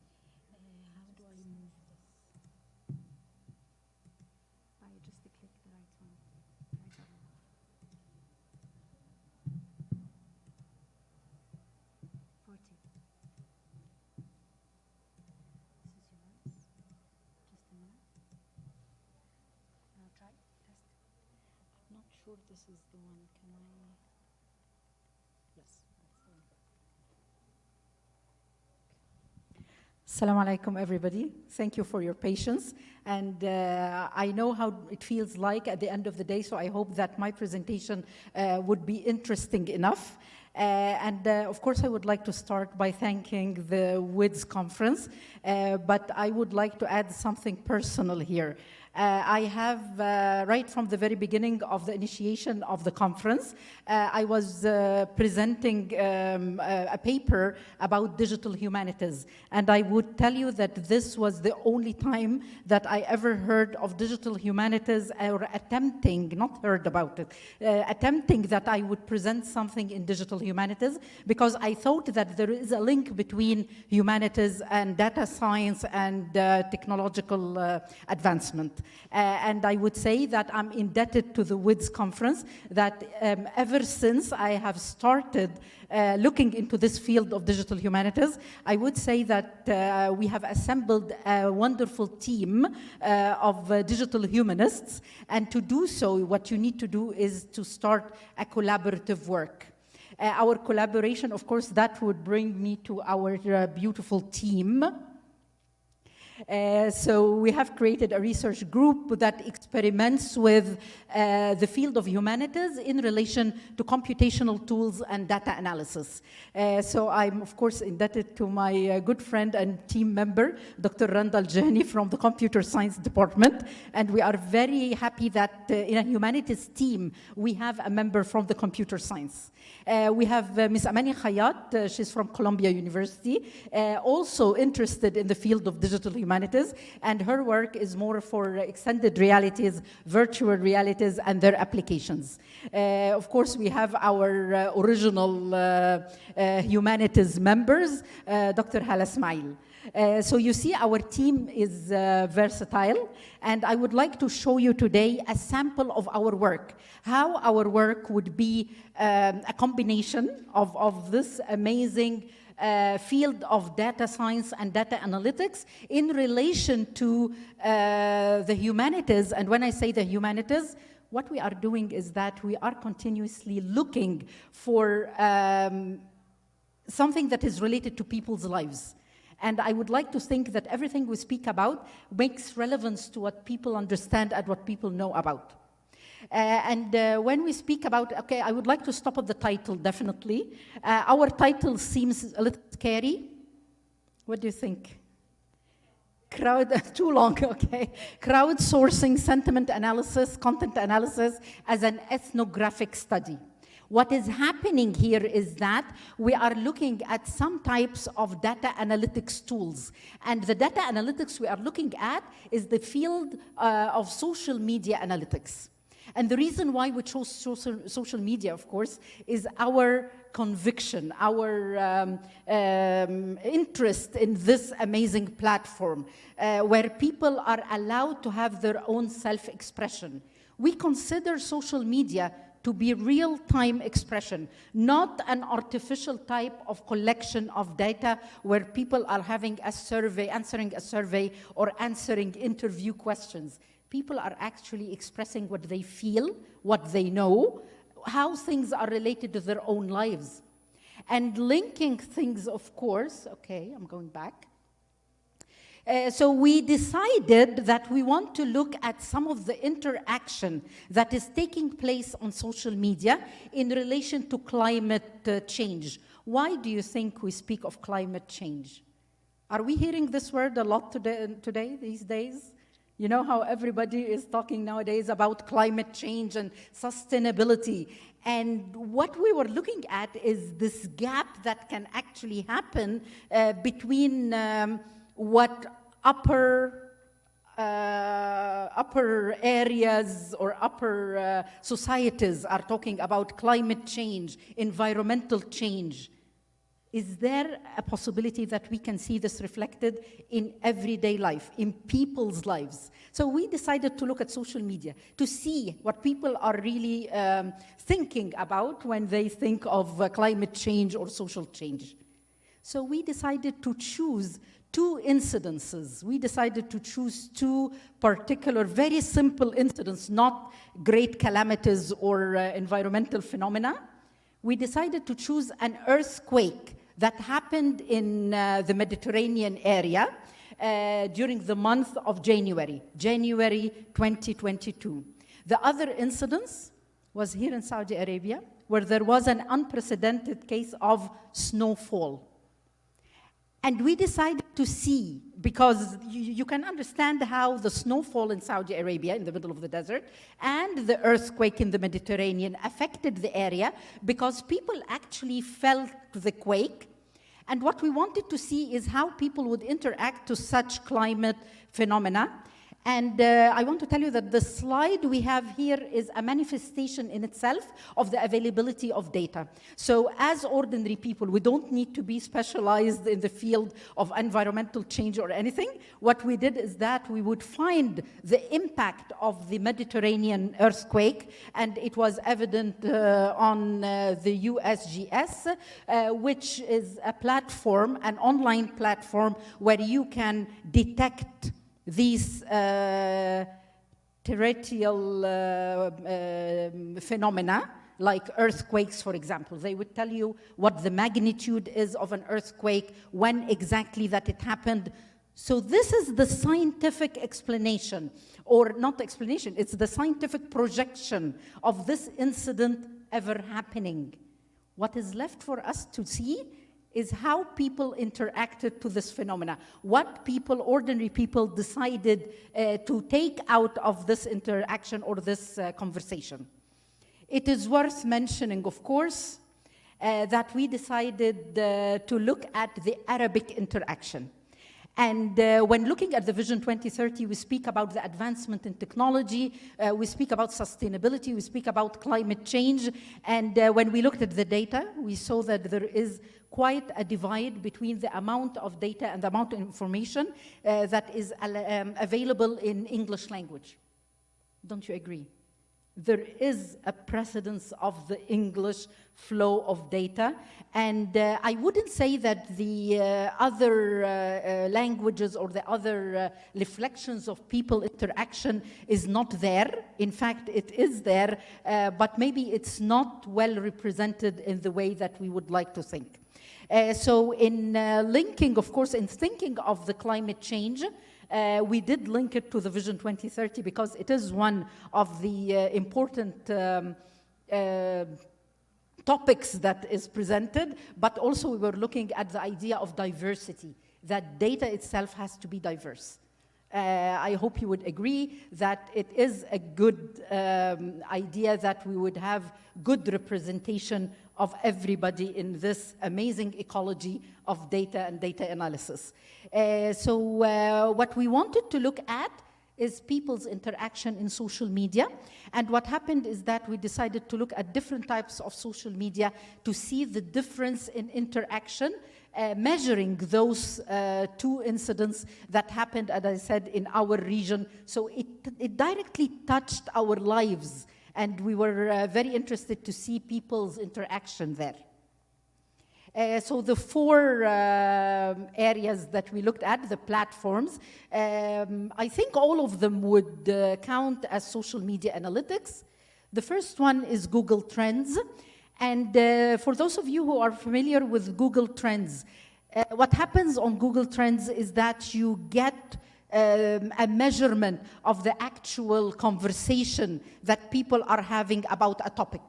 Speaker 4: It happens. How do I move this? I just click the right one. Right button. 40. This is yours. Just a minute. Now try, test. I'm not sure this is the one. Can I? Yes, that's the one.
Speaker 5: Assalamu alaikum, everybody. Thank you for your patience. And I know how it feels like at the end of the day, so I hope that my presentation would be interesting enough. Of course, I would like to start by thanking the WIDS conference, but I would like to add something personal here. I have, right from the very beginning of the initiation of the conference, I was presenting a paper about digital humanities. And I would tell you that this was the only time that I ever heard of digital humanities or attempting, not heard about it, attempting that I would present something in digital humanities, because I thought that there is a link between humanities and data science and technological advancement. And I would say that I'm indebted to the WIDS conference, that ever since I have started looking into this field of digital humanities, I would say that we have assembled a wonderful team of digital humanists. And to do so, what you need to do is to start a collaborative work. Our collaboration, of course, that would bring me to our beautiful team. So we have created a research group that experiments with the field of humanities in relation to computational tools and data analysis. So I'm, of course, indebted to my good friend and team member, Dr. Randall Jani from the Computer Science Department. And we are very happy that in a humanities team, we have a member from the computer science. We have Ms. Amani Khayat, she's from Columbia University, also interested in the field of digital humanities, and her work is more for extended realities, virtual realities, and their applications. Of course, we have our original humanities members, Dr. Hala Ismail. So you see, our team is versatile, and I would like to show you today a sample of our work, how our work would be a combination of this amazing field of data science and data analytics in relation to the humanities. And when I say the humanities, what we are doing is that we are continuously looking for something that is related to people's lives. And I would like to think that everything we speak about makes relevance to what people understand and what people know about. When we speak about, okay, I would like to stop at the title, definitely. Our title seems a little scary. What do you think? Too long, okay. Crowdsourcing sentiment analysis, content analysis as an ethnographic study. What is happening here is that we are looking at some types of data analytics tools. And the data analytics we are looking at is the field of social media analytics. And the reason why we chose social media, of course, is our conviction, our interest in this amazing platform where people are allowed to have their own self-expression. We consider social media to be real-time expression, not an artificial type of collection of data where people are having a survey, answering a survey, or answering interview questions. People are actually expressing what they feel, what they know, how things are related to their own lives. And linking things, of course, okay, I'm going back. So we decided that we want to look at some of the interaction that is taking place on social media in relation to climate change. Why do you think we speak of climate change? Are we hearing this word a lot today, these days? You know how everybody is talking nowadays about climate change and sustainability. And what we were looking at is this gap that can actually happen between what upper areas or upper societies are talking about climate change, environmental change. Is there a possibility that we can see this reflected in everyday life, in people's lives? So we decided to look at social media to see what people are really thinking about when they think of climate change or social change. So we decided to choose two incidences. We decided to choose two particular, very simple incidents, not great calamities or environmental phenomena. We decided to choose an earthquake that happened in the Mediterranean area during the month of January 2022. The other incidence was here in Saudi Arabia, where there was an unprecedented case of snowfall. And we decided to see, because you can understand how the snowfall in Saudi Arabia, in the middle of the desert, and the earthquake in the Mediterranean affected the area, because people actually felt the quake. And what we wanted to see is how people would interact to such climate phenomena. And I want to tell you that the slide we have here is a manifestation in itself of the availability of data. So as ordinary people, we don't need to be specialized in the field of environmental change or anything. What we did is that we would find the impact of the Mediterranean earthquake, and it was evident on the USGS, which is a platform, an online platform, where you can detect these terrestrial phenomena, like earthquakes, for example. They would tell you what the magnitude is of an earthquake, when exactly that it happened. So this is the scientific explanation, or not explanation, it's the scientific projection of this incident ever happening. What is left for us to see is how people interacted to this phenomena, what people, ordinary people, decided to take out of this interaction or this conversation. It is worth mentioning, of course, that we decided to look at the Arabic interaction. And when looking at the Vision 2030, we speak about the advancement in technology, we speak about sustainability, we speak about climate change. And when we looked at the data, we saw that there is quite a divide between the amount of data and the amount of information that is available in English language. Don't you agree? There is a precedence of the English flow of data. And I wouldn't say that the other languages or the other reflections of people interaction is not there. In fact, it is there, but maybe it's not well represented in the way that we would like to think. So in linking, of course, in thinking of the climate change, we did link it to the Vision 2030 because it is one of the important topics that is presented, but also we were looking at the idea of diversity, that data itself has to be diverse. I hope you would agree that it is a good idea that we would have good representation of everybody in this amazing ecology of data and data analysis. So what we wanted to look at is people's interaction in social media. And what happened is that we decided to look at different types of social media to see the difference in interaction, measuring those two incidents that happened, as I said, in our region. So it directly touched our lives. And we were very interested to see people's interaction there. So the four areas that we looked at, the platforms, I think all of them would count as social media analytics. The first one is Google Trends. And for those of you who are familiar with Google Trends, what happens on Google Trends is that you get a measurement of the actual conversation that people are having about a topic.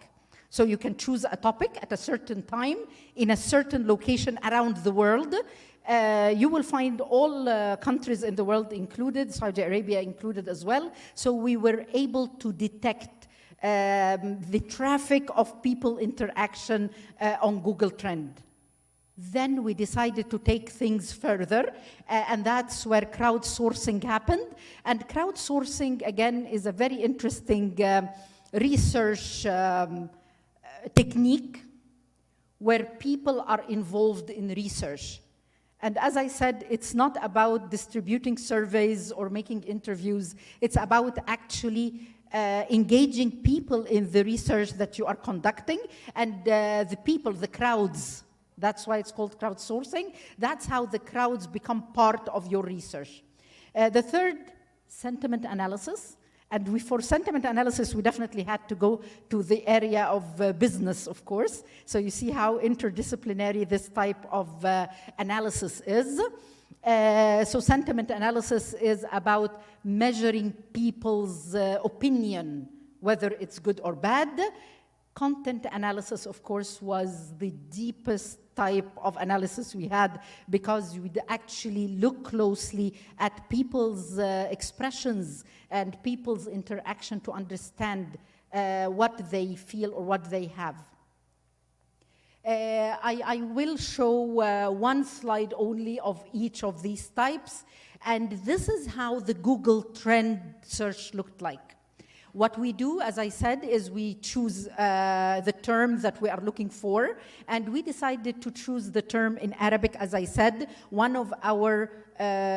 Speaker 5: So you can choose a topic at a certain time in a certain location around the world. You will find all countries in the world included, Saudi Arabia included as well. So we were able to detect the traffic of people interaction on Google Trend. Then we decided to take things further, and that's where crowdsourcing happened. And crowdsourcing, again, is a very interesting research technique where people are involved in research. And as I said, it's not about distributing surveys or making interviews. It's about actually engaging people in the research that you are conducting, and the people, the crowds. That's why it's called crowdsourcing. That's how the crowds become part of your research. The third, sentiment analysis. And for sentiment analysis, we definitely had to go to the area of business, of course. So you see how interdisciplinary this type of analysis is. So sentiment analysis is about measuring people's opinion, whether it's good or bad. Content analysis, of course, was the deepest type of analysis we had, because we'd actually look closely at people's expressions and people's interaction to understand what they feel or what they have. I will show one slide only of each of these types, and this is how the Google trend search looked like. What we do, as I said, is we choose the term that we are looking for, and we decided to choose the term in Arabic. As I said, one of our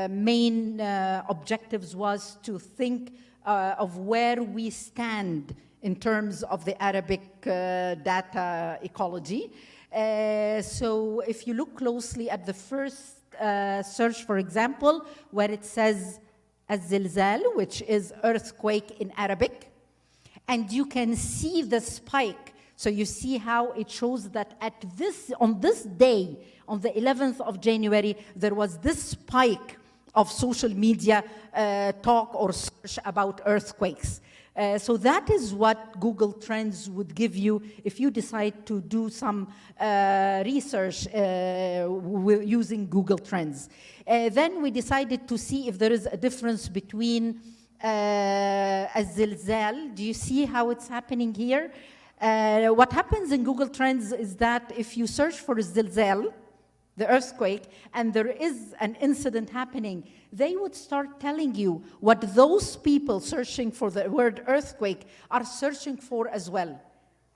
Speaker 5: main objectives was to think of where we stand in terms of the Arabic data ecology. So if you look closely at the first search, for example, where it says الزلزال, which is earthquake in Arabic, and you can see the spike. So you see how it shows that on this day, on the 11th of January, there was this spike of social media talk or search about earthquakes. So that is what Google Trends would give you if you decide to do some research using Google Trends. Then we decided to see if there is a difference between الزلزال. Do you see how it's happening here? What happens in Google Trends is that if you search for الزلزال, the earthquake, and there is an incident happening, they would start telling you what those people searching for the word earthquake are searching for as well.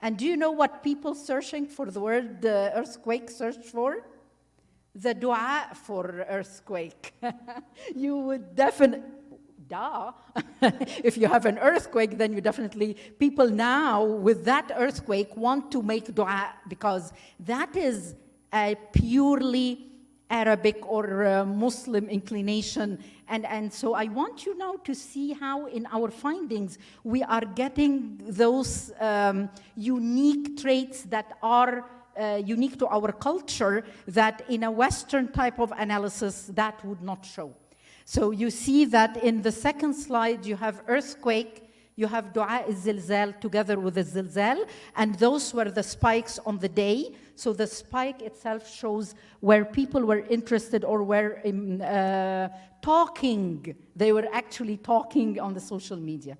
Speaker 5: And do you know what people searching for the word earthquake search for? The dua for earthquake. You would definitely, if you have an earthquake, then you definitely, people now with that earthquake want to make dua, because that is a purely Arabic or Muslim inclination. And so I want you now to see how in our findings we are getting those unique traits that are unique to our culture that in a Western type of analysis that would not show. So you see that in the second slide you have earthquake, you have dua al-zilzal together with the zilzal, and those were the spikes on the day. So the spike itself shows where people were interested or were talking. They were actually talking on the social media.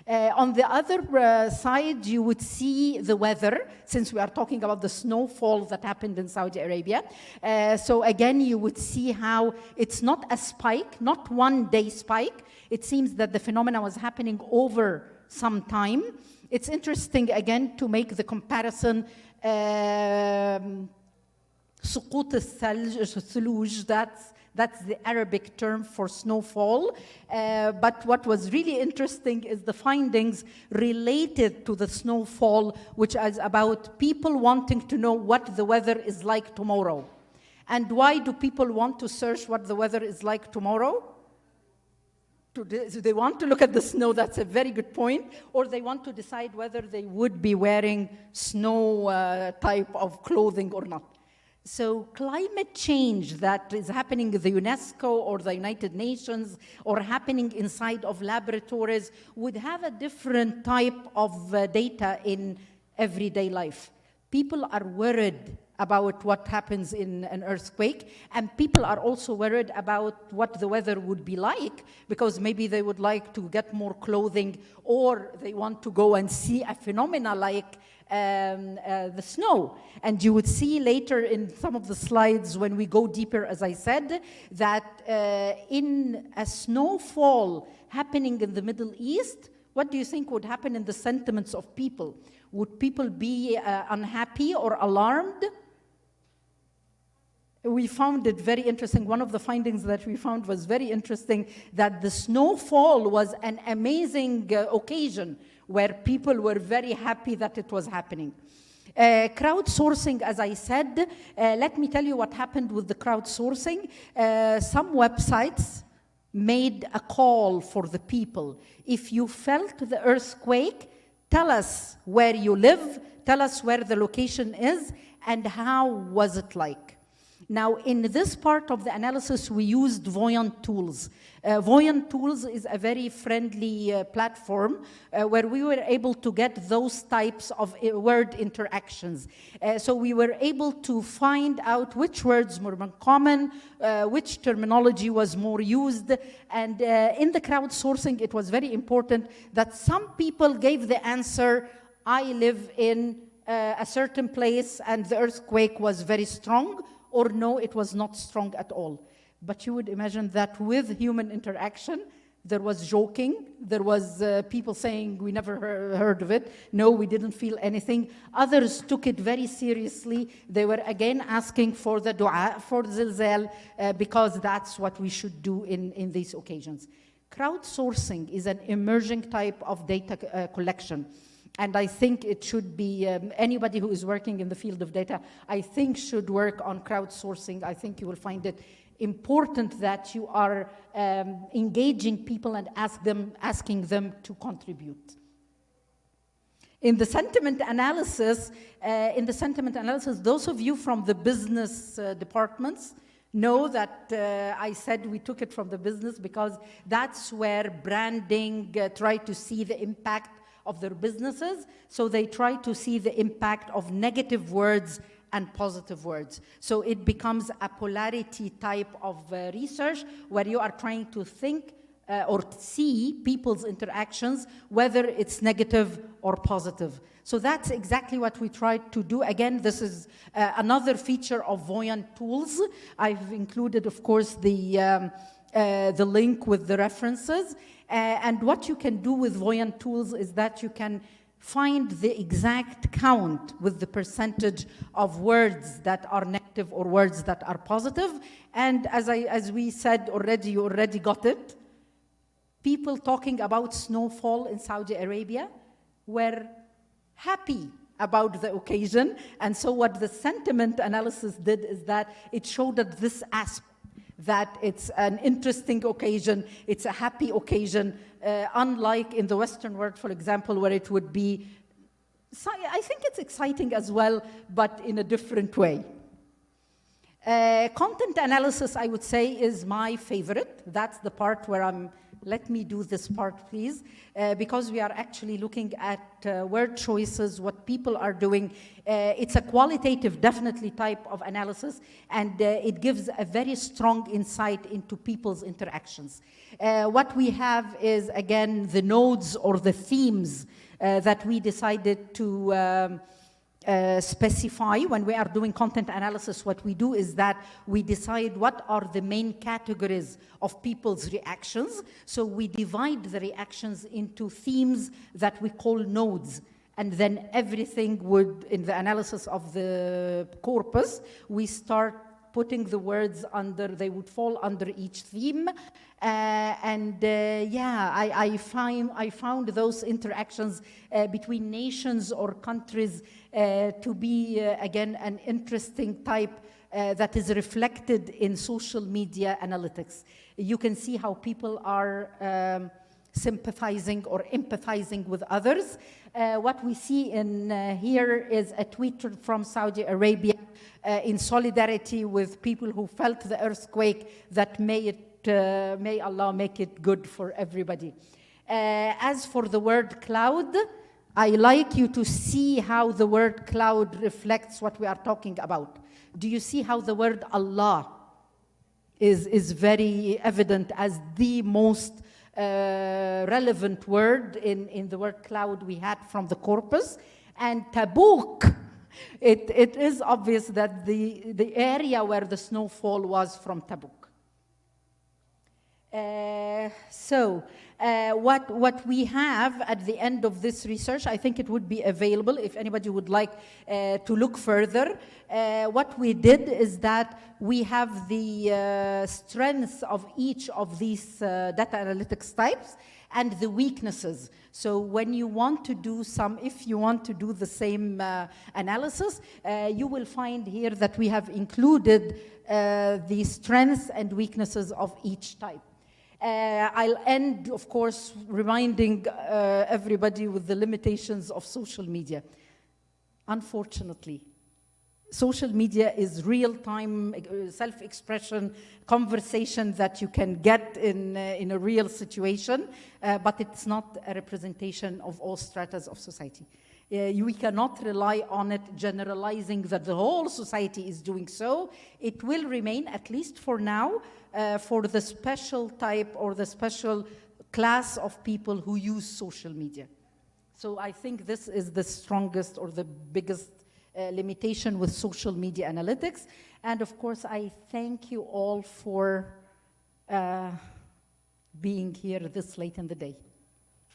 Speaker 5: On the other side, you would see the weather, since we are talking about the snowfall that happened in Saudi Arabia. So again, you would see how it's not a spike, not one day spike. It seems that the phenomena was happening over some time. It's interesting, again, to make the comparison. سقوط الثلوج, that's the Arabic term for snowfall. But what was really interesting is the findings related to the snowfall, which is about people wanting to know what the weather is like tomorrow. And why do people want to search what the weather is like tomorrow? They want to look at the snow, that's a very good point, or they want to decide whether they would be wearing snow type of clothing or not. So climate change that is happening in the UNESCO or the United Nations or happening inside of laboratories would have a different type of data in everyday life. People are worried about what happens in an earthquake, and people are also worried about what the weather would be like, because maybe they would like to get more clothing, or they want to go and see a phenomena like the snow. And you would see later in some of the slides when we go deeper, as I said, that in a snowfall happening in the Middle East, what do you think would happen in the sentiments of people? Would people be unhappy or alarmed? We found it very interesting. One of the findings that we found was very interesting, that the snowfall was an amazing occasion where people were very happy that it was happening. Crowdsourcing, as I said, let me tell you what happened with the crowdsourcing. Some websites made a call for the people. If you felt the earthquake, tell us where you live, tell us where the location is, and how was it like. Now, in this part of the analysis, we used Voyant Tools. Voyant Tools is a very friendly platform where we were able to get those types of word interactions. So we were able to find out which words were more common, which terminology was more used, and in the crowdsourcing, it was very important that some people gave the answer, I live in a certain place and the earthquake was very strong, or no, it was not strong at all. But you would imagine that with human interaction, there was joking, there was people saying, we never heard of it, no, we didn't feel anything. Others took it very seriously. They were again asking for the dua, for zilzal, because that's what we should do in these occasions. Crowdsourcing is an emerging type of data collection. And I think it should be, anybody who is working in the field of data, I think should work on crowdsourcing. I think you will find it important that you are engaging people and asking them to contribute. In the sentiment analysis, those of you from the business departments know that I said we took it from the business because that's where branding try to see the impact of their businesses, so they try to see the impact of negative words and positive words. So it becomes a polarity type of research where you are trying to think or see people's interactions, whether it's negative or positive. So that's exactly what we tried to do. Again, this is another feature of Voyant Tools. I've included, of course, the link with the references. And what you can do with Voyant Tools is that you can find the exact count with the percentage of words that are negative or words that are positive. And as we said already, you already got it. People talking about snowfall in Saudi Arabia were happy about the occasion. And so what the sentiment analysis did is that it showed that this aspect, that it's an interesting occasion, it's a happy occasion, unlike in the Western world, for example, where it would be, I think it's exciting as well, but in a different way. Content analysis, I would say, is my favorite. That's the part where let me do this part, please, because we are actually looking at word choices, what people are doing. It's a qualitative, definitely, type of analysis, and it gives a very strong insight into people's interactions. What we have is, again, the nodes or the themes that we decided to specify. When we are doing content analysis, what we do is that we decide what are the main categories of people's reactions. So we divide the reactions into themes that we call nodes. And then everything would, in the analysis of the corpus, we start putting the words under, they would fall under each theme. I found those interactions between nations or countries to be, again, an interesting type that is reflected in social media analytics. You can see how people are sympathizing or empathizing with others. What we see in here is a tweet from Saudi Arabia in solidarity with people who felt the earthquake, that may Allah make it good for everybody. As for the word cloud, I like you to see how the word cloud reflects what we are talking about. Do you see how the word Allah is very evident as the most relevant word in the word cloud we had from the corpus? And Tabuk, it is obvious that the area where the snowfall was from Tabuk. What we have at the end of this research, I think it would be available if anybody would like to look further. What we did is that we have the strengths of each of these data analytics types and the weaknesses. So when you want to do if you want to do the same analysis, you will find here that we have included the strengths and weaknesses of each type. I'll end, of course, reminding everybody with the limitations of social media. Unfortunately, social media is real-time self-expression, conversation that you can get in a real situation, but it's not a representation of all stratas of society. We cannot rely on it generalizing that the whole society is doing so. It will remain, at least for now, for the special type or the special class of people who use social media. So I think this is the strongest or the biggest limitation with social media analytics. And of course, I thank you all for being here this late in the day.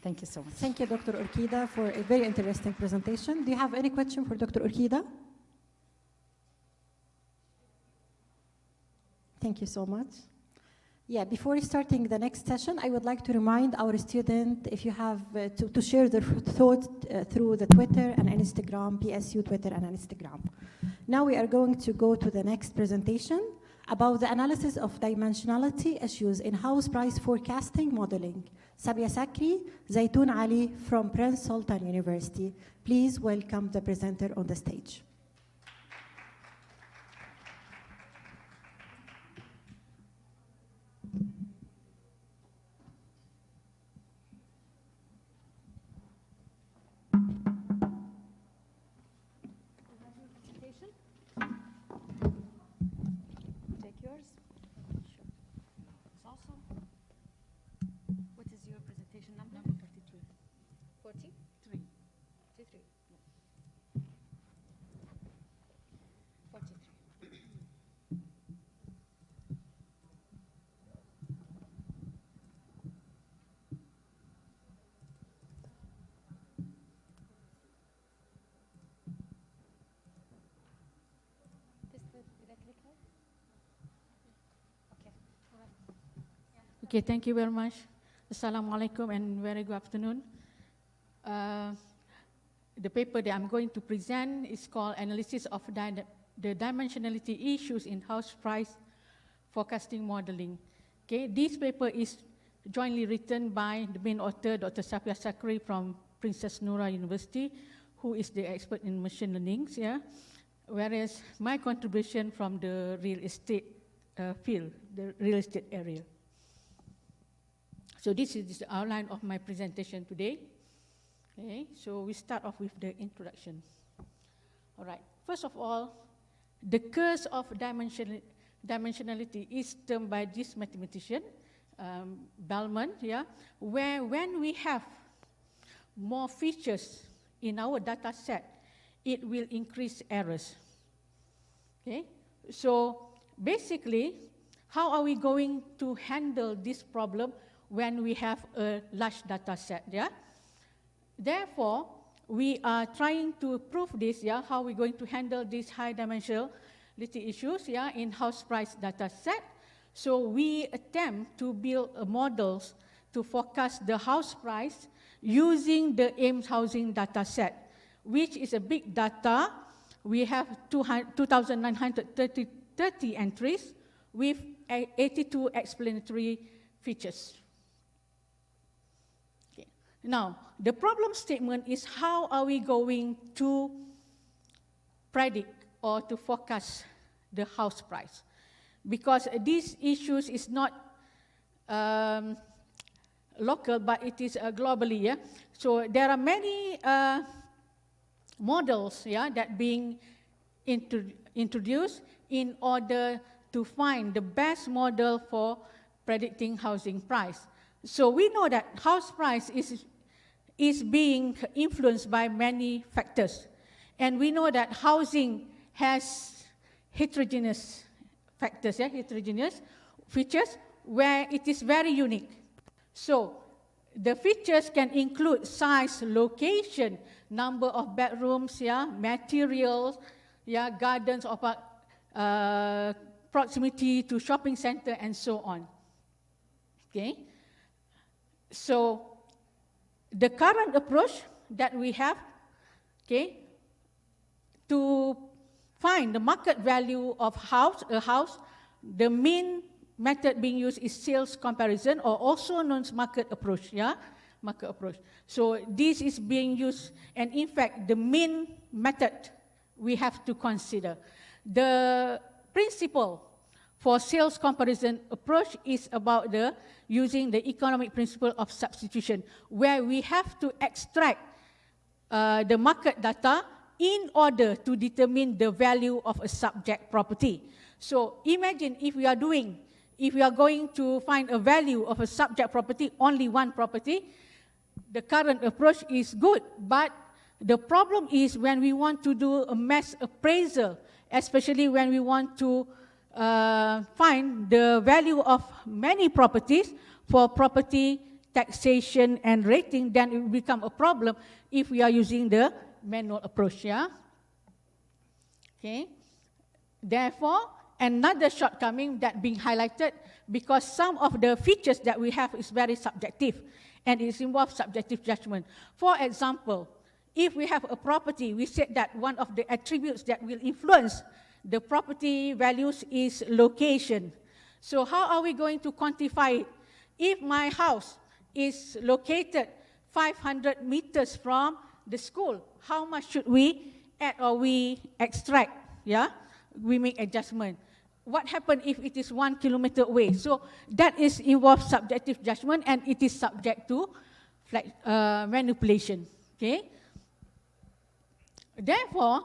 Speaker 5: Thank you so much.
Speaker 2: Thank you, Dr. Urquida, for a very interesting presentation. Do you have any question for Dr. Urquida? Thank you so much. Yeah, before starting the next session, I would like to remind our students, if you have to share their thoughts through the Twitter and Instagram, PSU Twitter and Instagram. Now we are going to go to the next presentation about the analysis of dimensionality issues in house price forecasting modeling. Sabia Sakri, Zaytoun Ali from Princeton University. Please welcome the presenter on the stage.
Speaker 6: Okay, thank you very much. Assalamu alaikum and very good afternoon. The paper that I'm going to present is called Analysis of the Dimensionality Issues in House Price Forecasting Modeling. Okay, this paper is jointly written by the main author, Dr. Sabia Sakri from Princess Noura University, who is the expert in machine learning, yeah? Whereas my contribution from the real estate field, the real estate area. So this is the outline of my presentation today. Okay, so we start off with the introduction. All right, first of all, the curse of dimensionality is termed by this mathematician, Bellman, yeah, where when we have more features in our data set, it will increase errors. Okay, so basically, how are we going to handle this problem when we have a large data set, yeah? Therefore, we are trying to prove this, yeah, how we're going to handle these high dimensionality issues, yeah, in house price data set. So we attempt to build models to forecast the house price using the Ames housing data set, which is a big data. We have 2,930 entries with 82 explanatory features. Now, the problem statement is how are we going to predict or to forecast the house price? Because these issues is not local, but it is globally, yeah? So there are many models, yeah, that being introduced in order to find the best model for predicting housing price. So we know that house price is being influenced by many factors. And we know that housing has heterogeneous factors, yeah, heterogeneous features where it is very unique. So the features can include size, location, number of bedrooms, yeah, materials, yeah, gardens, or proximity to shopping center, and so on. Okay? So the current approach that we have, okay, to find the market value of a house, the mean method being used is sales comparison, or also known as market approach, yeah? Market approach. So this is being used, and in fact, the main method we have to consider. The principle for sales comparison approach is about using the economic principle of substitution, where we have to extract the market data in order to determine the value of a subject property. So imagine if we are going to find a value of a subject property, only one property, the current approach is good, but the problem is when we want to do a mass appraisal, especially when we want to find the value of many properties for property taxation and rating, then it will become a problem if we are using the manual approach, yeah? Okay. Therefore, another shortcoming that being highlighted, because some of the features that we have is very subjective, and it involves subjective judgment. For example, if we have a property, we said that one of the attributes that will influence the property values is location. So how are we going to quantify it? If my house is located 500 meters from the school, how much should we add or we extract? Yeah, we make adjustment. What happens if it is 1 kilometer away? So that is involves subjective judgment, and it is subject to manipulation. Okay. Therefore,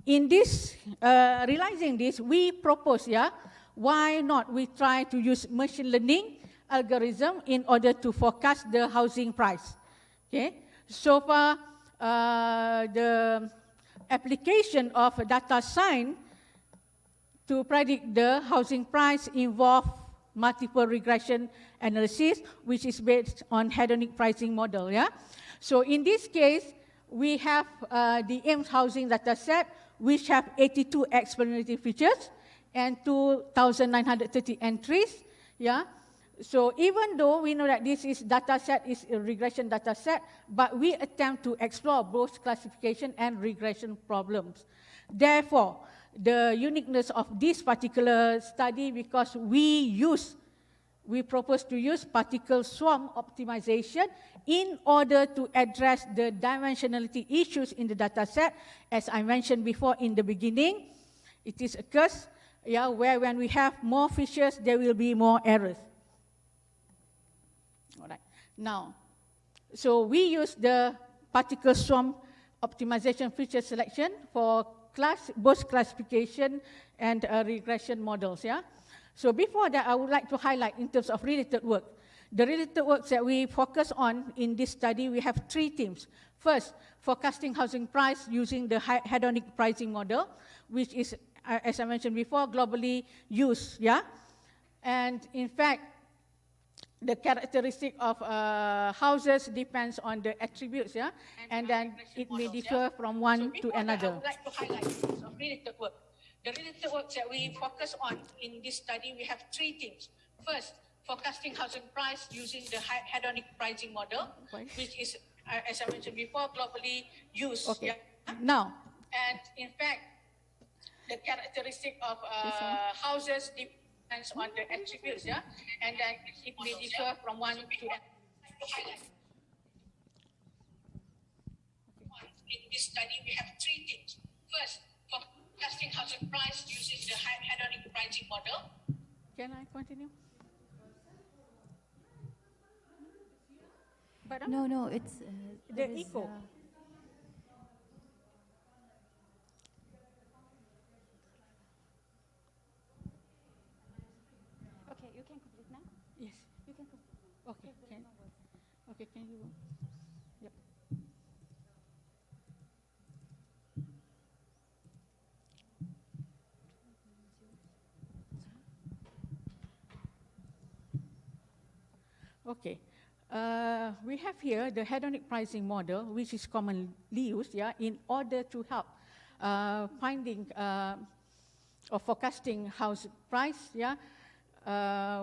Speaker 6: in this realizing this, we propose, yeah, why not we try to use machine learning algorithm in order to forecast the housing price. Okay. So far, the application of data science to predict the housing price involve multiple regression analysis, which is based on hedonic pricing model. Yeah. So in this case, we have the Ames housing data set, which have 82 explanative features and 2,930 entries. Yeah. So even though we know that this is data set is a regression data set, but we attempt to explore both classification and regression problems. Therefore, the uniqueness of this particular study, because we propose to use particle swarm optimization in order to address the dimensionality issues in the data set. As I mentioned before in the beginning, it is occurs, yeah, where when we have more features, there will be more errors. All right. Now, so we use the particle swarm optimization feature selection for both classification and regression models. Yeah. So before that, I would like to highlight in terms of related work. The related works that we focus on in this study, we have 3 themes. First, forecasting housing price using the hedonic pricing model, which is, as I mentioned before, globally used. Yeah. And in fact, the characteristic of houses depends on the attributes, yeah, and then it may differ from one to another. I would like to highlight some related work. The related works that we focus on in this study, we have 3 themes. First, forecasting housing price using the hedonic pricing model, which is, as I mentioned before, globally used. Okay. Yeah. Now, and in fact, the characteristic of houses depends on the attributes, yeah, and then it may differ from one to another. In this study, we have 3 things. First, forecasting housing price using the hedonic pricing model. Can I continue? But
Speaker 18: no, it's
Speaker 6: the echo.
Speaker 18: Okay, you can complete now?
Speaker 6: Yes.
Speaker 18: You can complete.
Speaker 6: Okay, can you? Yep. Okay. We have here the hedonic pricing model, which is commonly used, yeah, in order to help finding or forecasting house price, yeah,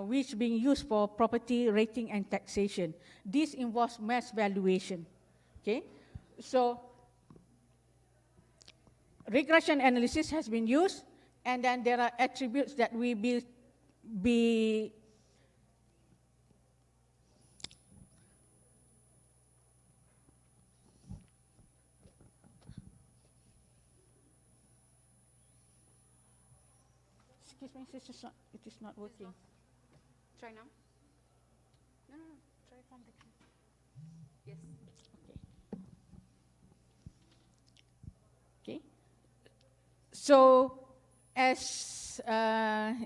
Speaker 6: which being used for property rating and taxation. This involves mass valuation. Okay, so regression analysis has been used, and then there are attributes that we be excuse me, it is not working.
Speaker 8: Try now. No. Try from the. Yes.
Speaker 6: Okay. So, as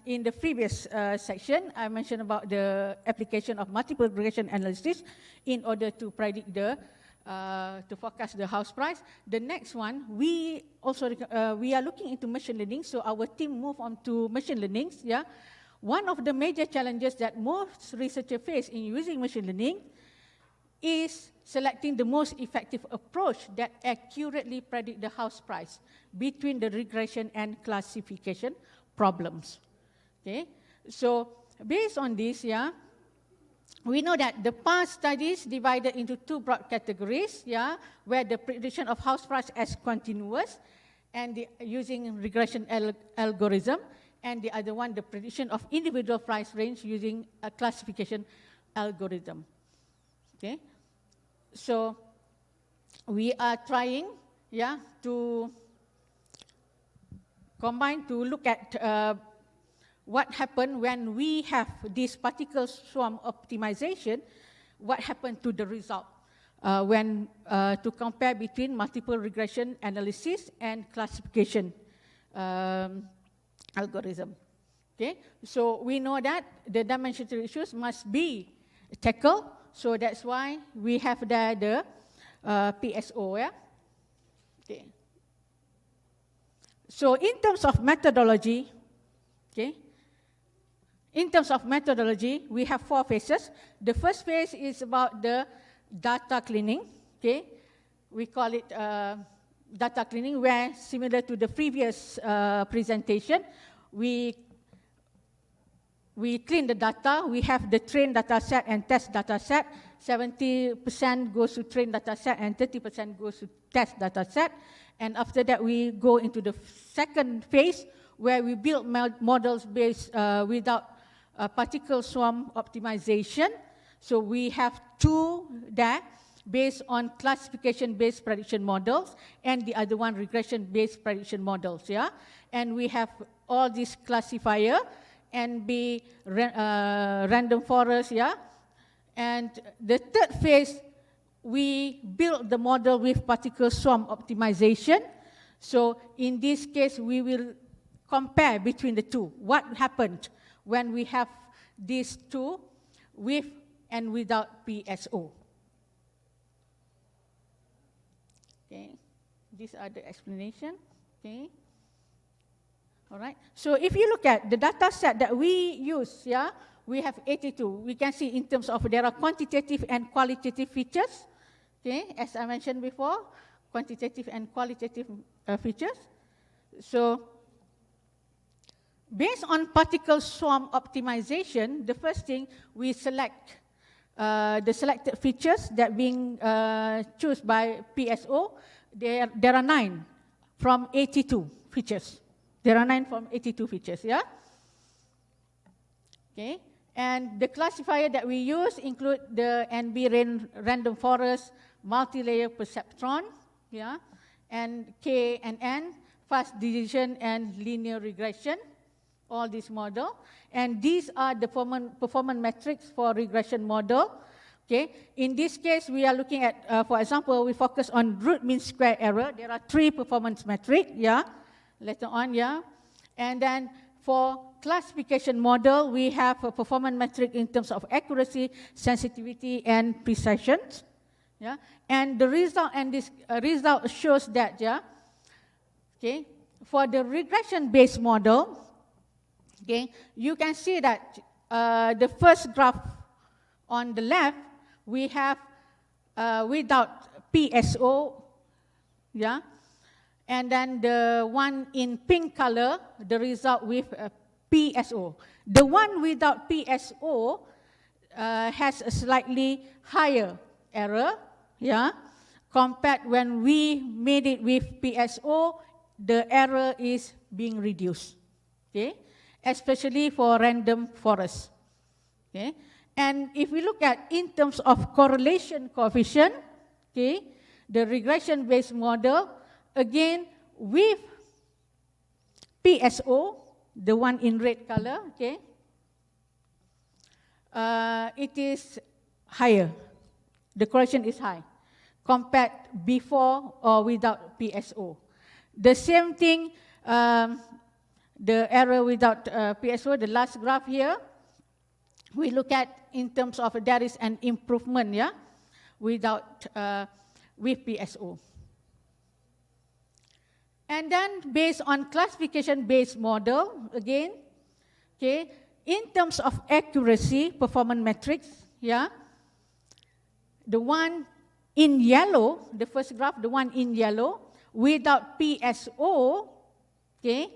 Speaker 6: in the previous section, I mentioned about the application of multiple regression analysis in order to predict the to forecast the house price. The next one, we also we are looking into machine learning. So our team moved on to machine learning. Yeah, one of the major challenges that most researchers face in using machine learning is selecting the most effective approach that accurately predict the house price between the regression and classification problems. Okay, so based on this, yeah, we know that the past studies divided into two broad categories, yeah, where the prediction of house price as continuous and using regression algorithm, and the other one, the prediction of individual price range using a classification algorithm. Okay, so we are trying, yeah, to combine to look at what happened when we have this particle swarm optimization, what happened to the result when to compare between multiple regression analysis and classification algorithm. Okay, so we know that the dimensional issues must be tackled, so that's why we have the PSO, yeah? Okay. So in terms of methodology, okay, in terms of methodology, we have 4 phases. The first phase is about the data cleaning. Okay, we call it data cleaning, where similar to the previous presentation, we clean the data. We have the trained data set and test data set. 70% goes to trained data set and 30% goes to test data set. And after that, we go into the second phase, where we build models based without particle swarm optimization. So we have 2 there, based on classification-based prediction models, and the other one regression-based prediction models, yeah? And we have all these classifier, and be random forest, yeah? And the third phase, we build the model with particle swarm optimization. So in this case, we will compare between the two. What happened when we have these two with and without PSO? Okay, these are the explanation. Okay, all right. So if you look at the data set that we use, yeah, we have 82. We can see in terms of there are quantitative and qualitative features. Okay, as I mentioned before, quantitative and qualitative features. So based on particle swarm optimization, the first thing we select the selected features that being chosen by PSO. There are 9 from 82 features. There are 9 from 82 features, yeah? Okay, and the classifier that we use include the NB random forest, multi-layer perceptron, yeah, and K and N, fast decision and linear regression, all this model. And these are the performance metrics for regression model. Okay, in this case, we are looking at, for example, we focus on root mean square error. There are 3 performance metrics, yeah, later on, yeah. And then for classification model, we have a performance metric in terms of accuracy, sensitivity, and precision. Yeah, and the result, and this result shows that, yeah, okay, for the regression-based model, okay, you can see that the first graph on the left, we have without PSO, yeah, and then the one in pink color, the result with PSO. The one without PSO has a slightly higher error, yeah, compared when we made it with PSO, the error is being reduced, okay? especially for random forests. Okay? And if we look at in terms of correlation coefficient, okay, the regression-based model, again, with PSO, the one in red color, okay, it is higher. The correlation is high compared before or without PSO. The same thing, the error without PSO, the last graph here, we look at in terms of there is an improvement, yeah, without, with PSO. And then based on classification-based model, again, okay, in terms of accuracy, performance metrics, yeah, the one in yellow, the first graph, the one in yellow, without PSO, okay,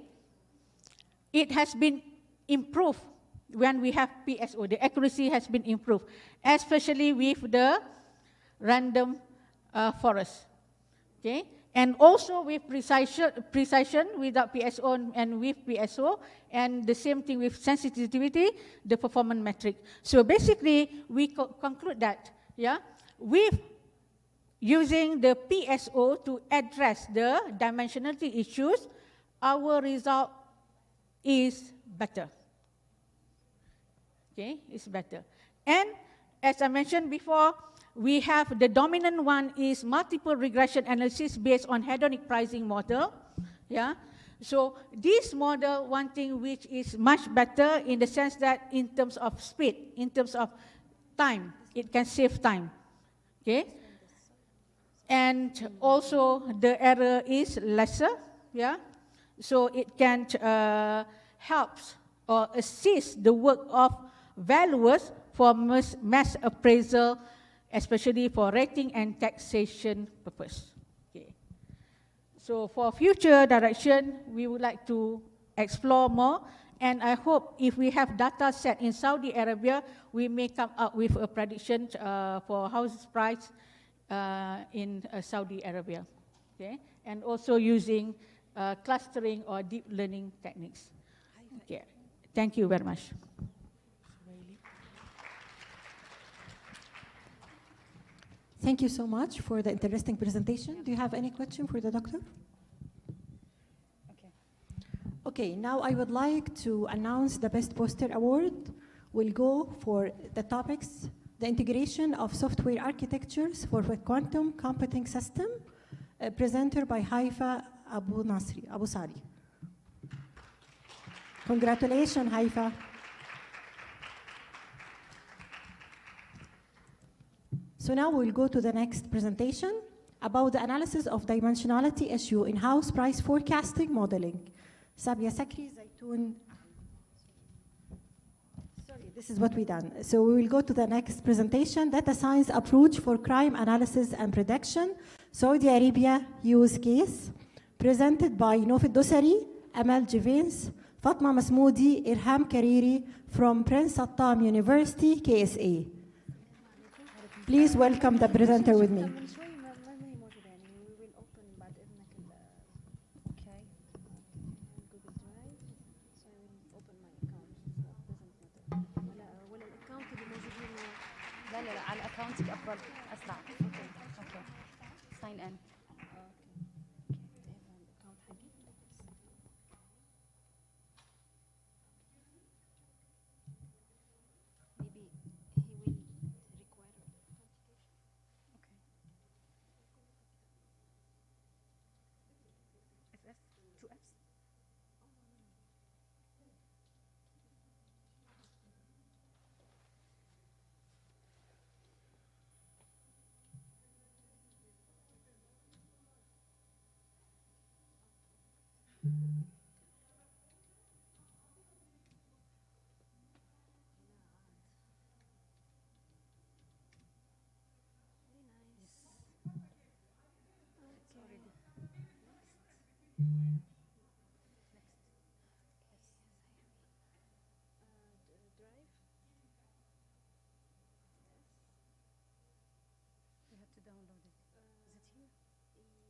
Speaker 6: it has been improved when we have PSO. The accuracy has been improved, especially with the random forest, okay? And also with precision without PSO and with PSO, and the same thing with sensitivity, the performance metric. So basically, we conclude that, yeah, with using the PSO to address the dimensionality issues, our result is better. Okay, it's better. And as I mentioned before, we have the dominant one is multiple regression analysis based on hedonic pricing model. Yeah. So this model, one thing which is much better in the sense that in terms of speed, in terms of time, it can save time. Okay. And also the error is lesser. Yeah. So it can help or assist the work of valuers for mass appraisal, especially for rating and taxation purpose. Okay. So for future direction, we would like to explore more, and I hope if we have data set in Saudi Arabia, we may come up with a prediction for house price in Saudi Arabia. Okay. And also using clustering or deep learning techniques. Okay. Thank you very much.
Speaker 2: Thank you so much for the interesting presentation. Do you have any question for the doctor? Okay, now I would like to announce the Best Poster Award. We'll go for the topics, the integration of software architectures for a quantum computing system, presenter by Haifa Abu Sari. Congratulations, Haifa. So now we'll go to the next presentation about the analysis of dimensionality issue in house price forecasting modeling. Sabia Sakri, Zaytun. Sorry, this is what we done. So we will go to the next presentation, data science approach for crime analysis and prediction, Saudi Arabia use case, presented by Nofit Dosari, Amal Jivins, Fatma Masmoudi, Irham Kariri from Prince Attam University, KSA. Please welcome the presenter with me.
Speaker 8: Sign in.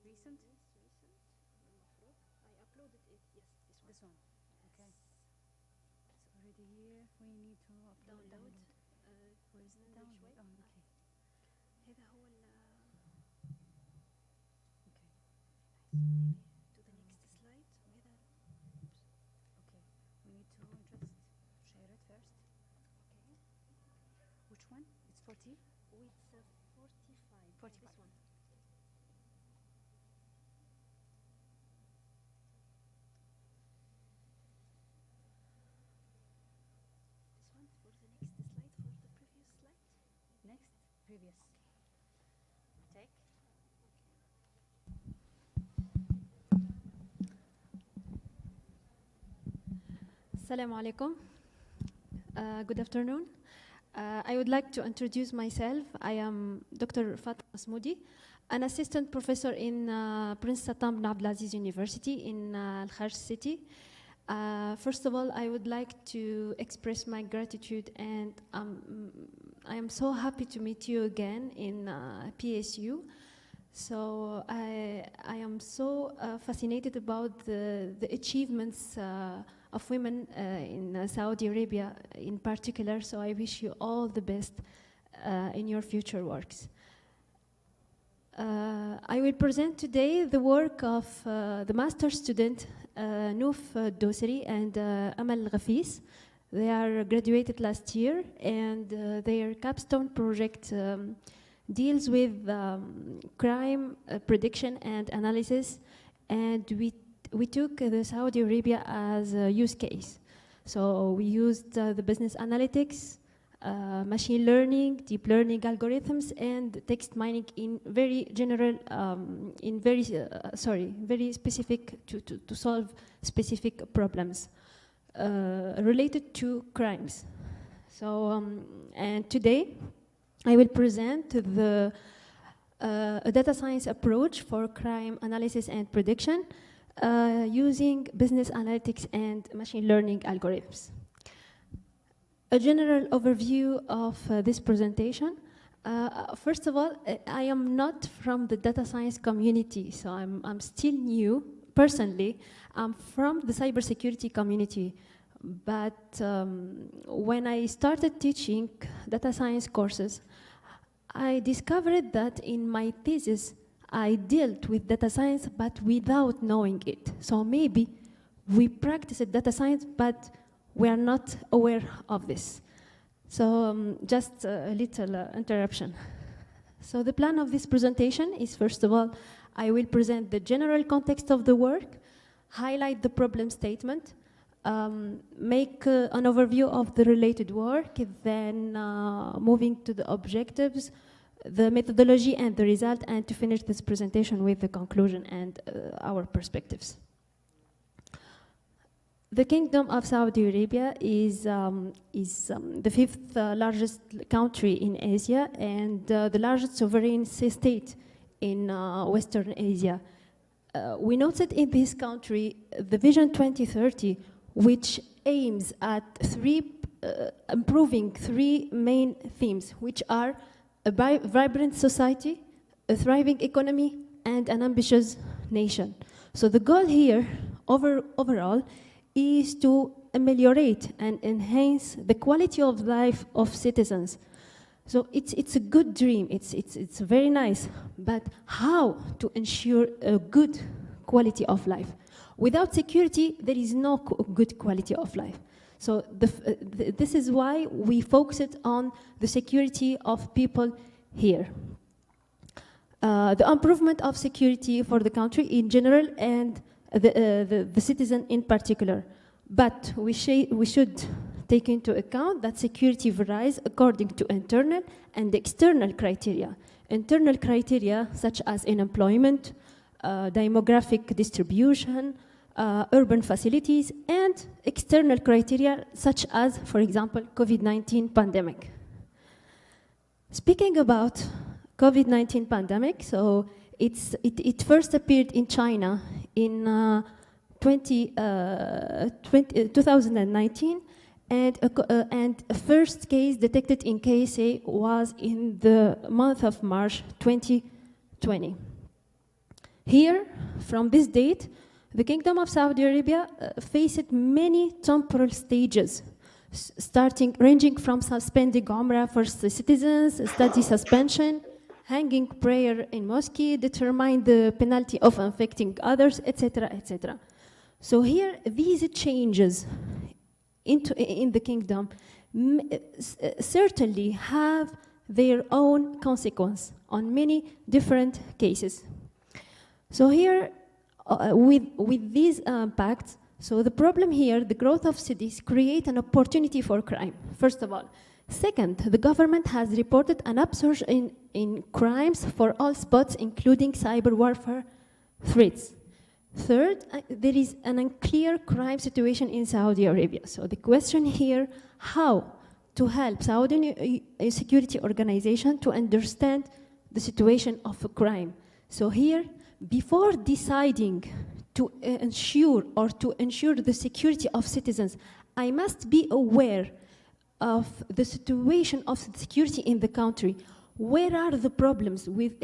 Speaker 8: Recent? I uploaded it, yes, this one. Okay.
Speaker 4: already here. We need to upload download. Where's the download? Oh, okay. هذا هو ال to the next slide. وهذا okay. We need to just share it first. Okay. Which one? It's 40. It's 45. 45. This one. Previous. Take.
Speaker 20: Assalamu alaikum. Good afternoon. I would like to introduce myself. I am Dr. Fatima Smoudi, an assistant professor in Princeton bin Abdulaziz University in Al-Kharj city. First of all, I would like to express my gratitude, and I am so happy to meet you again in PSU. So I am so fascinated about the achievements of women in Saudi Arabia in particular. So I wish you all the best in your future works. I will present today the work of the master's student Nouf Doseri and Amal Ghafis. They are graduated last year, and their capstone project deals with crime prediction and analysis, and we took the Saudi Arabia as a use case. So we used the business analytics, machine learning, deep learning algorithms, and text mining in very general, very specific to solve specific problems related to crimes. So, and today I will present a data science approach for crime analysis and prediction using business analytics and machine learning algorithms. A general overview of this presentation. First of all, I am not from the data science community, so I'm still new. Personally, I'm from the cybersecurity community, but when I started teaching data science courses, I discovered that in my thesis, I dealt with data science, but without knowing it. So maybe we practiced data science, but we are not aware of this. So just a little interruption. So the plan of this presentation is, first of all, I will present the general context of the work, highlight the problem statement, make an overview of the related work, then moving to the objectives, the methodology and the result, and to finish this presentation with the conclusion and our perspectives. The Kingdom of Saudi Arabia is the fifth largest country in Asia and the largest sovereign state in Western Asia. We noted in this country the Vision 2030, which aims at improving three main themes, which are a vibrant society, a thriving economy, and an ambitious nation. So the goal here, overall, is to ameliorate and enhance the quality of life of citizens. So it's a good dream, it's very nice, but how to ensure a good quality of life? Without security, there is no good quality of life. So this is why we focused on the security of people here. The improvement of security for the country in general and the citizen in particular. But we should take into account that security varies according to internal and external criteria. Internal criteria such as unemployment, demographic distribution, urban facilities, and external criteria such as, for example, COVID-19 pandemic. Speaking about COVID-19 pandemic, so it first appeared in China in 2019, and a first case detected in KSA was in the month of March 2020. Here, from this date, the Kingdom of Saudi Arabia faced many temporal stages. ranging from suspending Umrah for citizens, study suspension, hanging prayer in mosque, determine the penalty of infecting others, etc., etc. So here, these changes in the kingdom certainly have their own consequence on many different cases. So here, with these impacts, so the problem here, the growth of cities create an opportunity for crime, first of all. Second, the government has reported an upsurge in crimes for all spots, including cyber warfare threats. Third, there is an unclear crime situation in Saudi Arabia. So the question here, how to help Saudi security organization to understand the situation of a crime. So here, before deciding to ensure the security of citizens, I must be aware of the situation of security in the country. Where are the problems in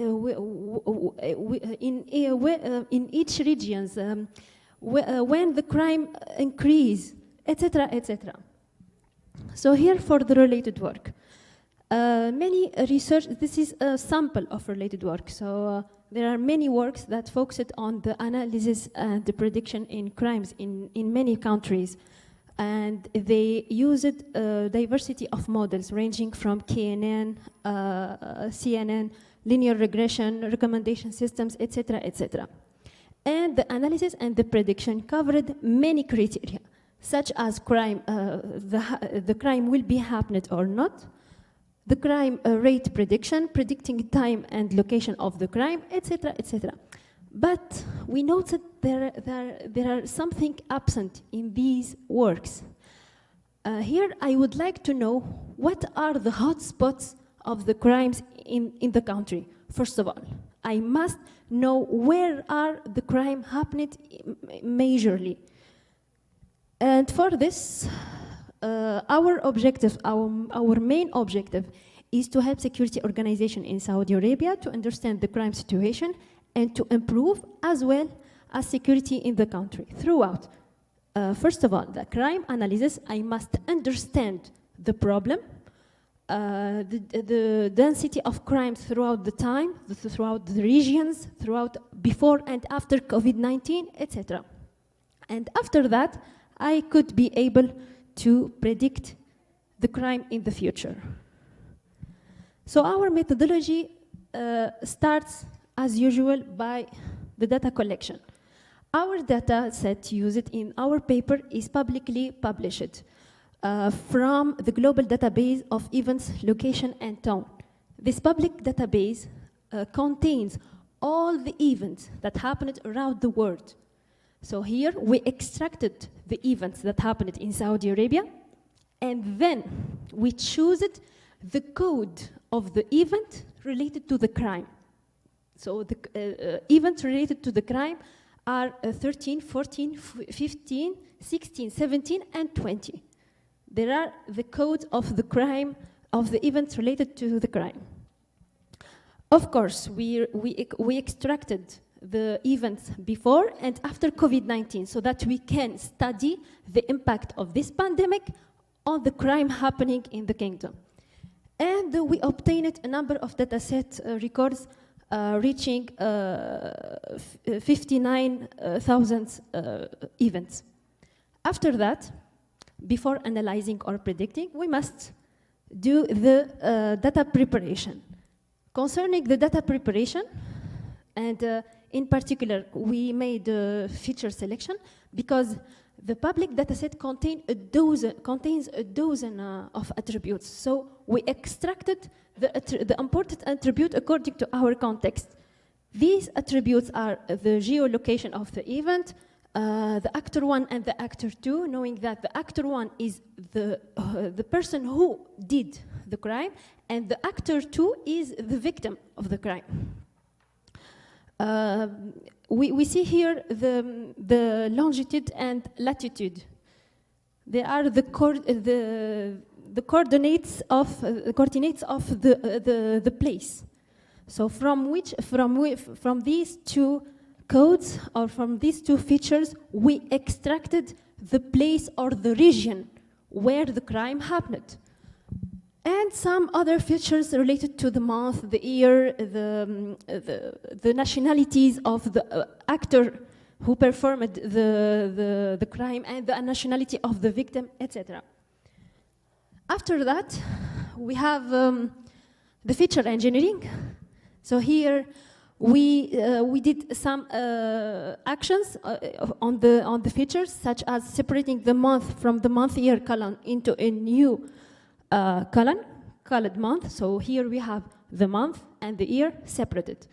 Speaker 20: each regions, when the crime increase, etc., etc. So here for the related work. Many research, this is a sample of related work. So there are many works that focused on the analysis and the prediction in crimes in many countries. And they used a diversity of models ranging from KNN, CNN, linear regression, recommendation systems, etc., etc. And the analysis and the prediction covered many criteria, such as crime, the crime will be happened or not, the crime rate prediction, predicting time and location of the crime, etc., etc. But we noted there are something absent in these works. Here I would like to know what are the hotspots of the crimes in the country. First of all, I must know where are the crime happening majorly. And for this, our objective, our main objective is to help security organization in Saudi Arabia to understand the crime situation and to improve as well as security in the country throughout. First of all, the crime analysis, I must understand the problem, the density of crimes throughout the time, throughout the regions, throughout before and after COVID-19, etc. And after that, I could be able to predict the crime in the future. So our methodology starts as usual by the data collection. Our data set used in our paper is publicly published from the global database of events, location, and tone. This public database contains all the events that happened around the world. So here we extracted the events that happened in Saudi Arabia, and then we chose the code of the event related to the crime. So the events related to the crime are 13, 14, 15, 16, 17, and 20. There are the codes of the crime, of the events related to the crime. Of course, we extracted the events before and after COVID-19 so that we can study the impact of this pandemic on the crime happening in the kingdom. And we obtained a number of dataset records reaching 59,000 events. After that, before analyzing or predicting, we must do the data preparation. Concerning the data preparation, and in particular, we made a feature selection because the public dataset contains a dozen of attributes. So we extracted the important attribute according to our context. These attributes are the geolocation of the event, the actor 1 and the actor 2, knowing that the actor 1 is the person who did the crime, and the actor 2 is the victim of the crime. We see here the longitude and latitude. They are the coordinates of the place. So from these two codes or from these two features, we extracted the place or the region
Speaker 11: where the crime happened. And some other features related to the month, the year, the nationalities of the actor who performed the crime, and the nationality of the victim, etc. After that, we have the feature engineering. So here we did some actions on the features, such as separating the month from the month-year column into a new column called month. So here we have the month and the year separated.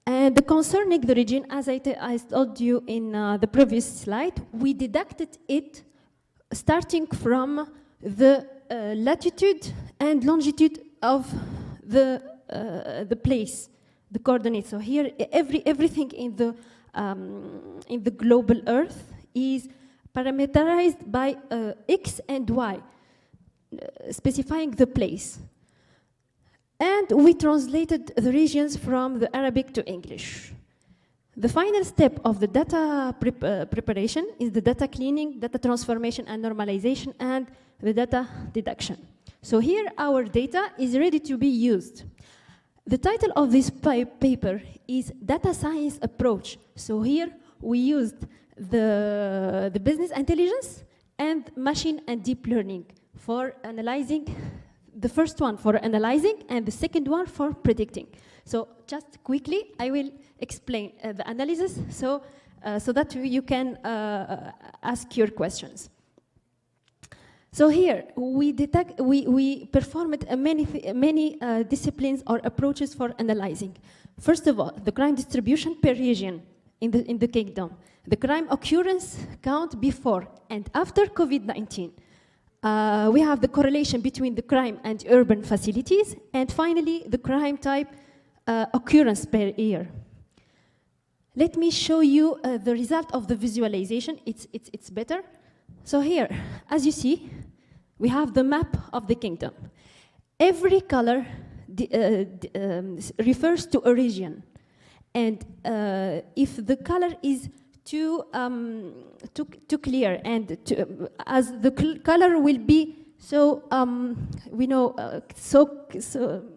Speaker 11: And concerning the region, as I told you in the previous slide, we deducted it starting from the latitude and longitude of the place, the coordinates. So here, everything in the global Earth is parameterized by X and Y, specifying the place. And we translated the regions from the Arabic to English. The final step of the data preparation is the data cleaning, data transformation and normalization, and the data deduction. So here our data is ready to be used. The title of this paper is Data Science Approach. So here we used the business intelligence and machine and deep learning for analyzing. The first one for analyzing, and the second one for predicting. So just quickly, I will explain the analysis so that you can ask your questions. So here, we performed many disciplines or approaches for analyzing. First of all, the crime distribution per region in the kingdom, the crime occurrence count before and after COVID-19. We have the correlation between the crime and urban facilities, and finally, the crime type occurrence per year. Let me show you the result of the visualization. It's better. So here, as you see, we have the map of the kingdom. Every color refers to a region, and if the color is too clear, and as the color will be so we know so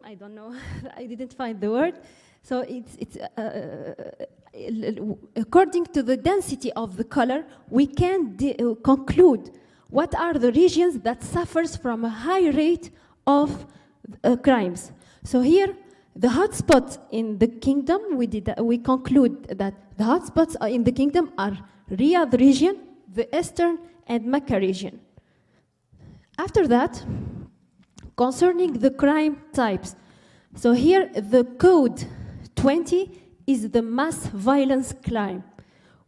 Speaker 11: I don't know I didn't find the word. So it's according to the density of the color, we can conclude what are the regions that suffers from a high rate of crimes. So here, the hotspots in the kingdom, we conclude that the hotspots in the kingdom are Riyadh region, the Eastern, and Mecca region. After that, concerning the crime types, so here the code 20 is the mass violence crime,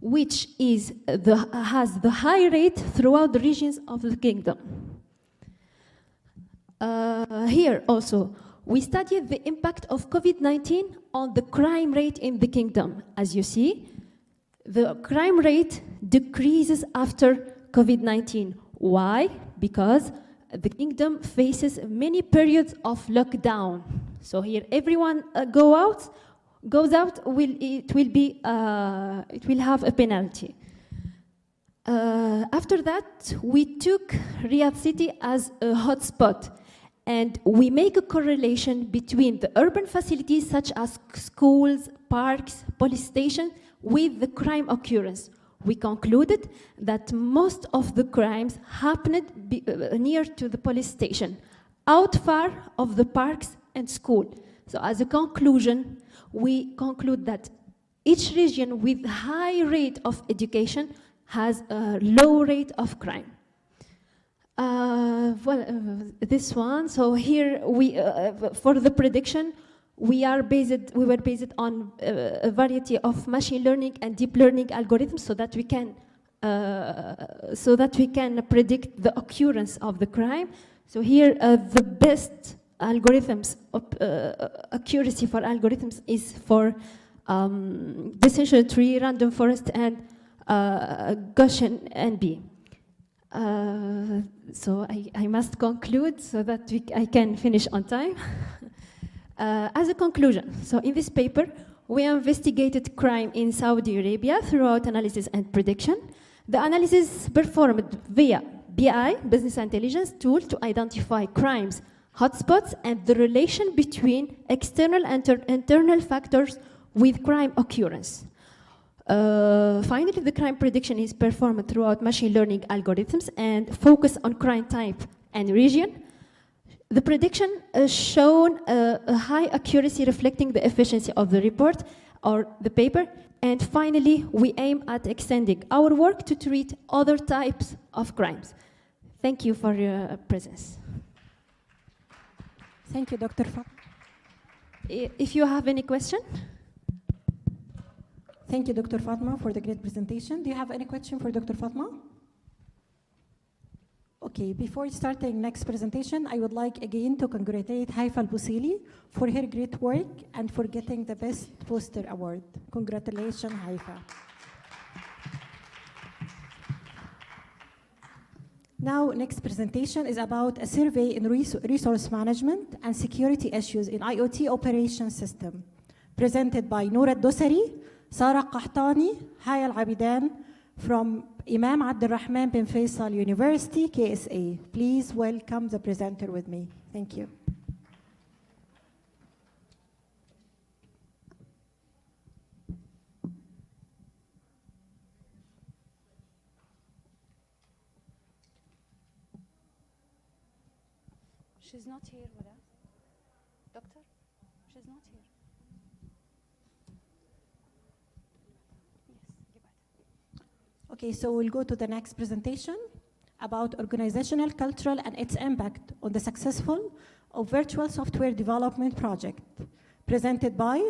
Speaker 11: which has the high rate throughout the regions of the kingdom. Here also, we studied the impact of COVID-19 on the crime rate in the kingdom. As you see, the crime rate decreases after COVID-19. Why? Because the kingdom faces many periods of lockdown. So here, everyone goes out, it will have a penalty. After that, we took Riyadh city as a hotspot, and we make a correlation between the urban facilities such as schools, parks, police stations with the crime occurrence. We concluded that most of the crimes happened near to the police station, out far of the parks and school. So as a conclusion, we conclude that each region with high rate of education has a low rate of crime. This one, so here for the prediction, we were based on a variety of machine learning and deep learning algorithms so that we can predict the occurrence of the crime. So here, the best algorithms, accuracy for algorithms is for decision tree, random forest, and Gaussian NB. So I must conclude so that I can finish on time. As a conclusion, so in this paper, we investigated crime in Saudi Arabia throughout analysis and prediction. The analysis performed via BI, business intelligence tool, to identify crimes, hotspots, and the relation between external and internal factors with crime occurrence. Finally, the crime prediction is performed throughout machine learning algorithms and focus on crime type and region. The prediction is shown a high accuracy reflecting the efficiency of the report or the paper. And finally, we aim at extending our work to treat other types of crimes. Thank you for your presence.
Speaker 2: Thank you, Dr. Fatma.
Speaker 11: If you have any question.
Speaker 2: Thank you, Dr. Fatma, for the great presentation. Do you have any question for Dr. Fatma? Okay, before starting next presentation, I would like again to congratulate Haifa Al-Busili for her great work and for getting the Best Poster Award. Congratulations, Haifa. Now, next presentation is about a survey in resource management and security issues in IoT operation system, presented by Noura Dosari, Sarah Qahtani, Haya Al-Abidan, from Imam Abdulrahman bin Faisal University, KSA. Please welcome the presenter with me. Thank you.
Speaker 8: She's not here with us. Doctor, she's not here.
Speaker 2: Okay, so we'll go to the next presentation about organizational culture and its impact on the successful of virtual software development project, presented by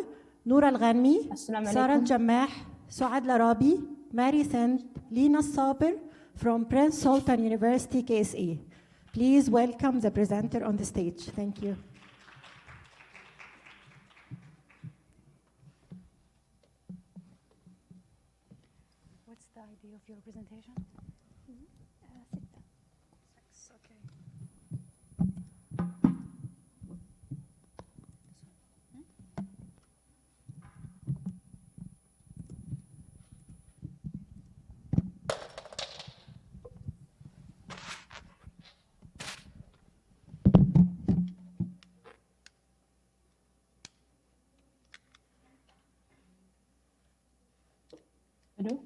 Speaker 2: Noura Al-Ghanmi, Sarah Al-Jammah, Suad Larabi, Mary Sand, Lina Saber from Prince Sultan University, KSA. Please welcome the presenter on the stage. Thank you.
Speaker 8: What's the idea of your presentation? Six, okay.
Speaker 12: Hello?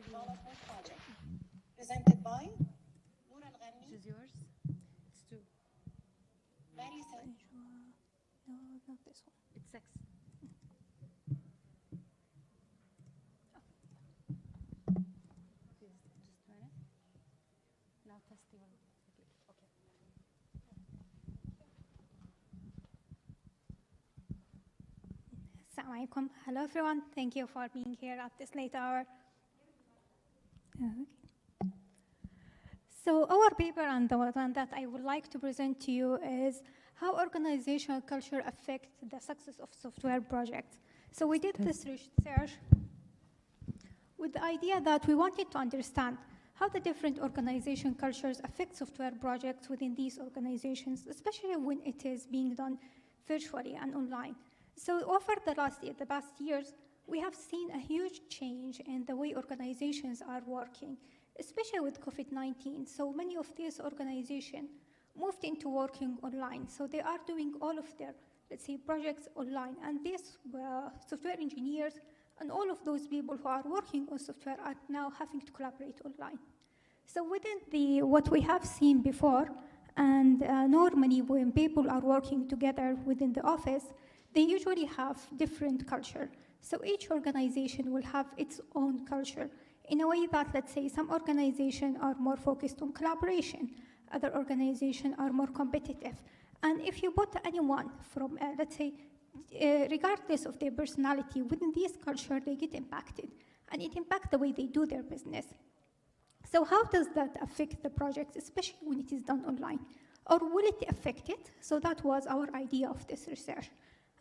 Speaker 2: Development project, presented by Noura Al-Ghanmi.
Speaker 8: Which is yours? It's two.
Speaker 2: Mary Sand.
Speaker 8: No, not this one. It's six. Just a minute. Now test your. Okay.
Speaker 13: Assalamu alaikum. Hello everyone. Thank you for being here at this late hour. Okay. So our paper and the one that I would like to present to you is how organizational culture affects the success of software projects. So we did this research with the idea that we wanted to understand how the different organization cultures affect software projects within these organizations, especially when it is being done virtually and online. So over the past years, we have seen a huge change in the way organizations are working, especially with COVID-19. So many of these organizations moved into working online. So they are doing all of their, let's say, projects online. And these software engineers and all of those people who are working on software are now having to collaborate online. So within what we have seen before, and normally when people are working together within the office, they usually have different culture. So each organization will have its own culture in a way that, let's say, some organizations are more focused on collaboration, other organizations are more competitive. And if you put anyone from, let's say, regardless of their personality, within this culture, they get impacted. And it impacts the way they do their business. So how does that affect the project, especially when it is done online? Or will it affect it? So that was our idea of this research.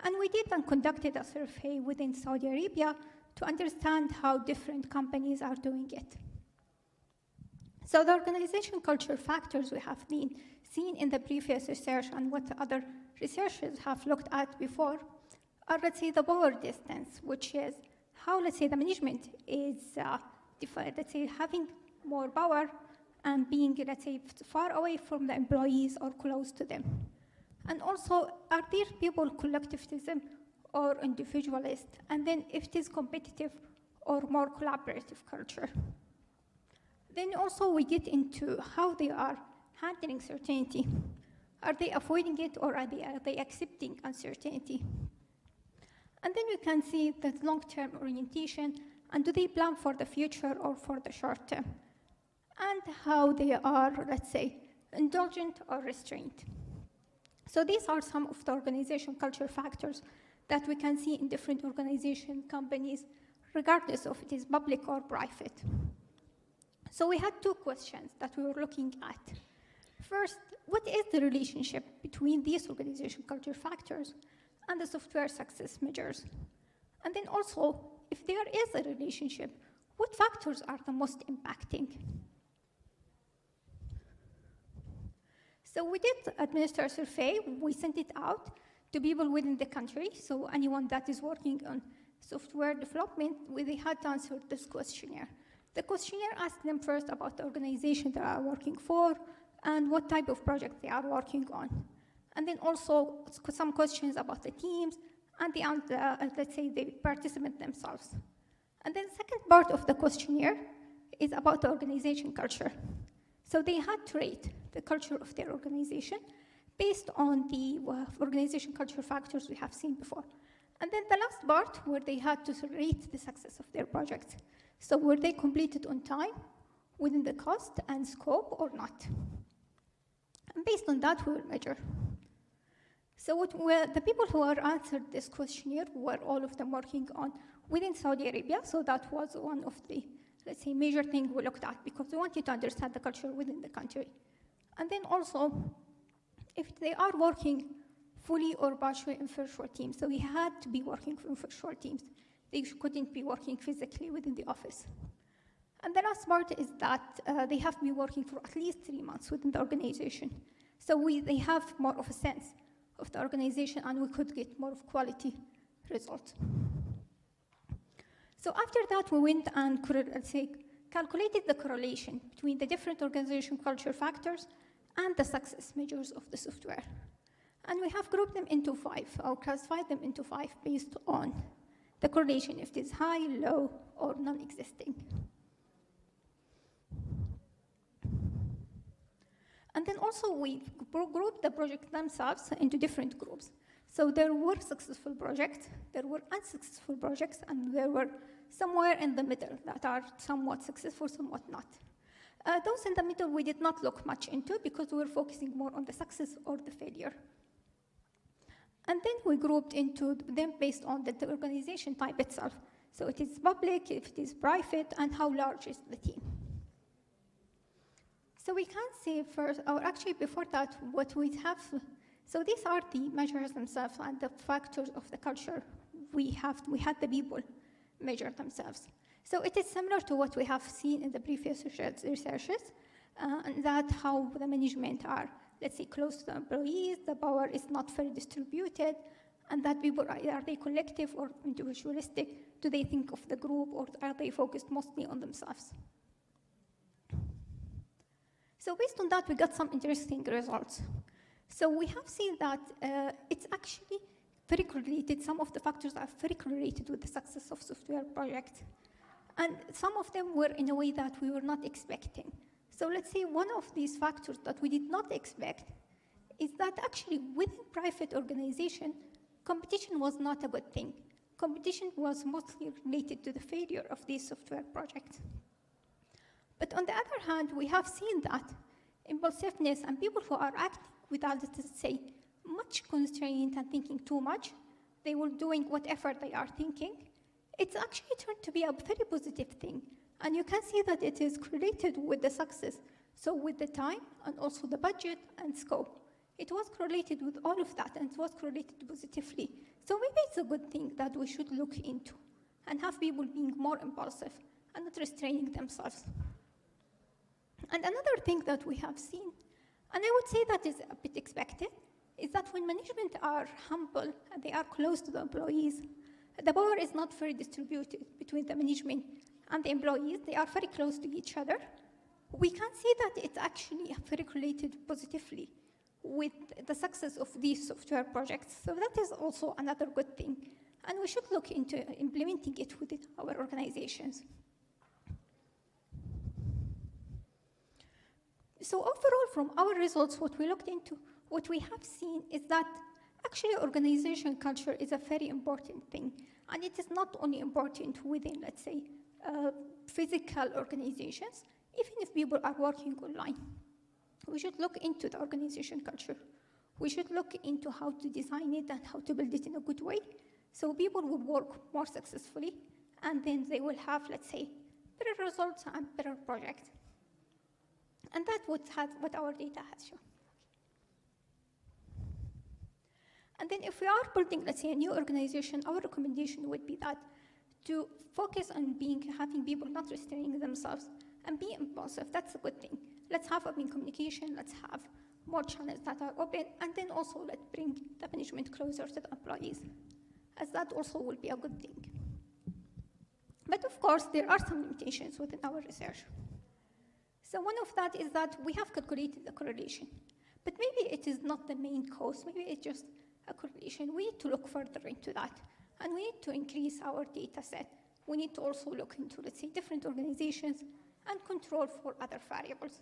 Speaker 13: And we did and conducted a survey within Saudi Arabia to understand how different companies are doing it. So the organization culture factors we have been seen in the previous research and what other researchers have looked at before are, let's say, the power distance, which is how, let's say, the management is, let's say, having more power and being, let's say, far away from the employees or close to them. And also, are there people collectivism or individualist? And then if it is competitive or more collaborative culture. Then also we get into how they are handling certainty. Are they avoiding it, or are they accepting uncertainty? And then we can see the long-term orientation, and do they plan for the future or for the short term? And how they are, let's say, indulgent or restrained. So these are some of the organization culture factors that we can see in different organization companies, regardless of it is public or private. So we had two questions that we were looking at. First, what is the relationship between these organization culture factors and the software success measures? And then also, if there is a relationship, what factors are the most impacting? So we did administer a survey. We sent it out to people within the country. So anyone that is working on software development, they had to answer this questionnaire. The questionnaire asked them first about the organization they are working for and what type of project they are working on. And then also some questions about the teams and let's say the participants themselves. And then the second part of the questionnaire is about the organization culture. So they had to rate the culture of their organization based on the organization culture factors we have seen before. And then the last part where they had to rate the success of their project. So were they completed on time, within the cost and scope or not? And based on that, we will measure. So the people who are answered this questionnaire were all of them working on within Saudi Arabia. So that was one of the, let's say, major things we looked at because we wanted to understand the culture within the country. And then also, if they are working fully or partially in virtual teams, so we had to be working in virtual teams. They couldn't be working physically within the office. And the last part is that they have to be working for at least 3 months within the organization. So they have more of a sense of the organization, and we could get more of quality results. So after that, we went and calculated the correlation between the different organization culture factors and the success measures of the software. And we have grouped them into 5, or classified them into 5 based on the correlation, if it is high, low, or non-existing. And then also we grouped the projects themselves into different groups. So there were successful projects, there were unsuccessful projects, and there were somewhere in the middle that are somewhat successful, somewhat not. Those in the middle we did not look much into because we were focusing more on the success or the failure. And then we grouped into them based on the organization type itself. So it is public, if it is private, and how large is the team. So we can see first, or actually before that, what we have, so these are the measures themselves and the factors of the culture we had the people measure themselves. So it is similar to what we have seen in the previous researches, and that how the management are, let's say, close to the employees, the power is not very distributed, and that people, are they collective or individualistic? Do they think of the group, or are they focused mostly on themselves? So based on that, we got some interesting results. So we have seen that it's actually very correlated. Some of the factors are very correlated with the success of software projects. And some of them were in a way that we were not expecting. So let's say one of these factors that we did not expect is that actually within private organization, competition was not a good thing. Competition was mostly related to the failure of these software projects. But on the other hand, we have seen that impulsiveness and people who are acting without, let's say, much constraint and thinking too much, they were doing whatever they are thinking, it's actually turned to be a very positive thing. And you can see that it is correlated with the success. So with the time and also the budget and scope, it was correlated with all of that, and it was correlated positively. So maybe it's a good thing that we should look into and have people being more impulsive and not restraining themselves. And another thing that we have seen, and I would say that is a bit expected, is that when management are humble and they are close to the employees, The power is not very distributed between the management and the employees. They are very close to each other. We can see that it's actually very correlated positively with the success of these software projects. So that is also another good thing. And we should look into implementing it within our organizations. So overall, from our results, what we looked into, what we have seen is that actually organization culture is a very important thing. And it is not only important within, let's say, physical organizations, even if people are working online. We should look into the organization culture. We should look into how to design it and how to build it in a good way, so people will work more successfully, and then they will have, let's say, better results and better projects. And that's what our data has shown. And then if we are building, let's say, a new organization, our recommendation would be that to focus on having people not restraining themselves and be impulsive. That's a good thing. Let's have open communication. Let's have more channels that are open. And then also let's bring the management closer to the employees, as that also will be a good thing. But of course, there are some limitations within our research. So one of that is that we have calculated the correlation, but maybe it is not the main cause. Maybe it's just a correlation. We need to look further into that, and we need to increase our data set. We need to also look into, let's say, different organizations and control for other variables.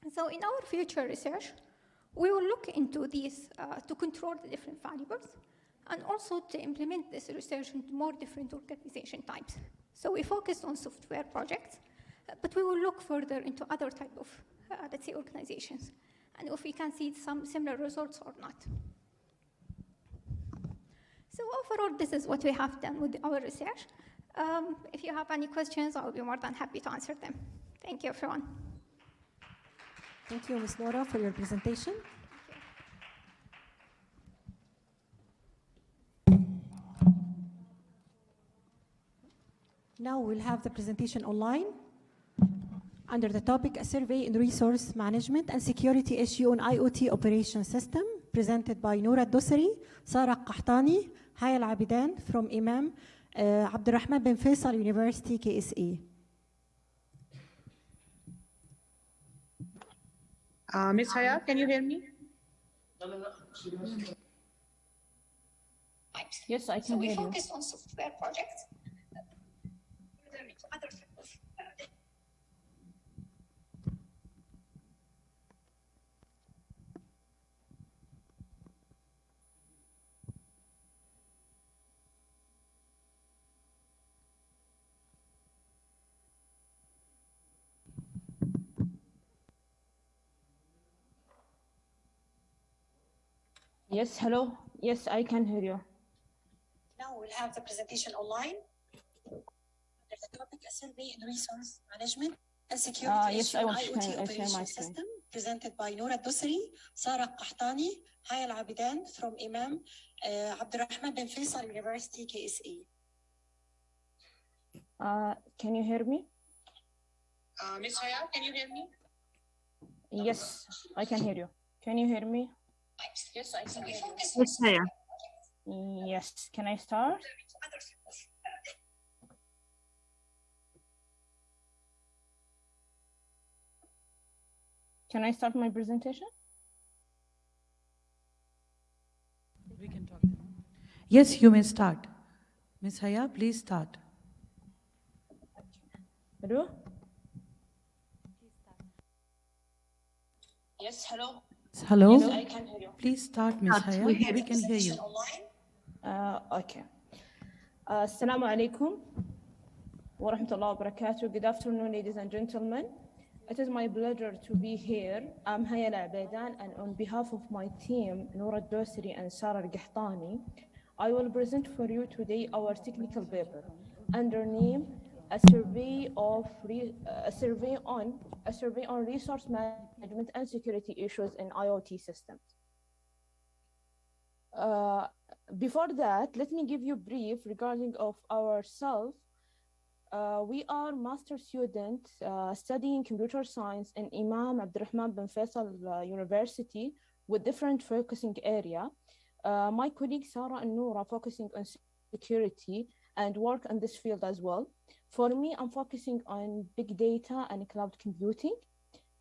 Speaker 13: And so in our future research, we will look into these to control the different variables, and also to implement this research into more different organization types. So we focused on software projects, but we will look further into other type of, let's say, organizations, and if we can see some similar results or not. So overall, this is what we have done with our research. If you have any questions, I will be more than happy to answer them. Thank you, everyone.
Speaker 2: Thank you, Ms. Nora, for your presentation. Now we'll have the presentation online under the topic, a survey in resource management and security issue on IoT operation system, presented by Noura Dosari, Sarah Qahtani, Haya Al-Abidan from Imam Abdurrahman bin Faisal University, KSA.
Speaker 12: Ms. Haya, can you hear me? Yes, I can hear you.
Speaker 13: So we focused on software projects.
Speaker 12: Yes, hello. Yes, I can hear you.
Speaker 14: Now we'll have the presentation online. There's a topic, a survey in resource management and security
Speaker 12: yes,
Speaker 14: issue
Speaker 12: I
Speaker 14: on
Speaker 12: will
Speaker 14: IoT operation system, presented by Noura Dosari, Sarah Qahtani, Haya Al-Abidan from Imam Abdurrahman bin Faisal University, KSA.
Speaker 12: Can you hear me?
Speaker 14: Ms. Haya, can you hear me?
Speaker 12: Yes, I can hear you. Can you hear me?
Speaker 14: Yes, I can hear you.
Speaker 12: Yes, Haya. Yes, can I start? Can I start my presentation?
Speaker 10: We can talk. Yes, you may start. Ms. Haya, please start.
Speaker 12: Hello? Yes, hello.
Speaker 10: Hello?
Speaker 12: Yes, I can hear you.
Speaker 10: Please start, Ms. Haya. We can hear you.
Speaker 12: Okay. Assalamu alaikum wa rahmatullahi wa barakatuh. Good afternoon, ladies and gentlemen. It is my pleasure to be here. I'm Haya Al-Abidan, and on behalf of my team, Noura Dosari and Sarah Qahtani, I will present for you today our technical paper under name a survey on resource management and security issues in IoT systems. Before that, let me give you a brief regarding of ourselves. We are master students studying computer science in Imam Abdurrahman bin Faisal University with different focusing area. My colleagues Sarah and Noura focusing on security and work in this field as well. For me, I'm focusing on big data and cloud computing,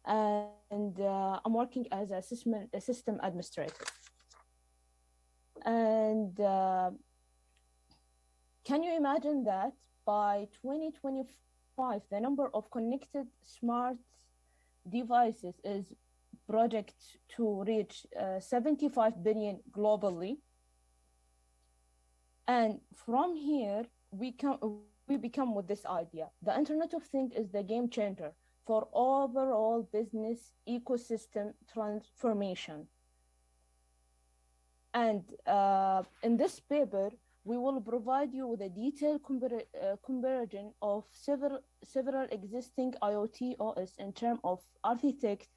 Speaker 12: and I'm working as a system administrator. And can you imagine that by 2025, the number of connected smart devices is projected to reach 75 billion globally? And from here, we become with this idea. The Internet of Things is the game changer for overall business ecosystem transformation. And in this paper, we will provide you with a detailed comparison of several existing IoT OS in terms of architect,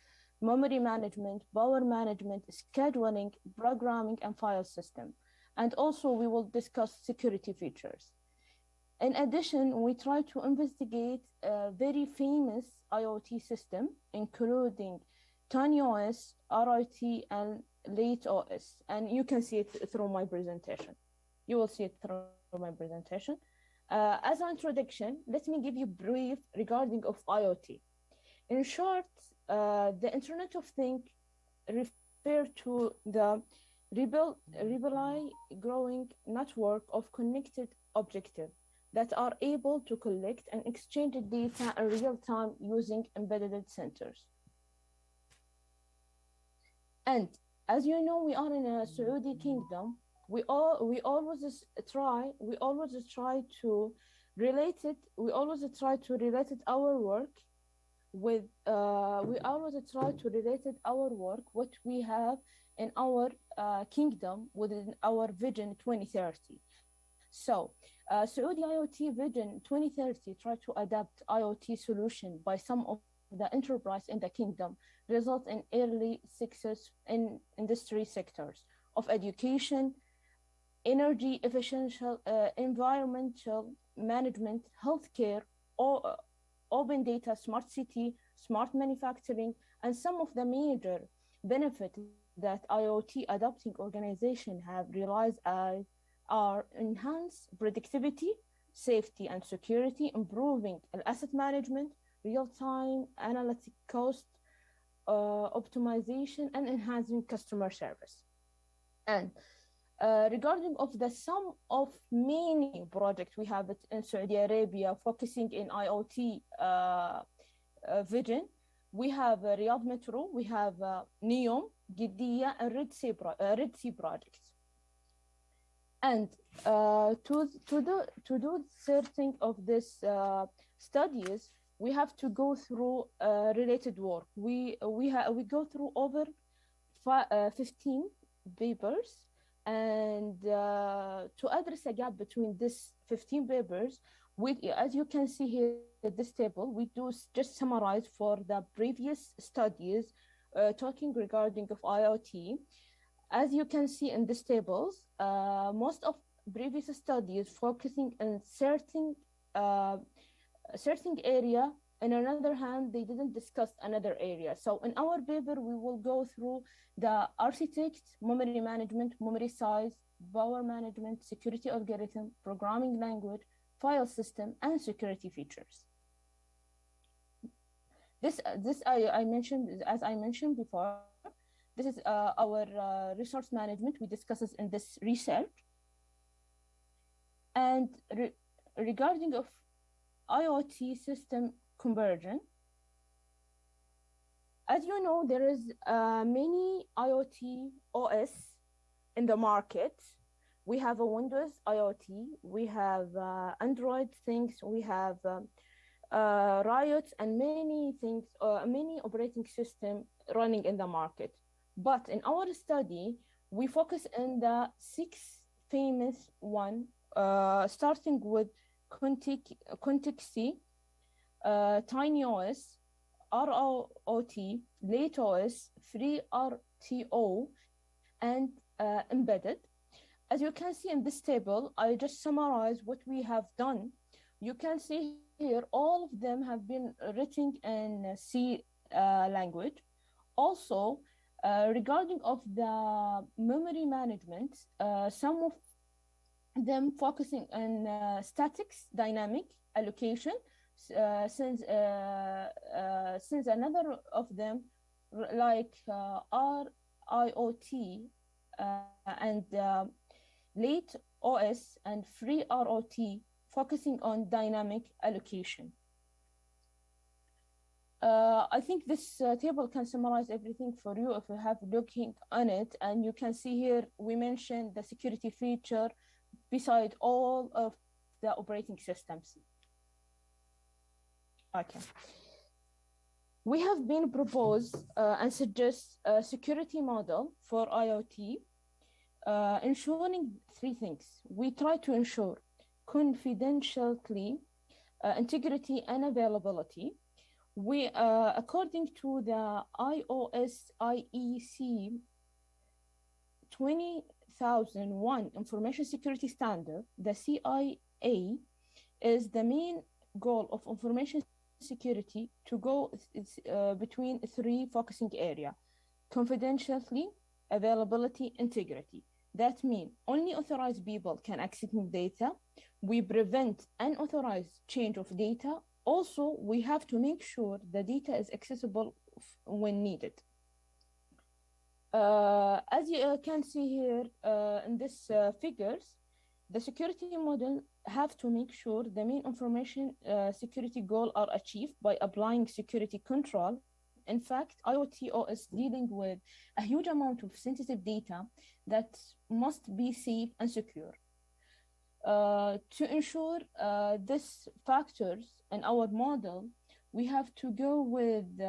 Speaker 12: memory management, power management, scheduling, programming, and file system. And also, we will discuss security features. In addition, we try to investigate a very famous IoT system, including TinyOS, RIT, and Late OS. And you can see it through my presentation. You will see it through my presentation. As an introduction, let me give you brief regarding of IoT. In short, the Internet of Things refer to the rapidly growing network of connected objects that are able to collect and exchange data in real time using embedded sensors. And as you know, we are in a Saudi kingdom. We always try to relate it. We always try to relate it our work with. We always try to relate it our work what we have in our kingdom within our Vision 2030. So, Saudi IoT Vision 2030 try to adapt IoT solution by some of the enterprise in the kingdom, result in early success in industry sectors of education, energy efficiency, environmental management, healthcare, or open data, smart city, smart manufacturing, and some of the major benefits that IoT adopting organizations have realized are enhanced productivity, safety, and security, improving asset management, real-time analytic cost optimization, and enhancing customer service. And regarding of the sum of many projects we have in Saudi Arabia focusing in IoT vision, we have Riyadh Metro, we have NEOM, Giddiya, and Red Sea projects. And to do certain of these studies, we have to go through related work. We go through over 15 papers, and to address a gap between these 15 papers, as you can see here at this table, we do just summarize for the previous studies talking regarding of IoT. As you can see in these tables, most of previous studies focusing on certain area, and on the other hand, they didn't discuss another area. So in our paper, we will go through the architect, memory management, memory size, power management, security algorithm, programming language, file system, and security features. This I mentioned, as I mentioned before, this is our resource management. We discuss this in this research. And regarding of IoT system conversion, as you know, there is many IoT OS in the market. We have a Windows IoT, we have Android things, we have Riot, and many things, many operating systems running in the market. But in our study, we focus on the 6 famous one, starting with Contexty, TinyOS, ROT, LateOS, FreeRTO, and Embedded. As you can see in this table, I just summarize what we have done. You can see here, all of them have been written in C language. Also, regarding of the memory management, some of them focusing on statics, dynamic, allocation, since another of them, like RIOT and late OS and free ROT, focusing on dynamic allocation. I think this table can summarize everything for you if you have looking on it, and you can see here we mentioned the security feature beside all of the operating systems. Okay. We have been proposed and suggest a security model for IoT, ensuring three things. We try to ensure confidentiality, integrity, and availability. We, according to the iOS IEC 20001 Information Security Standard, the CIA is the main goal of information security to go between three focusing areas: confidentiality, availability, integrity. That means only authorized people can access data. We prevent unauthorized change of data. Also, we have to make sure the data is accessible when needed. As you can see here in this figures, the security model have to make sure the main information security goals are achieved by applying security control. In fact, IoT is dealing with a huge amount of sensitive data that must be safe and secure. To ensure these factors in our model, we have to go with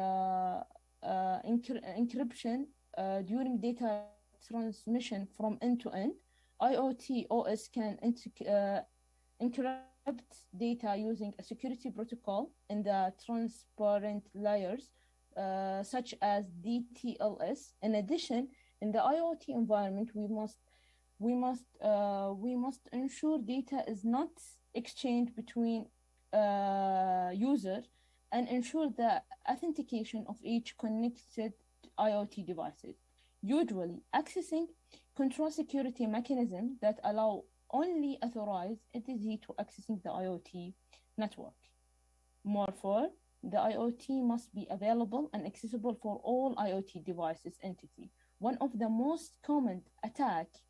Speaker 12: encryption during data transmission from end to end. IoT OS can encrypt data using a security protocol in the transparent layers, such as DTLS. In addition, in the IoT environment, we must ensure data is not exchanged between users and ensure the authentication of each connected IoT devices. Usually, accessing control security mechanisms that allow only authorized entity to accessing the IoT network. Moreover, the IoT must be available and accessible for all IoT devices entity. One of the most common attacks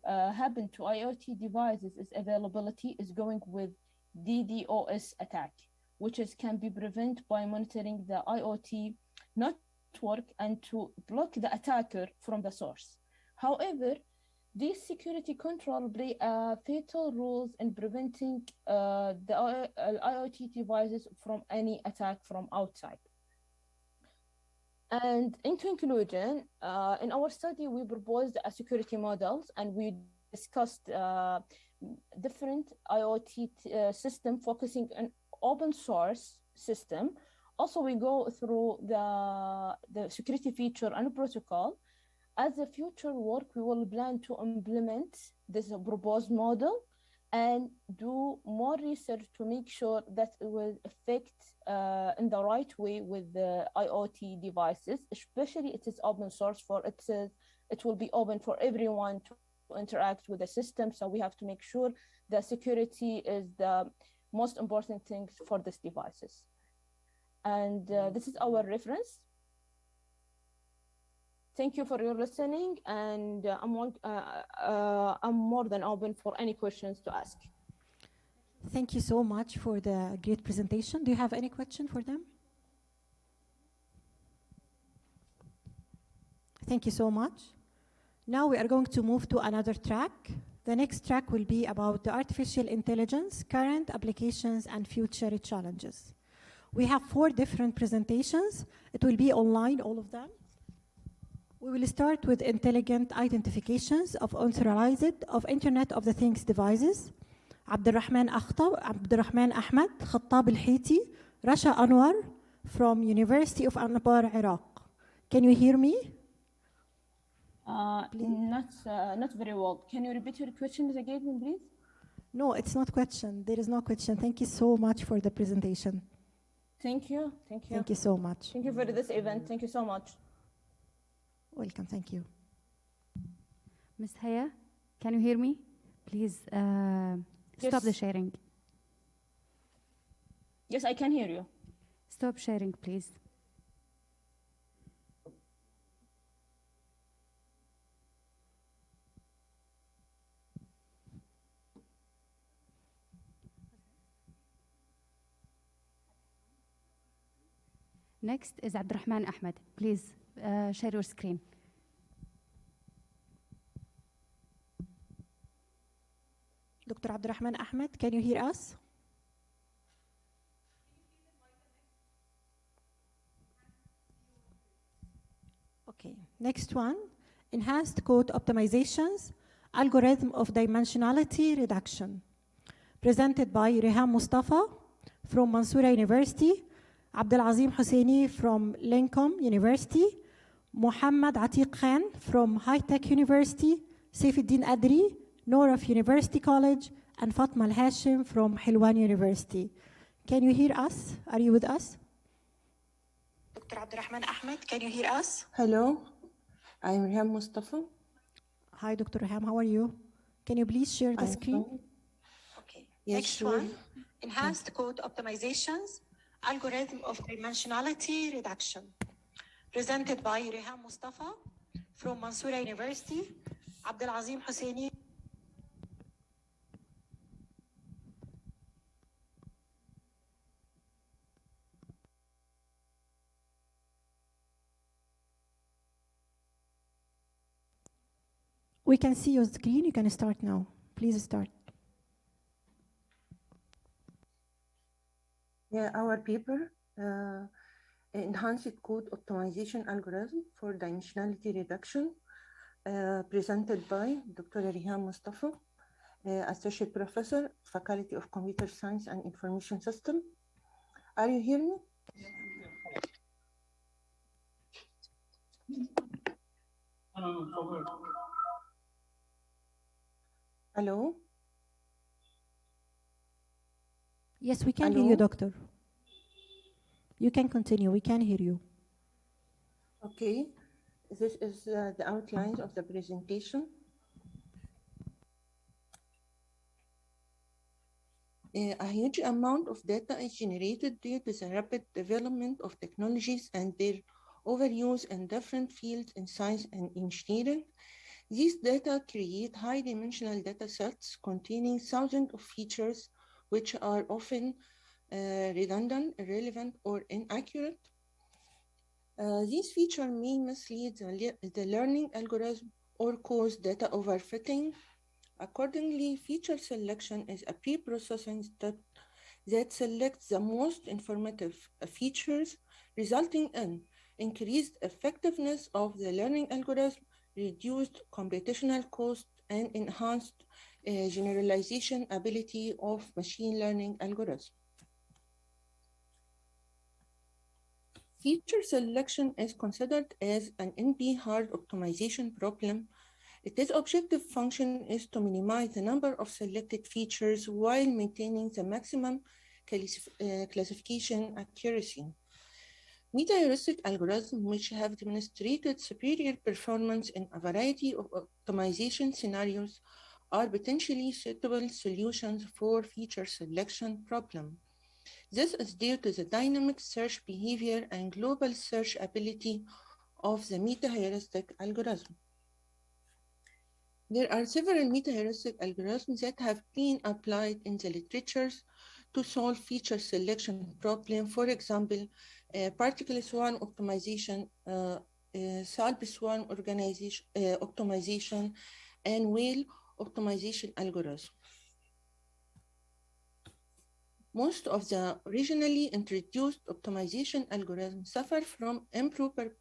Speaker 12: happen to IoT devices is availability is going with DDoS attack, which can be prevented by monitoring the IoT network and to block the attacker from the source. However, these security controls play a fatal role in preventing the IoT devices from any attack from outside. And in conclusion, in our study, we proposed a security models and we discussed different IoT system focusing on open source system. Also, we go through the security feature and protocol. As a future work, we will plan to implement this proposed model and do more research to make sure that it will affect in the right way with the IoT devices, especially it is open source for it will be open for everyone to interact with the system. So we have to make sure that security is the most important thing for these devices. And this is our reference. Thank you for your listening, and I'm more than open for any questions to ask.
Speaker 2: Thank you so much for the great presentation. Do you have any question for them? Thank you so much. Now we are going to move to another track. The next track will be about the artificial intelligence, current applications, and future challenges. We have 4 different presentations. It will be online, all of them. We will start with intelligent identifications of authorized of Internet of the Things devices. Abdurrahman Ahmad, Khattab Al-Haiti, Rasha Anwar from University of Anbar, Iraq. Can you hear me?
Speaker 12: Not very well. Can you repeat your questions again, please?
Speaker 2: No, it's not question. There is no question. Thank you so much for the presentation.
Speaker 12: Thank you. Thank you.
Speaker 2: Thank you so much.
Speaker 12: Thank you for this event. Thank you so much.
Speaker 2: Welcome. Thank you.
Speaker 9: Ms. Haya, can you hear me? Please stop the sharing.
Speaker 12: Yes, I can hear you.
Speaker 9: Stop sharing, please. Next is Abdurrahman Ahmad. Please share your screen.
Speaker 2: Dr. Abdurrahman Ahmad, can you hear us? Okay, next one, enhanced code optimizations, algorithm of dimensionality reduction. Presented by Rehan Mustafa from Mansoura University, Abdelazim Husseini from Lincoln University, Muhammad Atiq Khan from High Tech University, Saifuddin Adri, Noraf University College, and Fatma Al-Hashim from Hilwan University. Can you hear us? Are you with us?
Speaker 14: Dr. Abdurrahman Ahmed, can you hear us?
Speaker 16: Hello, I'm Riyam Mustafa.
Speaker 2: Hi, Dr. Riham, how are you? Can you please share the screen?
Speaker 14: Fine. Okay,
Speaker 16: Yes,
Speaker 14: next
Speaker 16: sure.
Speaker 14: one, enhanced code optimizations, algorithm of dimensionality reduction. Presented by Rehan Mustafa from Mansoura University, Abdelazim Husseini.
Speaker 2: We can see your screen. You can start now. Please start.
Speaker 16: Yeah, our paper, Enhanced Code Optimization Algorithm for Dimensionality Reduction, presented by Dr. Rehan Mustafa, Associate Professor, Faculty of Computer Science and Information System. Are you hearing me? Hello?
Speaker 2: Yes, we can hear you,
Speaker 16: Hello?
Speaker 2: doctor. You can continue. We can hear you.
Speaker 16: Okay, this is the outline of the presentation. A huge amount of data is generated due to the rapid development of technologies and their overuse in different fields in science and engineering. These data create high-dimensional data sets containing thousands of features which are often redundant, irrelevant, or inaccurate. These features may mislead the learning algorithm or cause data overfitting. Accordingly, feature selection is a pre-processing step that selects the most informative features, resulting in increased effectiveness of the learning algorithm, reduced computational cost, and enhanced generalization ability of machine learning algorithms. Feature selection is considered as an NP-hard optimization problem. Its objective function is to minimize the number of selected features while maintaining the maximum classification accuracy. Meta-heuristic algorithms, which have demonstrated superior performance in a variety of optimization scenarios, are potentially suitable solutions for feature selection problem. This is due to the dynamic search behavior and global search ability of the meta-heuristic algorithm. There are several meta-heuristic algorithms that have been applied in the literatures to solve feature selection problem. For example, particle swarm optimization, salp swarm optimization, and whale optimization algorithm. Most of the originally introduced optimization algorithms suffer from improper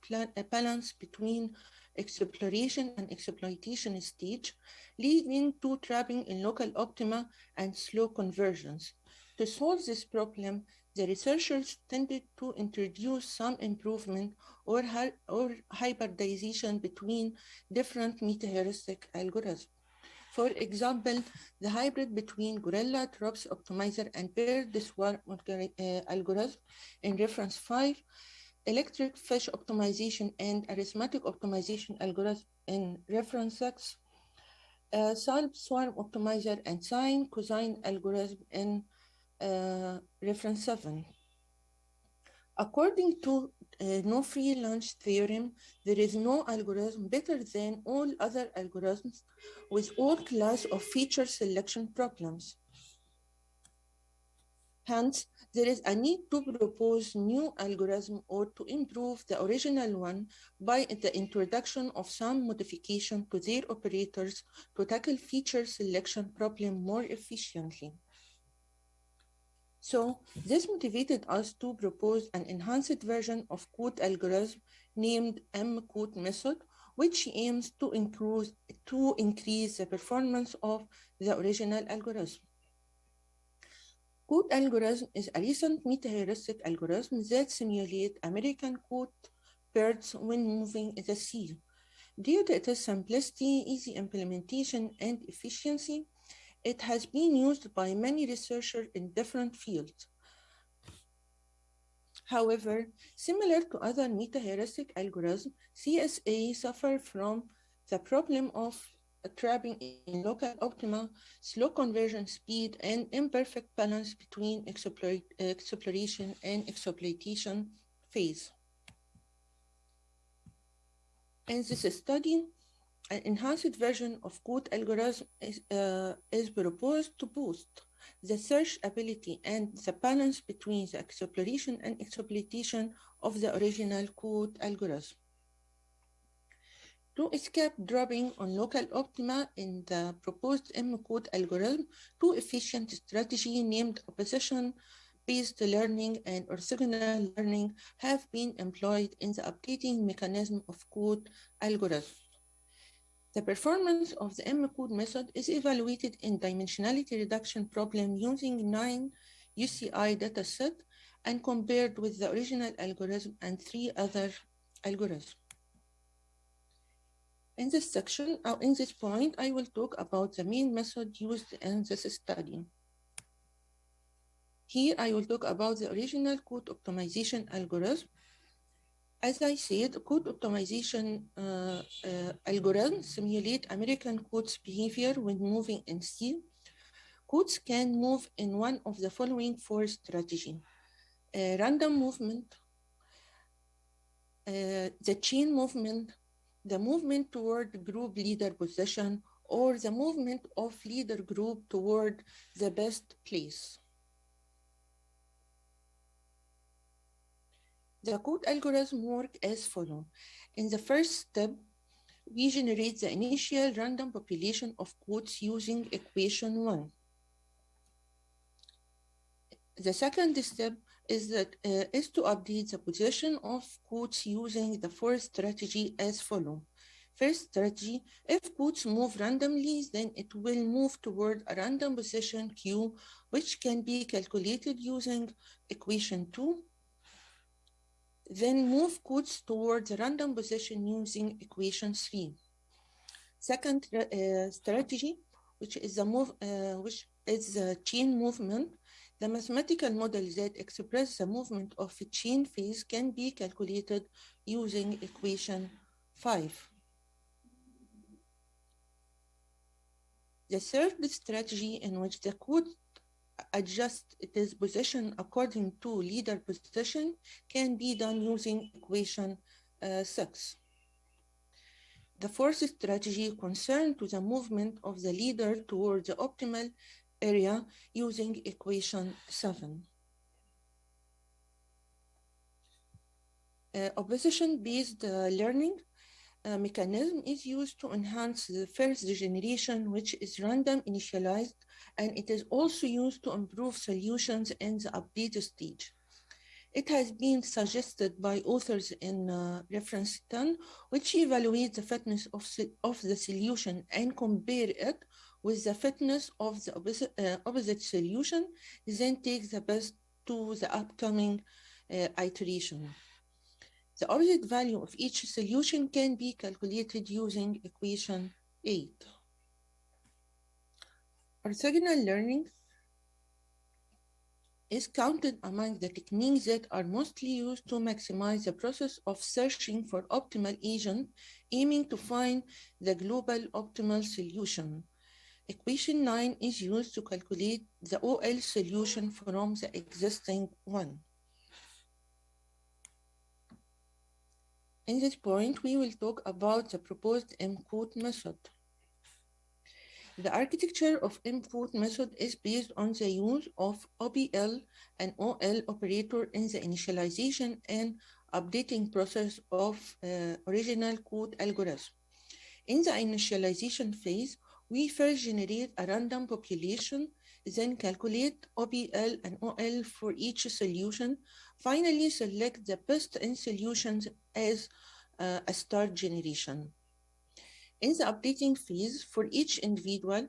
Speaker 16: balance between exploration and exploitation stage, leading to trapping in local optima and slow conversions. To solve this problem, the researchers tended to introduce some improvement or hybridization between different meta-heuristic algorithms. For example, the hybrid between gorilla drops optimizer and bird swarm algorithm in reference 5, electric fish optimization and arithmetic optimization algorithm in reference 6, solve swarm optimizer and sine cosine algorithm in reference 7. According to no free lunch theorem, there is no algorithm better than all other algorithms with all class of feature selection problems. Hence, there is a need to propose new algorithm or to improve the original one by the introduction of some modification to their operators to tackle feature selection problem more efficiently. So this motivated us to propose an enhanced version of code algorithm named M-code method, which aims to increase the performance of the original algorithm. Code algorithm is a recent meta-heuristic algorithm that simulates American code birds when moving in the sea. Due to its simplicity, easy implementation, and efficiency, it has been used by many researchers in different fields. However, similar to other meta-heuristic algorithms, CSA suffers from the problem of trapping in local optima, slow conversion speed, and imperfect balance between exploration and exploitation phase. In this study, an enhanced version of code algorithm is proposed to boost the search ability and the balance between the exploration and exploitation of the original code algorithm. To escape dropping on local optima in the proposed M-code algorithm, two efficient strategies named opposition-based learning and orthogonal learning have been employed in the updating mechanism of code algorithm. The performance of the M-code method is evaluated in dimensionality reduction problem using 9 UCI dataset and compared with the original algorithm and 3 other algorithms. In this section, or in this point, I will talk about the main method used in this study. Here, I will talk about the original code optimization algorithm. As I said, code optimization algorithms simulate American code's behavior when moving in sea. Codes can move in one of the following 4 strategies: random movement, the chain movement, the movement toward group leader position, or the movement of leader group toward the best place. The code algorithm works as follows. In the first step, we generate the initial random population of codes using equation 1. The second step is to update the position of codes using the fourth strategy as follows. First strategy, if codes move randomly, then it will move toward a random position Q, which can be calculated using equation 2. Then move codes toward the random position using equation 3. Second strategy, which is the chain movement. The mathematical model that expresses the movement of a chain phase can be calculated using equation 5. The third strategy, in which the code adjusts its position according to leader position, can be done using equation 6. The fourth strategy concerns the movement of the leader towards the optimal area using equation 7. Opposition-based learning mechanism is used to enhance the first generation, which is random initialized, and it is also used to improve solutions in the update stage. It has been suggested by authors in reference 10, which evaluate the fitness of the solution and compare it with the fitness of the opposite solution, then take the best to the upcoming iteration. The opposite value of each solution can be calculated using equation 8. Orthogonal learning is counted among the techniques that are mostly used to maximize the process of searching for optimal agent, aiming to find the global optimal solution. Equation 9 is used to calculate the OL solution from the existing one. In this point, we will talk about the proposed MCODE method. The architecture of MCODE method is based on the use of OBL and OL operator in the initialization and updating process of original code algorithm. In the initialization phase, we first generate a random population, then calculate OBL and OL for each solution, finally select the best in solutions as a start generation. In the updating phase, for each individual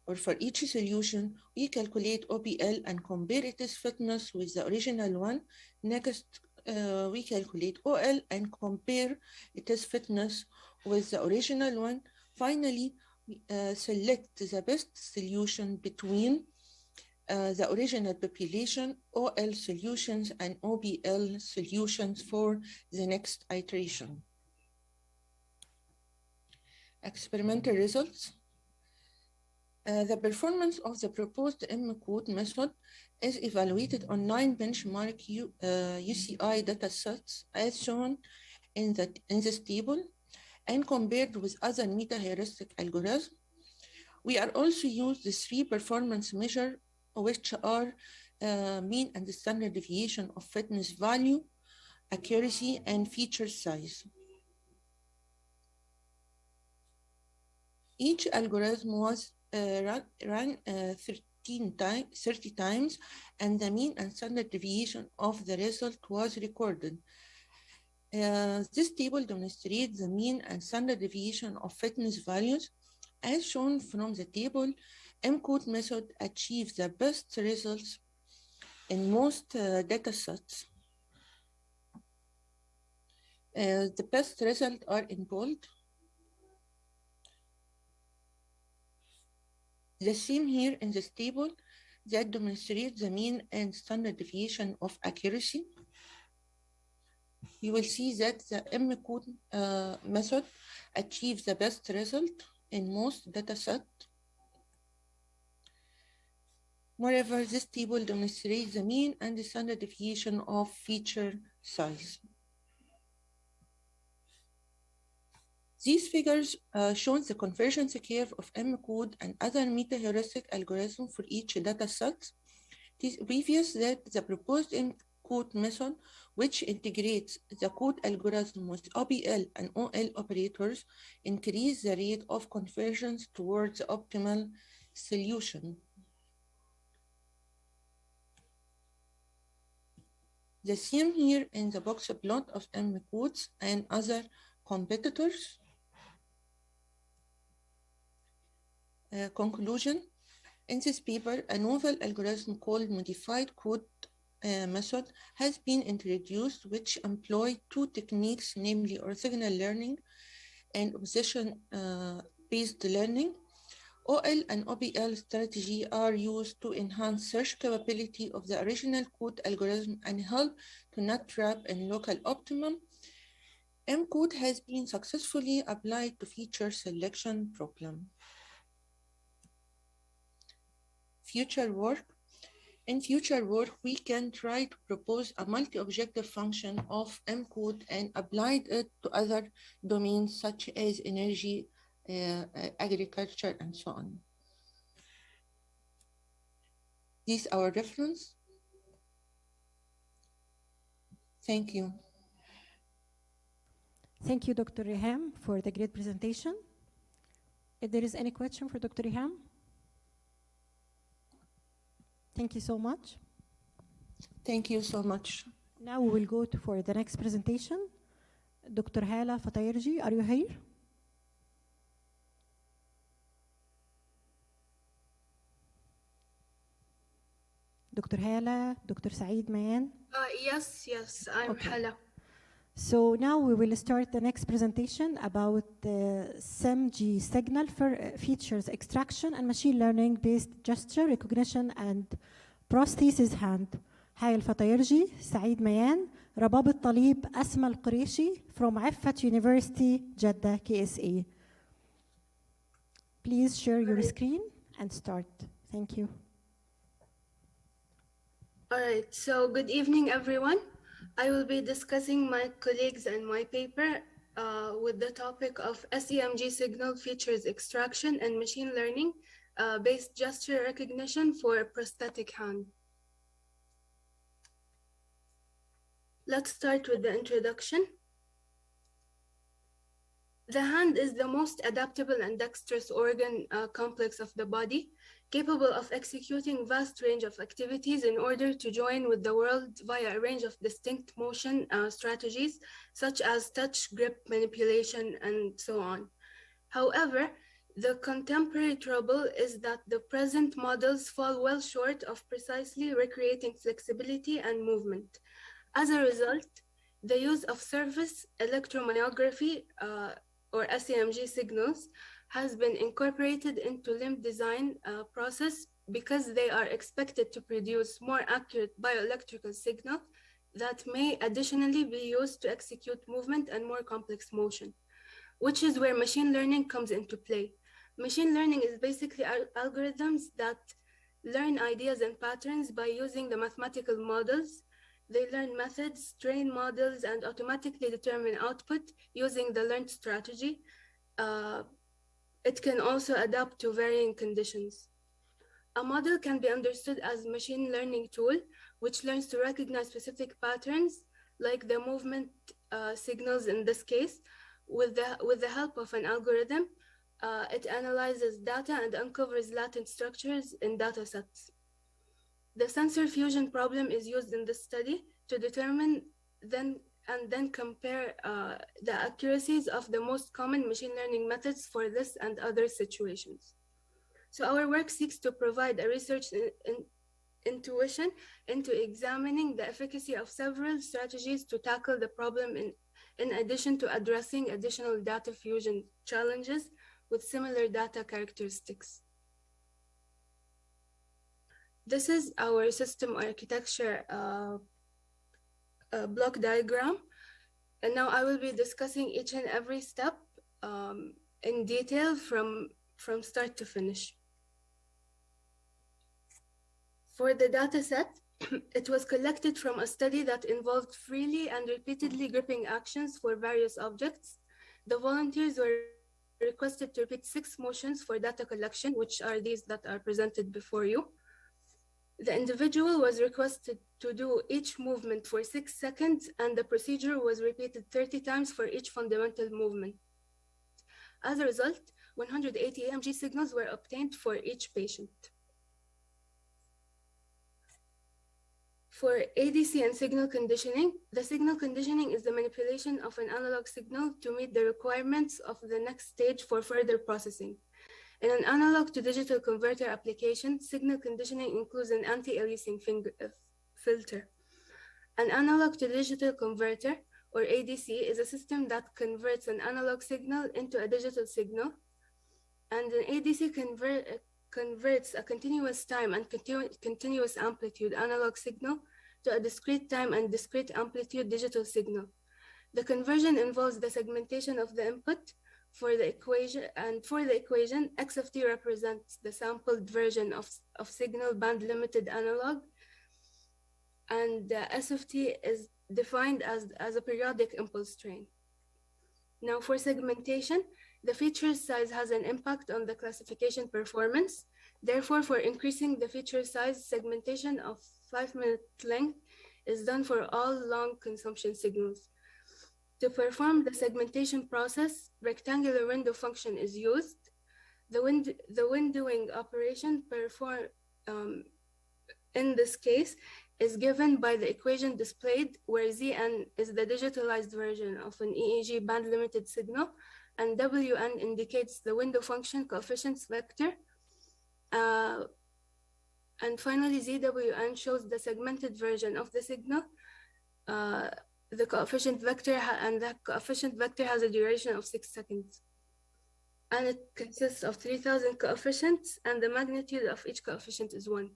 Speaker 16: or for each solution, we calculate OBL and compare its fitness with the original one. Next, we calculate OL and compare its fitness with the original one. Finally, we select the best solution between the original population, OL solutions, and OBL solutions for the next iteration. Experimental results. The performance of the proposed MCODE method is evaluated on 9 benchmark UCI datasets as shown in this table and compared with other meta-heuristic algorithms. We are also used the 3 performance measures, which are mean and standard deviation of fitness value, accuracy, and feature size. Each algorithm was run 30 times, and the mean and standard deviation of the result was recorded. This table demonstrates the mean and standard deviation of fitness values. As shown from the table, MCODE method achieves the best results in most datasets. The best results are in bold. The same here in this table that demonstrates the mean and standard deviation of accuracy. You will see that the MCODE method achieves the best result in most datasets. Moreover, this table demonstrates the mean and the standard deviation of feature size. These figures show the convergence curve of MCODE and other meta-heuristic algorithms for each dataset. It is obvious that the proposed MCODE method, which integrates the code algorithm with OBL and OL operators, increase the rate of convergence towards the optimal solution. The same here in the box plot of MCODEs and other competitors. Conclusion. In this paper, a novel algorithm called modified code method has been introduced, which employ 2 techniques, namely orthogonal learning and opposition-based learning. OL and OBL strategy are used to enhance search capability of the original code algorithm and help to not trap in local optimum. MCODE has been successfully applied to feature selection problem. Future work. In future work, we can try to propose a multi-objective function of MCODE and apply it to other domains such as energy, agriculture, and so on. These are our reference. Thank you.
Speaker 2: Thank you, Dr. Riham, for the great presentation. If there is any question for Dr. Riham? Thank you so much.
Speaker 16: Thank you so much.
Speaker 2: Now we will go for the next presentation. Dr. Hala Fatayerji, are you here? Dr. Hala, Dr. Saeed Mayan?
Speaker 19: Yes, I'm Hala.
Speaker 2: So now we will start the next presentation about the SEMG signal for features extraction and machine learning based gesture recognition and prosthesis hand. هاي الفطيرجي، سعيد ميان، رباب الطليب، أسمى القريشي from عفت University, Jeddah, KSA. Please share your screen and start. Thank you.
Speaker 19: All right, so good evening, everyone. I will be discussing my colleagues and my paper with the topic of SEMG signal features extraction and machine learning based gesture recognition for prosthetic hand. Let's start with the introduction. The hand is the most adaptable and dexterous organ complex of the body, capable of executing vast range of activities in order to join with the world via a range of distinct motion strategies, such as touch, grip, manipulation, and so on. However, the contemporary trouble is that the present models fall well short of precisely recreating flexibility and movement. As a result, the use of surface electromyography or SEMG signals has been incorporated into limb design process because they are expected to produce more accurate bioelectrical signal that may additionally be used to execute movement and more complex motion, which is where machine learning comes into play. Machine learning is basically algorithms that learn ideas and patterns by using the mathematical models. They learn methods, train models, and automatically determine output using the learned strategy. It can also adapt to varying conditions. A model can be understood as a machine learning tool, which learns to recognize specific patterns, like the movement signals in this case. With the help of an algorithm, it analyzes data and uncovers latent structures in data sets. The sensor fusion problem is used in this study to determine then compare the accuracies of the most common machine learning methods for this and other situations. So our work seeks to provide a research intuition into examining the efficacy of several strategies to tackle the problem in addition to addressing additional data fusion challenges with similar data characteristics. This is our system architecture block diagram. And now I will be discussing each and every step in detail from start to finish. For the data set, it was collected from a study that involved freely and repeatedly gripping actions for various objects. The volunteers were requested to repeat 6 motions for data collection, which are these that are presented before you. The individual was requested to do each movement for 6 seconds, and the procedure was repeated 30 times for each fundamental movement. As a result, 180 EMG signals were obtained for each patient. For ADC and signal conditioning, the signal conditioning is the manipulation of an analog signal to meet the requirements of the next stage for further processing. In an analog to digital converter application, signal conditioning includes an anti-aliasing filter. An analog to digital converter, or ADC, is a system that converts an analog signal into a digital signal, and an ADC converts a continuous time and continuous amplitude analog signal to a discrete time and discrete amplitude digital signal. The conversion involves the segmentation of the input for the equation, and for the equation, x of t represents the sampled version of signal band limited analog, and s of t is defined as a periodic impulse train. Now for segmentation, the feature size has an impact on the classification performance. Therefore, for increasing the feature size, segmentation of 5-minute length is done for all long consumption signals. To perform the segmentation process, rectangular window function is used. The windowing operation in this case is given by the equation displayed, where Zn is the digitalized version of an EEG band limited signal, and Wn indicates the window function coefficients vector. And finally, Zwn shows the segmented version of the signal. The coefficient vector has a duration of 6 seconds. And it consists of 3,000 coefficients, and the magnitude of each coefficient is 1.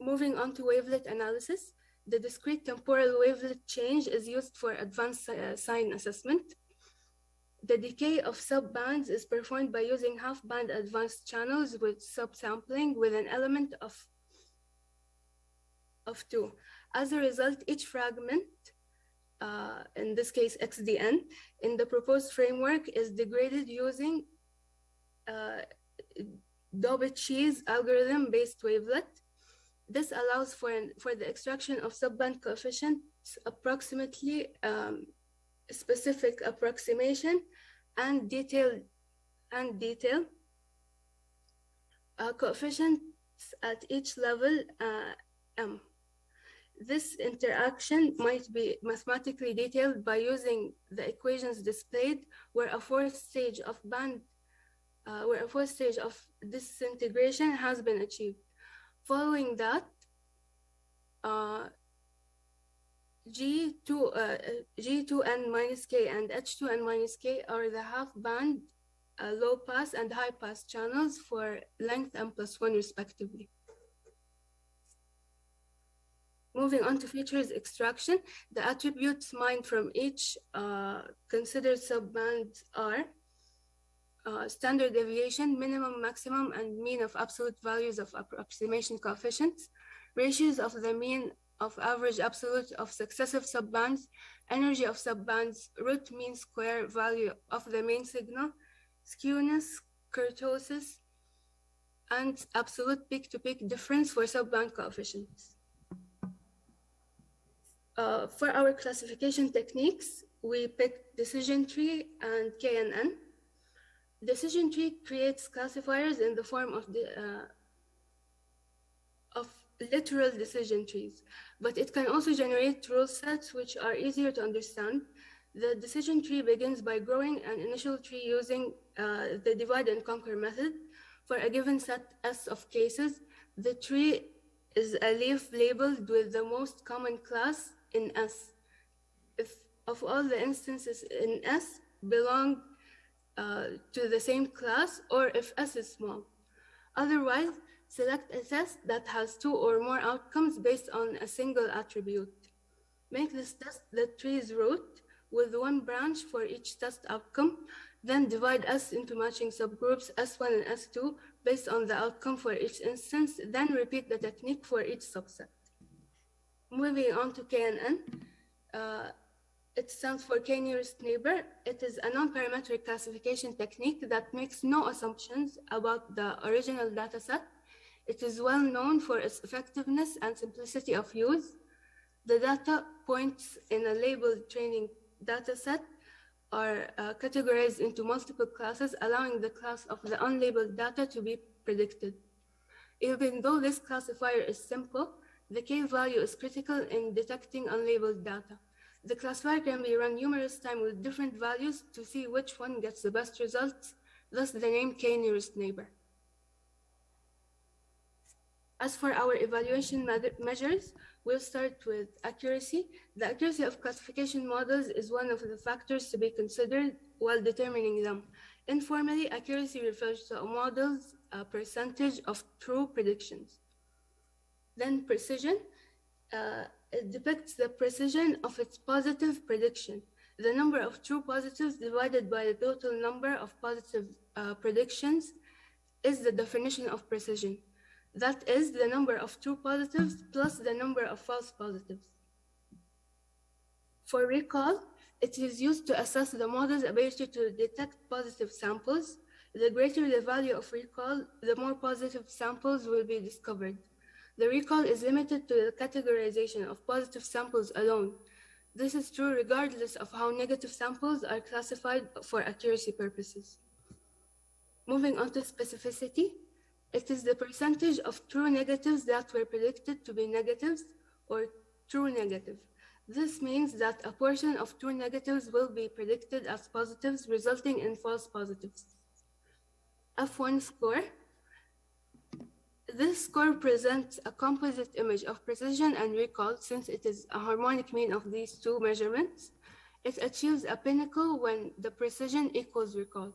Speaker 19: Moving on to wavelet analysis, the discrete temporal wavelet change is used for advanced sign assessment. The decay of subbands is performed by using half-band advanced channels with subsampling with an element of 2. As a result, each fragment, in this case XDN, in the proposed framework is degraded using Dobit-Cheese algorithm-based wavelet. This allows for the extraction of subband coefficients approximately specific approximation and detail coefficients at each level M. This interaction might be mathematically detailed by using the equations displayed, where a fourth stage of disintegration has been achieved. Following that, G2n minus K and H2n minus K are the half-band low-pass and high-pass channels for length M+1 respectively. Moving on to features extraction, the attributes mined from each considered subband are standard deviation, minimum, maximum, and mean of absolute values of approximation coefficients, ratios of the mean of average absolute of successive subbands, energy of subbands, root mean square value of the main signal, skewness, kurtosis, and absolute peak-to-peak difference for subband coefficients. For our classification techniques, we picked decision tree and KNN. Decision tree creates classifiers in the form of literal decision trees, but it can also generate rule sets which are easier to understand. The decision tree begins by growing an initial tree using the divide and conquer method. For a given set S of cases, the tree is a leaf labeled with the most common class in S. If of all the instances in S belong to the same class, or if S is small. Otherwise, select a test that has 2 or more outcomes based on a single attribute. Make this test the tree's root with 1 branch for each test outcome, then divide S into matching subgroups S1 and S2 based on the outcome for each instance, then repeat the technique for each subset. Moving on to KNN, it stands for K nearest neighbor. It is a non-parametric classification technique that makes no assumptions about the original data set. It is well known for its effectiveness and simplicity of use. The data points in a labeled training data set are categorized into multiple classes, allowing the class of the unlabeled data to be predicted. Even though this classifier is simple, the K value is critical in detecting unlabeled data. The classifier can be run numerous times with different values to see which one gets the best results, thus the name K nearest neighbor. As for our evaluation measures, we'll start with accuracy. The accuracy of classification models is one of the factors to be considered while determining them. Informally, accuracy refers to a model's percentage of true predictions. Then precision. It depicts the precision of its positive prediction. The number of true positives divided by the total number of positive predictions is the definition of precision. That is the number of true positives plus the number of false positives. For recall, it is used to assess the model's ability to detect positive samples. The greater the value of recall, the more positive samples will be discovered. The recall is limited to the categorization of positive samples alone. This is true regardless of how negative samples are classified for accuracy purposes. Moving on to specificity, it is the percentage of true negatives that were predicted to be negatives or true negative. This means that a portion of true negatives will be predicted as positives, resulting in false positives. F1 score. This score presents a composite image of precision and recall since it is a harmonic mean of these two measurements. It achieves a pinnacle when the precision equals recall.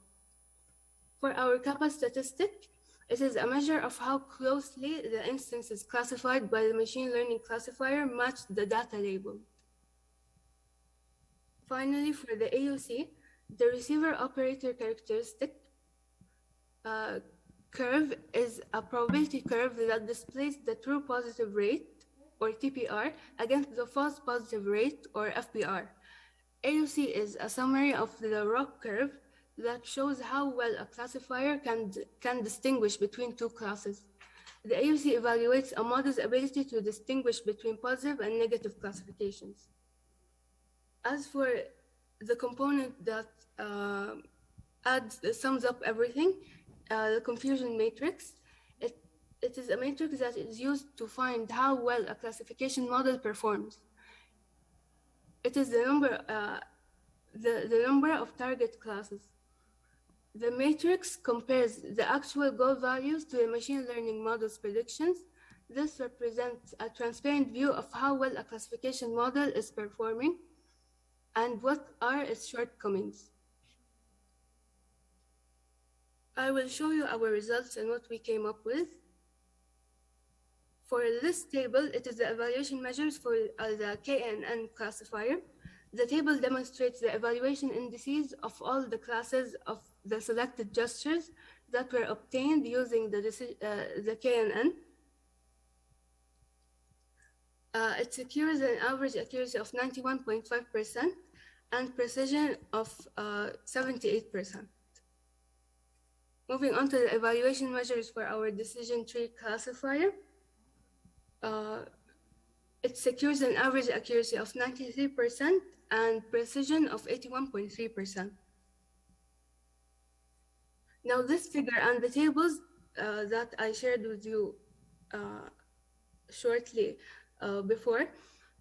Speaker 19: For our kappa statistic, It is a measure of how closely the instances classified by the machine learning classifier match the data label. Finally, for the AUC, the receiver operator characteristic curve is a probability curve that displays the true positive rate, or TPR, against the false positive rate, or FPR. AUC is a summary of the ROC curve that shows how well a classifier can distinguish between two classes. The AUC evaluates a model's ability to distinguish between positive and negative classifications. As for the component that sums up everything, the confusion matrix, it is a matrix that is used to find how well a classification model performs. It is the number of target classes. The matrix compares the actual goal values to the machine learning model's predictions. This represents a transparent view of how well a classification model is performing and what are its shortcomings. I will show you our results and what we came up with. For this table, it is the evaluation measures for the KNN classifier. The table demonstrates the evaluation indices of all the classes of the selected gestures that were obtained using the KNN. It secures an average accuracy of 91.5% and precision of 78%. Moving on to the evaluation measures for our decision tree classifier. It secures an average accuracy of 93% and precision of 81.3%. Now this figure and the tables that I shared with you shortly before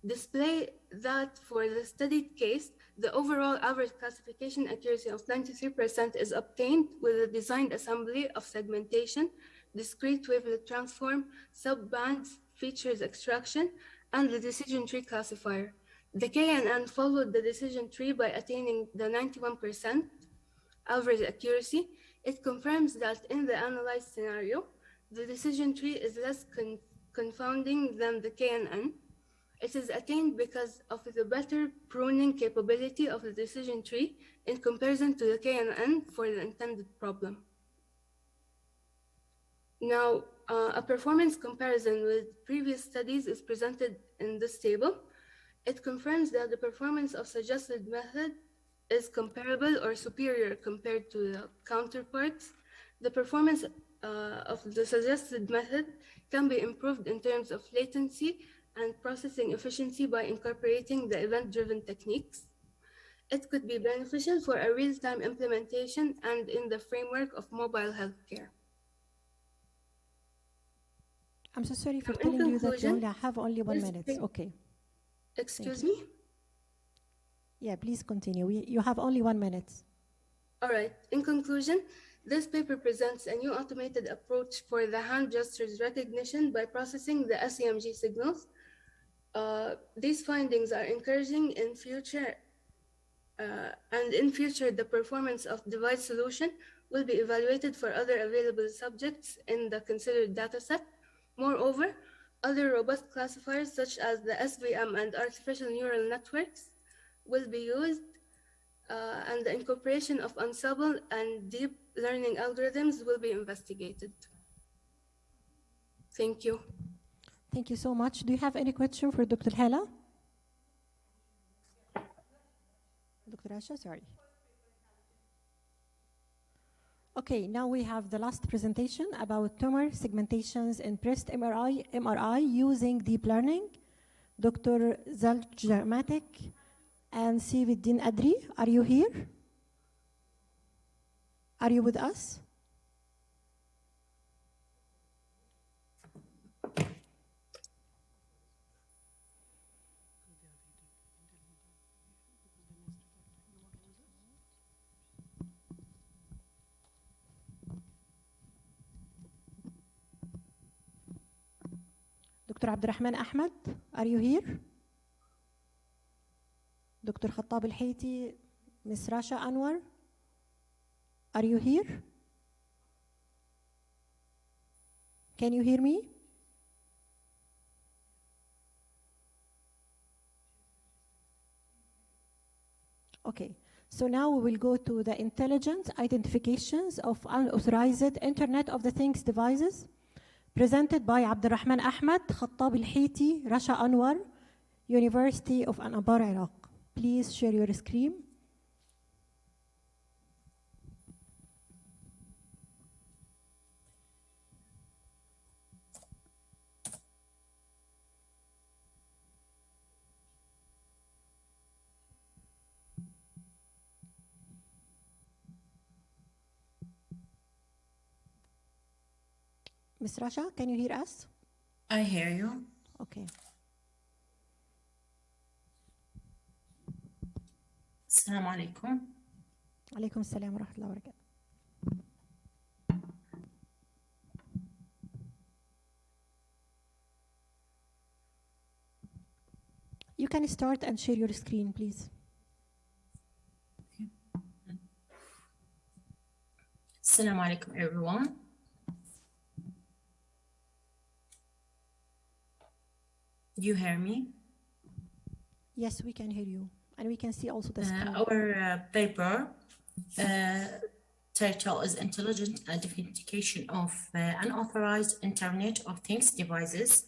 Speaker 19: display that for the studied case, the overall average classification accuracy of 93% is obtained with a designed assembly of segmentation, discrete wavelet transform, subbands, features extraction, and the decision tree classifier. The KNN followed the decision tree by attaining the 91% average accuracy. It confirms that in the analyzed scenario, the decision tree is less confounding than the KNN. It is attained because of the better pruning capability of the decision tree in comparison to the KNN for the intended problem. Now, a performance comparison with previous studies is presented in this table. It confirms that the performance of suggested method is comparable or superior compared to the counterparts. The performance of the suggested method can be improved in terms of latency and processing efficiency by incorporating the event-driven techniques. It could be beneficial for a real-time implementation and in the framework of mobile healthcare.
Speaker 2: I'm so sorry for telling you that you only have only 1 minute. Okay.
Speaker 19: Excuse me?
Speaker 2: Yeah, please continue. You have only 1 minute.
Speaker 19: All right. In conclusion, this paper presents a new automated approach for the hand gestures recognition by processing the SEMG signals. These findings are encouraging in future, and in future, the performance of device solution will be evaluated for other available subjects in the considered dataset. Moreover, other robust classifiers such as the SVM and artificial neural networks will be used, and the incorporation of ensemble and deep learning algorithms will be investigated. Thank you.
Speaker 2: Thank you so much. Do you have any question for Dr. Hala? Dr. Asha, sorry. Okay, now we have the last presentation about tumor segmentations in breast MRI using deep learning. Dr. Zaljamatic and Sividdin Adri, are you here? Are you with us? Dr. Abdurrahman Ahmad, are you here? Dr. Khattab Al-Haiti, Ms. Rasha Anwar, are you here? Can you hear me? Okay, so now we will go to the intelligent identifications of unauthorized Internet of the Things devices, presented by Abdurrahman Ahmad, Khattab Al-Haiti, Rasha Anwar, University of Anbar, Iraq. Please share your screen. Ms. Rasha, can you hear us?
Speaker 17: I hear you.
Speaker 2: Okay.
Speaker 17: Assalamu alaikum.
Speaker 2: Alaikum assalam wa rahmatullahi wa barakatuh. You can start and share your screen, please.
Speaker 17: Assalamu alaikum, everyone. Do you hear me?
Speaker 2: Yes, we can hear you. And we can see also the screen.
Speaker 17: Our paper title is Intelligent Identification of Unauthorized Internet of Things Devices.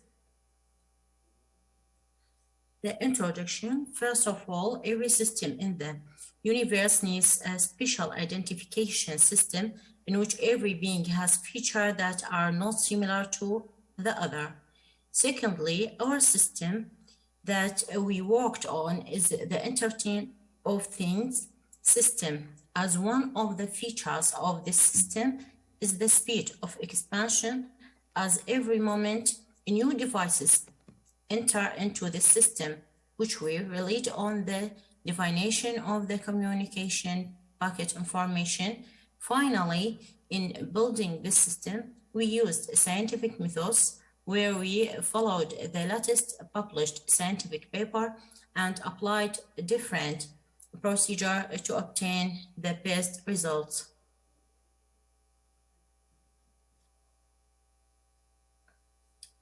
Speaker 17: The introduction. First of all, every system in the universe needs a special identification system in which every being has features that are not similar to the other. Secondly, our system that we worked on is the Internet of Things system. As one of the features of this system is the speed of expansion, as every moment new devices enter into the system, which we relied on the definition of the communication packet information. Finally, in building this system, we used scientific methods where we followed the latest published scientific paper and applied different procedure to obtain the best results.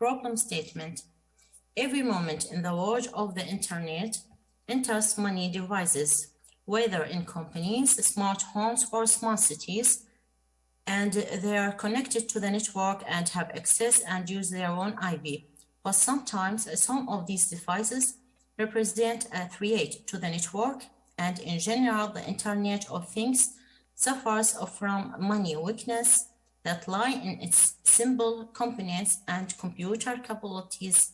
Speaker 17: Problem statement. Every moment in the world of the internet enters many devices, whether in companies, smart homes, or smart cities, and they are connected to the network and have access and use their own IP. But sometimes some of these devices represent a threat to the network, and in general, the Internet of Things suffers from many weaknesses that lie in its simple components and computer capabilities.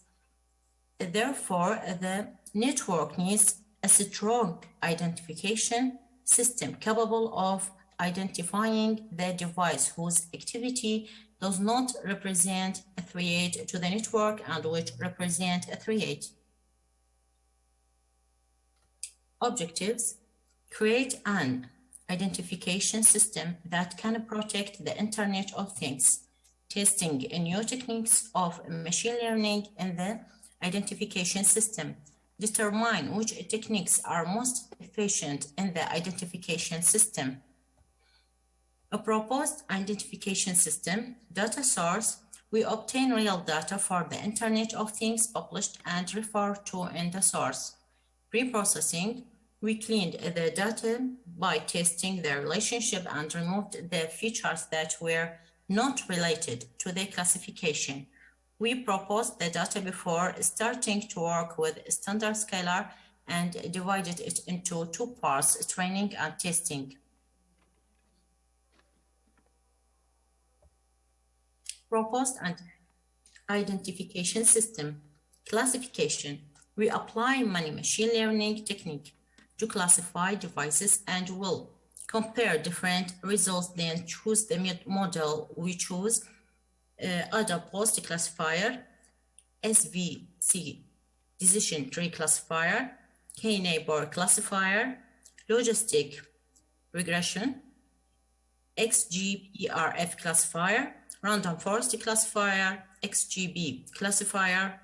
Speaker 17: Therefore, the network needs a strong identification system capable of identifying the device whose activity does not represent a threat to the network and which represent a threat. Objectives: create an identification system that can protect the Internet of Things, testing new techniques of machine learning in the identification system, determine which techniques are most efficient in the identification system. A proposed identification system data source. We obtain real data for the Internet of Things published and referred to in the source. Pre-processing. We cleaned the data by testing the relationship and removed the features that were not related to the classification. We proposed the data before starting to work with standard scalar and divided it into two parts, training and testing. Proposed and identification system. Classification. We apply many machine learning techniques to classify devices and will compare different results, then choose the model we choose. ADA post classifier, SVC decision tree classifier, K-neighbor classifier, logistic regression, XGPRF classifier, random forest classifier, XGB classifier,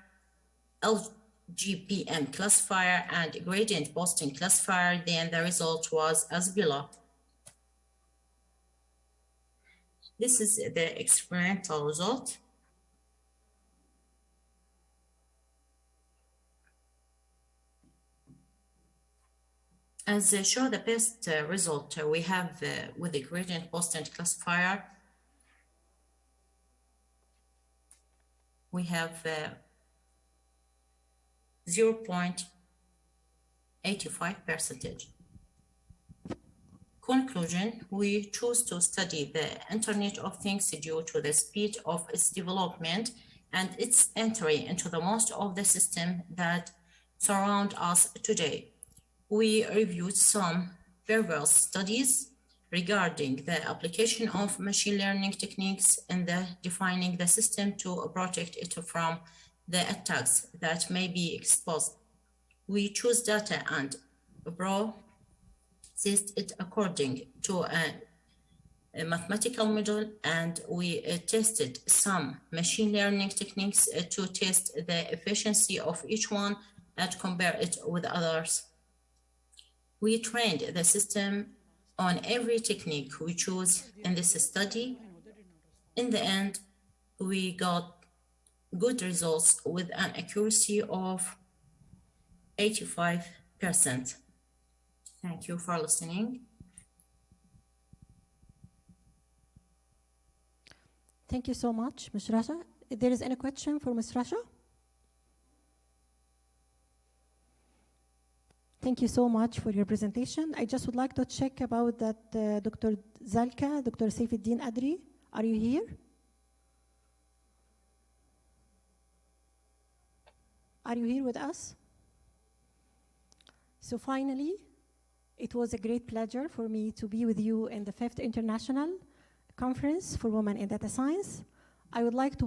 Speaker 17: LGPM classifier, and gradient posting classifier. Then the result was as below. This is the experimental result. As show the best result we have with the gradient constant classifier, we have 0.85%. Conclusion, we choose to study the Internet of Things due to the speed of its development and its entry into the most of the systems that surround us today. We reviewed some previous studies regarding the application of machine learning techniques in the defining the system to protect it from the attacks that may be exposed. We choose data and processed it according to a mathematical model, and we tested some machine learning techniques to test the efficiency of each one and compare it with others. We trained the system on every technique we chose in this study. In the end, we got good results with an accuracy of 85%. Thank you for listening.
Speaker 2: Thank you so much, Ms. Rasha. If there is any question for Ms. Rasha? Thank you so much for your presentation. I just would like to check about that Dr. Zalka, Dr. Saifuddin Adri, are you here? Are you here with us? So finally, it was a great pleasure for me to be with you in the 5th International Conference for Women in Data Science. I would like to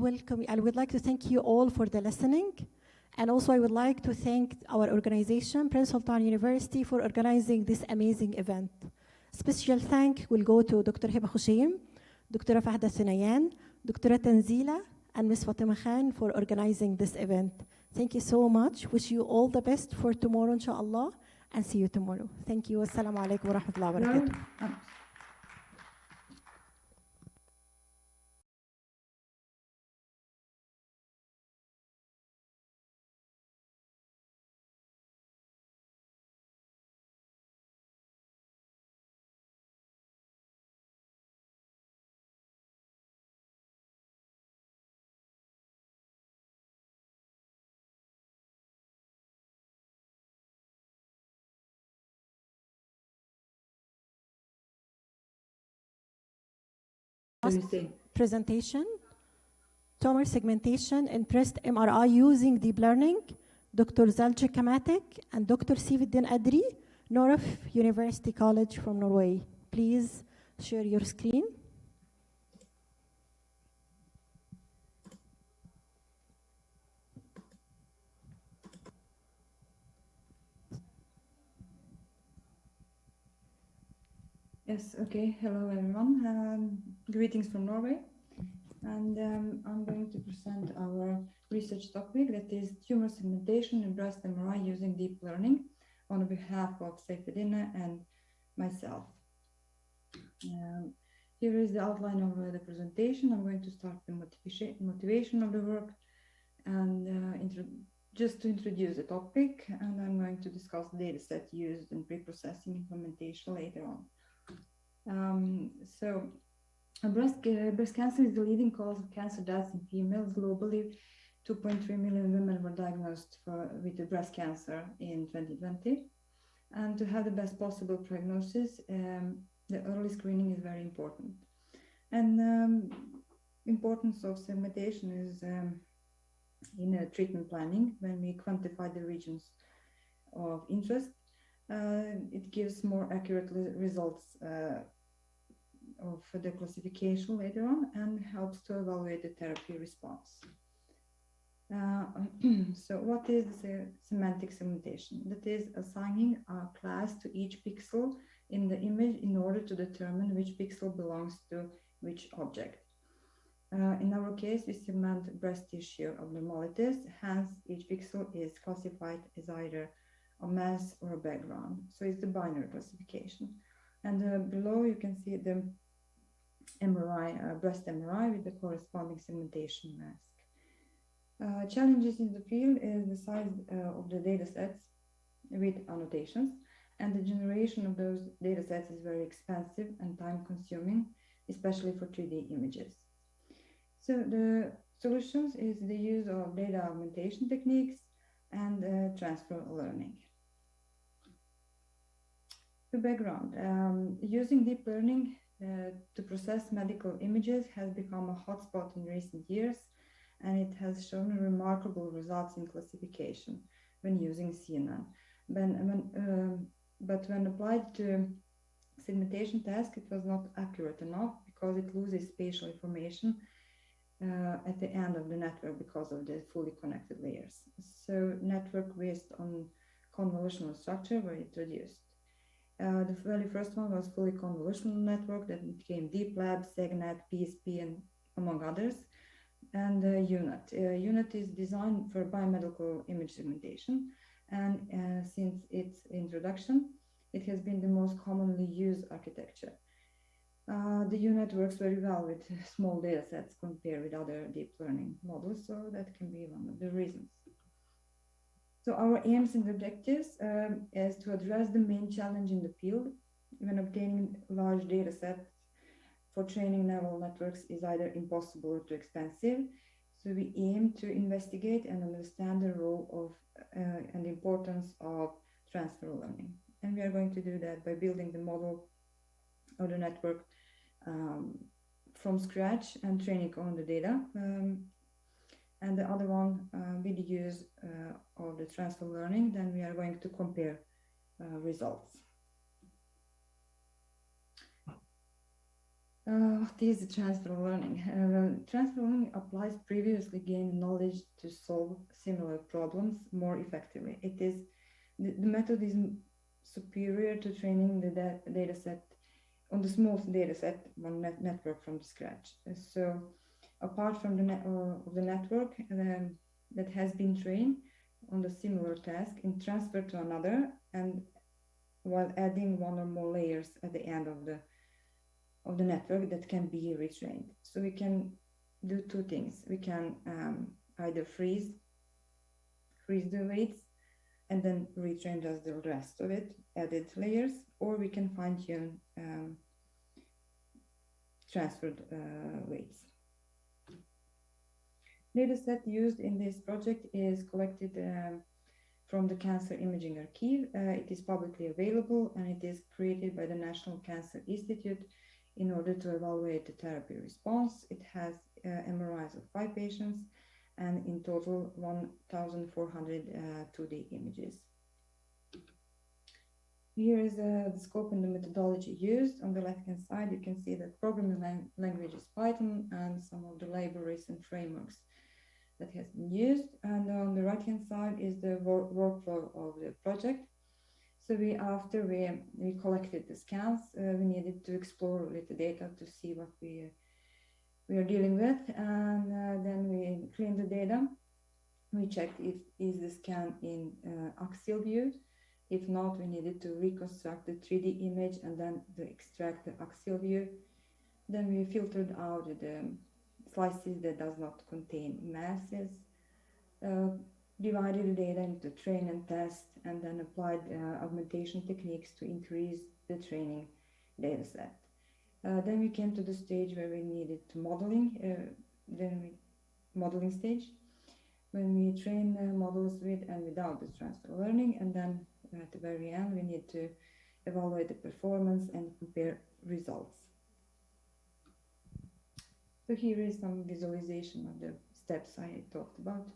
Speaker 2: thank you all for the listening. And also I would like to thank our organization, Princeton University, for organizing this amazing event. Special thank will go to Dr. Hiba Khushaim, Dr. Fahda Sunayan, Dr. Tanzila, and Ms. Fatima Khan for organizing this event. Thank you so much. Wish you all the best for tomorrow, inshallah, and see you tomorrow. Thank you. Assalamu alaikum wa rahmatullahi wa barakatuh. Presentation, tumor segmentation in breast MRI using deep learning, Dr. Zalce Kamatek and Dr. Saifuddin Adri, Noraf University College from Norway. Please share your screen.
Speaker 15: Yes, okay. Hello, everyone. Greetings from Norway. And I'm going to present our research topic, that is tumor segmentation in breast MRI using deep learning, on behalf of Saifuddin and myself. Here is the outline of the presentation. I'm going to start the motivation of the work and just to introduce the topic, and I'm going to discuss the data set used in pre-processing implementation later on. Breast cancer is the leading cause of cancer deaths in females globally. 2.3 million women were diagnosed with breast cancer in 2020. And to have the best possible prognosis, the early screening is very important. And importance of segmentation is in treatment planning. When we quantify the regions of interest, it gives more accurate results of the classification later on, and helps to evaluate the therapy response. So what is the semantic segmentation? That is assigning a class to each pixel in the image in order to determine which pixel belongs to which object. In our case, we segment breast tissue abnormalities, hence each pixel is classified as either a mass or a background. So it's the binary classification. And below you can see the MRI, breast MRI with the corresponding segmentation mask. Challenges in the field is the size of the data sets with annotations, And the generation of those data sets is very expensive and time consuming, especially for 3D images. So the solutions is the use of data augmentation techniques and transfer learning. The background, using deep learning to process medical images has become a hotspot in recent years, and it has shown remarkable results in classification when using CNN. But when applied to segmentation task, it was not accurate enough because it loses spatial information at the end of the network because of the fully connected layers. So network based on convolutional structure were introduced. The very first one was fully convolutional network that became DeepLab, SegNet, PSP, and among others. And UNIT. UNIT is designed for biomedical image segmentation, and since its introduction, it has been the most commonly used architecture. The UNIT works very well with small data sets compared with other deep learning models, so that can be one of the reasons. So our aims and objectives is to address the main challenge in the field when obtaining large data sets for training neural networks is either impossible or too expensive. So we aim to investigate and understand the role of and the importance of transfer learning. And we are going to do that by building the model of the network from scratch and training on the data. And the other one, with the use of the transfer learning, then we are going to compare results. What is the transfer learning? Transfer learning applies previously gained knowledge to solve similar problems more effectively. It is the method is superior to training the data set on the small data set one network from scratch. So apart from the network that has been trained on the similar task and transferred to another, and while adding one or more layers at the end of the network that can be retrained. So we can do two things. We can either freeze the weights and then retrain just the rest of it, added layers, or we can fine tune transferred weights. Data set used in this project is collected from the Cancer Imaging Archive. It is publicly available and it is created by the National Cancer Institute in order to evaluate the therapy response. It has MRIs of 5 patients and in total 1,400 2D images. Here is the scope and the methodology used. On the left-hand side, you can see that programming language is Python and some of the libraries and frameworks that has been used. And on the right-hand side is the workflow of the project. So after we collected the scans, we needed to explore with the data to see what we are dealing with, and then we cleaned the data. We checked if is the scan in axial view. If not, we needed to reconstruct the 3D image and then to extract the axial view. Then we filtered out the slices that does not contain masses, divided the data into train and test, and then applied augmentation techniques to increase the training data set. Then we came to the stage where we needed to modeling stage, when we train models with and without the transfer learning, and then at the very end we need to evaluate the performance and compare results. So here is some visualization of the steps I talked about.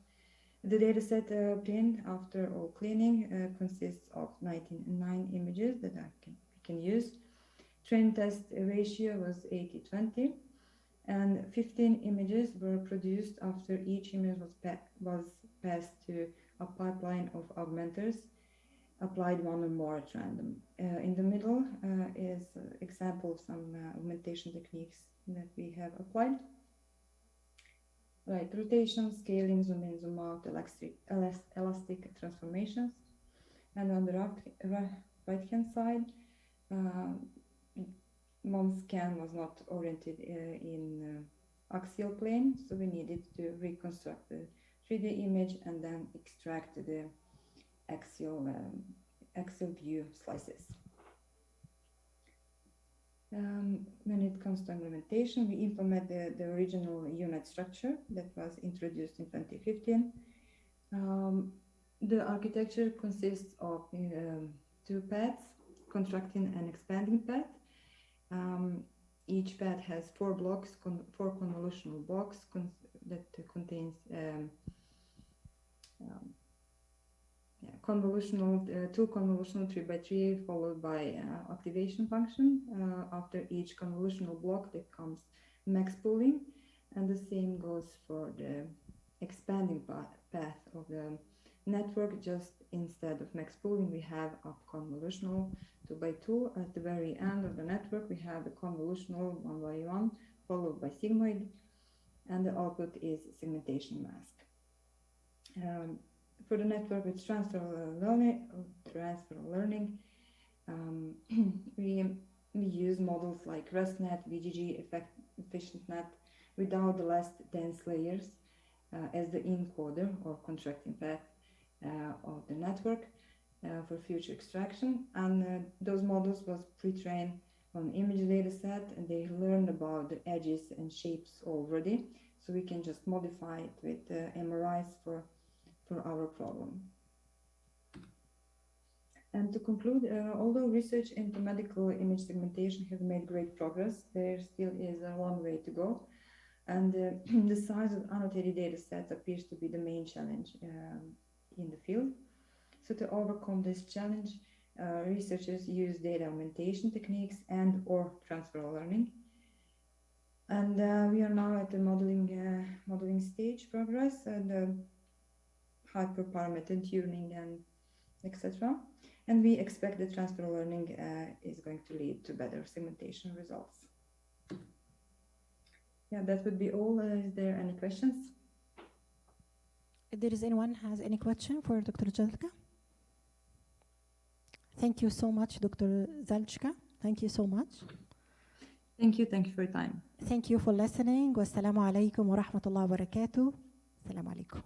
Speaker 15: The dataset obtained after all cleaning consists of 99 images that we can use. Train test ratio was 80-20, and 15 images were produced after each image was passed to a pipeline of augmenters, applied one or more at random. In the middle is an example of some augmentation techniques that we have applied. Right, rotation, scaling, zoom in, zoom out, elastic transformations. And on the right-hand side, one scan was not oriented in axial plane, so we needed to reconstruct the 3D image and then extract the axial Excel view slices. When it comes to implementation, we implement the original unit structure that was introduced in 2015. The architecture consists of two paths, contracting and expanding path. Each path has four blocks, four convolutional blocks that contains two convolutional 3x3 followed by activation function. After each convolutional block there comes max pooling, and the same goes for the expanding path of the network. Just instead of max pooling we have up convolutional 2x2. At the very end of the network we have the convolutional 1x1 followed by sigmoid, and the output is segmentation mask. For the network with transfer learning, we use models like ResNet, VGG, EfficientNet without the less dense layers as the encoder or contracting path of the network for future extraction. And those models was pre-trained on image data set, and they learned about the edges and shapes already, so we can just modify it with MRIs for our problem. And to conclude, although research into medical image segmentation has made great progress, there still is a long way to go, and the size of annotated data sets appears to be the main challenge in the field. So to overcome this challenge, researchers use data augmentation techniques and or transfer learning. And we are now at the modeling stage progress, and hyperparameter tuning and etc. And we expect that transfer learning is going to lead to better segmentation results. Yeah, that would be all. Is there any questions?
Speaker 2: If there is anyone has any question for Dr. Zalchka? Thank you so much, Dr. Zalchka. Thank you so much.
Speaker 15: Thank you for your time.
Speaker 2: Thank you for listening. Wassalamu alaikum wa rahmatullahi wa barakatuh. Assalamu alaikum.